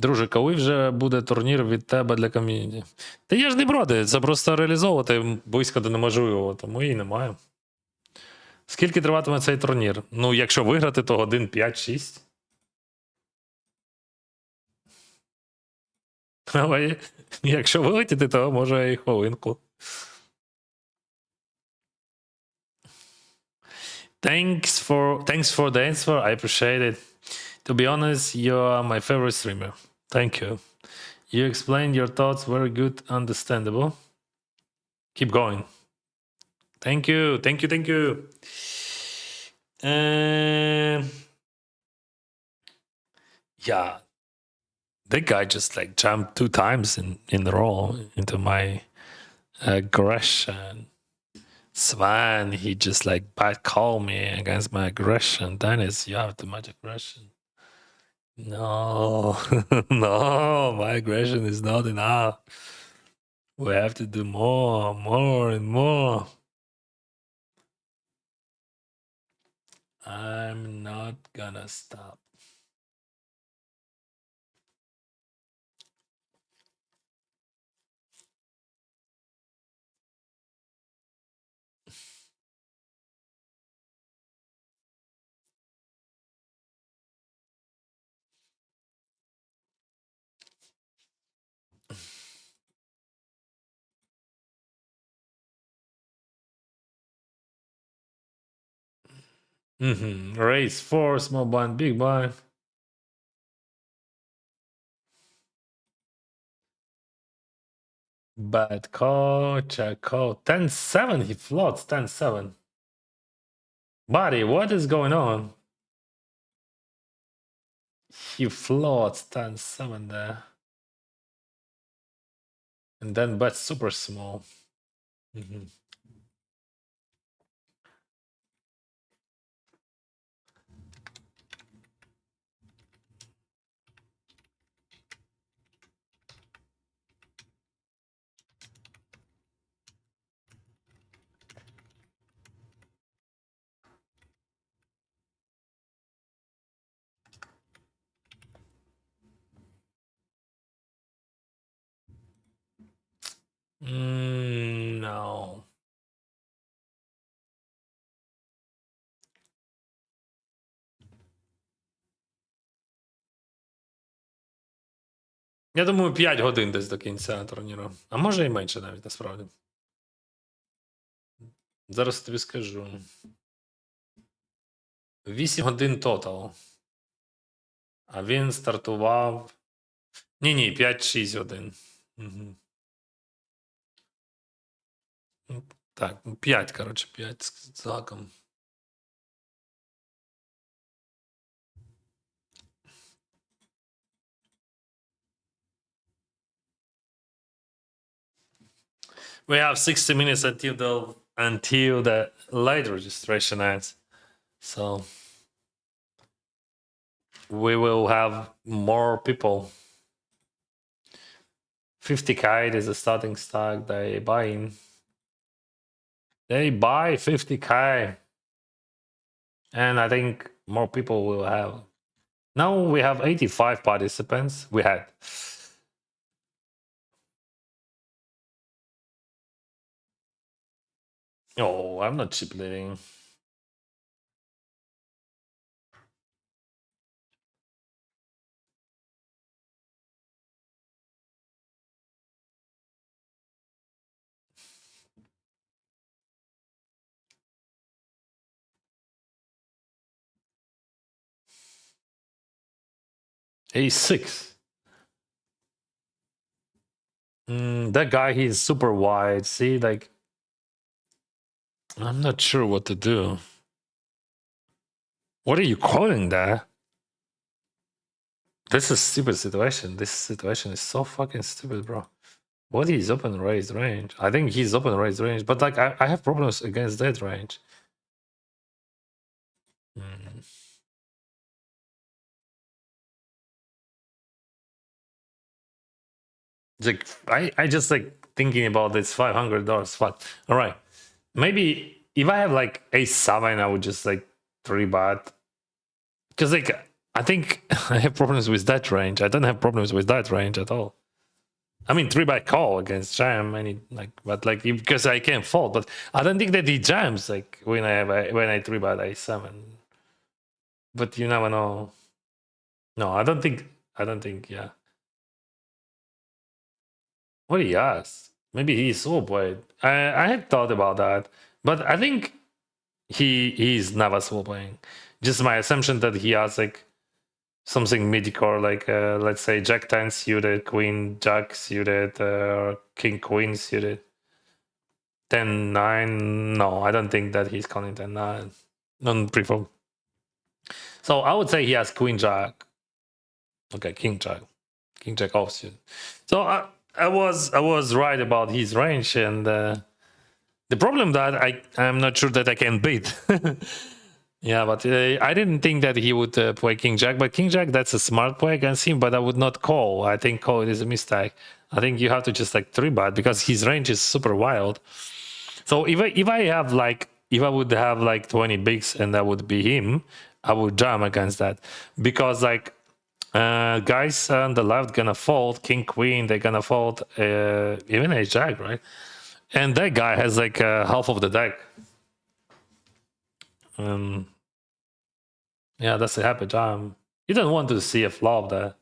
Друже, коли вже буде турнір від тебе для ком'юніті? Та я ж не проти, це просто реалізовувати близько до неможливого, тому і немає. Скільки триватиме цей турнір? Ну, якщо виграти, то годин 5-6. Але якщо вилетіти, то може і хвилинку. Thanks for the answer. I appreciate it. To be honest, you are my favorite streamer. Thank you. You explained your thoughts very good, understandable. Keep going. Thank you. Thank you. Thank you. Yeah, that guy just like jumped 2 times in a row into my aggression. Svan, he just like bad call me against my aggression. Dennis, you have too much aggression. No, no, my aggression is not enough. We have to do more, and more. I'm not gonna stop. Raise 4, small blind, big blind. Bad call, check call. 10-7, he floats 10-7. Buddy, what is going on? He floats 10-7 there. And then bet super small. Mhm. No. Я думаю, 5 годин десь до кінця турніру. А може і менше навіть, насправді. Зараз тобі скажу. 8 годин тотал. А він стартував. Ні, 5-6 годин. Угу. Так, 5, коротше, 5 з гаком. We have 60 minutes until the late registration ends. So we will have more people. 50k is the starting stack they buy in. They buy 50k. And I think more people will have. Now we have 85 participants. We had. Oh, I'm not chip leading. A6. That guy, he's super wide. See, like, I'm not sure what to do. What are you calling that? This is stupid situation. This situation is so fucking stupid, bro. What is open raised range? I think he's open raised range, but like I have problems against that range. Like I just like thinking about this $500 spot. All right, maybe if I have like A7, I would just like 3-bet. Because like I think I have problems with that range. I don't have problems with that range at all. I mean 3-bet call against jam, but like because I can't fold. But I don't think that he jams like when I 3-bet A7. But you never know. No, I don't think. Yeah. What he asked? Maybe he's so wide. I had thought about that, but I think he's never swap playing. Just my assumption that he has like something mid-core, like let's say Jack 10 suited, Queen Jack suited, King Queen suited. 10-9. No, I don't think that he's calling 10-9. Non pre-flop. So I would say he has Queen Jack. Okay, King Jack offsuit. So I was right about his range, and the problem that I'm not sure that I can beat. Yeah, but I didn't think that he would play King Jack. But King Jack, that's a smart play against him. But I would not call. I think call it is a mistake. I think you have to just like 3-bet because his range is super wild. So if I would have like 20 bigs and that would be him, I would jam against that because like guys on the left gonna fold King Queen. They're gonna fold even Ace Jack, right? And that guy has like half of the deck. Yeah, that's a happy jam. You don't want to see a flop there.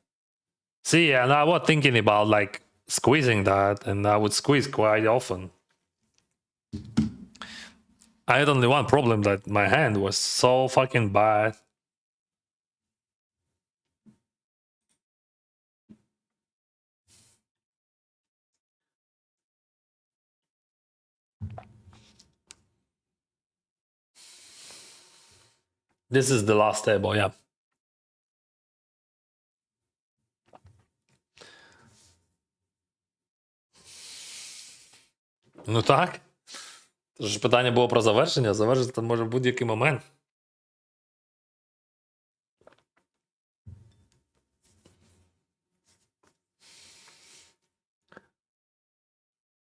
See, and I was thinking about like squeezing that, and I would squeeze quite often. I had only one problem, that my hand was so fucking bad. This is the last table, yeah. Ну так. Тож ж питання було про завершення. Завершити може в будь-який момент.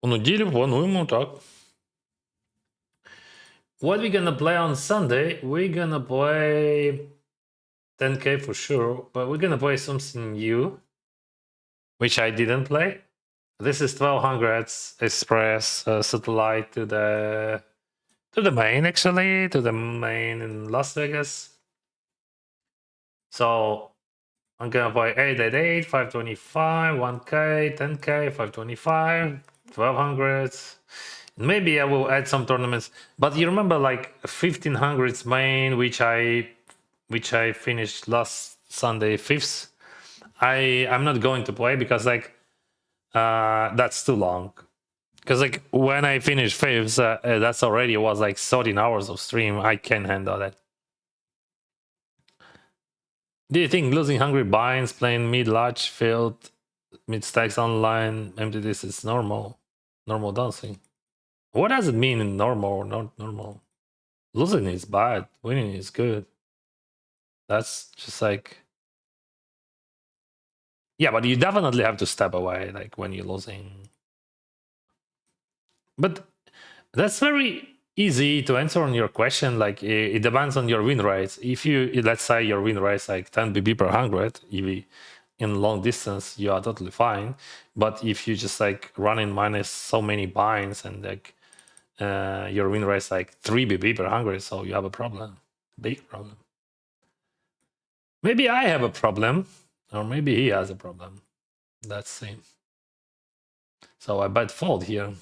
У неділю плануємо, так. What we gonna play on Sunday? We're gonna play 10k for sure, but we're gonna play something new, which I didn't play. This is 1200 Express satellite to the main, actually, to the main in Las Vegas. So I'm gonna play 888, 525, 1k, 10k, 525, 1200. Maybe I will add some tournaments, but you remember like 1500s main, which I finished last Sunday 5th. I'm not going to play because like that's too long. Because like when I finished 5th, that's already was like 13 hours of stream. I can't handle that. Do you think losing hungry binds playing mid large field, mid stacks online, empty this is normal? Normal dancing. What does it mean in normal or not normal? Losing is bad, winning is good. That's just like, yeah, but you definitely have to step away like when you're losing. But that's very easy to answer on your question. Like it depends on your win rates. If you, let's say your win rate like 10 BB per 100 EV in long distance, you are totally fine. But if you just like running minus so many binds and like your win rate is like 3 BB per 100, so you have a problem, big problem. Maybe I have a problem, or maybe he has a problem. Let's see. So I bet fold here.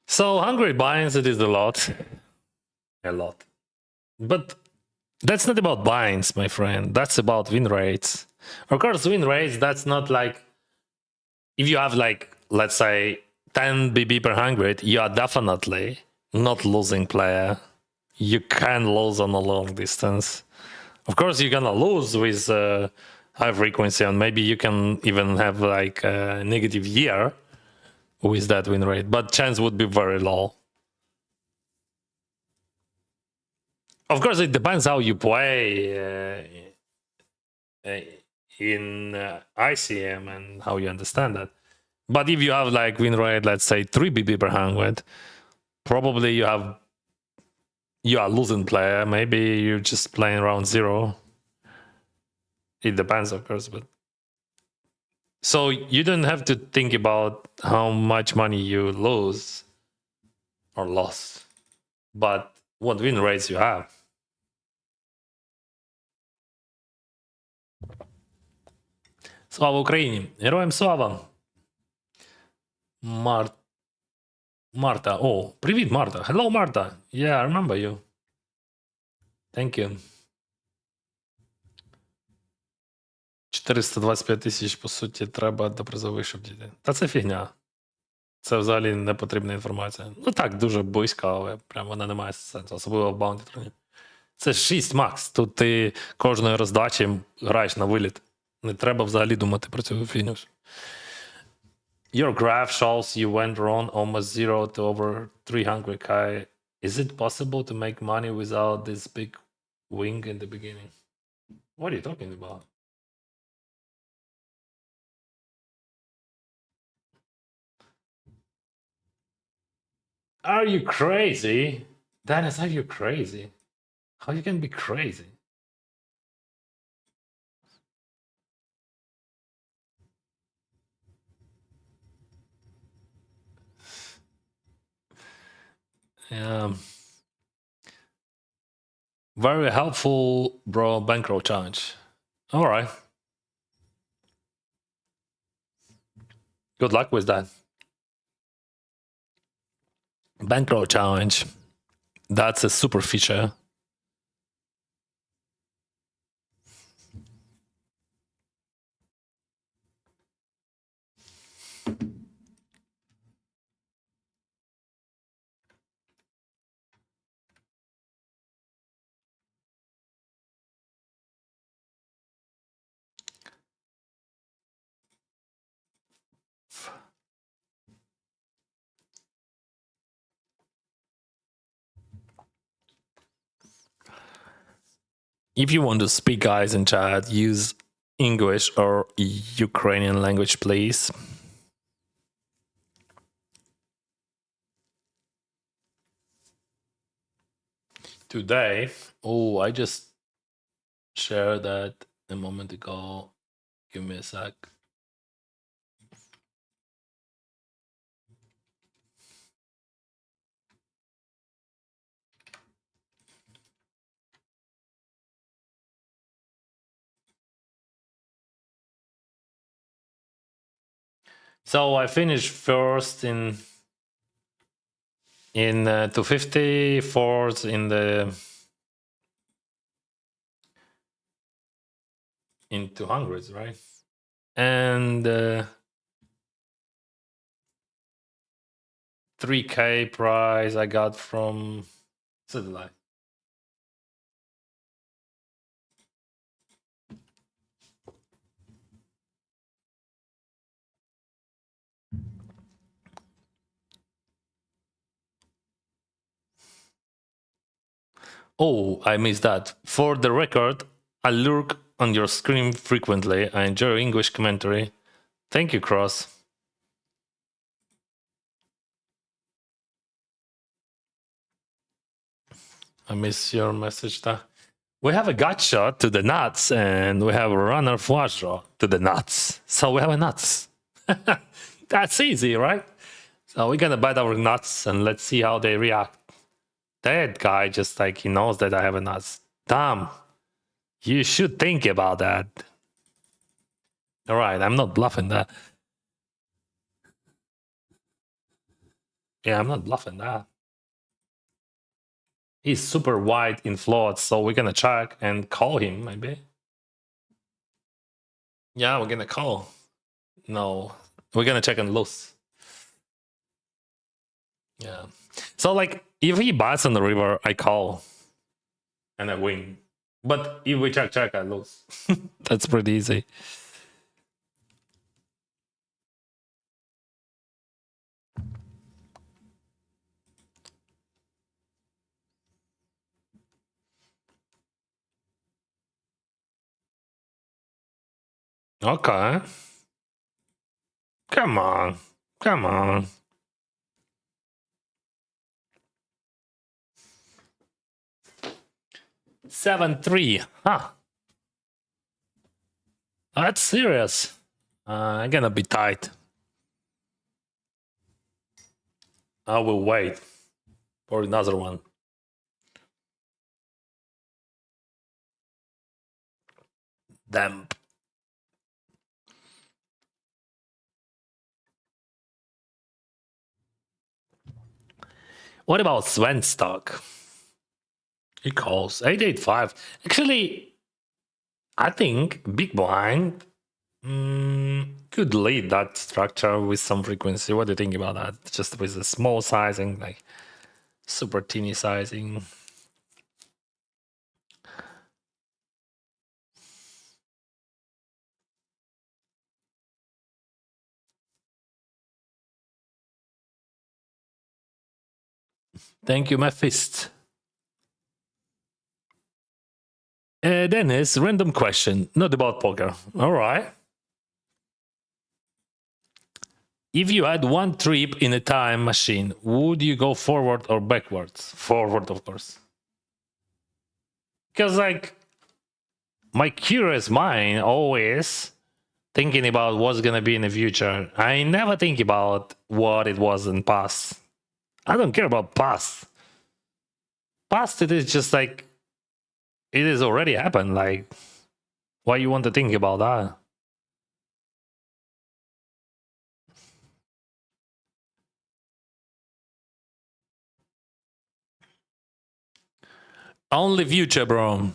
So hungry binds, it is a lot. A lot. But that's not about binds, my friend. That's about win rates. Of course, win rates, that's not like if you have like, let's say 10 BB per 100, you are definitely not losing player. You can lose on a long distance. Of course, you're gonna lose with high frequency, and maybe you can even have like a negative year with that win rate, but chance would be very low. Of course, it depends how you play in ICM and how you understand that. But if you have like win rate, let's say 3 BB per 100, probably you are losing player. Maybe you're just playing around 0. It depends, of course, but so you don't have to think about how much money you lose or lost, but what win rates you have. Слава Україні! Героям слава! Marta. Oh, привіт, Marta. Hello, Marta. Yeah, I remember you. Thank you. 425 тисяч, по суті, треба до призових, щоб дійти. Та це фігня. Це взагалі не потрібна інформація. Ну так, дуже близько, але прям вона не має сенсу, особливо в баунті троні. Це 6 макс. Тут ти кожної роздачі граєш на виліт. Не треба взагалі думати про цю фігню. Your graph shows you went wrong almost 0 to over 300k. Is it possible to make money without this big wing in the beginning? What are you talking about? Are you crazy? Dennis, are you crazy? How you can be crazy? Yeah. Very helpful, bro. Bankroll challenge. All right. Good luck with that. Bankroll challenge. That's a super feature. If you want to speak, guys, in chat, use English or Ukrainian language, please. Today, oh, I just shared that a moment ago. Give me a sec. So I finished first in 250, fourth in 200s, right? And 3K prize I got from Satellite. Oh, I missed that. For the record, I lurk on your screen frequently. I enjoy English commentary. Thank you, Cross. I miss your message. We have a gut shot to the nuts, and we have a runner flush draw to the nuts. So we have a nuts. That's easy, right? So we're gonna bet our nuts, and let's see how they react. That guy just like he knows that I have a nuts. Damn, you should think about that. All right, I'm not bluffing that. Yeah, I'm not bluffing that. He's super wide in floats, so we're gonna check and call him, maybe. Yeah, we're gonna call. No, we're gonna check and lose. Yeah. So like, if he bats on the river, I call, and I win. But if we check, I lose. That's pretty easy. Okay. Come on. Come on. Seven three. Huh. That's serious. I'm gonna be tight. I will wait for another one. Damn. What about Svenstock? He calls 885. Actually, I think Big Blind could lead that structure with some frequency. What do you think about that? Just with a small sizing, like super teeny sizing. Thank you, my fist. Dennis, random question, not about poker. All right. If you had one trip in a time machine, would you go forward or backwards? Forward, of course. Because, like, my curious mind always thinking about what's gonna be in the future. I never think about what it was in past. I don't care about past. Past, it is just like it has already happened. Like, why you want to think about that? Only future, bro.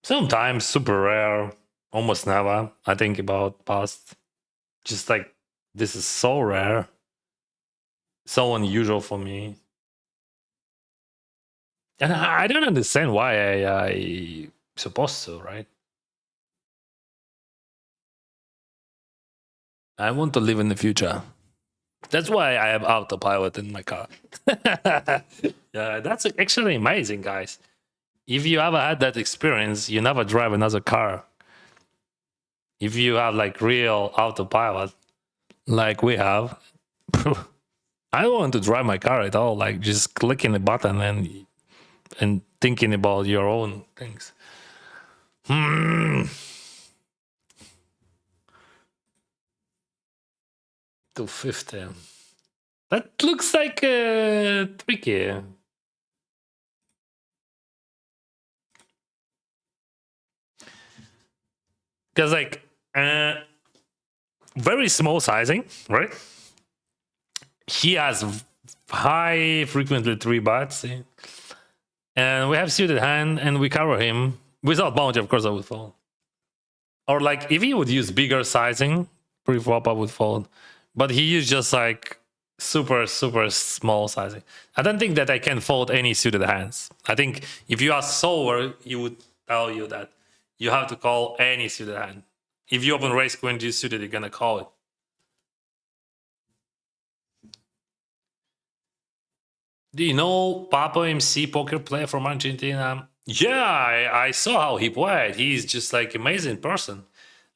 Sometimes super rare, almost never. I think about past. Just like this is so rare, so unusual for me, and I don't understand why I supposed to, right? I want to live in the future. That's why I have autopilot in my car. Yeah, that's actually amazing, guys. If you ever had that experience, you never drive another car. If you have like real autopilot, like we have, I don't want to drive my car at all. Like just clicking the button and thinking about your own things. 250. That looks like tricky. Because like very small sizing, right? He has high frequently 3 bats, and we have suited hand, and we cover him without bounty. Of course, I would fold. Or like if he would use bigger sizing pre-flop, I would fold. But he used just like super small sizing. I don't think that I can fold any suited hands. I think if you ask solver, he would tell you that you have to call any suited hand. If you open race queen G suited, you're gonna call it. Do you know Papa MC poker player from Argentina? Yeah, I saw how he played. He's just like amazing person.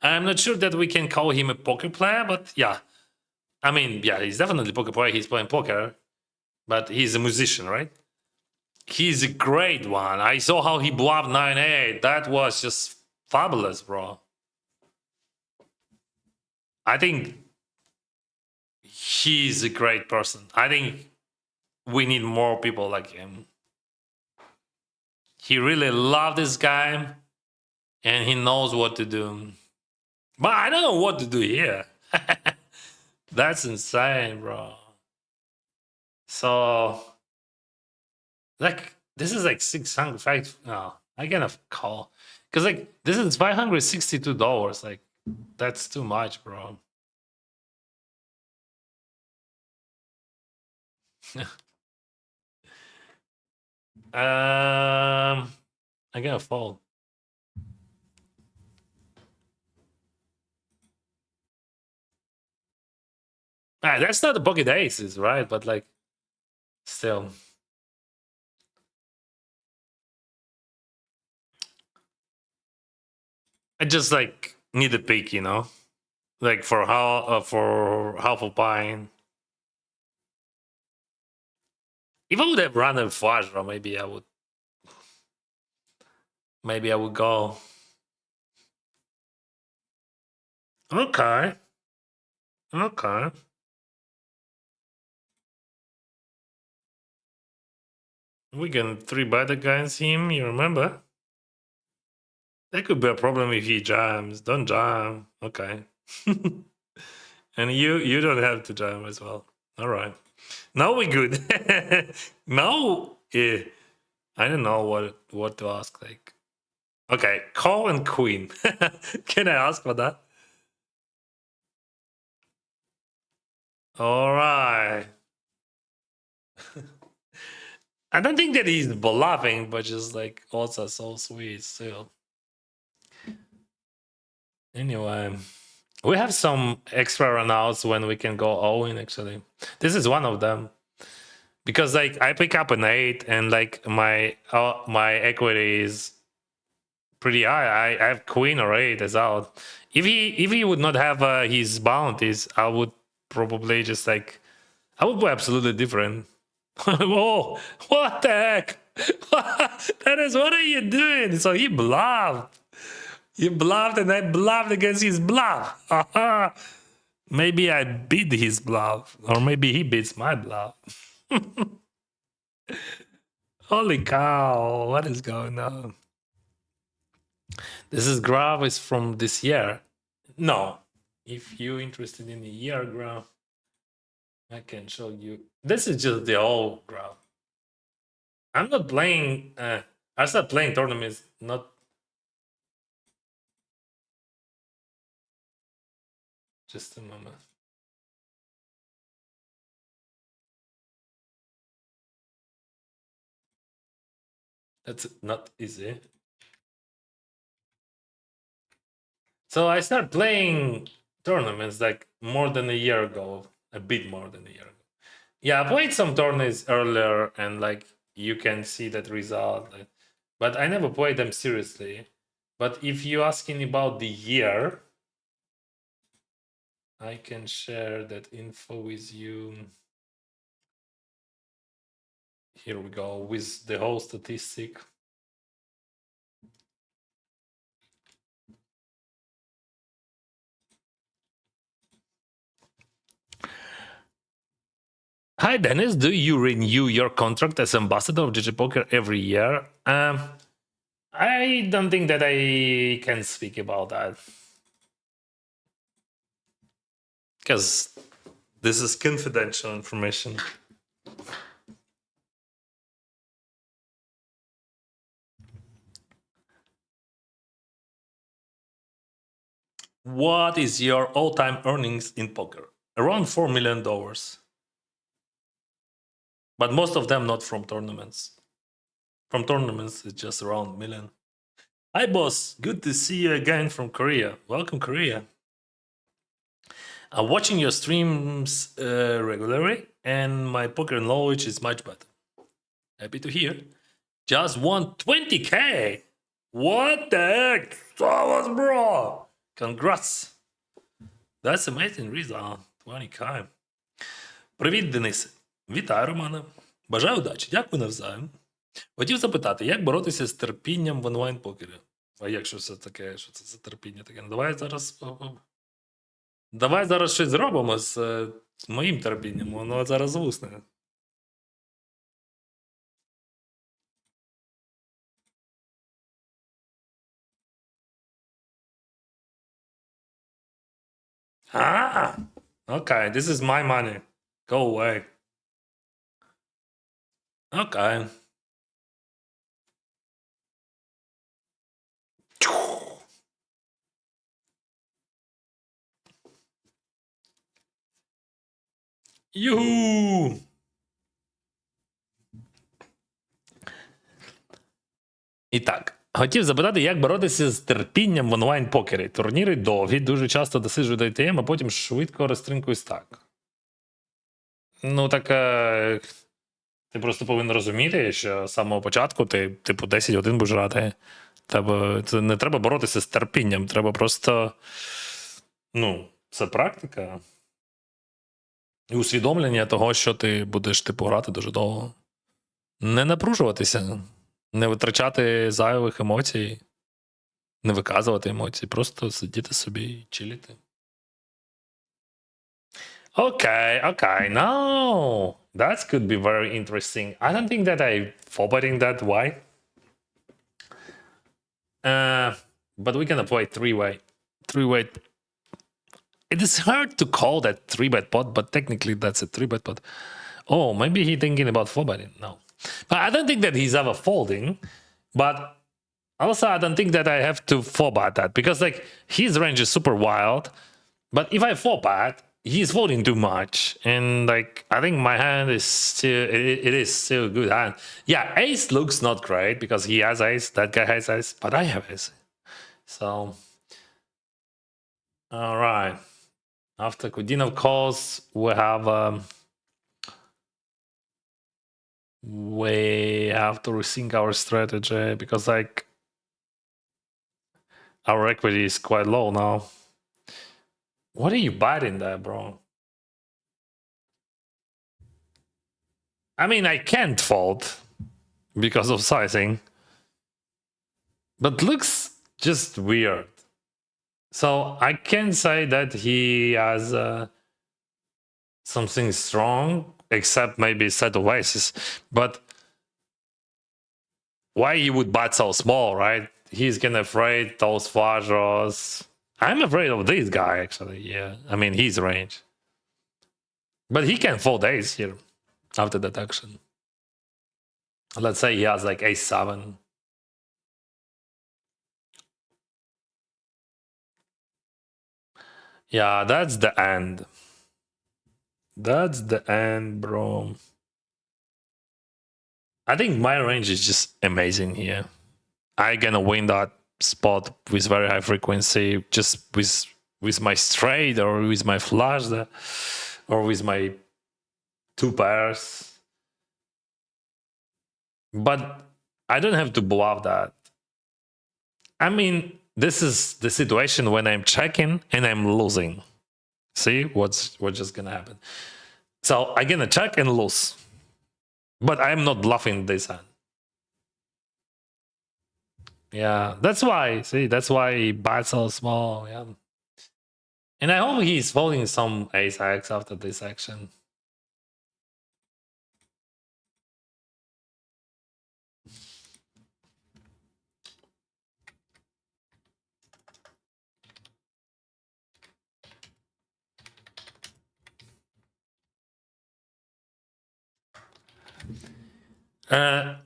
I'm not sure that we can call him a poker player, but yeah. I mean, yeah, he's definitely a poker player. He's playing poker, but he's a musician, right? He's a great one. I saw how he bluffed 9-8. That was just fabulous, bro. I think he's a great person. I think we need more people like him. He really loved this guy and he knows what to do. But I don't know what to do here. That's insane, bro. So, like, this is like 600. No, I gotta call. Because, like, this is $562. Like, that's too much, bro. I gotta fold. Ah, that's not the pocket aces, right? But, like, still. I just, like, need a pick, you know? Like, for half of buying. If I would have run a flush draw, maybe I would go. Okay. Okay. We can 3-bet against him, you remember? That could be a problem if he jams. Don't jam. Okay. And you don't have to jam as well. All right. Now we good. Now I don't know what to ask. Like, okay, call and queen. Can I ask for that? All right. I don't think that he's bluffing, but just like also so sweet still. Anyway, we have some extra runouts when we can go all in. Actually, this is one of them because like I pick up an 8 and like my equity is pretty high. I have queen or 8 as out. If he would not have his bounties, I would probably just like I would play absolutely different. Whoa! What the heck? That is what are you doing? So he bluffed. You bluffed and I bluffed against his bluff. Maybe I beat his bluff, or maybe he beats my bluff. Holy cow, what is going on? This is graph is from this year. No, if you're interested in the year graph, I can show you. This is just the old graph. I'm not playing. I started playing tournaments. Not just a moment. That's not easy. So I started playing tournaments like more than a year ago. A bit more than a year ago. Yeah, I played some tournaments earlier, and like you can see that result. But I never played them seriously. But if you're asking about the year, I can share that info with you. Here we go with the whole statistic. Hi Dennis, do you renew your contract as ambassador of GG Poker every year? I don't think that I can speak about that because this is confidential information. What is your all-time earnings in poker? Around $4 million, but most of them not from tournaments. From tournaments, it's just around million. Hi, boss. Good to see you again from Korea. Welcome, Korea. I'm watching your streams regularly, and my poker knowledge is much better. Happy to hear. Just won 20K. What the heck? Thomas, bro. Congrats. That's amazing result. 20K. Привіт, Денисе. Вітаю, Романе. Бажаю удачі. Дякую навзаєм. Хотів запитати, як боротися з терпінням в онлайн-покері? А як що це таке? Що це за терпіння таке? Ну, давай зараз щось зробимо з моїм терпінням. Воно зараз усне. Ah, okay. This is my money. Go away. Okay. Юху! І так, хотів запитати, як боротися з терпінням в онлайн-покері. Турніри довгі, дуже часто досиджую до ІТМ, а потім швидко розтринкую стак. Ну, так ти просто повинен розуміти, що з самого початку ти, типу, 10 годин будеш грати. Це не треба боротися з терпінням, треба просто. Ну, це практика. І усвідомлення того, що ти будеш типу грати дуже довго. Не напружуватися, не витрачати зайвих емоцій, не виказувати емоцій, просто сидіти собі і чиліти. Okay, no. That could be very interesting. I don't think that I forwarding that. Why? But we can apply three-way. Three-way. It is hard to call that 3-bet pot, but technically that's a 3-bet pot. Oh, maybe he's thinking about 4-betting. No. But I don't think that he's ever folding. But also, I don't think that I have to 4-bet that because like his range is super wild. But if I 4-bet, he's folding too much, and like I think my hand is still it is still a good hand. Yeah, ace looks not great because he has ace. That guy has ace, but I have ace. So, all right. After Kudinov calls, we have to rethink our strategy because like our equity is quite low now. What are you biting there, bro? I mean, I can't fold because of sizing, but looks just weird. So I can say that he has something strong, except maybe a set of aces. But why he would bet so small, right? He's gonna afraid those flush draws. I'm afraid of this guy, actually. Yeah, I mean, his range. But he can fold ace here after that action. Let's say he has like ace-7. Yeah, that's the end. That's the end, bro. I think my range is just amazing here. I gonna win that spot with very high frequency, just with my straight or with my flush, or with my 2 pairs. But I don't have to bluff that. I mean, this is the situation when I'm checking and I'm losing. See what's just gonna happen. So I'm gonna check and lose, but I'm not bluffing this hand. Yeah, that's why. See, that's why he bats so small. Yeah, and I hope he's folding some ace X after this action.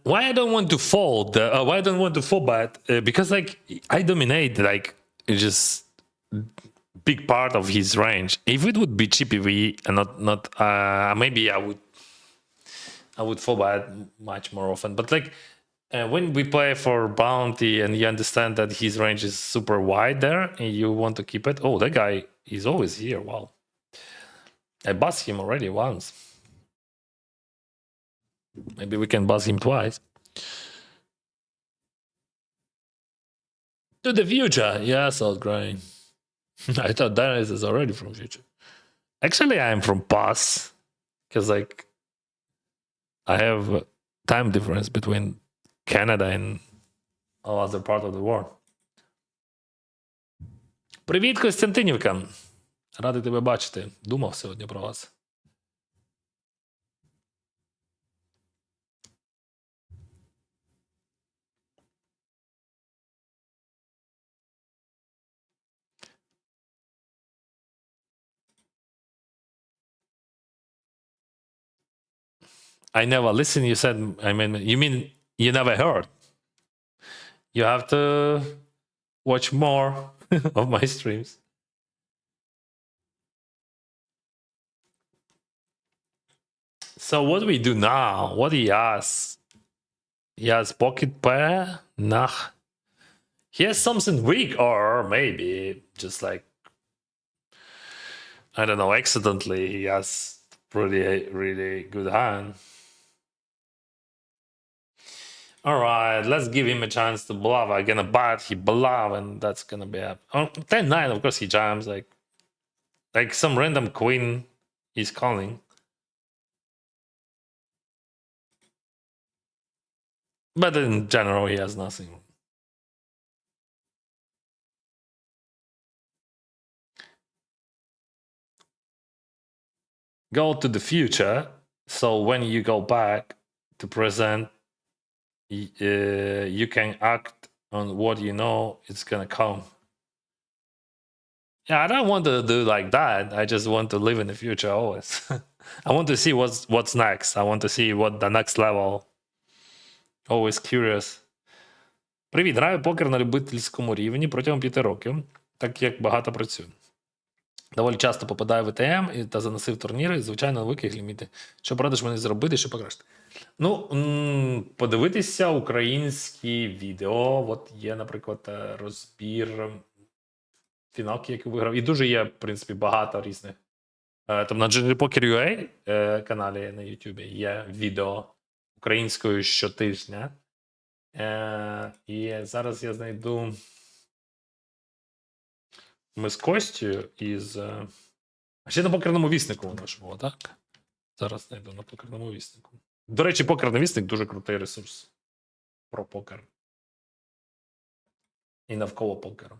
Why I don't want to fold? Why I don't want to fold bet? Because like I dominate like just big part of his range. If it would be chippy V and not maybe I would fold bet much more often. But like when we play for bounty and you understand that his range is super wide there and you want to keep it. Oh, that guy is always here. Wow, I bust him already once. Maybe we can buzz him twice. To the future. Yeah, so great. I thought Dennis is already from future. Actually, I am from past. Because, like, I have time difference between Canada and all other part of the world. Привіт, Костянтинівка. Радий тебе бачити. Думав сьогодні про вас. I never listened. You said, I mean, you mean you never heard? You have to watch more of my streams. So what we do now? What he has? He has pocket pair? Nah. He has something weak, or maybe just like I don't know, accidentally he has really good hand. All right, let's give him a chance to bluff. I'm gonna bat, he bluff, and that's gonna be a 10-9. Of course, he jams like some random queen he's calling. But in general, he has nothing. Go to the future. So when you go back to present, you can act on what you know it's gonna come. Yeah, I don't want to do like that. I just want to live in the future always. I want to see what's next. I want to see what the next level. Always curious. Привіт, граю покер на любительському рівні протягом 5 років, так як багато працюю. Доволі часто попадаю в ВТМ та заносив турніри, звичайно, великі ліміти. Що порадиш мені зробити, щоб покращити? Ну, подивитися українські відео. От є, наприклад, розбір фіналки, який виграв. І дуже є, в принципі, багато різних. Там на GGPoker.ua каналі на YouTube є відео українською щотижня. І зараз я знайду. Ми з Костю із. А ще на покерному віснику воно ж було, так? Зараз знайду на покерному віснику. До речі, покерний вісник дуже крутий ресурс. Про покер. І навколо покеру.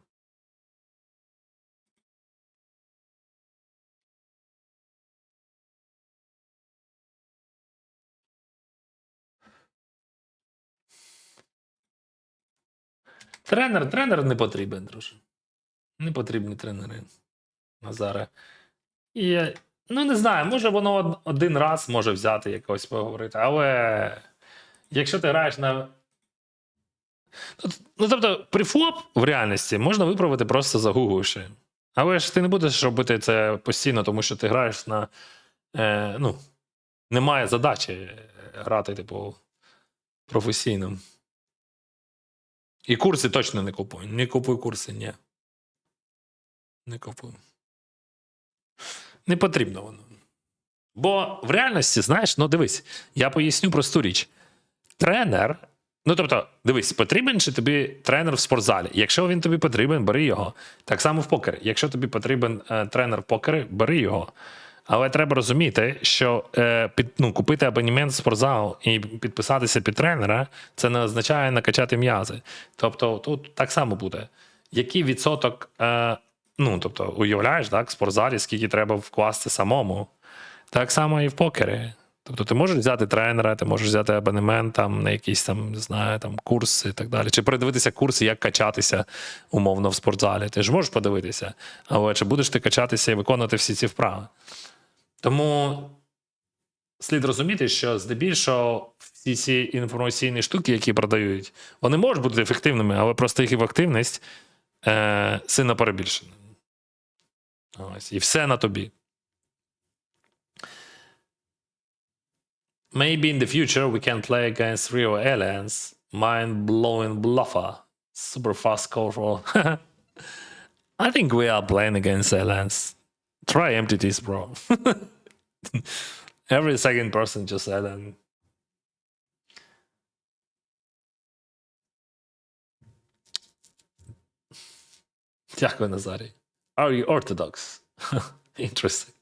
Тренер не потрібен, друже. Не потрібні тренери. Назаре. І, ну, не знаю, може воно один раз може взяти якось поговорити, але Якщо ти граєш на. Ну, тобто, префлоп в реальності можна виправити просто загугливши. Але ж ти не будеш робити це постійно, тому що ти граєш на. Ну, немає задачі грати, типу, професійно. І курси точно не купуй. Не купуй курси, ні. Не купуй. Не потрібно воно. Бо в реальності, знаєш, ну дивись, я поясню просту річ. Тренер. Ну, тобто, дивись, потрібен чи тобі тренер в спортзалі? Якщо він тобі потрібен, бери його. Так само в покері. Якщо тобі потрібен тренер в покері, бери його. Але треба розуміти, що купити абонемент в спортзал і підписатися під тренера, це не означає накачати м'язи. Тобто, тут так само буде. Який відсоток, тобто, уявляєш, так, в спортзалі, скільки треба вкласти самому, так само і в покері. Тобто ти можеш взяти тренера, ти можеш взяти абонемент там, на якісь там, не знаю, там, курси і так далі. Чи передивитися курси, як качатися умовно в спортзалі. Ти ж можеш подивитися, але чи будеш ти качатися і виконувати всі ці вправи? Тому слід розуміти, що здебільшого всі ці інформаційні штуки, які продають, вони можуть бути ефективними, але просто їх ефективність сильно перебільшена. Ось, і все на тобі. Maybe in the future we can play against real aliens. Mind-blowing bluffer. Super fast colorful. I think we are playing against aliens. Try entities, bro. Every second person just alien. Дякую, Назарій. Are you Orthodox? Interesting.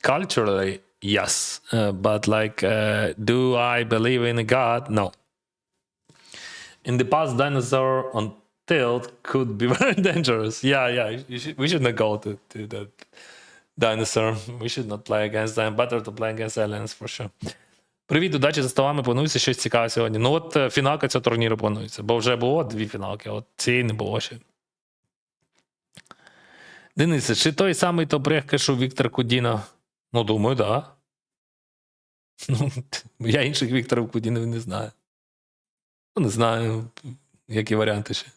Culturally, yes. But do I believe in a God? No. In the past, dinosaur on tilt could be very dangerous. Yeah. We should not go to that dinosaur. We should not play against them. Better to play against aliens, for sure. Привіт, удачі за столами. Планується щось цікаве сьогодні. Ну от фіналка цього турніру планується. Бо вже було 2 фіналки, а от цієї не було ще. Денисе, чи той самий топ-рег, що Віктор Кудінов? Ну, думаю, да. Ну, я інших Вікторів Кудінових не знаю. Ну, не знаю, які варіанти ще.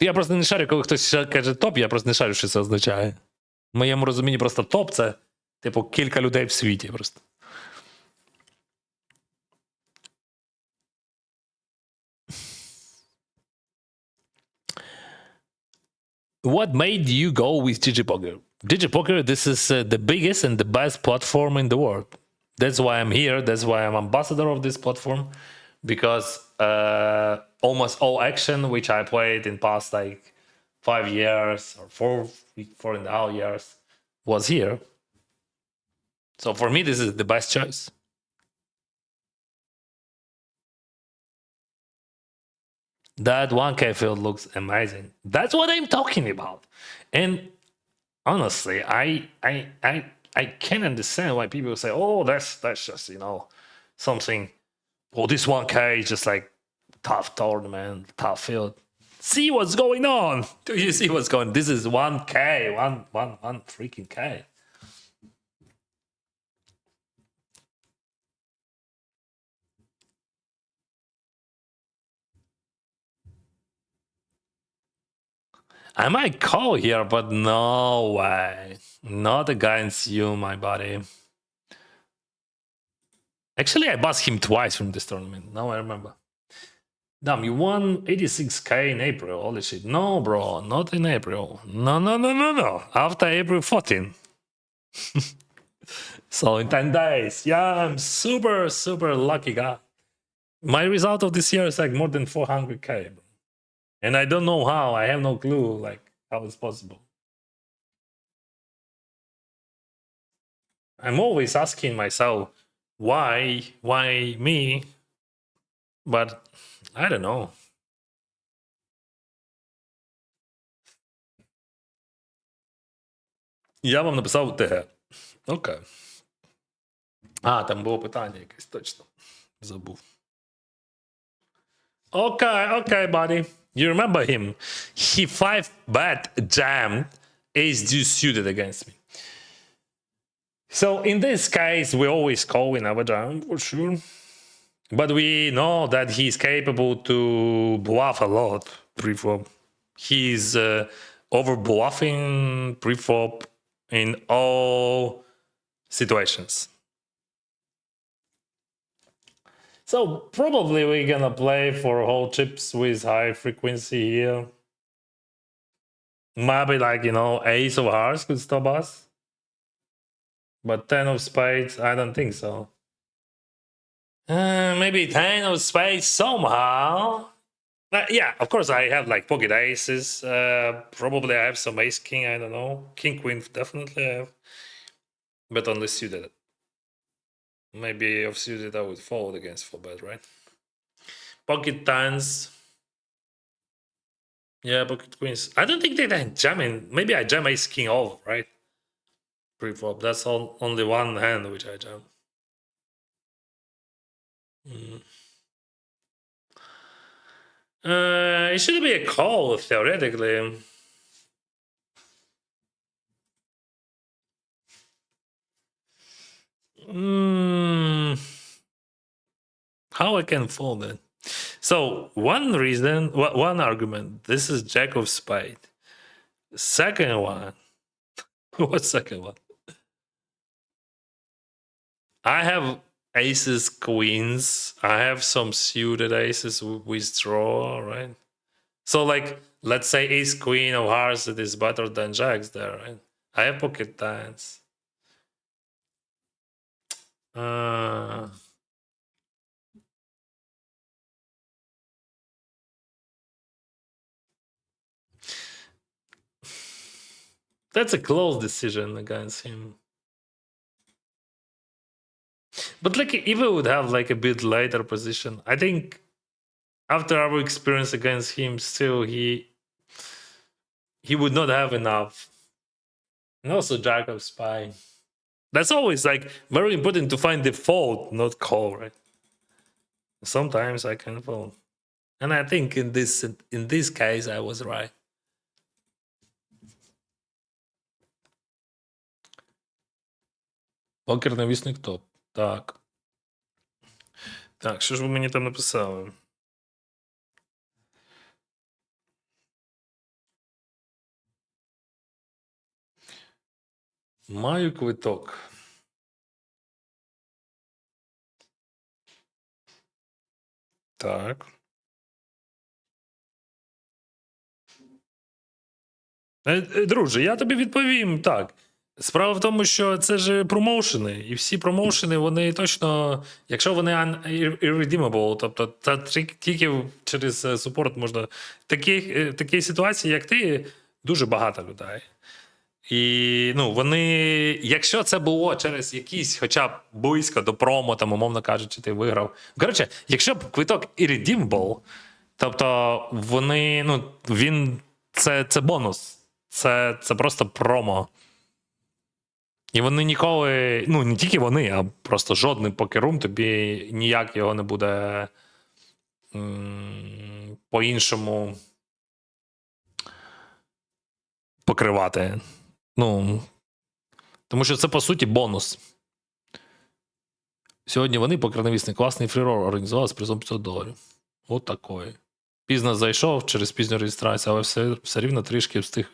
Я просто не шарю, коли хтось каже топ, я просто не шарю, що це означає. В моєму розумінні просто топ – це, типу, кілька людей в світі просто. What made you go with DigiPoker? DigiPoker, this is the biggest and the best platform in the world. That's why I'm here. That's why I'm ambassador of this platform. Because almost all action, which I played in past 5 years or 4.5 years, was here. So for me, this is the best choice. That 1K field looks amazing. That's what I'm talking about. And honestly, I can't understand why people say, "Oh, that's just something." Well, this 1K is just like tough tournament, tough field. See what's going on. Do you see what's going on? This is 1K, one freaking K. I might call here, but no way. Not against you, my buddy. Actually, I buzzed him twice from this tournament. Now I remember. Damn, you won 86K in April. Holy shit. No, bro, not in April. No. After April 14. So in 10 days. Yeah, I'm super, super lucky guy. My result of this year is like more than 400K, bro. And I don't know how. I have no clue how it's possible. I'm always asking myself, why me? But I don't know. Я вам написав ТГ. Окей. Там було питання якесь, точно. Забув. Okay, buddy. You remember him? He 5-bet jammed ace deuce suited against me. So in this case, we always call, we never jam for sure. But we know that he's capable to bluff a lot pre-flop. He's over bluffing pre-flop in all situations. So probably we're gonna play for whole chips with high frequency here. Maybe like, ace of hearts could stop us. But 10 of spades, I don't think so. Maybe 10 of spades somehow. Yeah, of course I have like pocket aces. Probably I have some ace king, I don't know. King queen definitely I have. But only suited. Maybe off suited I would fold against full bet, right? Pocket tens. Yeah, pocket queens. I don't think that I jam in. Maybe I jam ace king off, right? Pre-flop. That's only one hand which I jam. It should be a call theoretically. How I can fold it? So one reason, one argument. This is Jack of Spade. Second one. What second one? I have aces, queens. I have some suited aces with draw, right? So like, let's say ace queen of hearts, it is better than jacks there, right? I have pocket tens. That's a close decision against him. But like, if we would have like a bit later position, I think after our experience against him, still he would not have enough. And also Jack of Spy. That's always like very important to find the fault, not call, right? Sometimes I can fold. And I think in this case I was right. Покер навісник топ. Так. Так, що ж ви мені там написали? Маю квиток. Так. Друже, я тобі відповім так. Справа в тому, що це ж промоушени, і всі промоушени, вони точно, якщо вони irredeemable, тобто це тільки через супорт можна. Такі ситуації, як ти, дуже багато людей. І вони, якщо це було через якісь, хоча б близько до промо, там, умовно кажучи, ти виграв. Коротше, якщо б квиток irredeemable, тобто вони, це бонус. Це просто промо. І вони ніколи, не тільки вони, а просто жодний покерум тобі ніяк його не буде по-іншому покривати. Тому що це, по суті, бонус. Сьогодні вони, покернавісний, класний фрірол організували з призом $500. От такої. Пізно зайшов через пізню реєстрацію, але все рівно трішки встиг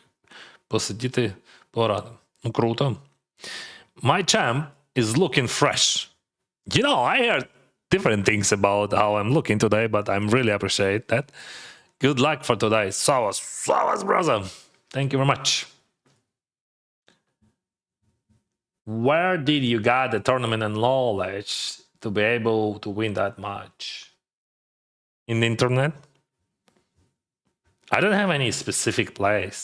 посидіти, пограти. Круто. My champ is looking fresh. I heard different things about how I'm looking today, but I'm really appreciate that. Good luck for today. Savas, brother. Thank you very much. Where did you get the tournament and knowledge to be able to win that much? In the internet? I don't have any specific place.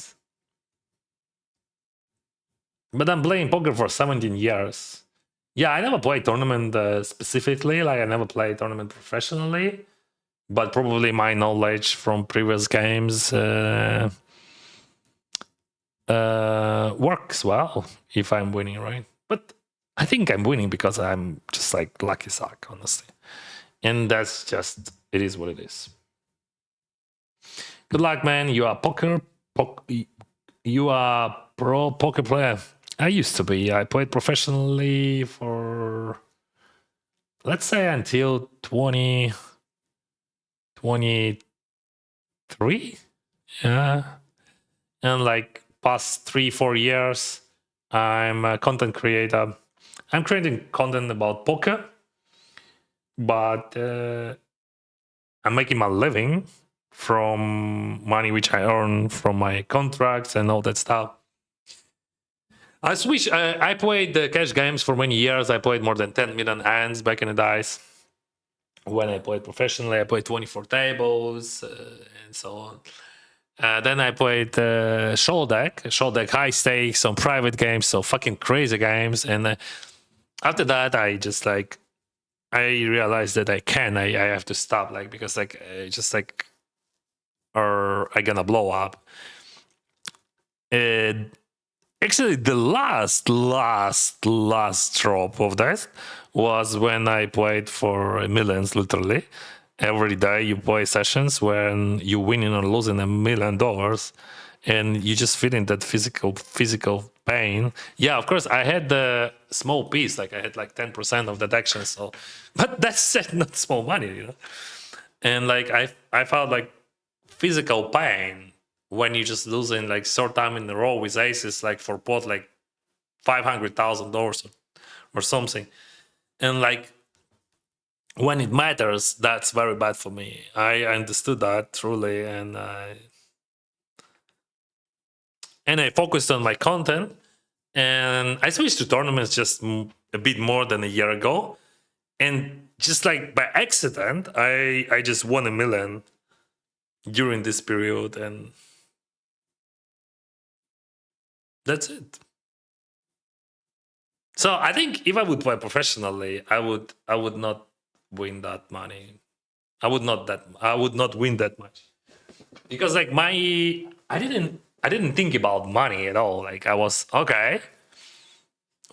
But I'm playing poker for 17 years. Yeah, I never played tournament specifically. Like, I never played tournament professionally. But probably my knowledge from previous games works well if I'm winning, right? But I think I'm winning because I'm just like lucky suck, honestly. And that's just, it is what it is. Good luck, man. You are you are pro poker player. I used to be. I played professionally for, let's say, until 2023. Yeah. And like past 3-4 years, I'm a content creator. I'm creating content about poker, but I'm making my living from money which I earn from my contracts and all that stuff. I switched. I played cash games for many years. I played more than 10 million hands back in the days. When I played professionally, I played 24 tables and so on. Then I played show deck, high stakes, some private games, so fucking crazy games. And after that, I just like I realized that I have to stop, like because like just like or I gonna blow up. Uh, Actually, the last drop of that was when I played for millions, literally. Every day you play sessions when you winning or losing $1 million, and you just feeling that physical pain. Yeah, of course, I had the small piece, like I had like 10% of that action, so, but that's not small money, you know. And like I felt like physical pain when you just losing like short time in a row with aces, like for pot like $500,000 or something. And like when it matters, that's very bad for me. I understood that truly, and I focused on my content. And I switched to tournaments just a bit more than a year ago, and just like by accident, I just won 1 million during this period, and that's it. So I think if I would play professionally, I would not win that money. I would not win that much. Because like I didn't think about money at all. Like I was okay,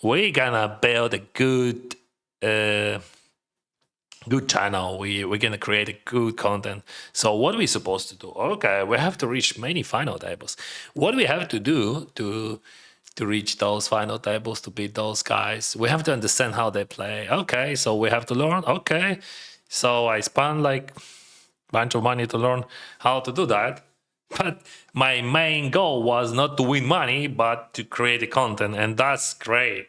we're gonna build a uh good channel. We're gonna create a good content. So what are we supposed to do? Okay, we have to reach many final tables. What do we have to do to reach those final tables, to beat those guys? We have to understand how they play. Okay, so we have to learn. Okay, so I spent like bunch of money to learn how to do that. But my main goal was not to win money, but to create the content, and that's great.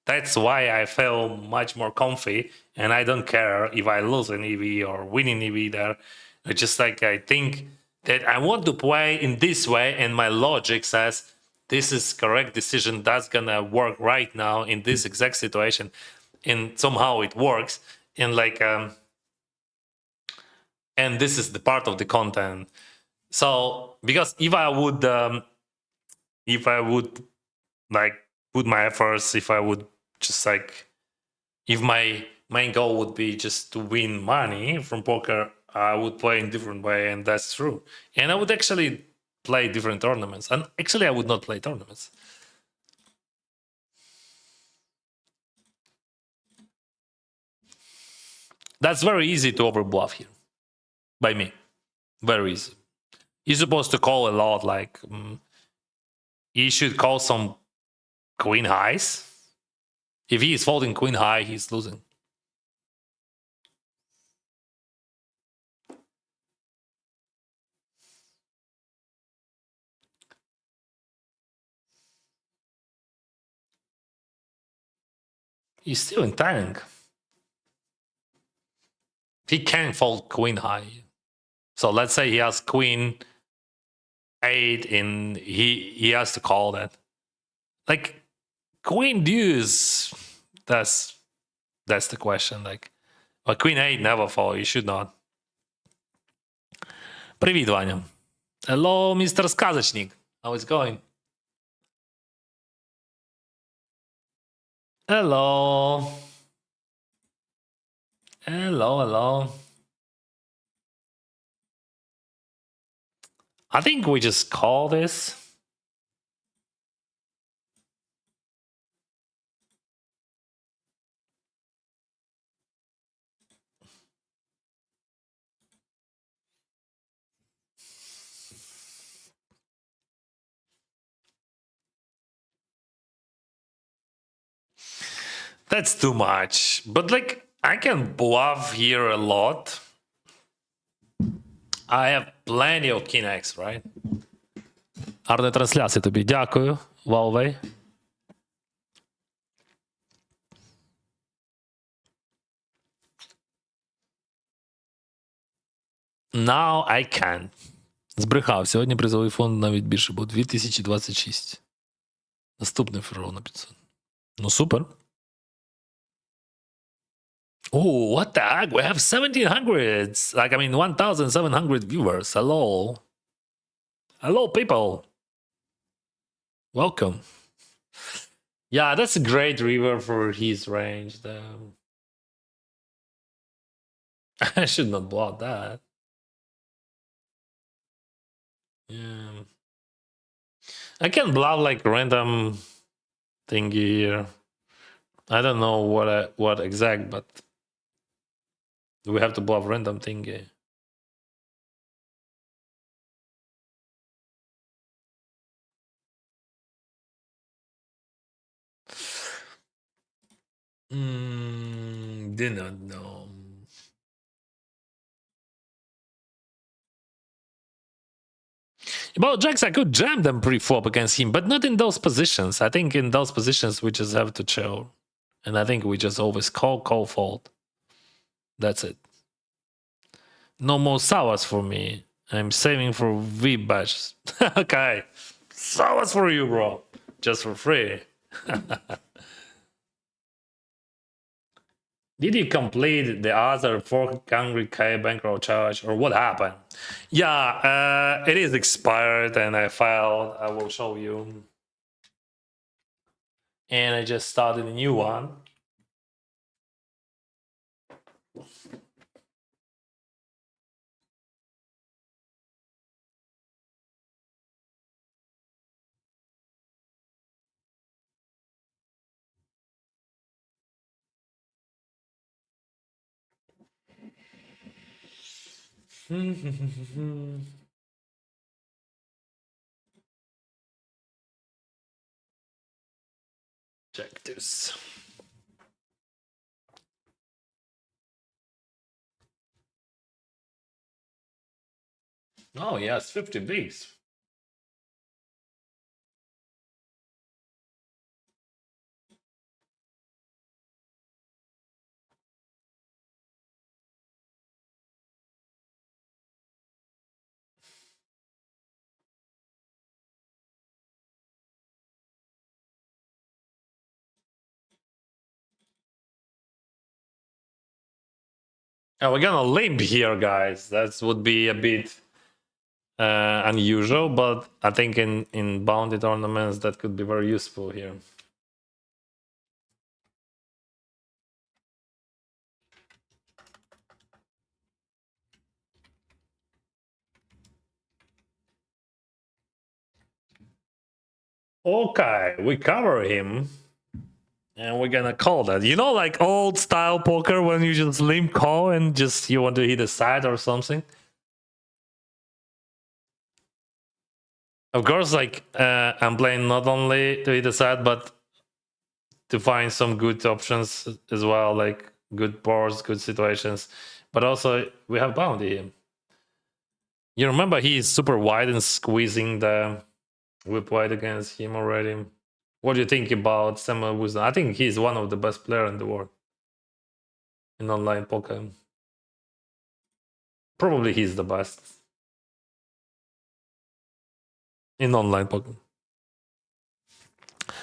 That's why I feel much more comfy, and I don't care if I lose an EV or win an EV there. It's just like I think that I want to play in this way, and my logic says this is correct decision that's gonna work right now in this exact situation, and somehow it works. And like and this is the part of the content. So because if I would like put my efforts, if I would just like if my main goal would be just to win money from poker, I would play in different way, and that's true. And I would actually play different tournaments. And actually I would not play tournaments. That's very easy to overbluff here by me. Very easy. You're supposed to call a lot, like you should call some queen highs. If he is folding queen high, he's losing. He's still in tank. He can fold queen high. So let's say he has queen eight in he has to call that. Like queen deuce, that's that's the question. Like but queen eight never fall, you should not. Привіт, Ваня. Hello, Mr. Сказочник. How is going? Hello. Hello, hello. I think we just call this. That's too much. But like, I can bluff here a lot. I have plenty of king X, right? Гарної трансляції тобі. Дякую, Valve. Now I can. Збрехав. Сьогодні призовий фонд навіть більше, бо 2026. Наступний феррол на 500. Ну, супер. Oh, what the heck? We have 1700s. Like, I mean, 1,700 viewers. Hello. Hello, people. Welcome. Yeah, that's a great river for his range, though. I should not block that. Yeah. I can bluff like random thingy here. I don't know what exact, but we have to bluff random thingy. Did not know. About jacks, I could jam them pre-flop against him, but not in those positions. I think in those positions we just have to chill. And I think we just always call, fold. That's it. No more sours for me. I'm saving for V batches. Okay. Sours for you, bro. Just for free. Did you complete the other 400k bankroll charge or what happened? Yeah, it is expired and I filed. I will show you. And I just started a new one. Check this. Oh, yes, 50 bigs. Oh, we're gonna limp here, guys. That would be a bit unusual, but I think in bounty tournaments that could be very useful here. Okay, we cover him. And we're gonna call that. You know, like old style poker when you just limp call and just you want to hit a side or something. Of course, like I'm playing not only to hit a side, but to find some good options as well, like good boards, good situations. But also we have bounty here. You remember he's super wide and squeezing the whip wide against him already. What do you think about Samuel Wisdom? I think he's one of the best players in the world in online poker. Probably he's the best in online poker.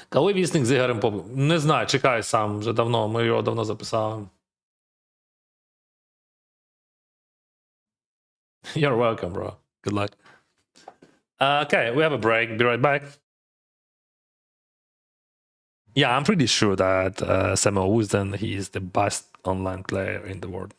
Коли вісник з Ігорем Попом? Не знаю, чекай сам, вже давно, ми його давно записали. You're welcome, bro. Good luck. Okay, we have a break. Be right back. Yeah, I'm pretty sure that Samuel Wisden, he is the best online player in the world.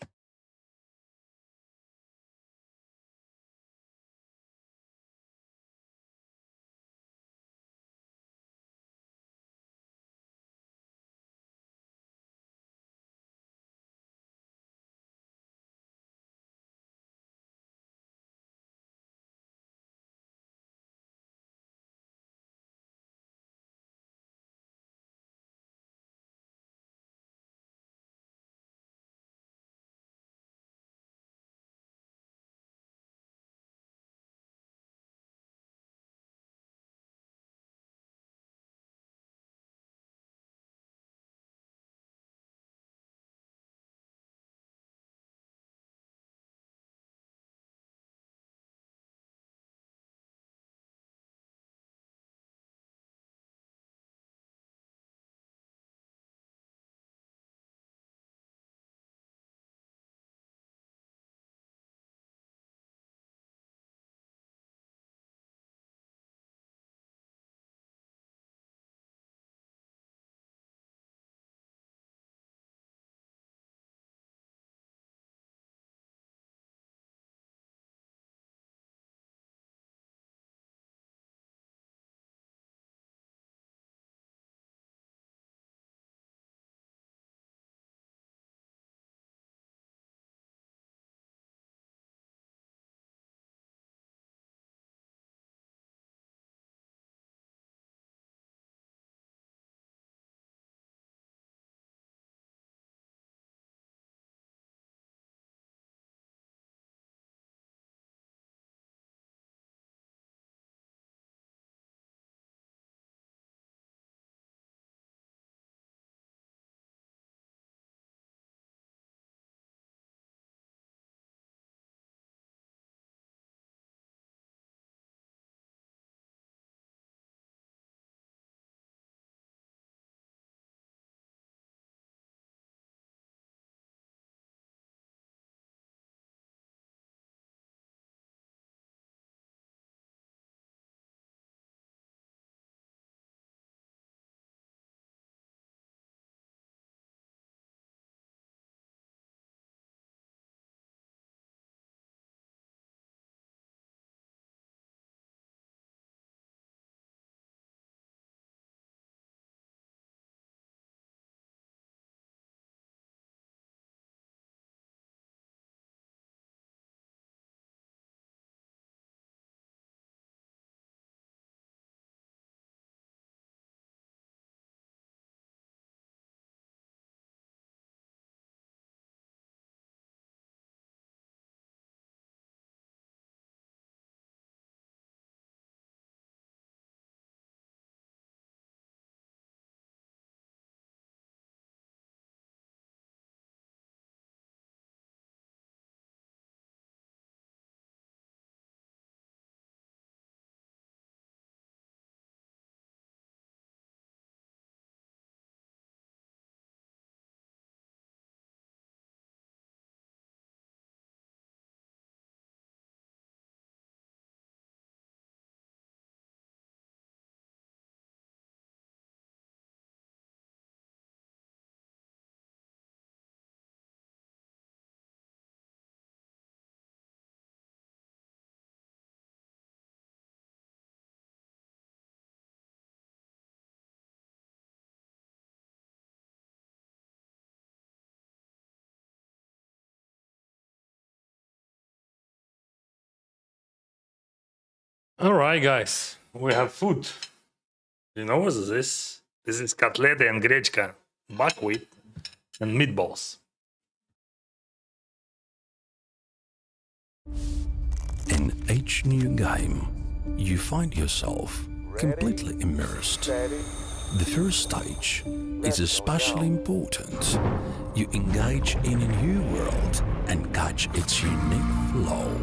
All right, guys, we have food. You know what is this? This is котлеты and гречка, buckwheat, and meatballs. In each new game, you find yourself completely immersed. The first stage is especially important. You engage in a new world and catch its unique flow.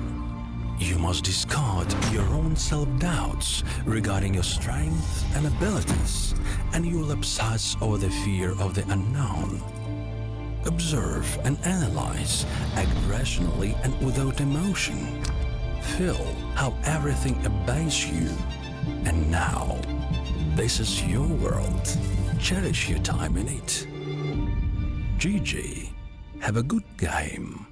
You must discard your own self-doubts regarding your strengths and abilities, and you will obsess over the fear of the unknown. Observe and analyze, act rationally and without emotion. Feel how everything obeys you. And now, this is your world. Cherish your time in it. GG. Have a good game.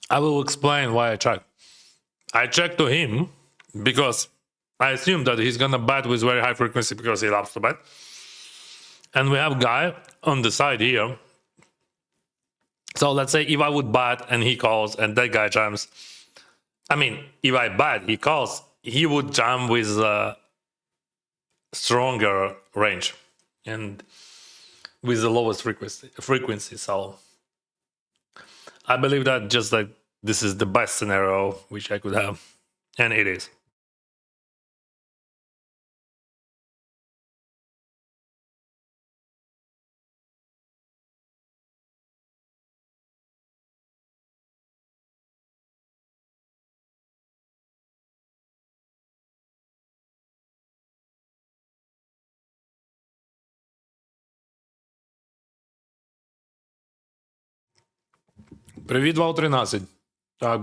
I will explain why I checked. I checked to him because I assume that he's gonna bet with very high frequency because he loves to bet. And we have guy on the side here. So let's say if I would bet and he calls and that guy jams, I mean, if I bet he calls, he would jam with a stronger range and with the lowest frequency. So I believe that just like this is the best scenario which I could have, and it is. Привіт, 213. Так,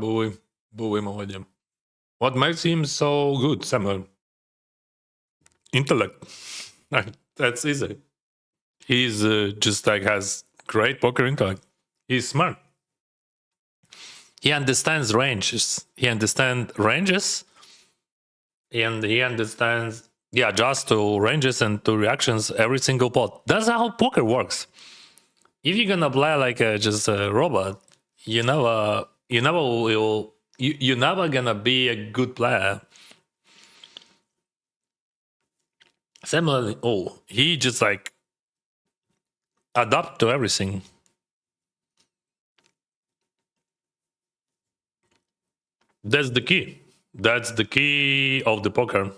були молоді. What makes him so good, Samuel? Intellect. That's easy. He's just like has great poker intellect. He's smart. He understands ranges. He understands ranges, and he understands just to ranges and to reactions every single pot. That's how poker works. If you're gonna play like just a robot, you're never gonna be a good player. Similarly, he just like adapt to everything. That's the key. That's the key of the poker.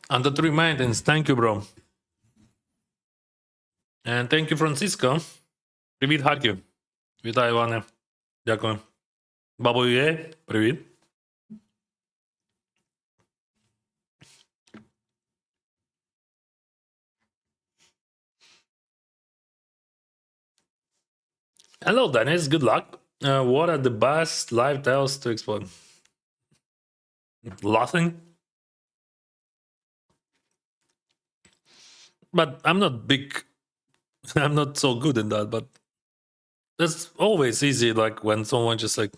And the three maintenance. Thank you, bro. And thank you, Francisco. Привіт, Харків. Вітаю, Іване. Дякую. Бабує, привіт. Hello, Dennis. Good luck. What are the best live tales to explore? Laughing. But I'm not big. I'm not so good in that. But that's always easy. Like when someone just like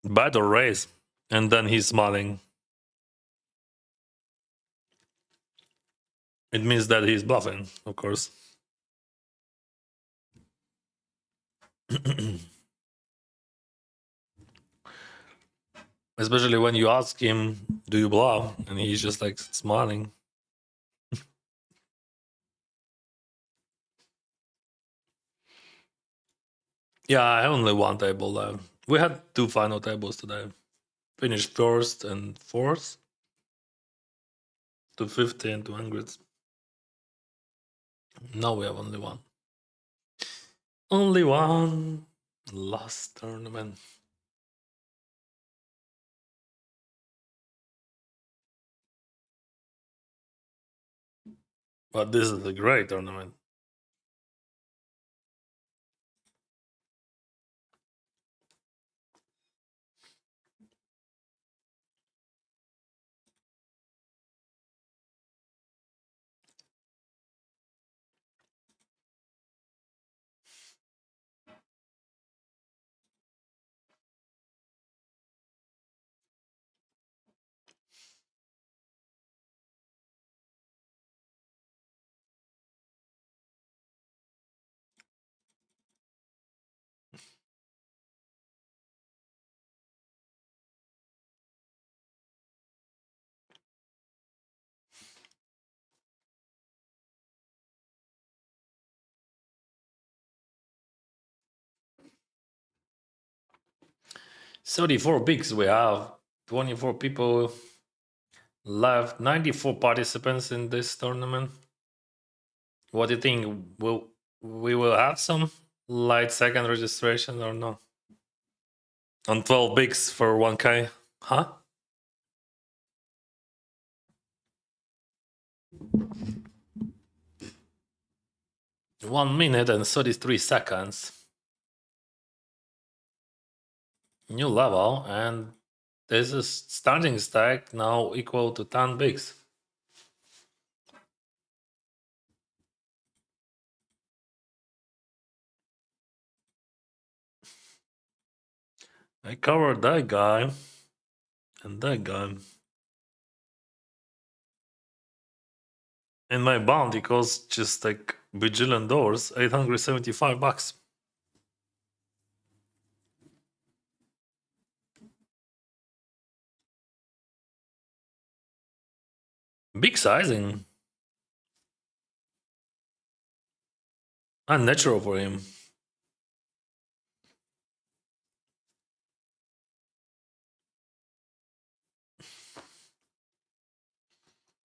bet or raise, and then he's smiling. It means that he's bluffing, of course. Especially when you ask him, "Do you bluff?" and he's just like smiling. Yeah, I only one table left. We had two final tables today. Finished first and fourth. 250 and 200. Now we have only one. Only one. Last tournament. But this is a great tournament. Thirty-four bigs we have. 24 people left. 94 participants in this tournament. What do you think? Will we will have some light second registration or no? On 12 bigs for 1K, huh? One minute and 33 seconds. New level, and this is starting stack now equal to 10 bigs. I covered that guy and that guy. And my bounty costs just like bajillion dollars, $875. Big sizing. Unnatural for him.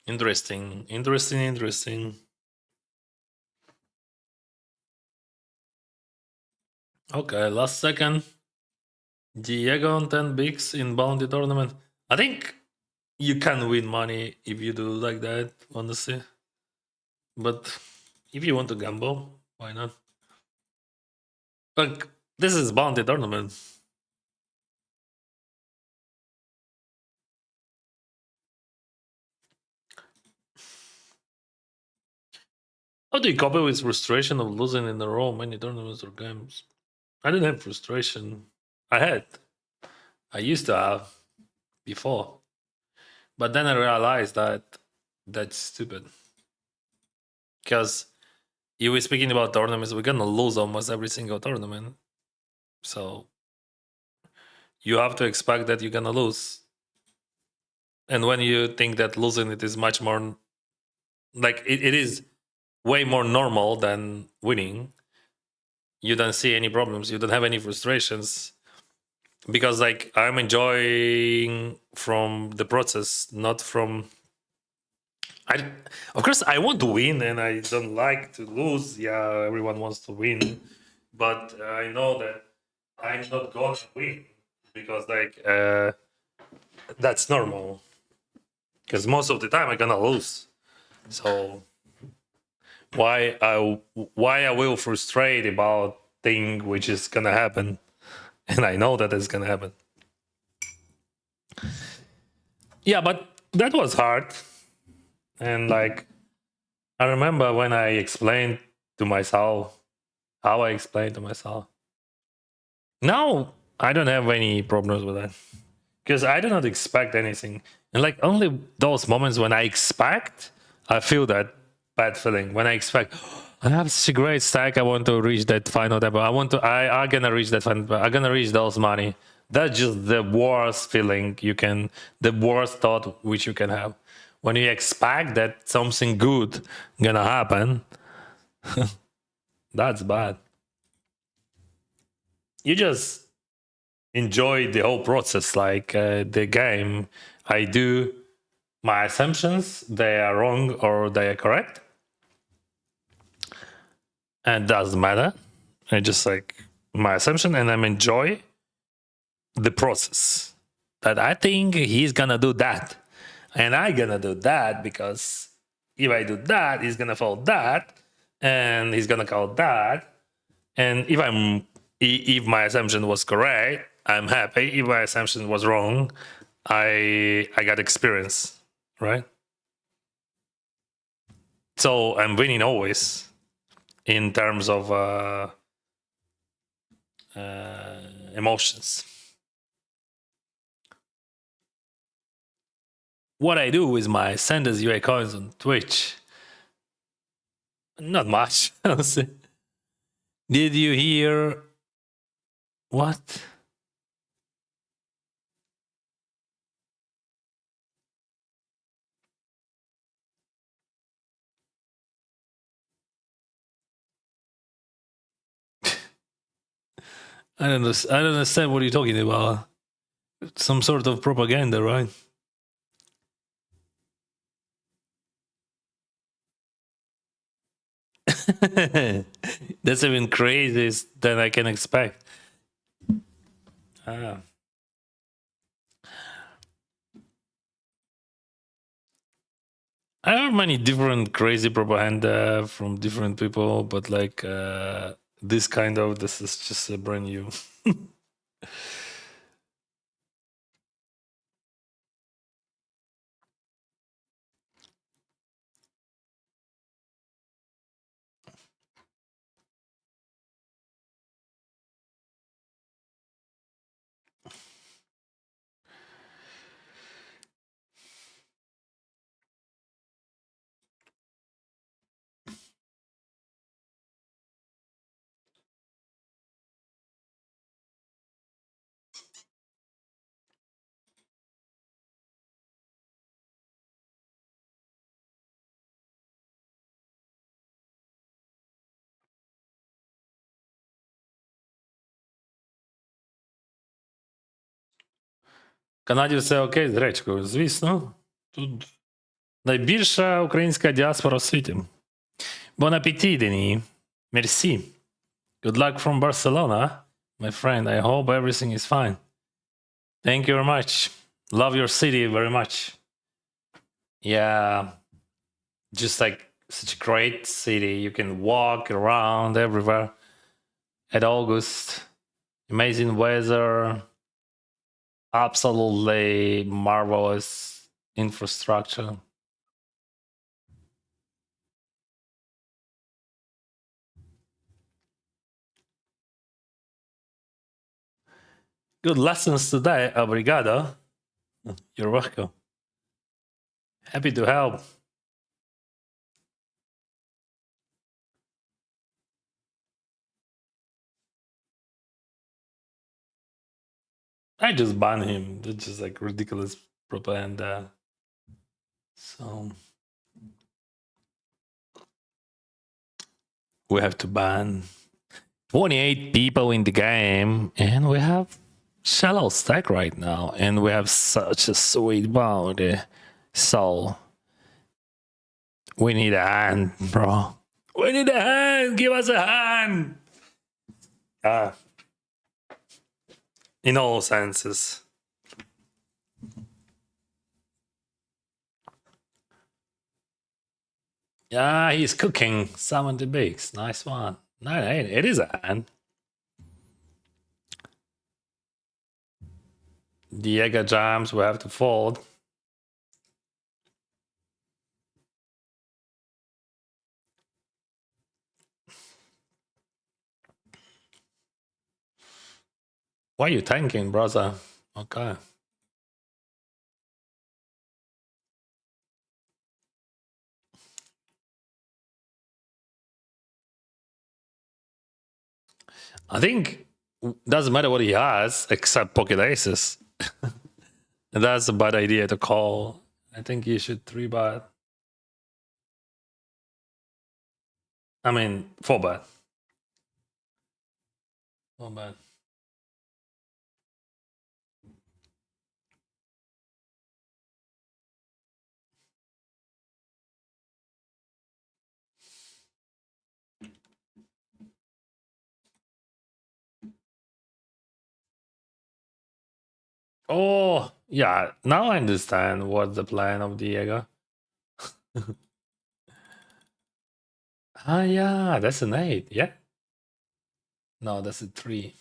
Interesting. Okay, last second. Diego on 10 bigs in bounty tournament. I think you can win money if you do like that, honestly. But if you want to gamble, why not? Like, this is bounty tournament. How do you cope with frustration of losing in a row many tournaments or games? I didn't have frustration. I used to have before. But then I realized that that's stupid. Because you were speaking about tournaments, we're gonna lose almost every single tournament. So you have to expect that you're gonna lose. And when you think that losing it is much more like it is way more normal than winning, you don't see any problems, you don't have any frustrations. because like I'm enjoying from the process, not from. I of course I want to win and I don't like to lose. Yeah, everyone wants to win, but I know that I'm not going to win because like that's normal. Because most of the time I'm gonna lose. So why I will frustrate about thing which is gonna happen, and I know that it's gonna happen. Yeah, but that was hard, and like I remember when I explained to myself how I explained to myself. Now I don't have any problems with that because I do not expect anything, and like only those moments when I expect, I feel that bad feeling when I expect. I have such a great stack. I want to reach that final level. I want to. I'm gonna reach that final. I'm gonna reach those money. That's just the worst feeling you can. The worst thought which you can have when you expect that something good gonna happen. That's bad. You just enjoy the whole process, like the game. I do my assumptions. They are wrong or they are correct, and it doesn't matter. I just like my assumption, and I'm enjoy the process. That I think he's gonna do that, and I gonna do that because if I do that, he's gonna fall that, and he's gonna call that. And if my assumption was correct, I'm happy. If my assumption was wrong, I got experience, right? So I'm winning always in terms of emotions. What I do with my Sanders UA coins on Twitch, not much. Honestly. Did you hear what? I don't understand what you're talking about. Some sort of propaganda, right? That's even crazier than I can expect. Ah. I heard many different crazy propaganda from different people, but like this is just a brand new. В Канаді все окей з гречкою, звісно. Тут найбільша українська діаспора в світі. Bon appetit, Denis. Merci. Good luck from Barcelona, my friend. I hope everything is fine. Thank you very much. Love your city very much. Yeah, just like such a great city. You can walk around everywhere at August. Amazing weather. Absolutely marvelous infrastructure. Good lessons today. Obrigado. You're welcome. Happy to help. I just ban him. That's just like ridiculous propaganda. So we have to ban 28 people in the game, and we have shallow stack right now, and we have such a sweet bounty. So we need a hand, bro. We need a hand. Give us a hand. Ah, in all senses. Yeah, he's cooking 70 bigs. Nice one. No, it is a hand. Diego jams, we have to fold. Why are you tanking, brother? Okay. I think doesn't matter what he has except pocket aces. And that's a bad idea to call. I think you should 3-bet. I mean, 4-bet. 4-bet. Oh, yeah. Now I understand what's the plan of Diego. Ah, yeah. That's an 8. Yeah. No, that's a 3.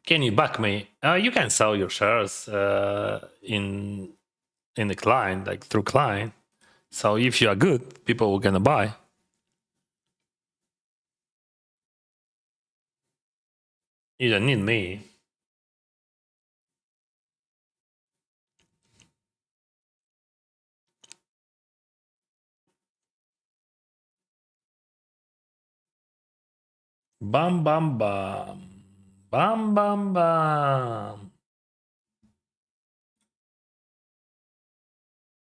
Can you back me? You can sell your shares in the client, like through client. So if you are good, people are gonna buy. You don't need me. Bam bam bam. Bam bam bam.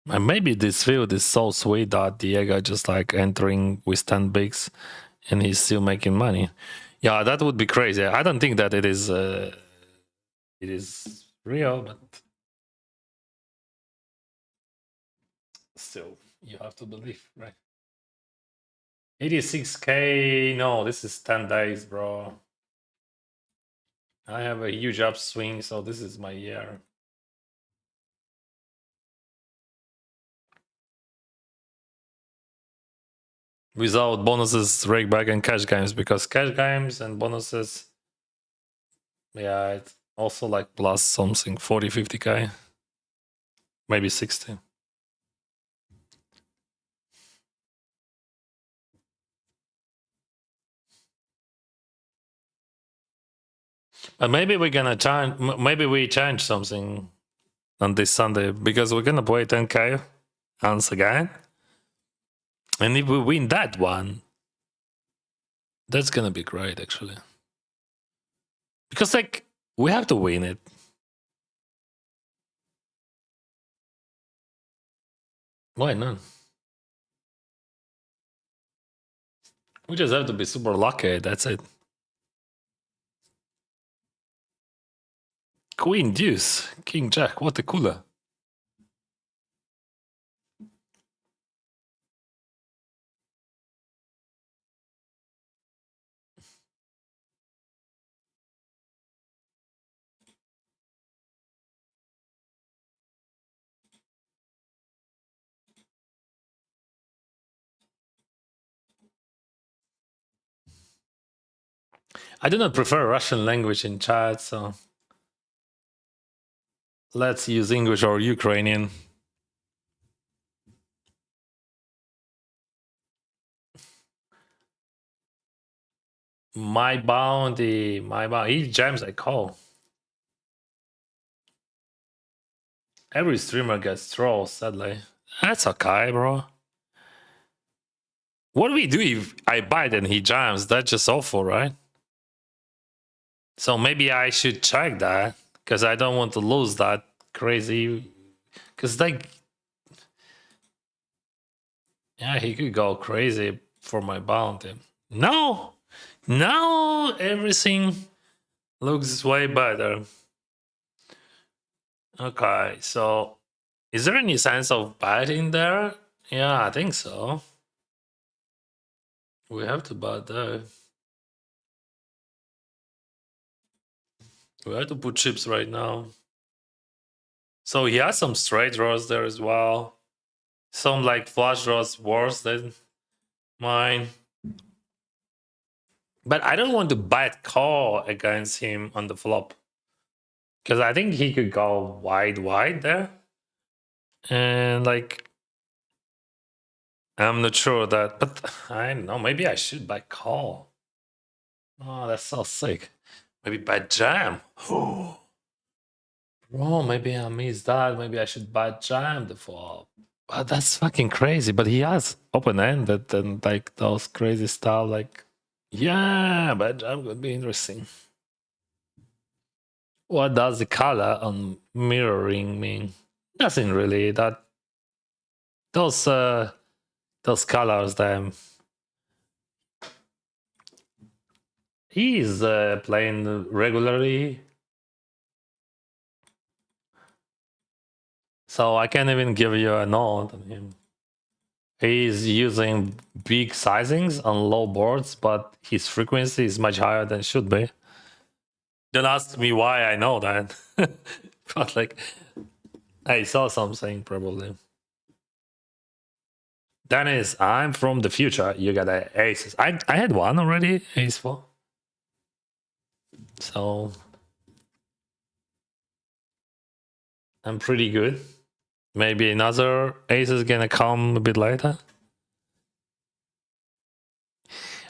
And maybe this field is so sweet that Diego just like entering with 10 bigs and he's still making money. Yeah, that would be crazy. I don't think that it is real, but still you have to believe, right? 86k. No, this is 10 days, bro. I have a huge upswing, so this is my year. Without bonuses, rake back, and cash games, because cash games and bonuses, yeah, it's also like plus something 40, 50k, maybe 60. But maybe we're gonna change. Maybe we change something on this Sunday because we're gonna play 10k once again, and if we win that one, that's gonna be great actually. Because like we have to win it. Why not? We just have to be super lucky. That's it. Queen deuce, king jack. What a cooler. I do not prefer Russian language in chat, so let's use English or Ukrainian. My bounty, he jams I call. Every streamer gets trolls, sadly. That's okay, bro. What do we do if I bite and he jams? That's just awful, right? So maybe I should check that because I don't want to lose that crazy. Because like, yeah, he could go crazy. for my bounty. No, now everything looks way better. Okay, so is there any sense of bad in there? Yeah, I think so. We have to buy that. We have to put chips right now. So he has some straight draws there as well. Some like flush draws worse than mine. But I don't want to bet call against him on the flop. Because I think he could go wide there. And like I'm not sure that, but I don't know, maybe I should bet call. Oh, that's so sick. Maybe bet jam. Bro, maybe I missed that. Maybe I should bet jam the flop. But that's fucking crazy. But he has open ended and like those crazy stuff. Like, yeah, bet jam would be interesting. What does the color on mirroring mean? Nothing really. That those colors, them. He's playing regularly, so I can't even give you a note on him. He's using big sizings on low boards, but his frequency is much higher than it should be. Don't ask me why I know that. But like, I saw something probably. Dennis, I'm from the future. You got aces. I had one already, ace 4. So I'm pretty good. Maybe another ace is gonna come a bit later.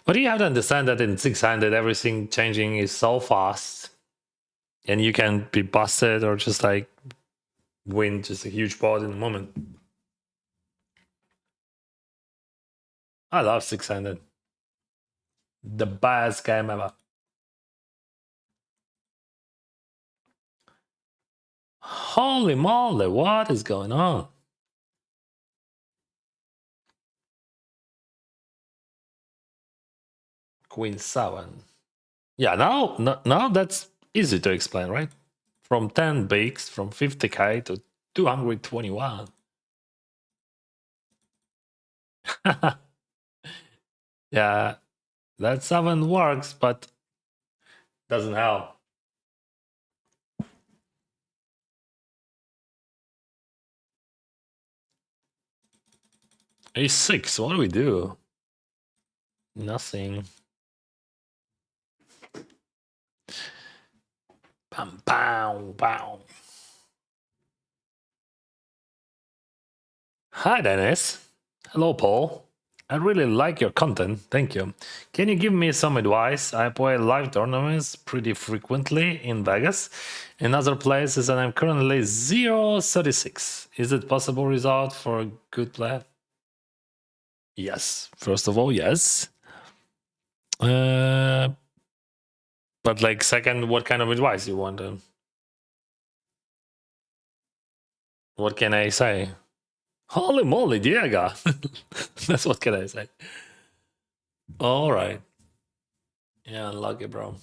But you have to understand that in 600, everything changing is so fast, and you can be busted or just like win just a huge pot in a moment. I love 600. The best game ever. Holy moly, what is going on? Queen 7. Yeah, now that's easy to explain, right? From 10 bigs, from 50k to 221. Yeah, that 7 works, but doesn't help. Ace 6, what do we do? Nothing. Bam, pow, pow. Hi, Dennis. Hello, Paul. I really like your content. Thank you. Can you give me some advice? I play live tournaments pretty frequently in Vegas and other places, and I'm currently 0.36. Is it possible result for a good play? Yes. First of all, yes. But like, second, what kind of advice you want? What can I say? Holy moly, Diego! That's what can I say. All right. Yeah, unlucky, bro.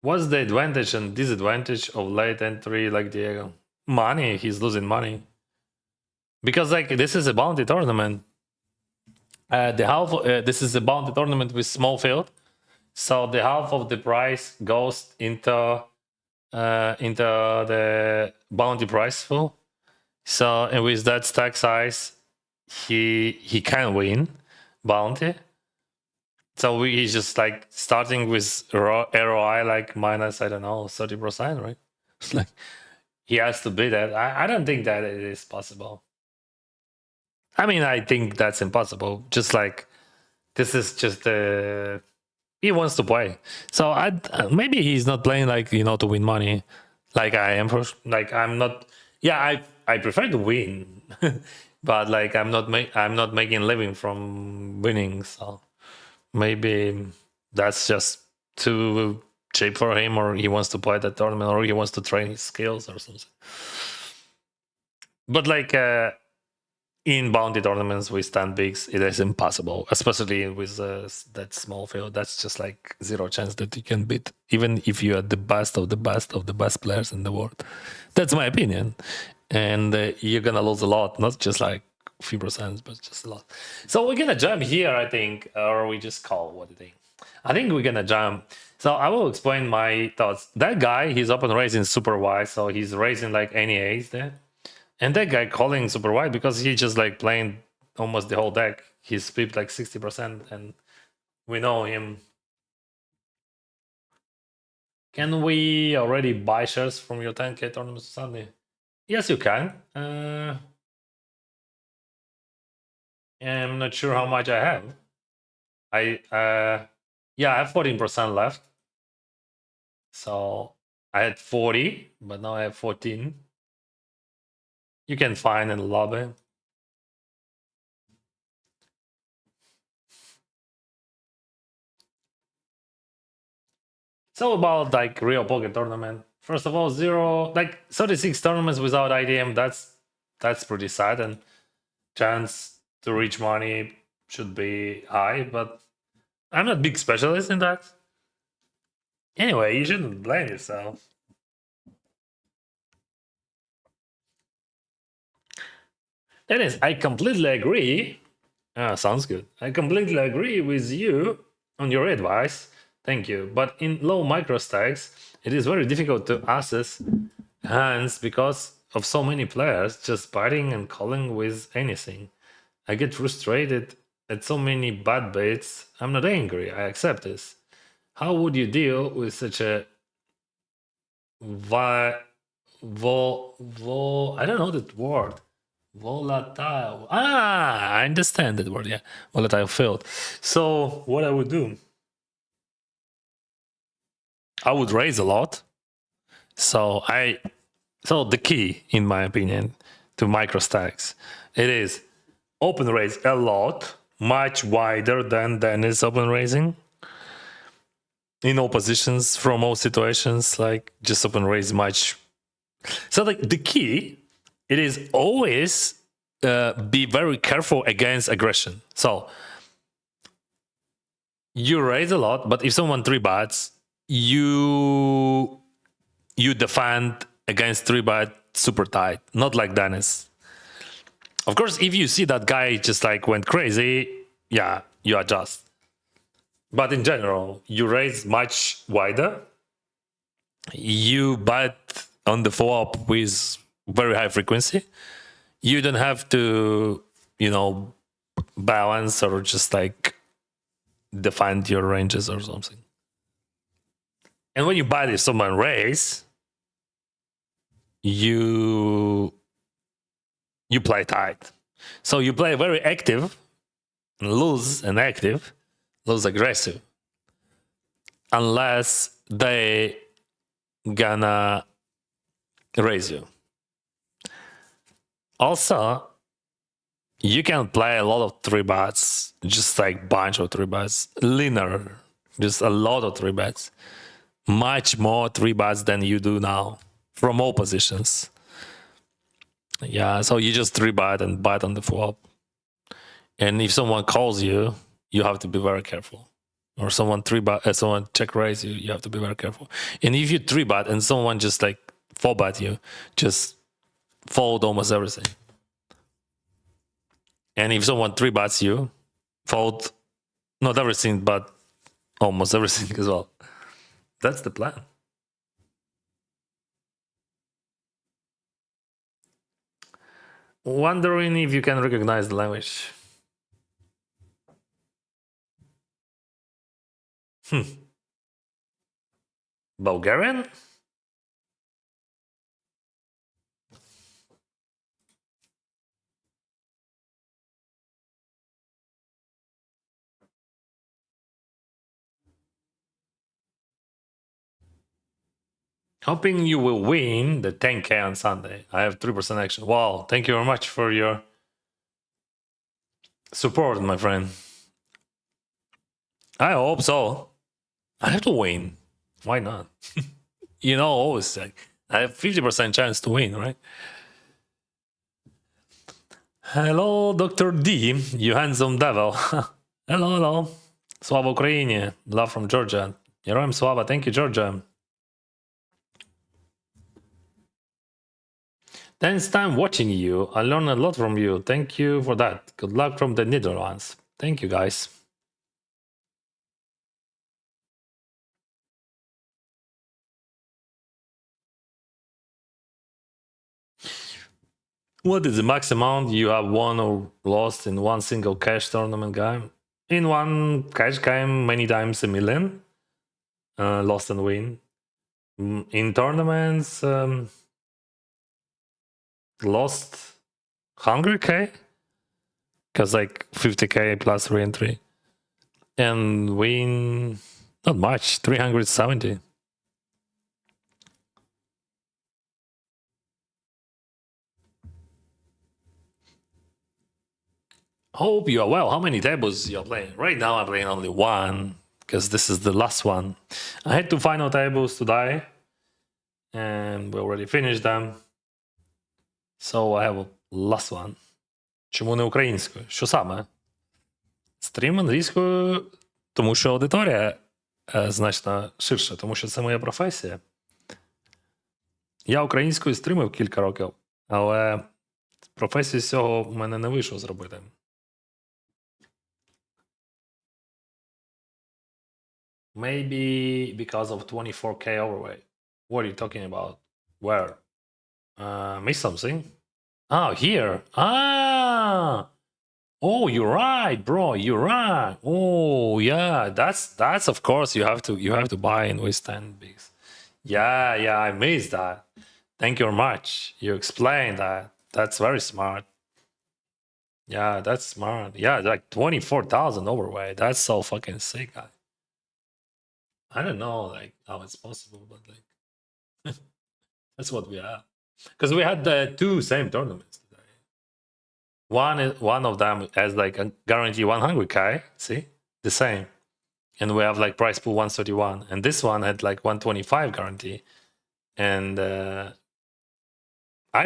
What's the advantage and disadvantage of late entry like Diego? Money. He's losing money. Because like this is a bounty tournament. This is a bounty tournament with small field. So the half of the price goes into the bounty price pool. So and with that stack size, he can win bounty. So he's just like starting with ROI like minus, I don't know, 30%, right? Like he has to beat that. I don't think that it is possible. I mean, I think that's impossible. Just like this is just he wants to play. So maybe he's not playing like to win money, like I am. Like I'm not. Yeah, I prefer to win, but like I'm not making a living from winning. So maybe that's just too cheap for him, or he wants to play that tournament, or he wants to train his skills or something. But like in bounty tournaments with 10 bigs, it is impossible, especially with that small field. That's just like zero chance that you can beat, even if you are the best of the best of the best players in the world. That's my opinion. And you're gonna lose a lot, not just like a few percent, but just a lot. So we're gonna jump here, I think, or we just call what do you think? I think we're gonna jump. So I will explain my thoughts. That guy, he's open raising super wide, so he's raising like any ace there. And that guy calling super wide because he just like playing almost the whole deck. He's flipped like 60%, and we know him. Can we already buy shares from your 10k tournament Sunday? Yes, you can. I'm not sure how much I have. Yeah, I have 14% left. So I had 40, but now I have 14. You can find in the lobby. So about like real poker tournament. First of all, zero like 36 tournaments without IDM. That's pretty sad, and chance to reach money should be high. But I'm not big specialist in that. Anyway, you shouldn't blame yourself. Dennis, I completely agree. Sounds good. I completely agree with you on your advice. Thank you. But in low micro stacks, it is very difficult to assess hands because of so many players just biting and calling with anything. I get frustrated at so many bad baits. I'm not angry. I accept this. How would you deal with such a I don't know that word. Volatile. I understand that word. Yeah, volatile field. So what I would do, I would raise a lot. So the key, in my opinion, to micro stacks, it is open raise a lot, much wider than Dennis open raising. In all positions, from all situations, like just open raise much. So like the key, it is always be very careful against aggression. So you raise a lot, but if someone three bets, you defend against three bet super tight, not like Dennis. Of course, if you see that guy just like went crazy, yeah, you adjust. But in general, you raise much wider. You bet on the flop with very high frequency. You don't have to, balance or just like define your ranges or something. And when you bet if someone raise, you play tight. So you play very active, lose and active, lose aggressive. Unless they gonna raise you. Also, you can play a lot of three bets, just like bunch of three bets, linear, just a lot of three bets, much more three bets than you do now from all positions. Yeah, so you just three bet and bet on the flop. And if someone calls you, you have to be very careful. Or someone someone check raise you, you have to be very careful. And if you three bet and someone just like four bet you, just fold almost everything. And if someone three bets you, fold not everything, but almost everything as well. That's the plan. Wondering if you can recognize the language. Bulgarian? Hoping you will win the 10K on Sunday. I have 3% action. Wow, thank you very much for your support, my friend. I hope so. I have to win. Why not? Always like I have 50% chance to win, right? Hello, Dr. D, you handsome devil. Hello, hello. Слава Україні. Love from Georgia. Героям слава. Thank you, Georgia. Thanks time watching you. I learned a lot from you. Thank you for that. Good luck from the Netherlands. Thank you, guys. What is the max amount you have won or lost in one single cash tournament game? In one cash game, many times a million. Lost and win. In tournaments, lost 100k, because like 50k plus re-entry, and win not much, 370. Hope you are well. How many tables you're playing? Right now I'm playing only one, because this is the last one. I had two final tables today, and we already finished them. So I have a last one. Чому не українською? Що саме? Стрім англійською, тому що аудиторія значно ширша, тому що це моя професія. Я українською стрімив кілька років, але професію з цього в мене не вийшло зробити. Maybe because of 24k overweight. What are you talking about? Where? Miss something? Oh, here. Ah! Oh, you're right, bro. You're right. Oh, yeah. That's of course you have to buy in with 10 bigs. Yeah, I missed that. Thank you very much. You explained that. That's very smart. Yeah, that's smart. Yeah, like 24,000 overweight. That's so fucking sick. I don't know like how it's possible, but like that's what we have. Because we had the two same tournaments today. One of them has like a guarantee 100k. See, the same, and we have like price pool 131, and this one had like 125 guarantee, and I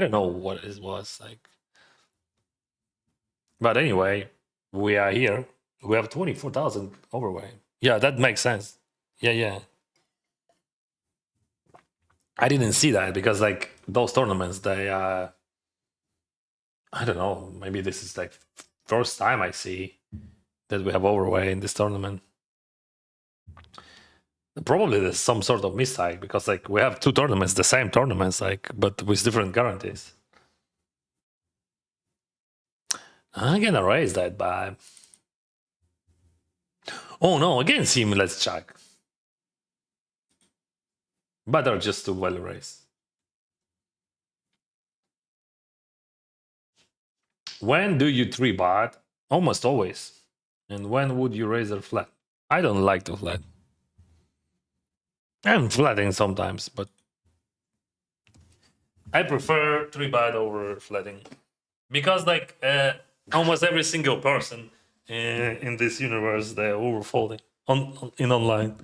don't know what it was like. But anyway, we are here. We have 24,000 overweight. Yeah, that makes sense. Yeah. I didn't see that because like those tournaments, they I don't know, maybe this is like first time I see that we have overweight in this tournament. Probably there's some sort of mistake because like we have two tournaments, the same tournaments, like but with different guarantees. I'm gonna raise that by. Oh no, against him, let's check. Better just to well raise. When do you 3-bet? Almost always. And when would you raise a flat? I don't like to flat. I'm flatting sometimes, but I prefer 3-bet over flatting. Because like almost every single person in this universe, they're overfolding in online.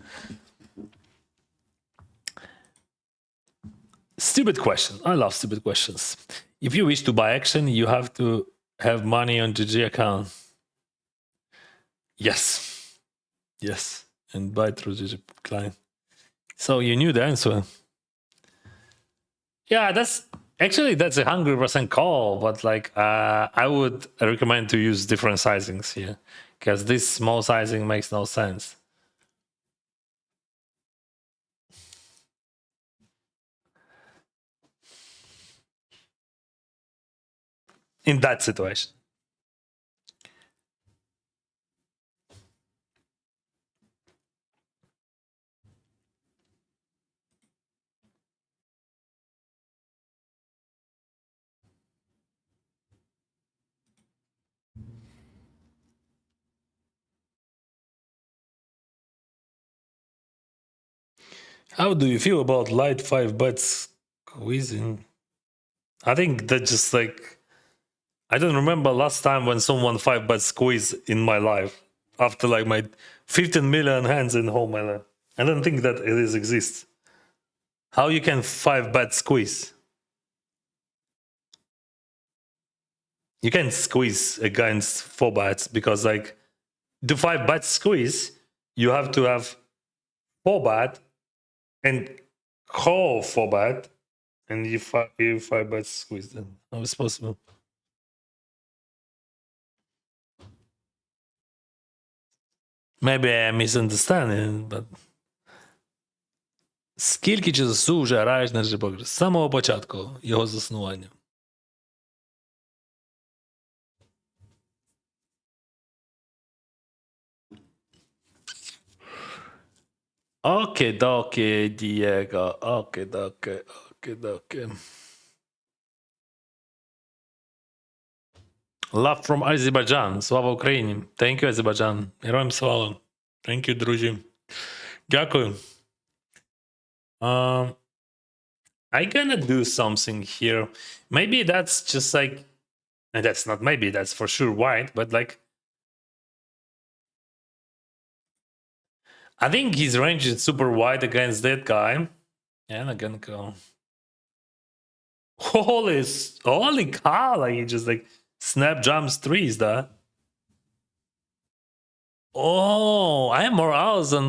Stupid question. I love stupid questions. If you wish to buy action, you have to have money on GG account. Yes. And buy through GG client. So you knew the answer. Yeah, that's 100% call, but like I would recommend to use different sizings here because this small sizing makes no sense. In that situation. How do you feel about light 5-bet squeezing? I think that just like I don't remember last time when someone 5-bet squeeze in my life after like my 15 million hands in home island. I don't think that it exists. How you can 5-bet squeeze? you can squeeze against 4 bets because like the 5 bet squeeze, you have to have 4 bet and call 4 bet, and you 5 bets squeeze. Then how is possible? Maybe I'm misunderstanding, but скільки часу вже граєш на джипокер? З самого початку його заснування. Окей-доки, Дієго. Окей-доки, окей-доки. Love from Azerbaijan. Слава Україні. Thank you, Azerbaijan. Героям слава. Thank you, друзі. Дякую. I gonna do something here. Maybe that's just like, and that's not maybe, that's for sure white, but like, I think his range is super wide against that guy. And I'm gonna go. Holy cow! Like he just like snap jumps threes, that. Oh, I have more hours on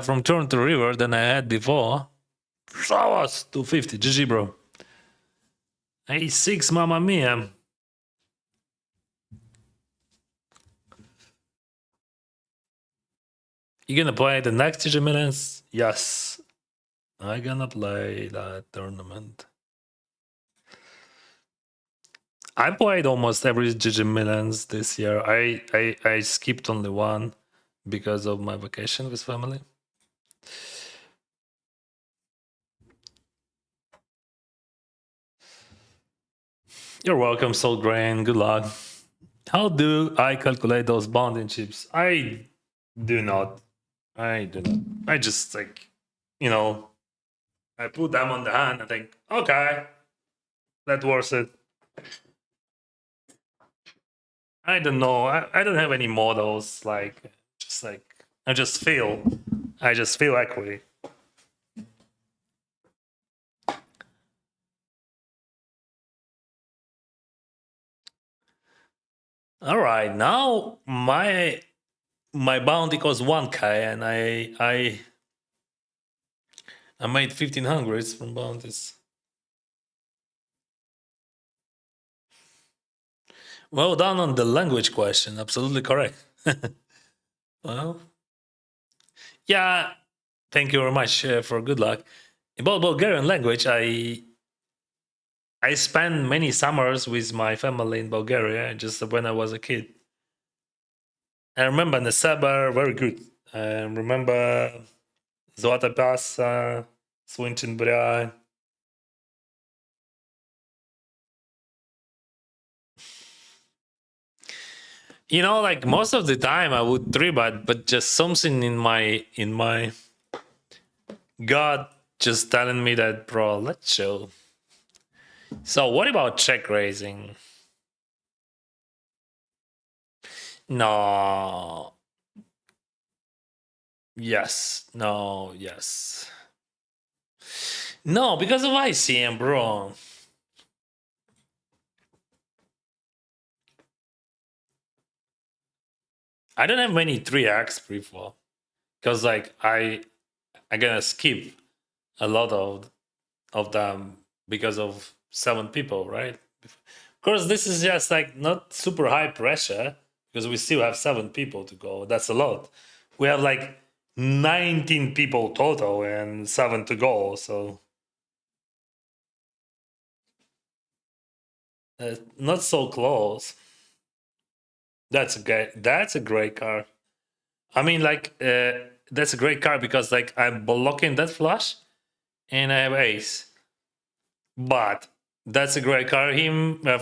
from turn to river than I had before. Show us 250. GG, bro. A6, mamma mia. You gonna play the next GG Millions? Yes. I gonna play that tournament. I played almost every GG Millions this year. I skipped only one because of my vacation with family. You're welcome, Soul Grain. Good luck. How do I calculate those bonding chips? I do not. I do not. I just like, I put them on the hand and think, okay, that worth it. I don't know. I don't have any models. Like I just feel equity. All right, now my bounty costs 1K, and I made 1500s from bounties. Well done on the language question. Absolutely correct. Well, yeah. Thank you very much for good luck. About Bulgarian language, I spent many summers with my family in Bulgaria just when I was a kid. I remember Nesebar, very good. I remember Zlata Pasa, Swinchen Bria. Like most of the time I would three-bet, but just something in my gut just telling me that, bro, let's chill. So what about check raising? No. Yes. No. Yes. No, because of ICM, bro. I don't have many 3x pre-flop because like I gonna skip a lot of them because of 7 people, right? Of course, this is just like not super high pressure because we still have 7 people to go. That's a lot. We have like 19 people total and 7 to go. So not so close. That's a great card. I mean, like that's a great card because like I'm blocking that flush and I have ace. But that's a great card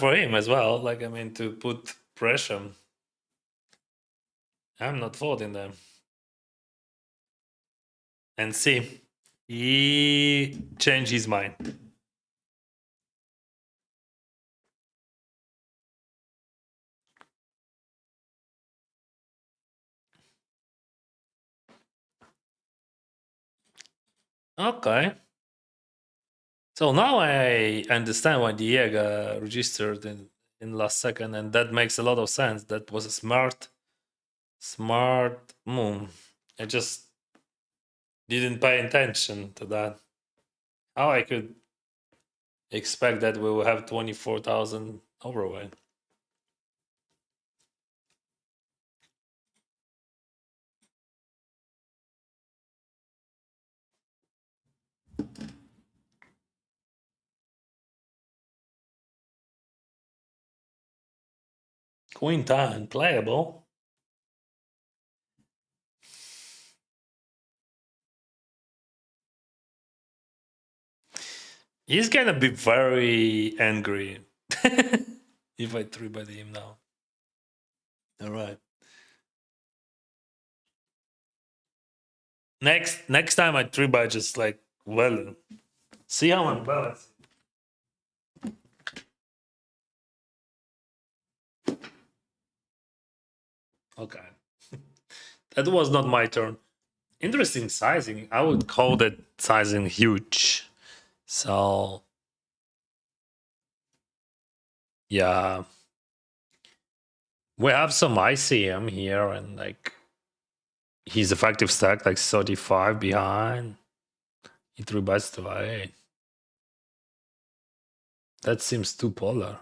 for him as well. Like I mean, to put pressure. I'm not folding them. And see, he changed his mind. Okay. So now I understand why Diego registered in last second, and that makes a lot of sense. That was a smart move. I just didn't pay attention to that. How I could expect that we will have 24,000 overweight. Queen 10 playable. He's gonna be very angry if I three bet him now. All right. Next time I three bet, just like, well, see how I'm balanced. Okay. That was not my turn. Interesting sizing. I would call that sizing huge. So yeah. We have some ICM here, and like he's effective stack like 35 behind. He three bets to A. That seems too polar.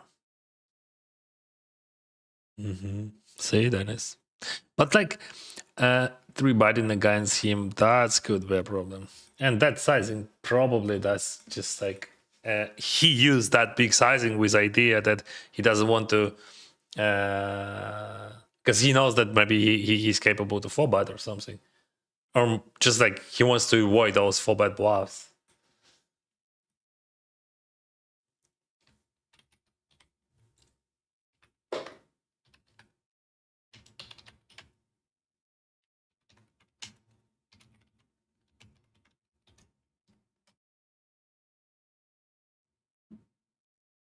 See, Dennis. But like three betting against him, that could be a problem. And that sizing, probably that's just like he used that big sizing with idea that he doesn't want to, because he knows that maybe he's capable to four bet or something, or just like he wants to avoid those four bet bluffs.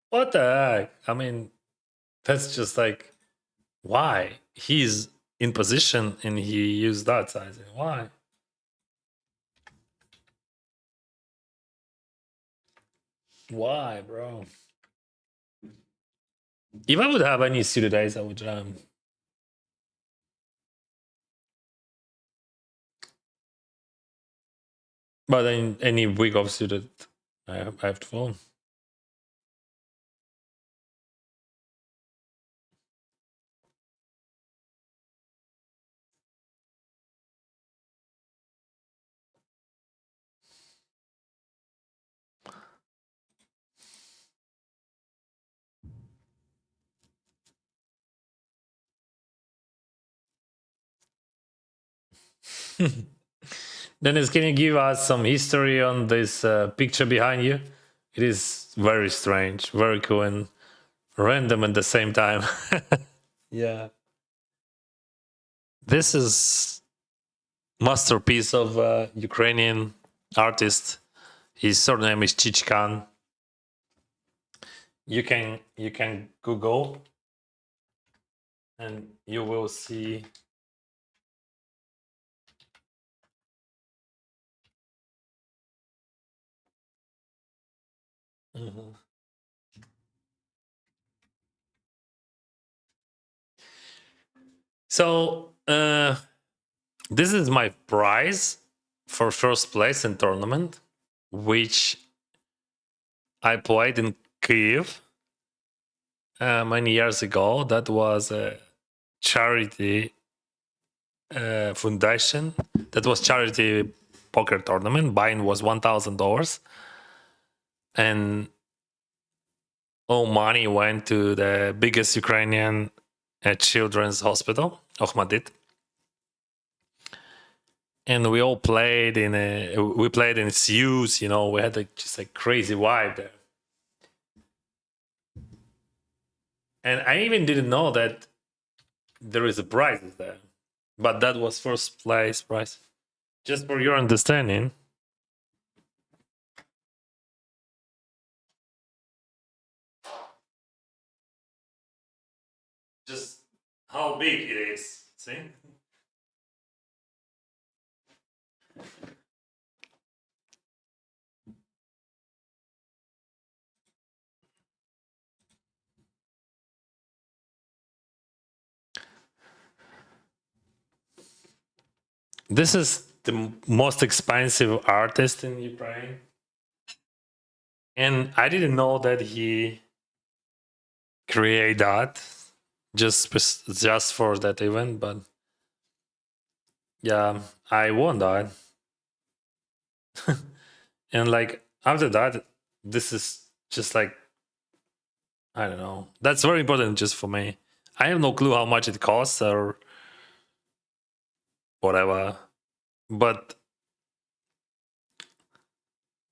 What the heck? I mean, that's just like why he's in position and he used that sizing. Why? Why, bro? If I would have any suited ace, I would jam. But in any week of suited, I have to fold. Dennis, can you give us some history on this picture behind you? It is very strange, very cool, and random at the same time. Yeah. This is masterpiece of Ukrainian artist. His surname is Chichkan. You can Google and you will see. Mhm. So this is my prize for first place in tournament, which I played in Kiev many years ago. That was a charity foundation. That was charity poker tournament. Buy-in was $1,000, and all money went to the biggest Ukrainian children's hospital, Ohmadit. And we all played in CUs. You know, we had just a crazy vibe there. And I even didn't know that there is a prize there, but that was first place prize. Just for your understanding. Just how big it is. See? This is the most expensive artist in Ukraine. And I didn't know that he create that just for that event, but yeah, I won that. And like after that, this is just like, I don't know. That's very important just for me. I have no clue how much it costs or whatever. But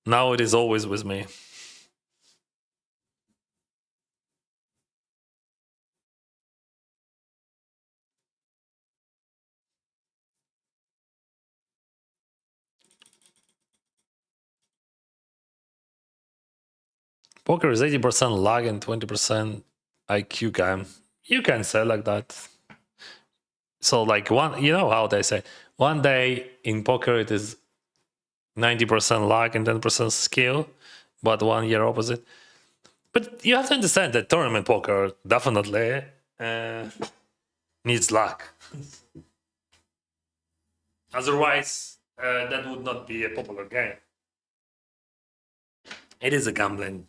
now it is always with me. Poker is 80% luck and 20% IQ game. You can say like that. So like one, you know how they say, one day in poker it is 90% luck and 10% skill, but 1 year opposite. But you have to understand that tournament poker definitely needs luck. Otherwise, that would not be a popular game. It is a gambling,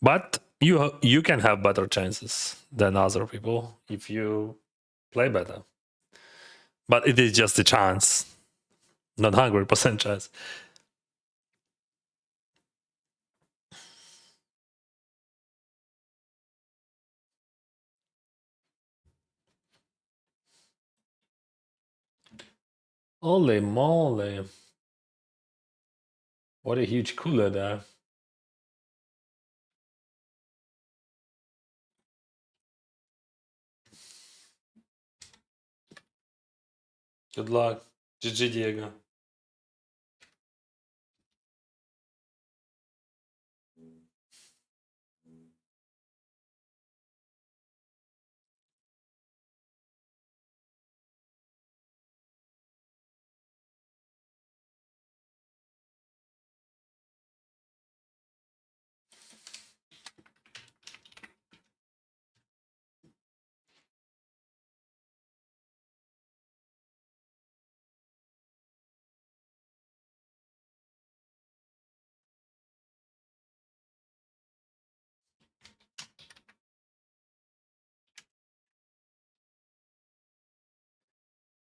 but you can have better chances than other people if you play better. But it is just a chance, not 100% chance. Holy moly! What a huge cooler there. Good luck. GG, Diego.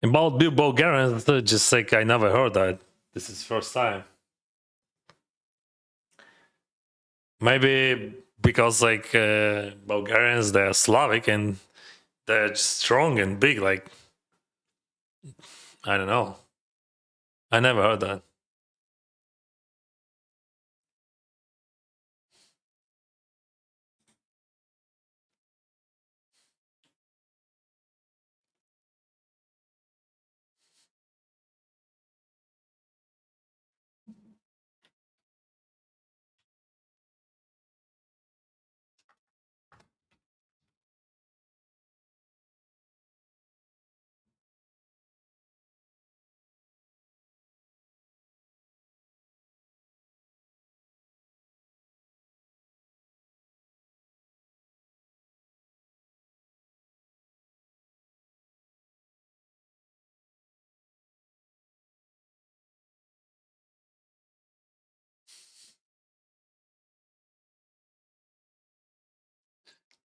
About Bulgarians, just like I never heard that. This is first time. Maybe because like Bulgarians, they're Slavic and they're strong and big. Like I don't know. I never heard that.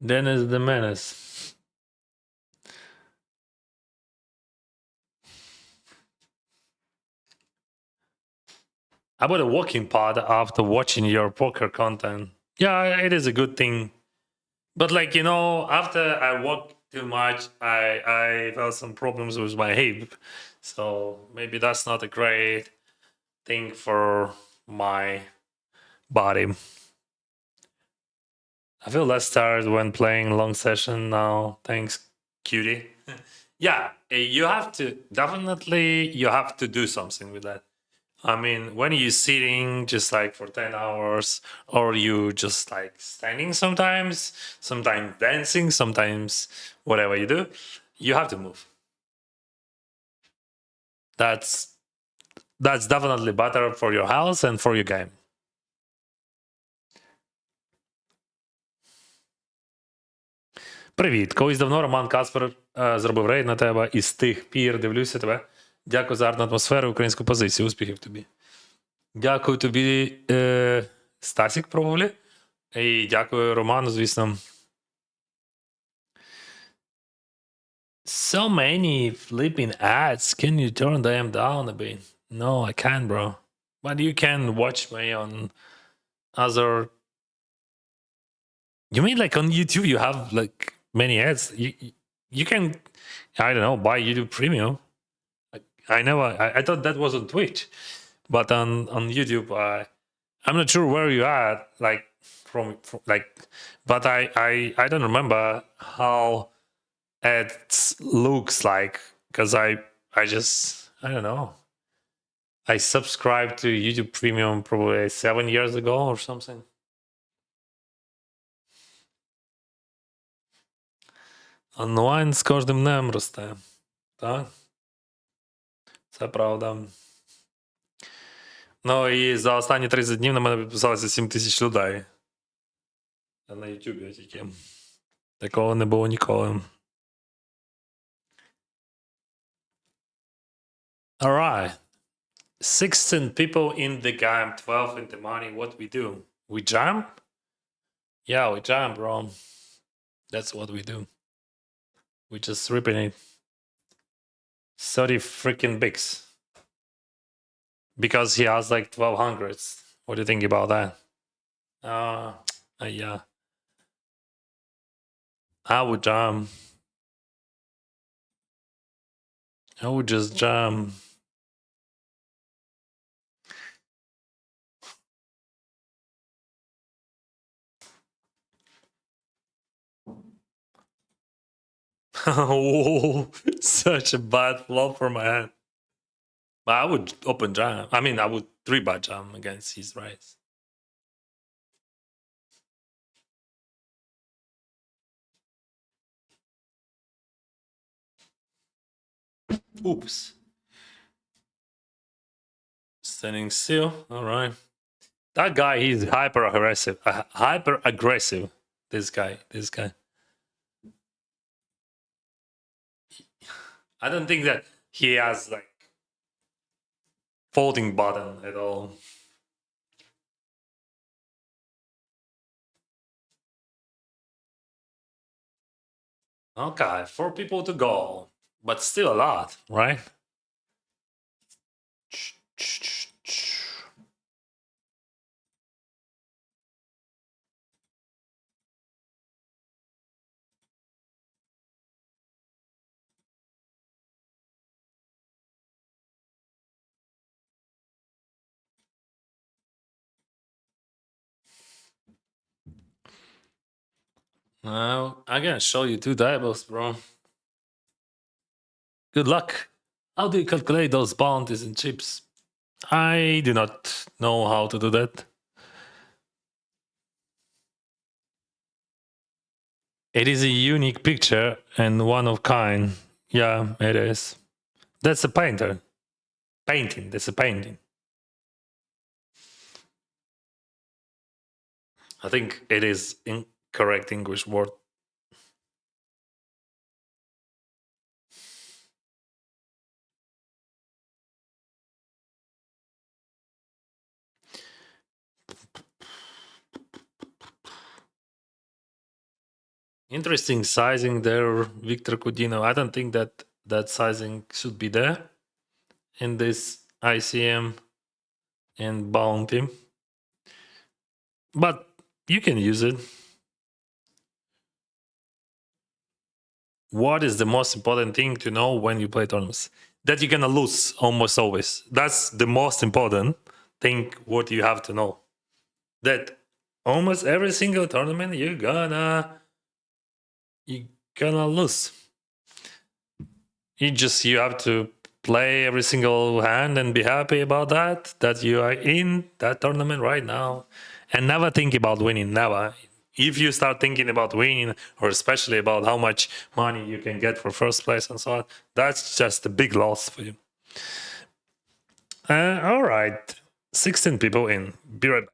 Dennis the Menace. How about a walking pod after watching your poker content? Yeah, it is a good thing. But like you know, after I walked too much, I felt some problems with my hip. So maybe that's not a great thing for my body. I feel less tired when playing long session now. Thanks, cutie. Yeah, you have to definitely you have to do something with that. I mean, when you're sitting just like for 10 hours, or you just like standing sometimes dancing, sometimes whatever you do, you have to move. That's that's definitely better for your health and for your game. Привіт! Колись давно Роман Каспер зробив рейд на тебе і з тих пір дивлюся тебе. Дякую за гарну атмосферу, українську позицію. Успіхів тобі. Дякую тобі, Стасік, пробували. І дякую Роману, звісно. So many flipping ads. Can you turn them down a bit? No, I can't, bro. But you can watch me on other. You mean like on YouTube you have like many ads? You can, I don't know, buy YouTube Premium. I know. I thought that was on Twitch, but on YouTube, I'm not sure where you are. Like from like, but I don't remember how it looks like because I just I don't know. I subscribed to YouTube Premium probably 7 years ago or something. Онлайн з кожним днем росте. Так? Це правда. Ну і за останні 30 днів на мене підписалося 7 тисяч людей. А на YouTube тільки. Такого не було ніколи. Alright. 16 people in the game, 12 in the money. What we do? We jump? Yeah, we jump, bro. That's what we do. We just ripping it. 30 freaking bigs. Because he has like 1200s. What do you think about that? Yeah. I would jump. I would just jump. Oh, such a bad flop for my hand. But I would open jam. I mean, I would 3-bet jam against his raise. Oops. Standing still. All right. That guy, he's hyper aggressive. Hyper aggressive. This guy. I don't think that he has like folding button at all. Okay, 4 people to go, but still a lot, right? Now I'm gonna show you 2 tables, bro. Good luck. How do you calculate those bounties and chips? I do not know how to do that. It is a unique picture and one of kind. Yeah, it is. That's a painter. Painting. That's a painting. I think it is incorrect English word. Interesting sizing there, Victor Cudino. I don't think that that sizing should be there in this ICM and bounty, but you can use it. What is the most important thing to know when you play tournaments? That you're gonna lose almost always. That's the most important thing. What you have to know, that almost every single tournament you're gonna lose. You have to play every single hand and be happy about that you are in that tournament right now, and never think about winning. Never. If you start thinking about winning, or especially about how much money you can get for first place and so on, that's just a big loss for you. All right, 16 people in. Be right back.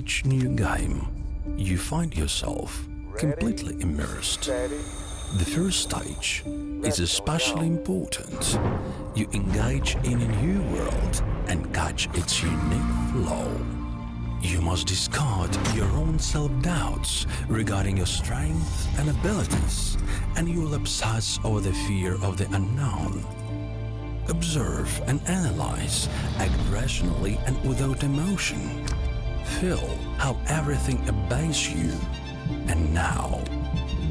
each new game, you find yourself completely immersed. The first stage is especially important. You engage in a new world and catch its unique flow. You must discard your own self-doubts regarding your strengths and abilities, and you will obsess over the fear of the unknown. Observe and analyze, act rationally and without emotion. Feel how everything obeys you. And now,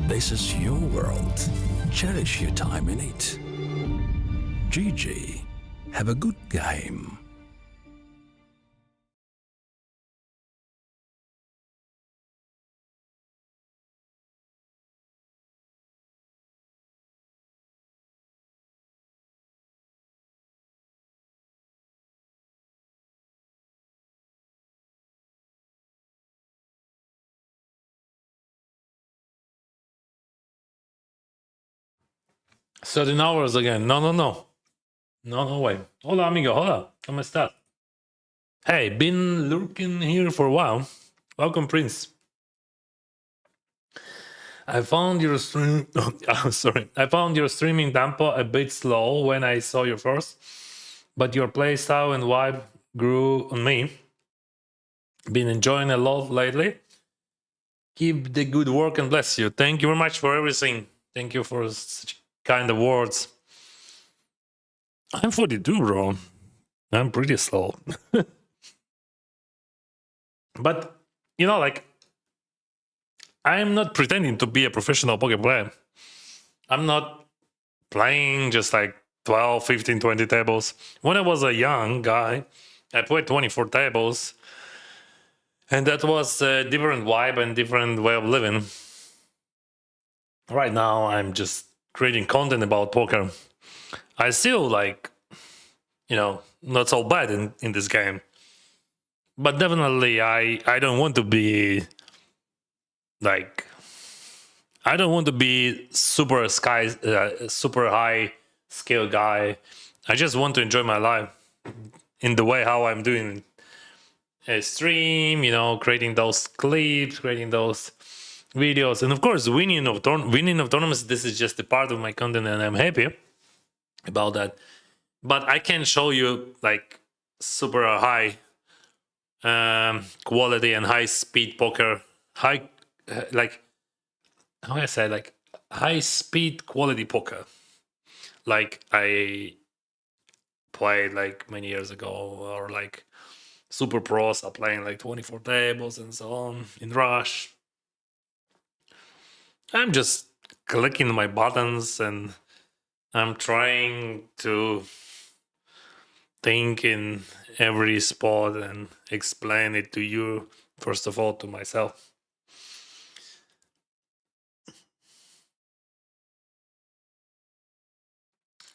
this is your world. Cherish your time in it. GG. Have a good game. Certain hours again. No, no, no. No way. Hola, amigo. Hola. ¿Cómo estás? Hey, been lurking here for a while. Welcome, Prince. I found your stream. Oh, sorry. I found your streaming tempo a bit slow when I saw you first, but your playstyle and vibe grew on me. Been enjoying a lot lately. Keep the good work and bless you. Thank you very much for everything. Thank you for such kind of words. I'm 42, bro. I'm pretty slow. But, you know, like, I'm not pretending to be a professional poker player. I'm not playing just like 12, 15, 20 tables. When I was a young guy, I played 24 tables. And that was a different vibe and different way of living. Right now, I'm just creating content about poker. I still like, you know, not so bad in this game. But definitely, I don't want to be like, I don't want to be super high skill guy. I just want to enjoy my life in the way how I'm doing a stream, you know, creating those clips, creating those videos, and of course, winning of tournaments. This is just a part of my content, and I'm happy about that. But I can show you like super high quality and high speed poker, like how I say, like high speed quality poker, like I played like many years ago, or like super pros are playing like 24 tables and so on in Rush. I'm just clicking my buttons and I'm trying to think in every spot and explain it to you, first of all, to myself.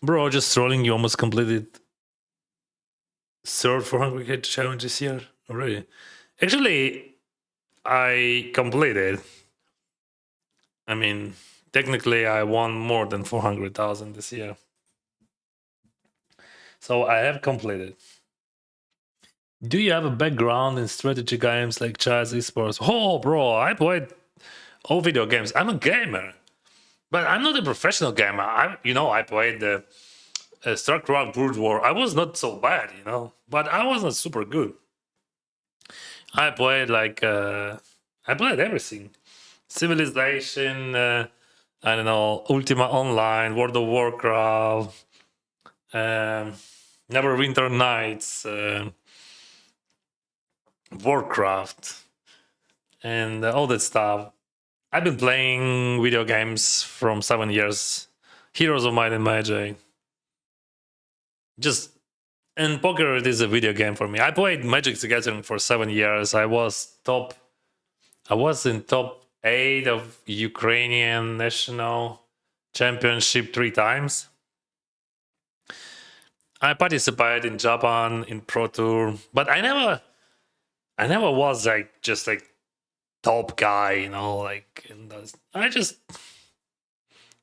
Bro, just trolling, you almost completed third 400k challenge this year already. Actually, I completed. I mean, technically, I won more than 400,000 this year. So I have completed. Do you have a background in strategy games like chess, esports? Oh, bro, I played all video games. I'm a gamer, but I'm not a professional gamer. I played the StarCraft Brood War. I was not so bad, but I was not super good. I played I played everything. Civilization, I don't know, Ultima Online, World of Warcraft, Neverwinter Nights, Warcraft, and all that stuff. I've been playing video games from 7 years. Heroes of Might and Magic. And poker, it is a video game for me. I played Magic the Gathering for 7 years. I was in top 8 of Ukrainian national championship 3 times. I participated in Japan in Pro Tour, but I never was just top guy,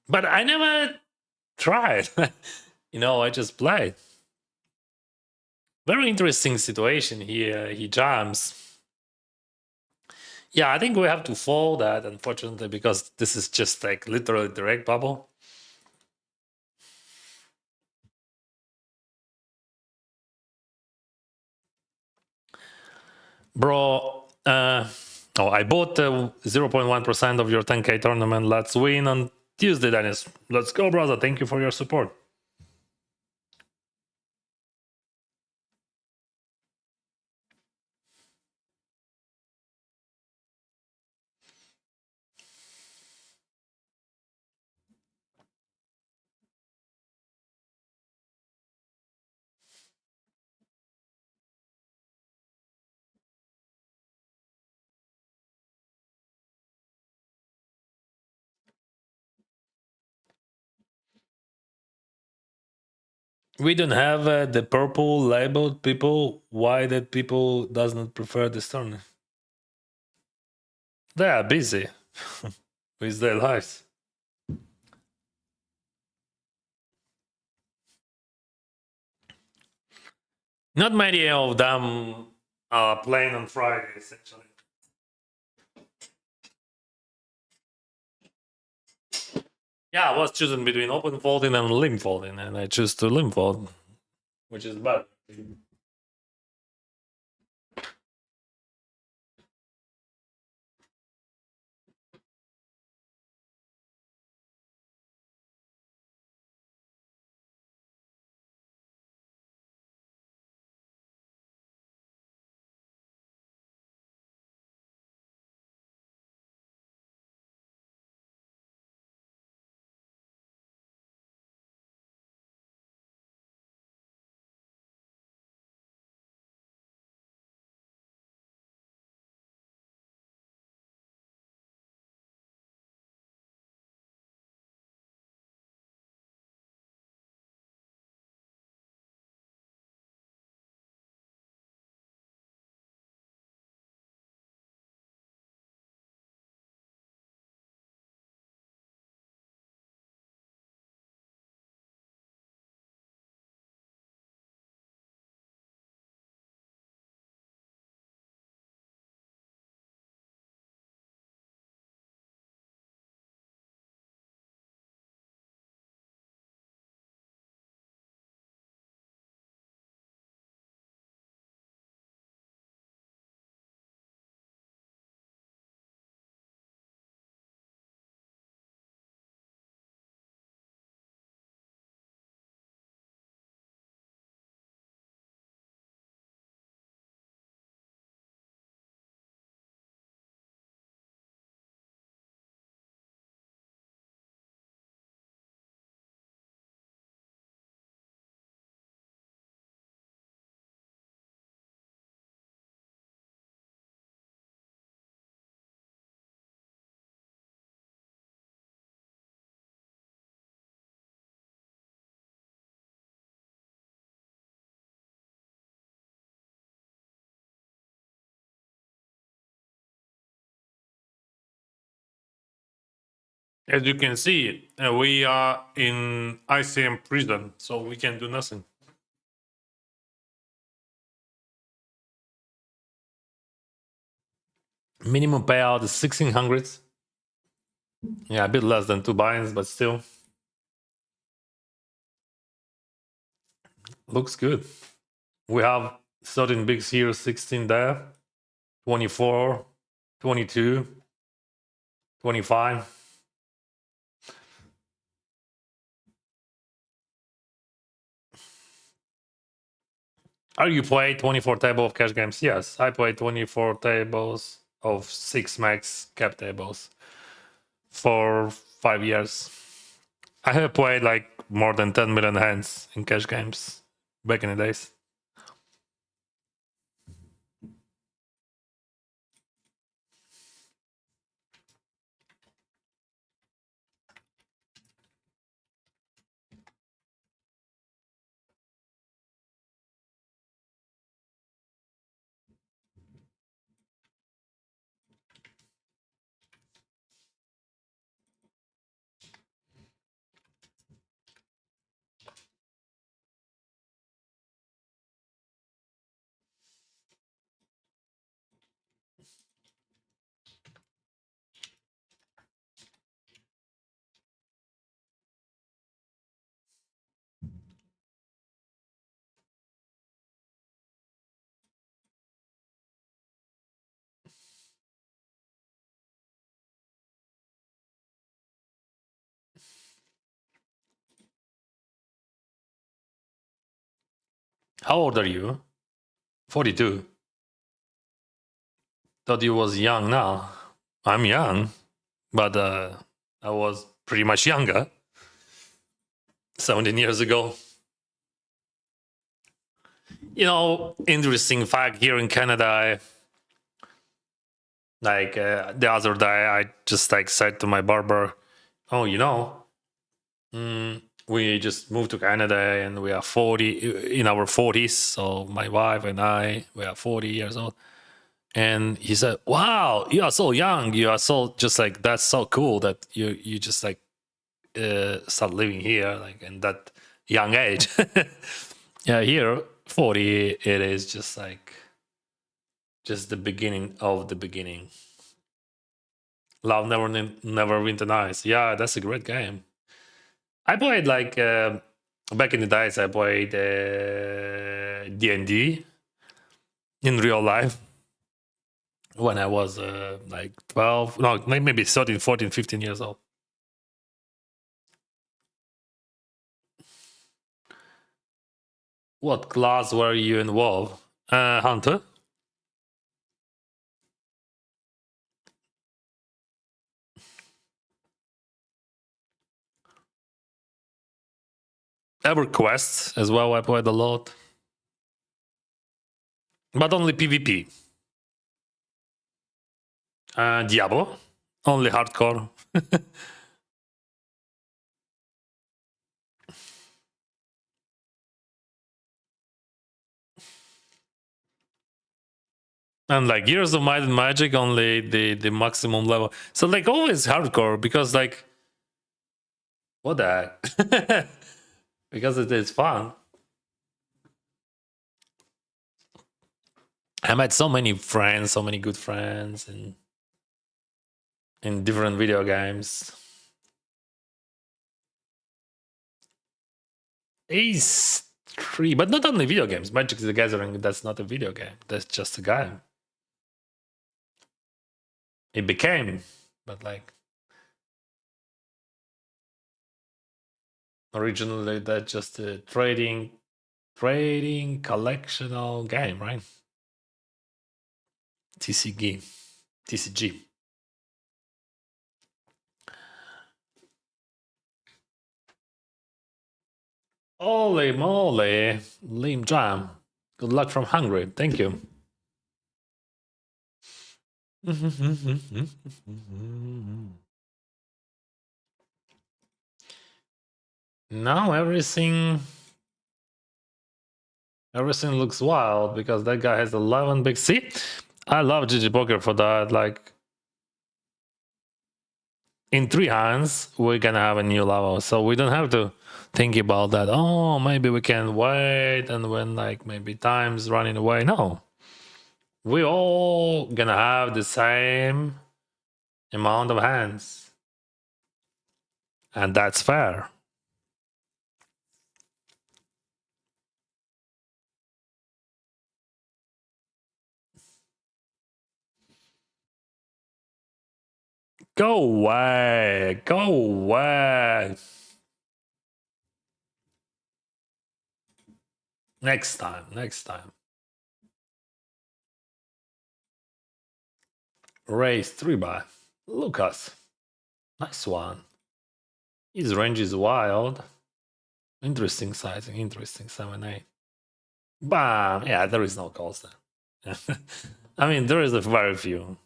but I never tried. I just played. Very interesting situation here. He jams. Yeah, I think we have to fold that, unfortunately, because this is just like literally direct bubble. Bro, oh, I bought 0.1% of your 10K tournament. Let's win on Tuesday, Dennis. Let's go, brother. Thank you for your support. We don't have the purple labeled people. Why that people does not prefer this tournament? They are busy with their lives. Not many of them are playing on Fridays, actually. Yeah, I was choosing between open folding and limb folding, and I choose to limb fold, which is bad. As you can see, we are in ICM prison, so we can do nothing. Minimum payout is 1600. Yeah, a bit less than 2 buy-ins, but still looks good. We have 13 bigs here, 16 there, 24, 22, 25. Are you play 24 table of cash games? Yes, I play 24 tables of 6 max cap tables for 5 years. I have played like more than 10 million hands in cash games back in the days. How old are you? 42. Thought you was young now. I'm young, but I was pretty much younger 17 years ago. You know, interesting fact here in Canada, the other day, I just like said to my barber, "Oh, you know, we just moved to Canada and we are 40 in our 40s. So my wife and I, we are 40 years old." And he said, "Wow, you are so young. You are so just like that's so cool that you just like start living here like in that young age." Yeah, here 40, it is just like just the beginning of the beginning. Love never winter nights. Yeah, that's a great game. I played like back in the days. I played D&D in real life when I was like 12, no, maybe 13, 14, 15 years old. What class were you involved? Hunter? EverQuest as well. I played a lot, but only PvP. Diablo, only hardcore. And like Years of Might and Magic, only the maximum level. So like always hardcore because like what the heck? Because it is fun. I met so many friends, so many good friends, in different video games. Ace 3, but not only video games. Magic the Gathering, that's not a video game. That's just a game. It became, but like originally that's just a trading collectional game, right? TCG. TCG. Holy moly, Lim Jam. Good luck from Hungary. Thank you. Now everything looks wild because that guy has 11 big C. I love GG Poker for that. Like in 3 hands, we're gonna have a new level, so we don't have to think about that. Oh, maybe we can wait and when like maybe time's running away. No, we all gonna have the same amount of hands, and that's fair. Go away. Go away. Next time. Next time. Raise 3 by Lucas. Nice one. His range is wild. Interesting sizing. Interesting 7-8. Bam. Yeah, there is no calls there. I mean, there is a very few.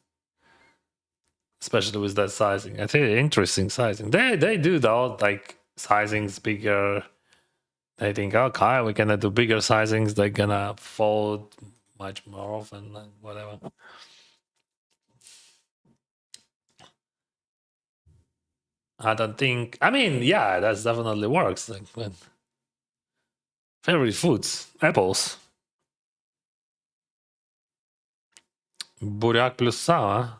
Especially with that sizing. I think interesting sizing. They do though, like sizings bigger. They think, okay, we're gonna do bigger sizings. They're gonna fold much more often, and whatever. I don't think. I mean, yeah, that definitely works. Like, favorite foods: apples, buryak plus sour.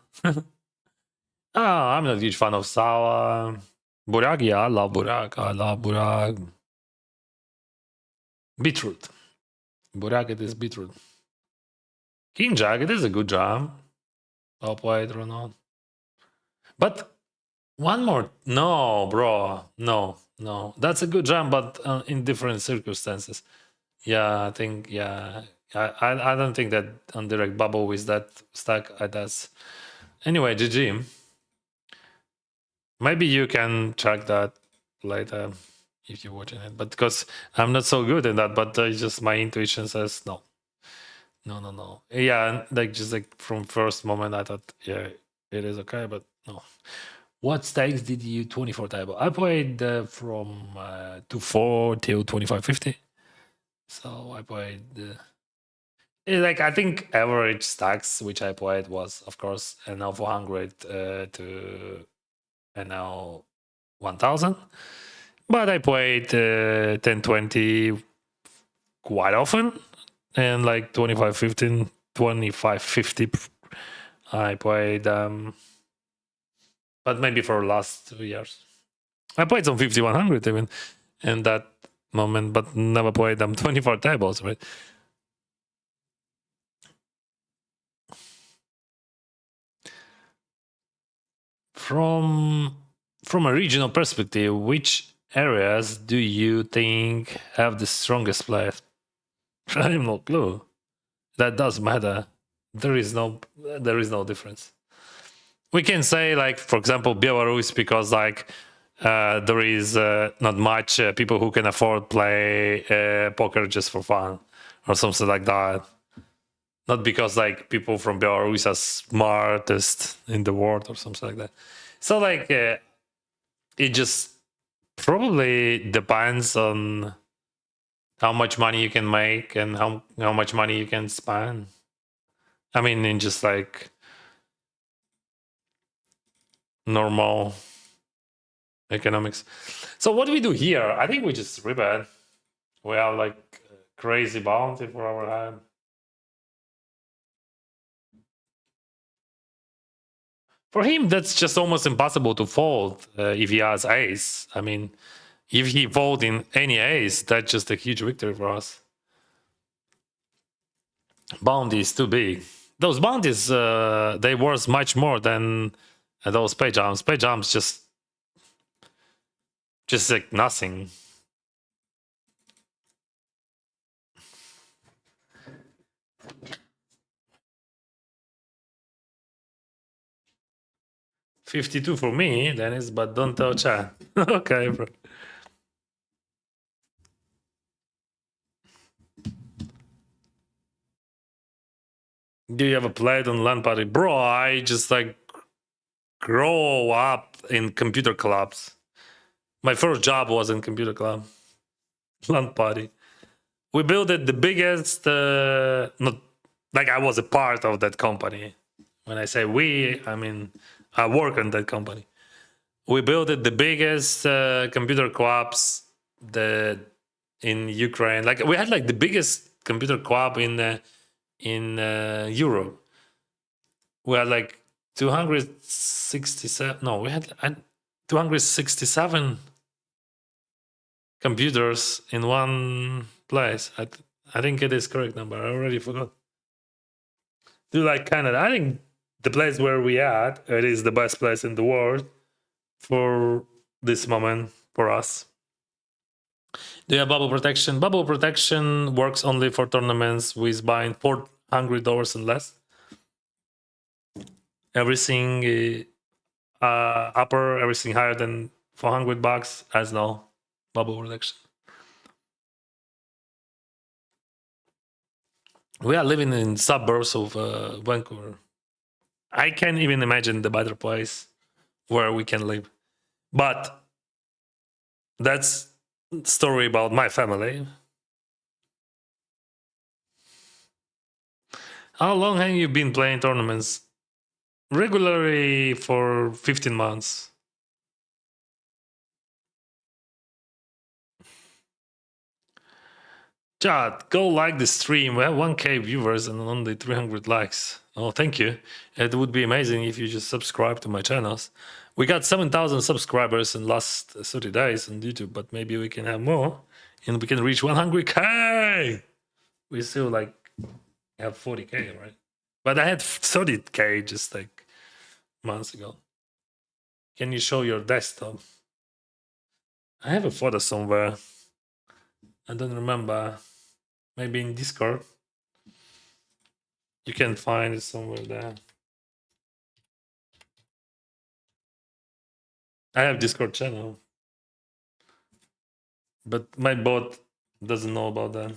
I'm not a huge fan of sour. Buryak, yeah, I love buryak. I love buryak. Beetroot. Buryak, it is beetroot. King Jack, it is a good jam. Top white or not. But one more. No, bro. No. That's a good jam, but in different circumstances. Yeah, I think yeah. I don't think that on direct bubble with that stack does. Anyway, GG. Maybe you can check that later if you're watching it. But because I'm not so good in that, but it's just my intuition says no. No, no, no. Yeah, like just like from first moment I thought, yeah, it is okay, but no. What stakes did you 24 table? I played from 2-4 till 2550. So I played like I think average stacks which I played was of course NL 400 to NL 1000, but I played 1020 quite often, and like 2515, 2550 I played, but maybe for last 2 years. I played some 5100 even in that moment, but never played them 24 tables, right? From a regional perspective, which areas do you think have the strongest players? I have no clue. That does matter. There is no difference. We can say like, for example, Belarus, because like there is not much people who can afford play poker just for fun or something like that. Not because like people from Belarus are smartest in the world or something like that. So like it just probably depends on how much money you can make and how much money you can spend. I mean, in just like normal economics. So what do we do here? I think we just rebet. We have like crazy bounty for our hand. For him, that's just almost impossible to fold if he has ace. I mean, if he fold in any ace, that's just a huge victory for us. Bounty is too big. Those bounties, they worth much more than those pay jumps. Pay jumps just like nothing. $52 for me, Dennis, but don't tell chat. Okay, bro. Do you ever played on LAN party? Bro, I just like grow up in computer clubs. My first job was in computer club. LAN party. We built it the biggest, not like I was a part of that company. When I say we, I mean I work in that company. We built it the biggest computer clubs the in Ukraine. Like we had like the biggest computer club in Europe. We had like 267. No, we had 267 computers in one place. I think it is correct number. I already forgot. Do like Canada. I think the place where we at, it is the best place in the world for this moment for us. Do you have bubble protection? Bubble protection works only for tournaments with buying $400 and less. Everything upper, everything higher than $400 has no bubble protection. We are living in suburbs of Vancouver. I can't even imagine the better place where we can live. But that's story about my family. How long have you been playing tournaments? Regularly for 15 months. Chat, go like the stream. We have 1K viewers and only 300 likes. Oh, thank you. It would be amazing if you just subscribe to my channels. We got 7,000 subscribers in last 30 days on YouTube, but maybe we can have more and we can reach 100K. We still like have 40K, right? But I had 30K just like months ago. Can you show your desktop? I have a photo somewhere. I don't remember. Maybe in Discord. You can find it somewhere there. I have Discord channel, but my bot doesn't know about that.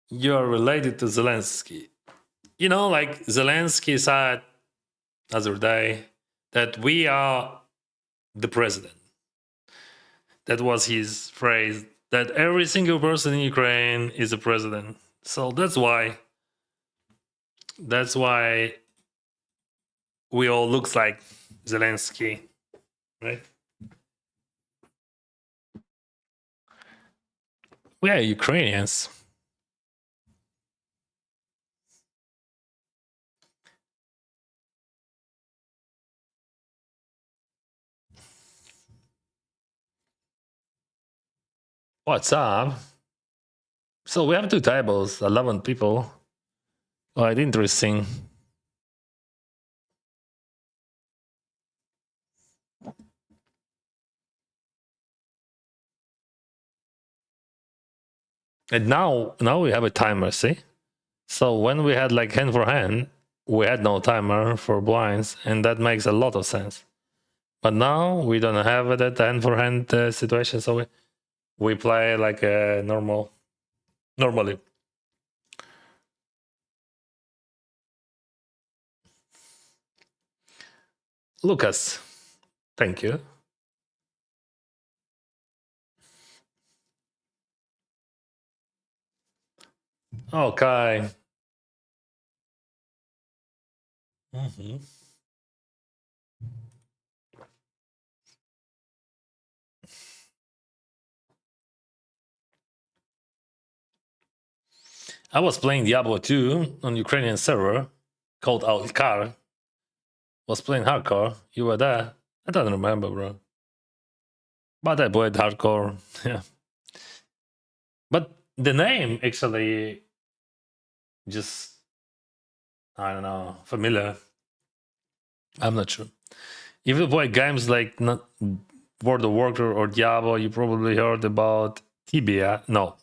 You're related to Zelensky. You know, like Zelensky said the other day that we are the president. That was his phrase. That every single person in Ukraine is a president. So that's why. That's why we all looks like Zelensky, right? We are Ukrainians. What's up? So we have two tables, 11 people. Quite interesting. And now we have a timer, see? So when we had like hand for hand, we had no timer for blinds, and that makes a lot of sense. But now we don't have that hand for hand situation, so we play like a normally. Lucas, thank you. Okay. Mm-hmm. I was playing Diablo 2 on Ukrainian server called Alkar. Was playing hardcore. You were there? I don't remember, bro. But I played hardcore. Yeah. But the name actually just, I don't know, familiar. I'm not sure. If you play games like not World of Warcraft or Diablo, you probably heard about Tibia. No.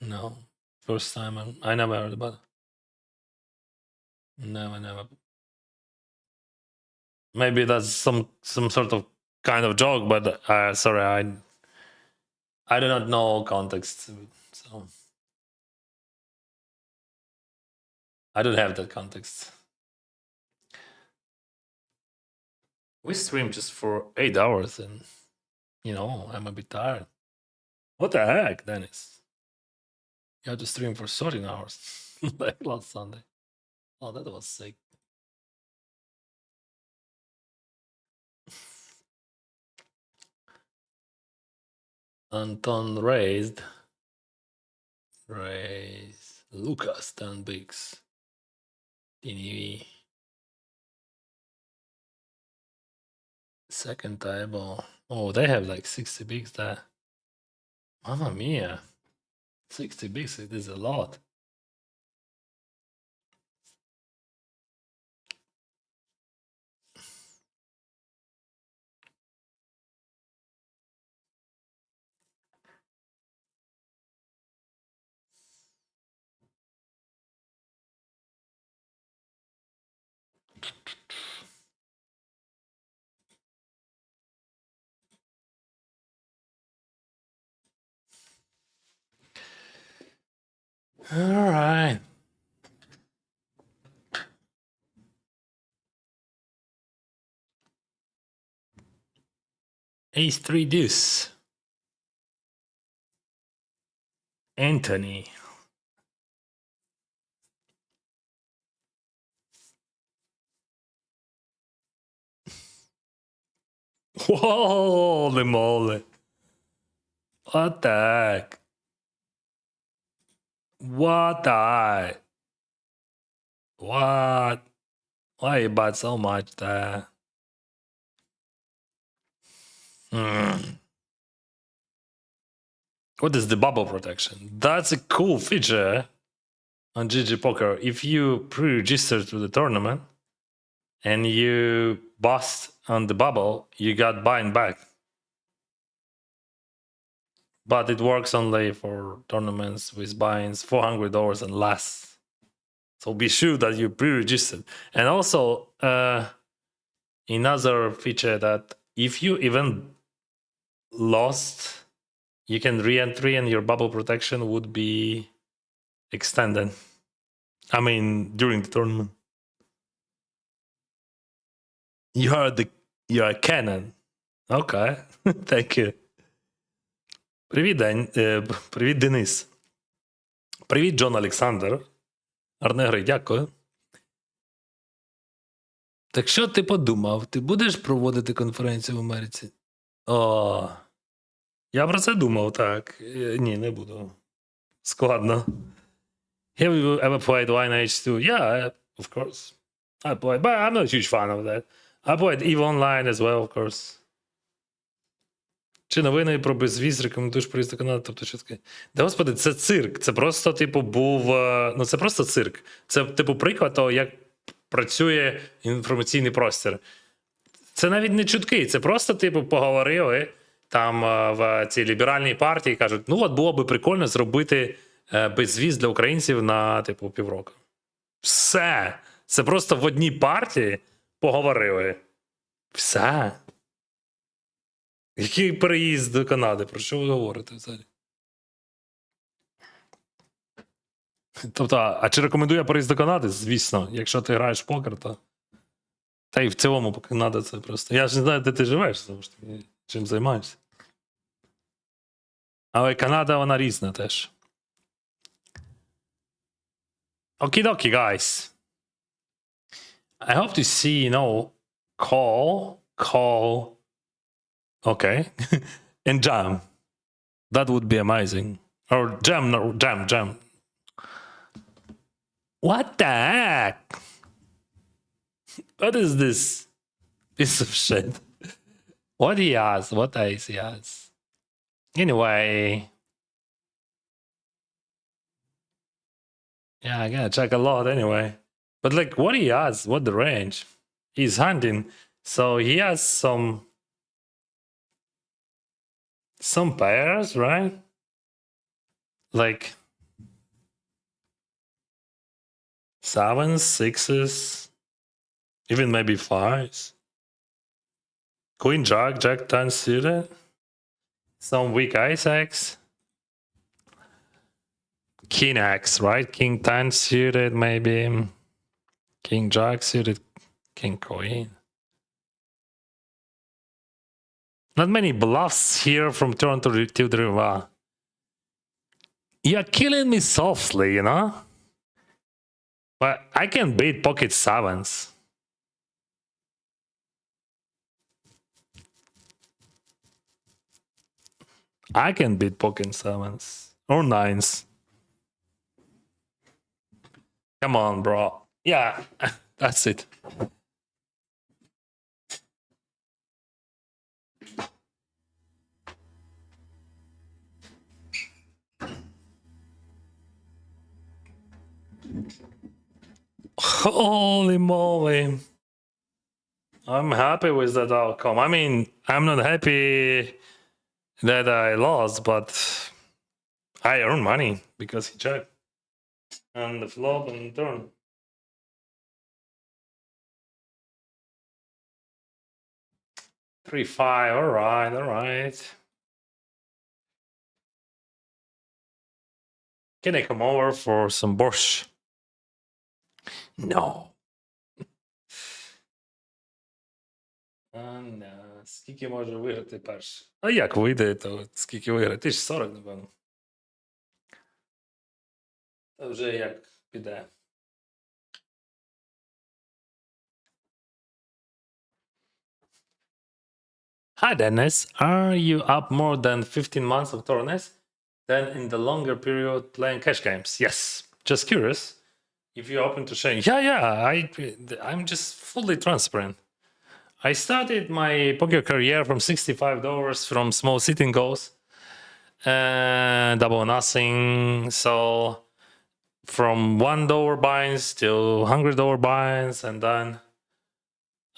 No. First time I never heard about it. Never. Maybe that's some sort of kind of joke, but sorry, I do not know context, so I don't have that context. We streamed just for 8 hours, and I'm a bit tired. What the heck, Dennis? You had to stream for 13 hours like last Sunday. Oh, that was sick. Anton raised Lucas Dan Biggs. DNV. Second table. Oh, they have like 60 bigs there. Mamma mia. 60 bigs, it is a lot. All right. Ace 3 deuce. Anthony. Holy moly. What the heck? What the? What? Why you bought so much there? What is the bubble protection? That's a cool feature on GG Poker. If you pre-register to the tournament and you bust on the bubble, you got buying back. But it works only for tournaments with buy-ins $400 and less. So be sure that you pre-registered. And also, another feature that if you even lost, you can re-entry and your bubble protection would be extended. I mean, during the tournament. You are Canon. Okay. Thank you. Привіт, Привіт, Денис. Привіт, Джон Олександр. Арнегри, дякую. Так що ти подумав? Ти будеш проводити конференцію в Америці? О, я про це думав, так. Ні, не буду. Складно. Have you ever played Lineage 2? Yeah, of course. I played, but I'm not a huge fan of that. I played EVE Online as well, of course. Чи новини про безвіз рекомендуєш проїзд до Канади? Тобто, що таке? Да, господи, це цирк. Це просто, типу, був. Ну, це просто цирк. Це, типу, приклад того, як працює інформаційний простір. Це навіть не чутки, це просто, типу, поговорили там в цій ліберальній партії, кажуть, ну, от було би прикольно зробити безвіз для українців на, типу, півроку. Все. Це просто в одній партії поговорили. Все. Який переїзд до Канади? Про що ви говорите взагалі? Тобто, а чи рекомендую переїзд до Канади? Звісно, якщо ти граєш в покер, то. Та й в цілому Канада це просто. Я ж не знаю, де ти живеш, тому що ти чим займаєшся. Але Канада, вона різна теж. Okie-dokie, guys. I hope to see, call. Okay. And jam. That would be amazing. Or jam. What the heck? What is this piece of shit? What he has? What ace he has? Anyway. Yeah, I gotta check a lot anyway. But like, what he has? What the range? He's hunting. So he has some pairs, right? Like sevens, sixes, even maybe fives. Queen, Jack 10 suited. Some weak ace X. King X, right? King 10 suited, maybe. King Jack suited, King Queen. Not many bluffs here from turn to the river. You're killing me softly, you know? But I can beat pocket sevens. I can beat pocket sevens. Or nines. Come on, bro. Yeah, that's it. Holy moly. I'm happy with that outcome. I mean, I'm not happy that I lost, but I earned money because he checked. And the flop and turn. Three, five. All right. Can I come over for some borscht? No. Скільки може виграти перший? А як вийде, то скільки виграє? 1040, напевно. Та вже як піде. Hi Dennis, are you up more than 15 months of tournaments? Then in the longer period playing cash games? Yes. Just curious if you're open to sharing. Yeah. I'm just fully transparent. I started my poker career from $65 from small sitting goals and double nothing. So from $1 binds to $100 binds, and then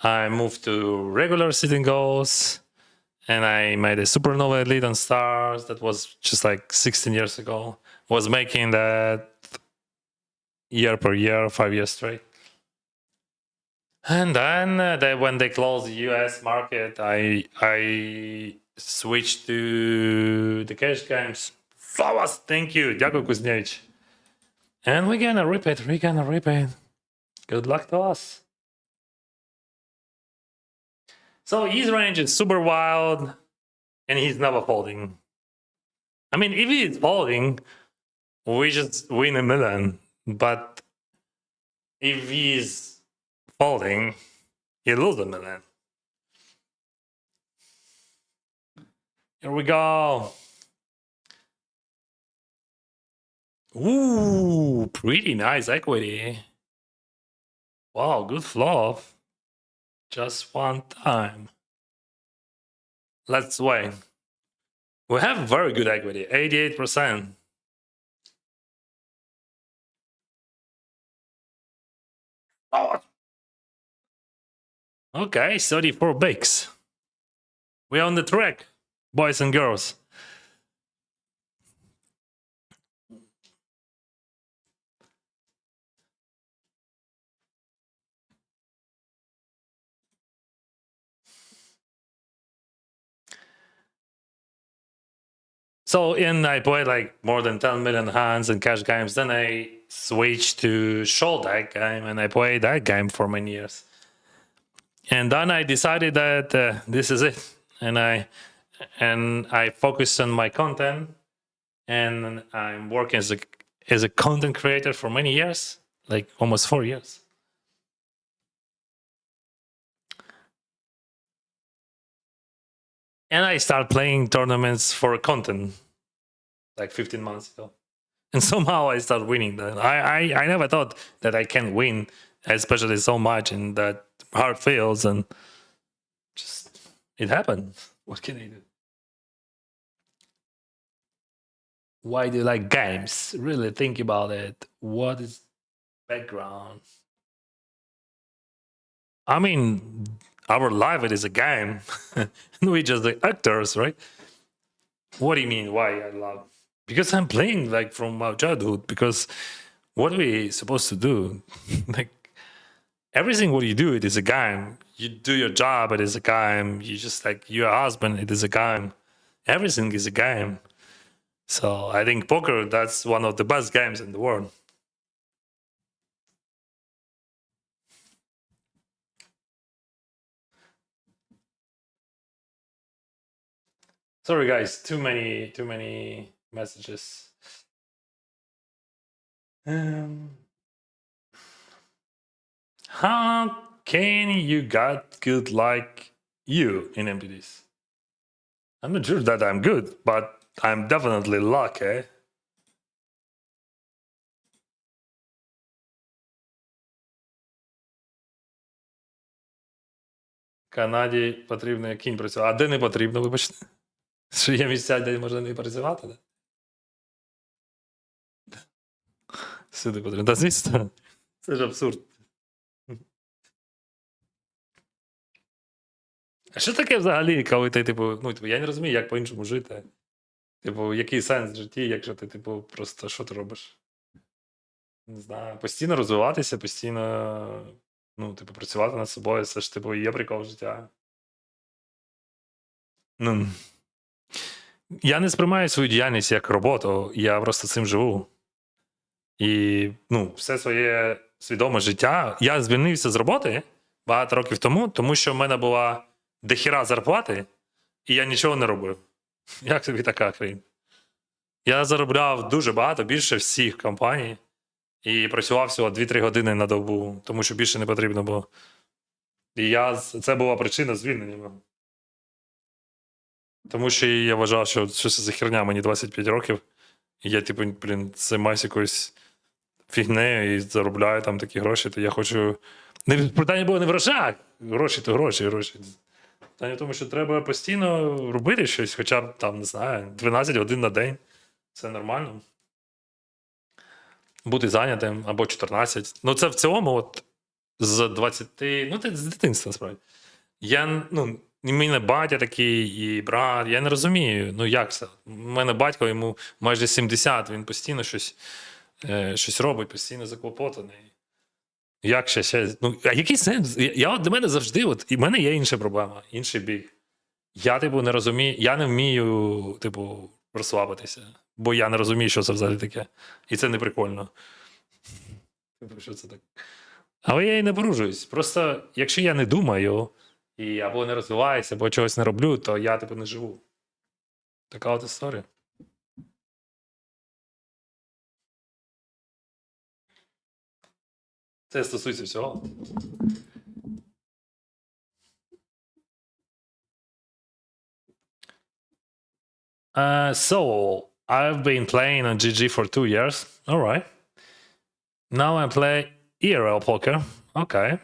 I moved to regular sitting goals, and I made a Supernova Elite on Stars. That was just like 16 years ago. Was making that year per year, 5 years straight. And then when they closed the US market, I switched to the cash games. Flowers, thank you. Дякую, Kuznievich. And we're gonna repeat. Good luck to us. So his range is super wild, and he's never folding. I mean, if he's folding, we just win a million. But if he's folding, he lose a million. Here we go. Ooh, pretty nice equity. Wow, good flop. Just one time. Let's wait. We have very good equity, 88%. Oh. Okay, 34 bigs. We're on the track, boys and girls. So I played like more than 10 million hands in cash games. Then I switched to show that game, and I played that game for many years. And then I decided that this is it, and I focused on my content, and I'm working as a content creator for many years, like almost 4 years. And I started playing tournaments for content like 15 months ago. And somehow I started winning that. I never thought that I can win, especially so much in that hard fields, and just it happened. What can I do? Why do you like games? Really think about it. What is background? I mean, our life it is a game. We just the actors, right? What do you mean? Why I love? Because I'm playing like from my childhood. Because what are we supposed to do? Like everything what you do, it is a game. You do your job, it is a game. You just like your husband, it is a game. Everything is a game. So I think poker, that's one of the best games in the world. Sorry guys, too many messages. How can you get good like you in MTDs? I'm not sure that I'm good, but I'm definitely lucky. Канаді потрібно як кінь працювати. А де не потрібно, вибачте? Що є місця, де можна не працювати? Да? Сюди потрібно. Та звісно, це ж абсурд. А що таке взагалі, коли ти, я не розумію, як по-іншому жити. Який сенс в житті, якщо ти, просто що ти робиш? Не знаю, постійно розвиватися, постійно, працювати над собою, це ж, є прикол життя. Я не сприймаю свою діяльність як роботу, я просто цим живу. І, все своє свідоме життя. Я звільнився з роботи багато років тому що в мене була дохіра зарплати, і я нічого не робив. Як тобі така хрень? Я заробляв дуже багато, більше всіх компаній, і працював всього 2-3 години на добу, тому що більше не потрібно було. І це була причина звільнення. Тому що я вважав, що це за херня, мені 25 років, і я, типу, займаюся якоюсь фігнею і заробляю там такі гроші, то я хочу. Питання було не в грошах. Гроші то гроші, гроші. Питання в тому, що треба постійно робити щось, хоча б там, не знаю, 12 годин на день. Це нормально. Бути зайнятим або 14. Ну, це в цілому, от з 20, ну, це з дитинства насправді. У мене батя такий і брат, я не розумію, ну як це? У мене батько, йому майже 70, він постійно щось робить, постійно заклопотаний. Як ще? Ну, а який сенс? Для мене завжди, і в мене є інша проблема, інший бік. Я, типу, не розумію, я не вмію, типу, розслабитися, бо я не розумію, що це взагалі таке. І це не прикольно. Типу, що це так? Але я і не поружуюсь. Просто, якщо я не думаю, і або не розвиваюся, або чогось не роблю, то я, типу, не живу. Така от історія. Це стосується всього. So, I've been playing on GG for 2 years. All right. Now I play IRL poker. Okay.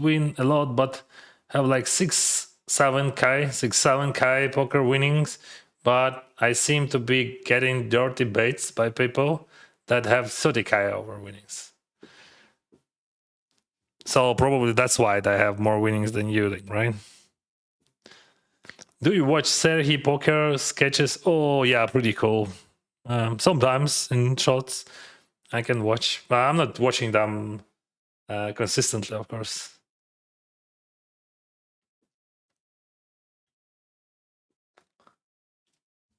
Win a lot, but have like 7K poker winnings. But I seem to be getting dirty baits by people that have 30K over winnings. So probably that's why they have more winnings than you, right? Do you watch Serhi poker sketches? Oh yeah, pretty cool. Sometimes in shots I can watch, but I'm not watching them consistently, of course.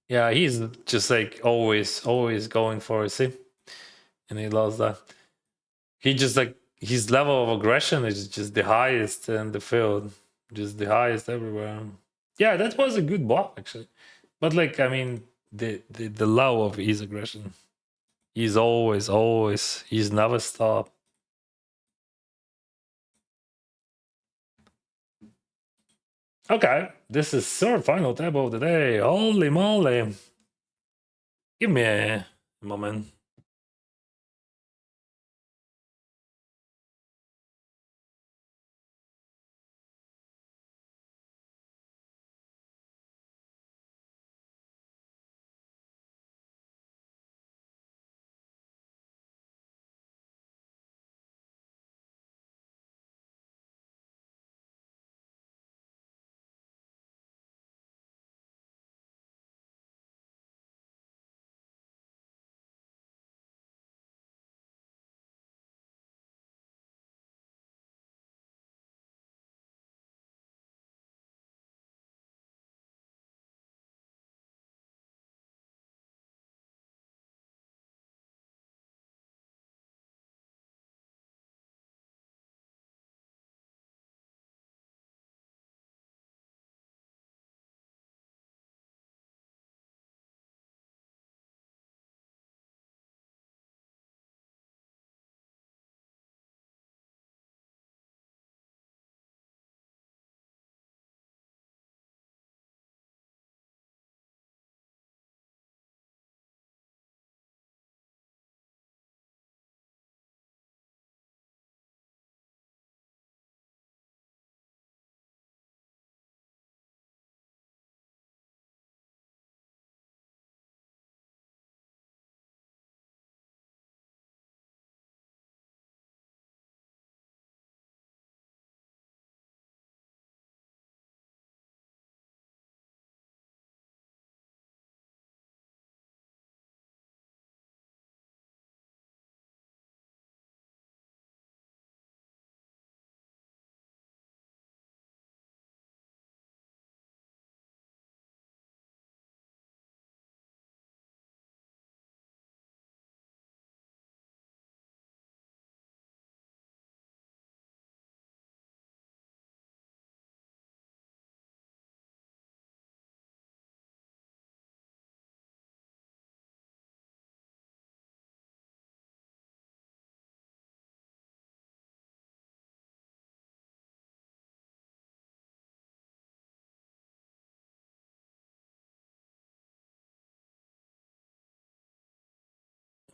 Yeah, he's just like always going for it, see? And he loves that. He just like his level of aggression is just the highest in the field, just the highest everywhere. Yeah, that was a good block actually. But like, I mean, the low of his aggression. He's he's never stopped. Okay, this is third final table of the day. Holy moly. Give me a moment.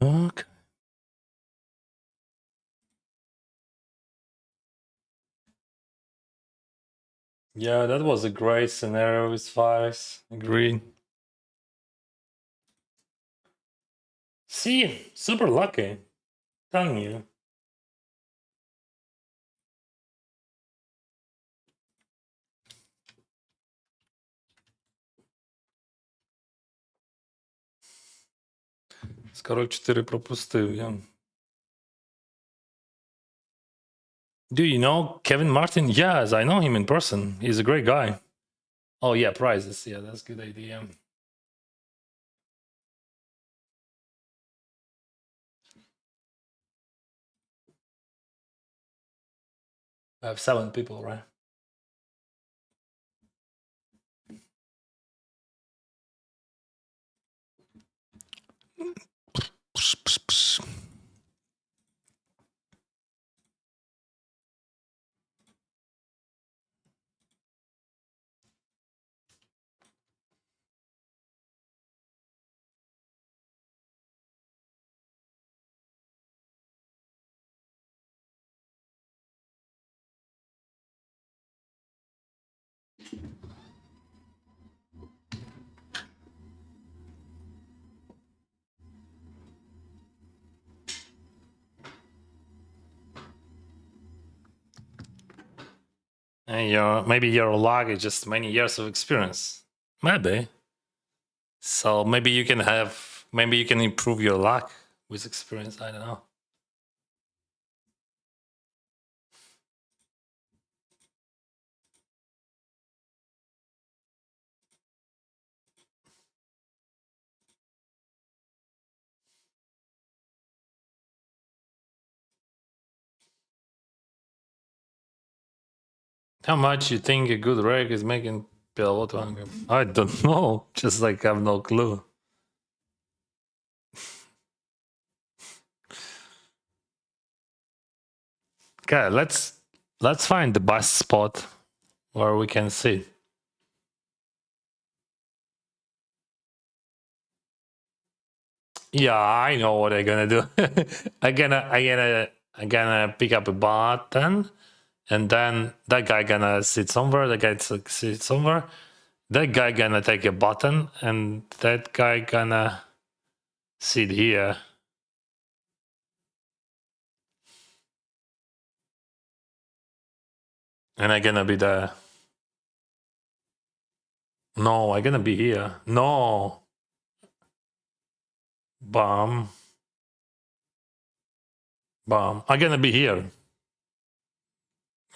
Okay. Yeah, that was a great scenario with fives. Agreed. See, super lucky. Telling you. Скоро 4 пропустив, я. Do you know Kevin Martin? Yes, I know him in person. He's a great guy. Oh yeah, prizes. Yeah, that's a good idea. I have 7 people, right? And maybe your luck is just many years of experience. Maybe. So maybe you can improve your luck with experience. I don't know. How much you think a good reg is making piloto? I don't know. Just like I have no clue. Okay, let's find the best spot where we can see. Yeah, I know what I'm gonna do. I'm gonna pick up a button, and then that guy gonna sit somewhere. That guy sit somewhere. That guy gonna take a button, and that guy gonna sit here. And I'm gonna be there. No, I'm gonna be here. No. Bomb. Bomb. I'm gonna be here.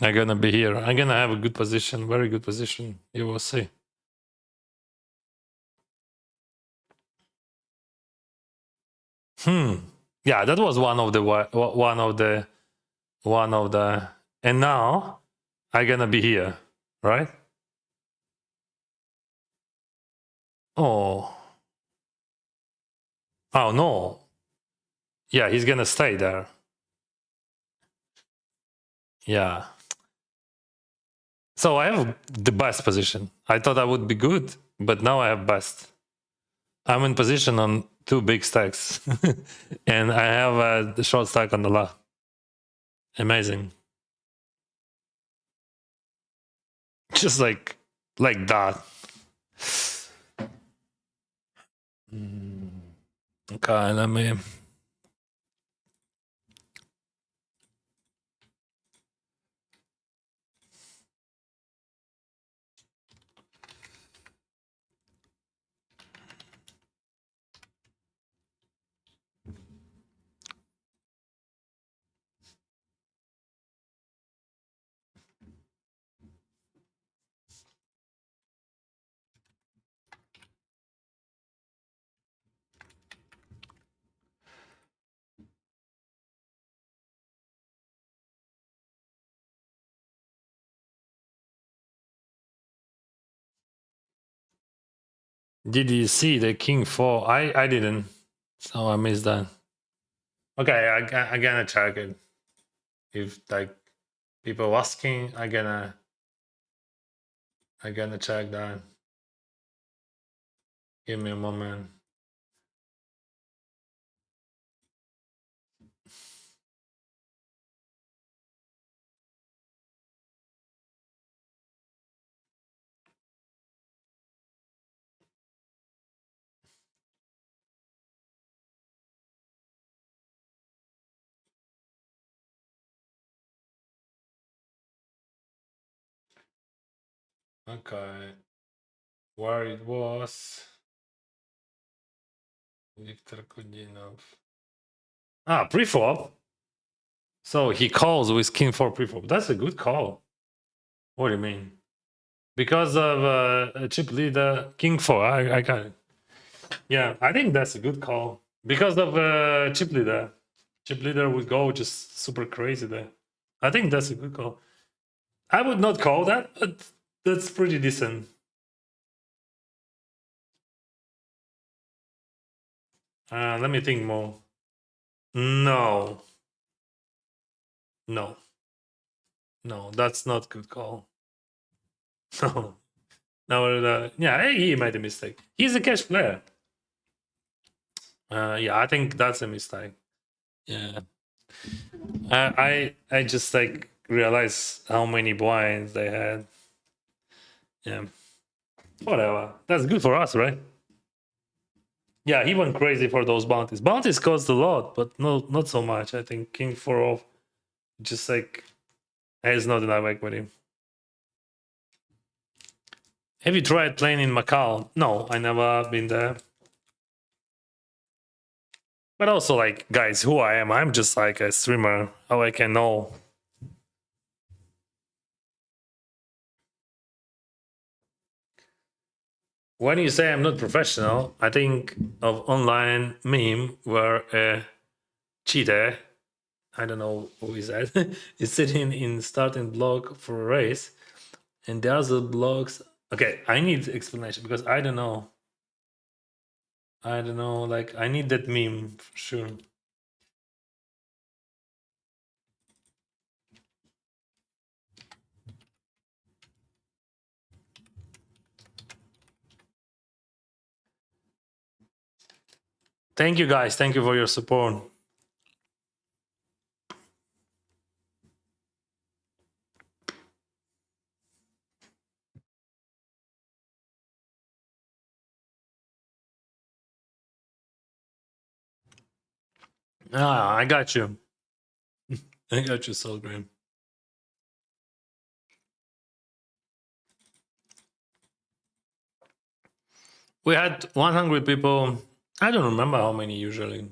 I'm gonna be here. I'm gonna have a good position, very good position. You will see. Yeah, that was one of the. And now I'm gonna be here, right? Oh. Oh no. Yeah, he's gonna stay there. Yeah. So I have the best position. I thought I would be good, but now I have best. I'm in position on 2 big stacks, and I have the short stack on the left. Amazing. Just like that. Okay, let me. Did you see the king 4? I didn't, so I missed that. Okay, I gonna check it. If like people asking, I gonna check that. Give me a moment. Okay. Where it was. Victor Kudinov. Ah, preflop. So he calls with king 4 preflop. That's a good call. What do you mean? Because of a chip leader, king 4. I got it. Yeah, I think that's a good call. Because of chip leader. Chip leader would go just super crazy there. I think that's a good call. I would not call that, but that's pretty decent. Let me think more. No. No. No, that's not good call. No. No, yeah, he made a mistake. He's a cash player. Yeah, I think that's a mistake. Yeah. I just like realized how many blinds they had. Yeah. Whatever. That's good for us, right? Yeah, he went crazy for those bounties. Bounties cost a lot, but not so much. I think King 4 off just like has not enough equity. Have you tried playing in Macau? No, I never been there. But also, like, guys, who I am, I'm just like a streamer. How I can know? When you say I'm not professional, I think of online meme where a cheater, I don't know who is that, is sitting in starting block for a race, and the other blocks. Okay, I need explanation because I don't know. I don't know. Like, I need that meme for sure. Thank you, guys. Thank you for your support. Ah, I got you. I got you, Solgrim. We had 100 people. I don't remember how many usually.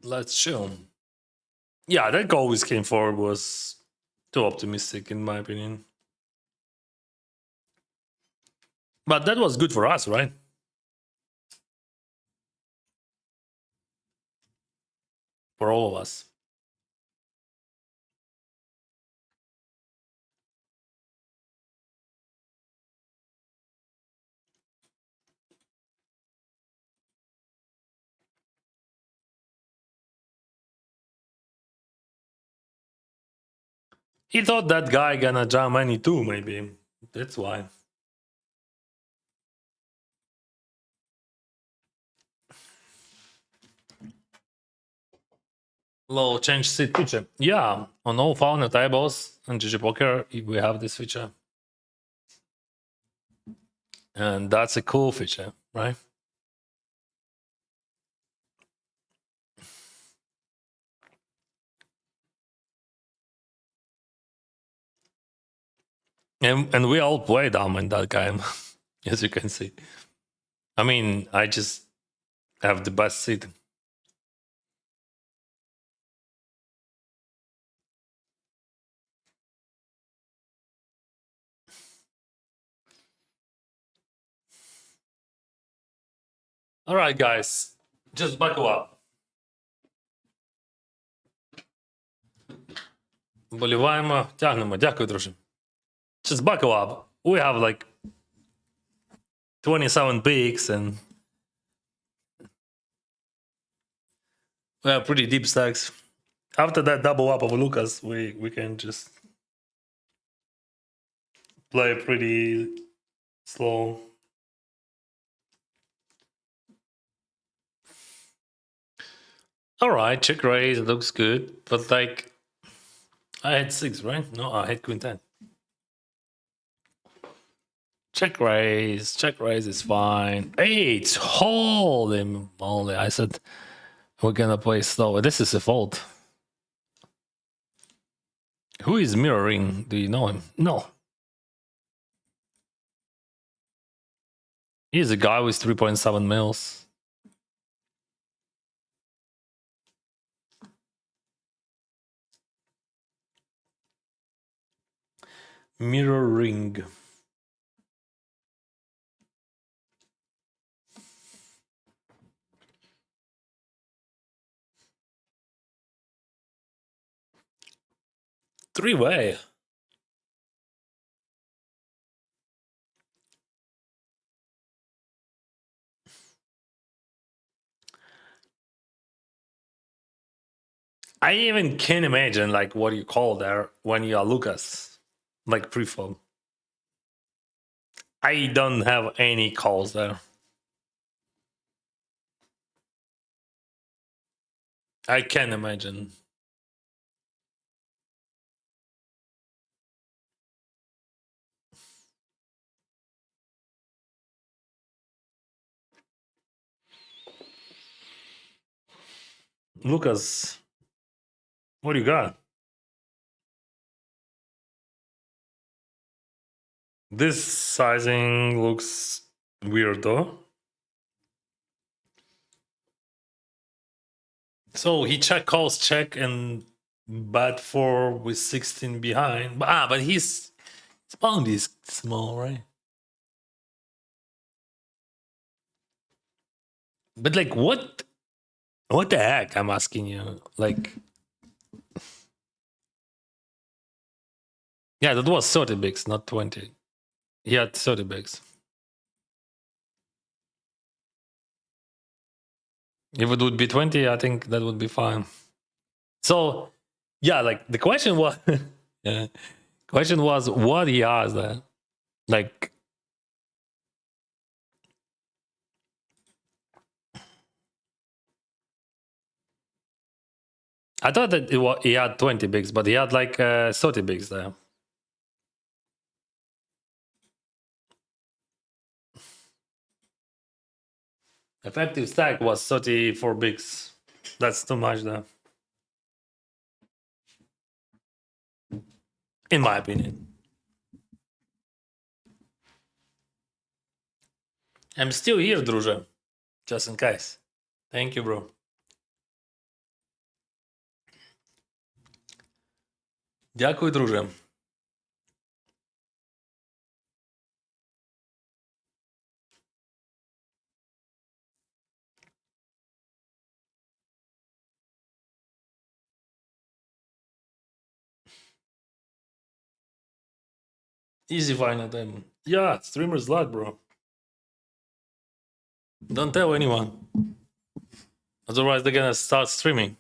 Let's chill. Yeah, that goal with King 4 was too optimistic, in my opinion. But that was good for us, right? For all of us. He thought that guy gonna jam any too, maybe. That's why. Low change seat feature. Yeah, on all founder tables and GG Poker, we have this feature. And that's a cool feature, right? And we all play dumb in that game, as you can see. I mean, I just have the best seat. All right, guys, just buckle up. Боліваємо, тягнемо. Дякую, друже. Just buckle up. We have like 27 bigs and we have pretty deep stacks. After that double up of Lucas, we can just play pretty slow. All right, check raise, it looks good, but like I had 6, right? No, I had queen 10. Check raise. Check raise is fine. 8. Holy moly. I said we're gonna play slow. This is a fault. Who is mirroring? Do you know him? No. He's a guy with 3.7 mils. Mirroring. Three-way. I even can't imagine like what you call there when you are Lucas, like pre-flop. I don't have any calls there. I can't imagine. Lucas, what do you got? This sizing looks weird though. So he calls check and bat 4 with 16 behind. But his bound is small, right? But like what the heck? I'm asking you. Like, yeah, that was 30 bigs, not 20. He had 30 bigs. If it would be 20, I think that would be fine. So, yeah, like the question was, yeah, question was what he has there. Like, I thought that he had 20 bigs, but he had like 30 bigs there. Effective stack was 34 bigs. That's too much there. In my opinion. I'm still here, друже. Just in case. Thank you, bro. Дякую, друже. Easy final time. Yeah, streamer's luck, bro. Don't tell anyone. Otherwise, they're gonna start streaming.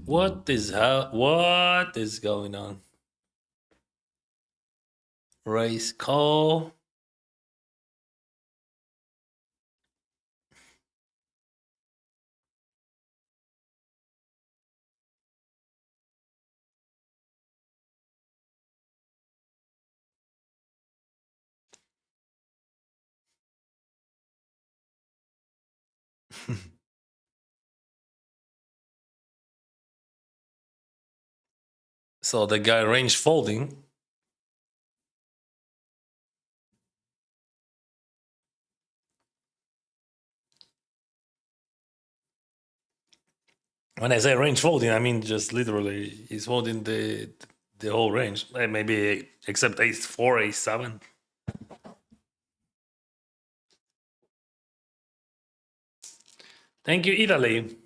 What is going on? Race call. So the guy range folding. When I say range folding, I mean just literally he's holding the whole range. Maybe except ace 4, ace 7. Thank you, Italy.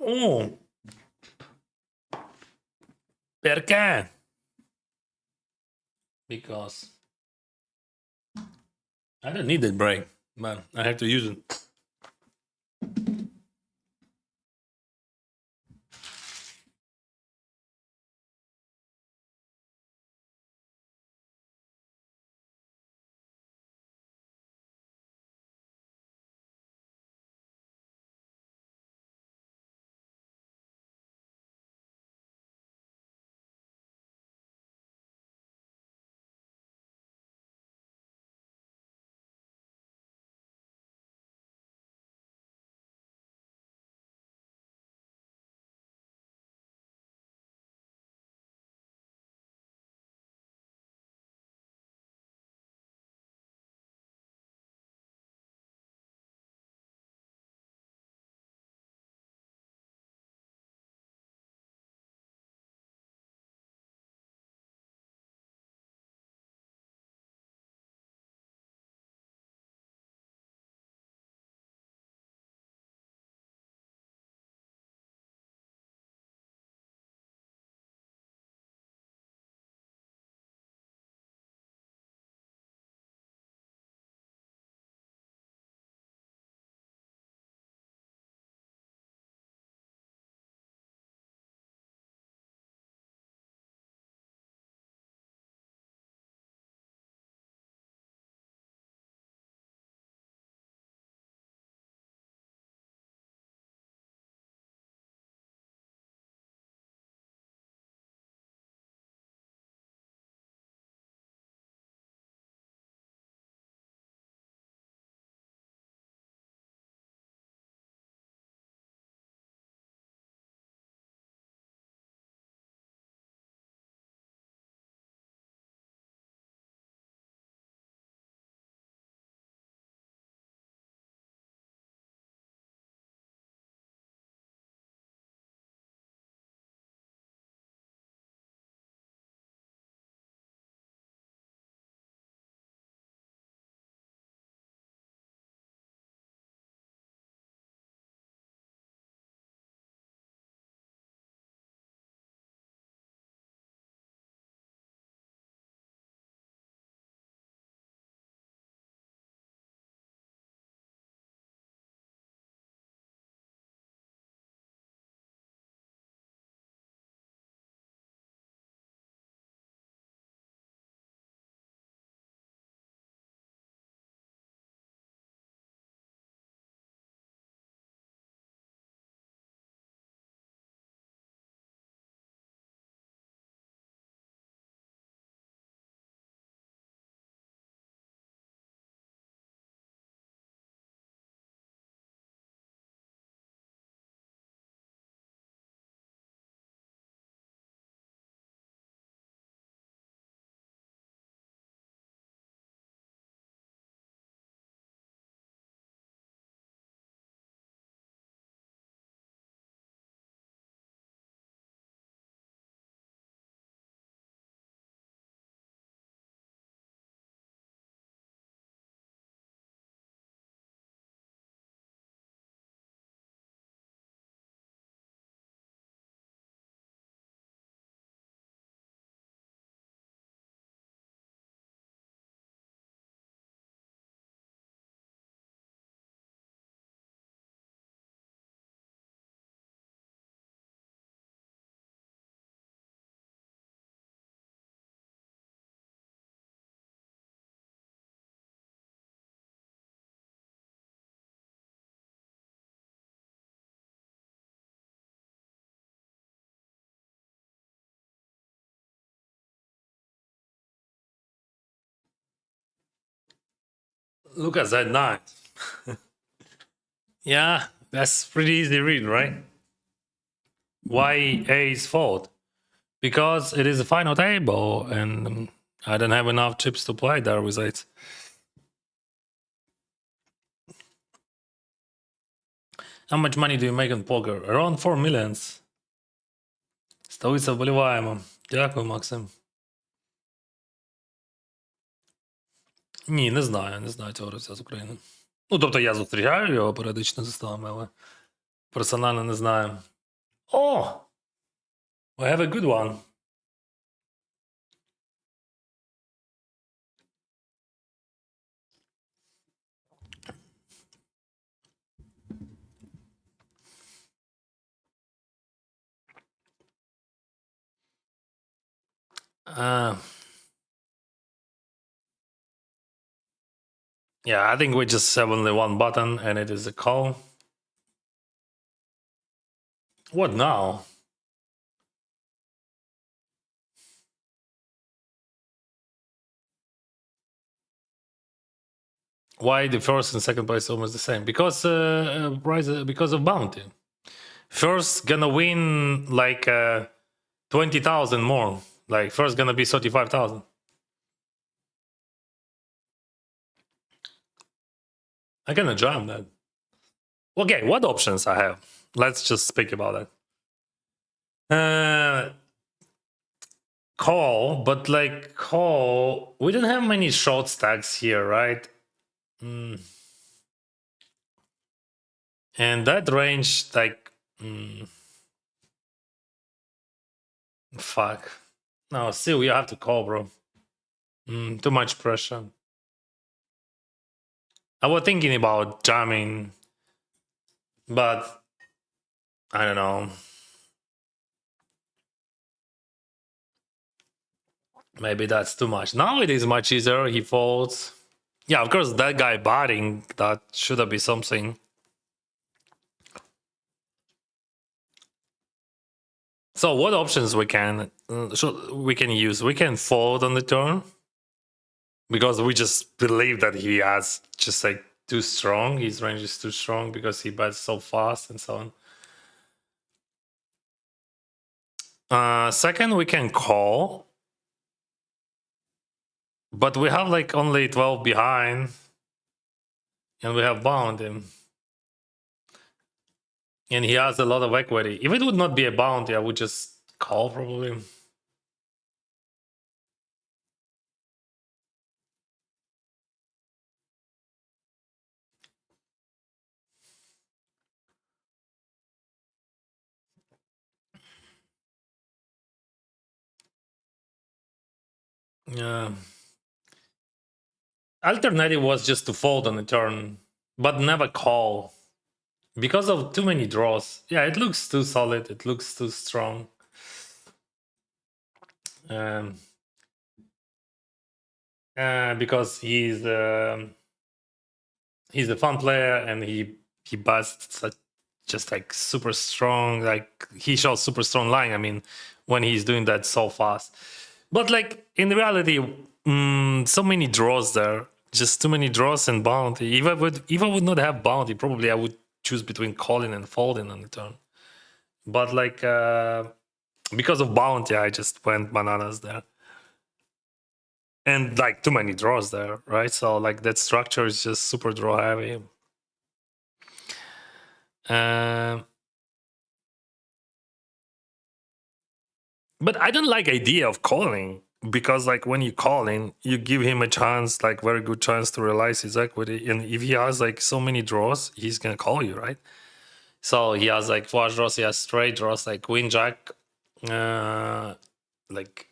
Oh, perché? Because I don't need that break, but I have to use it. Look at that nine. Yeah, that's pretty easy read, right? Why A is fold? Because it is a final table, and I don't have enough chips to play there with it. How much money do you make in poker? Around 4 millions. Столиця вболіваємо. Дякую, Максим. Ні, не знаю. Не знаю цього гравця з України. Ну, тобто я зустрічаю його періодично за столами, але персонально не знаю. О! I have a good one. Uh, yeah, I think we just have only one button, and it is a call. What now? Why the first and second place almost the same? Because because of bounty. First gonna win like 20,000 more. Like first gonna be 35,000. I can jam that. Okay, what options I have? Let's just speak about that. Call, but like call, we don't have many short stacks here, right? Mm. And that range, like, fuck. No, still, you have to call, bro. Too much pressure. I was thinking about jamming, but I don't know. Maybe that's too much. Now it is much easier. He folds. Yeah, of course, that guy batting, that should have been something. So what options we can use? We can fold on the turn because we just believe that he has just like too strong. His range is too strong because he bets so fast and so on. Second, we can call, but we have like only 12 behind, and we have bound him, and he has a lot of equity. If it would not be a bounty, I would just call probably. Yeah. Alternative was just to fold on the turn, but never call because of too many draws. Yeah, it looks too solid. It looks too strong. Um, because he's a fun player and he busts such, just like super strong. Like he shows super strong line. I mean, when he's doing that so fast, but like in reality, so many draws there. Just too many draws and bounty. If I would not have bounty, probably I would choose between calling and folding on the turn. But like because of bounty, I just went bananas there. And like too many draws there, right? So like that structure is just super draw heavy. But I don't like idea of calling because like when you call in, you give him a chance, like very good chance to realize his equity. And if he has like so many draws, he's gonna call you, right? So he has like flush draws, he has straight draws like queen jack. Like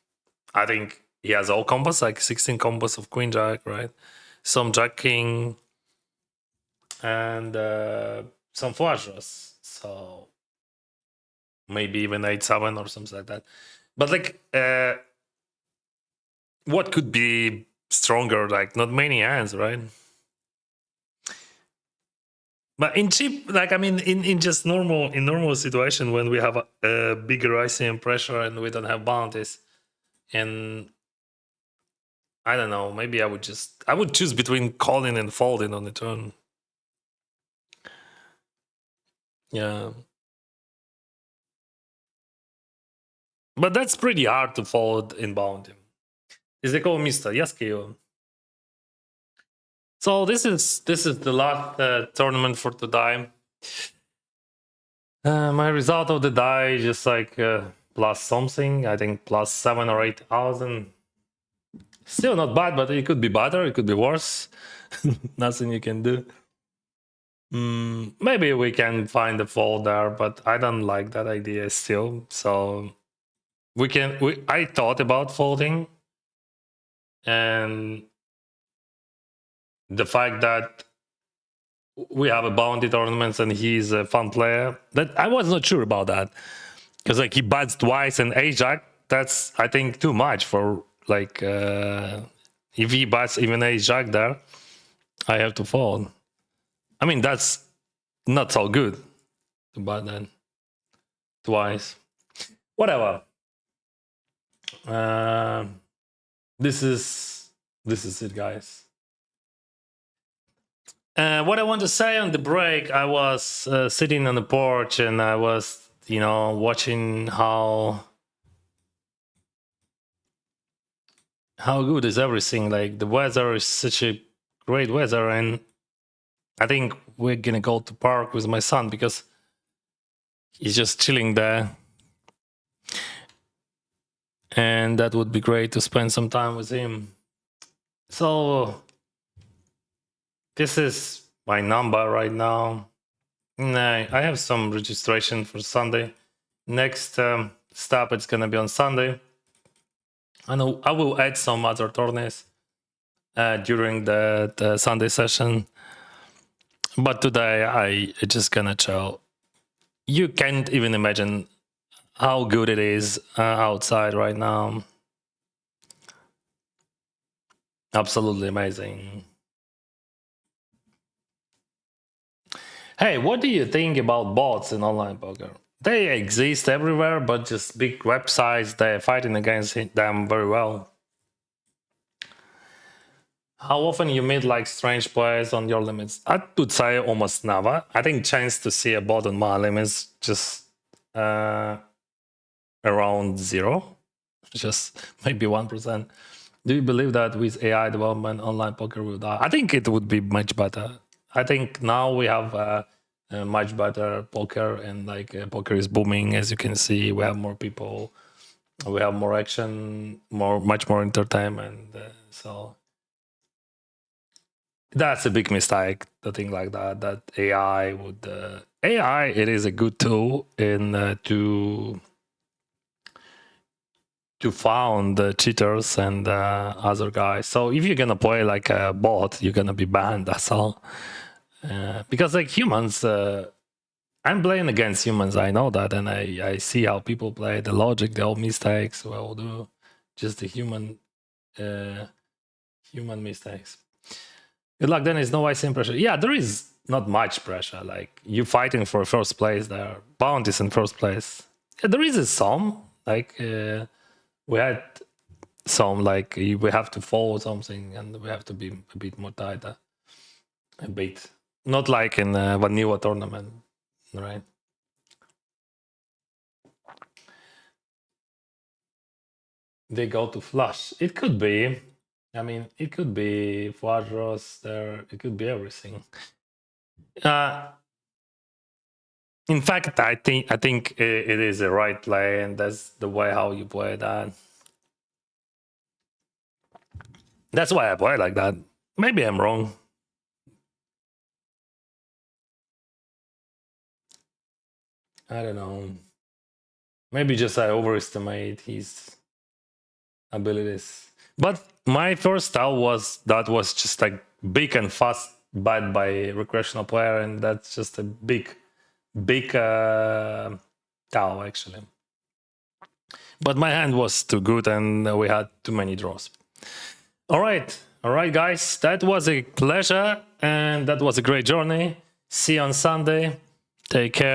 I think he has all combos, like 16 combos of queen jack, right? Some jack king and some flush draws. So maybe even 8-7 or something like that. But like what could be stronger? Like not many hands, right? But in cheap, like I mean, in just normal situation when we have a bigger ICM pressure and we don't have bounties, and I don't know, maybe I would choose between calling and folding on the turn. Yeah, but that's pretty hard to fold in bounty. Is the call Mister? Yes, Keo. So this is the last tournament for today. My result of the die just like plus something. I think plus 7 or 8,000. Still not bad, but it could be better. It could be worse. Nothing you can do. Maybe we can find a fold there, but I don't like that idea still. So I thought about folding, and the fact that we have a bounty tournaments and he's a fun player, that I was not sure about that because like he buds twice and ajax that's I think too much for like if he buys even a jack there, I have to fold. I mean that's not so good to buy that twice. Whatever. Uh, this is it, guys. What I want to say on the break, I was sitting on the porch and I was, watching how good is everything. Like the weather is such a great weather, and I think we're gonna go to park with my son because he's just chilling there, and that would be great to spend some time with him. So this is my number right now. I have some registration for Sunday. Next stop, it's gonna be on Sunday. I know I will add some other tourneys during the Sunday session, but today I just gonna chill. You can't even imagine how good it is outside right now. Absolutely amazing. Hey, what do you think about bots in online poker? They exist everywhere, but just big websites, they're fighting against them very well. How often you meet like strange players on your limits? I would say almost never. I think chance to see a bot on my limits just around 0, just maybe 1%. Do you believe that with AI development, online poker will die? I think it would be much better. I think now we have a much better poker, and like poker is booming, as you can see. We have more people, we have more action, much more entertainment. So that's a big mistake to think like that. That AI would AI. It is a good tool in to found the cheaters and other guys. So if you're gonna play like a bot, you're gonna be banned. That's all. Because like humans, I'm playing against humans. I know that, and I see how people play, the logic, the old mistakes. We all do just the human mistakes. Good luck. Then is no icing pressure. Yeah, there is not much pressure. Like you fighting for first place. There are bounties in first place. Yeah, there is some like. We had some like we have to follow something and we have to be a bit more tighter, a bit, not like in a vanilla tournament, right? They go to flush. It could be. I mean, it could be flush draws there. It could be everything. In fact, I think it is a right play, and that's the way how you play that. That's why I play like that. Maybe I'm wrong. I don't know. Maybe just I overestimate his abilities. But my first style was just like big and fast bad by recreational player, and that's just a big style actually. But my hand was too good, and we had too many draws. All right, guys, that was a pleasure, and that was a great journey. See you on Sunday. Take care.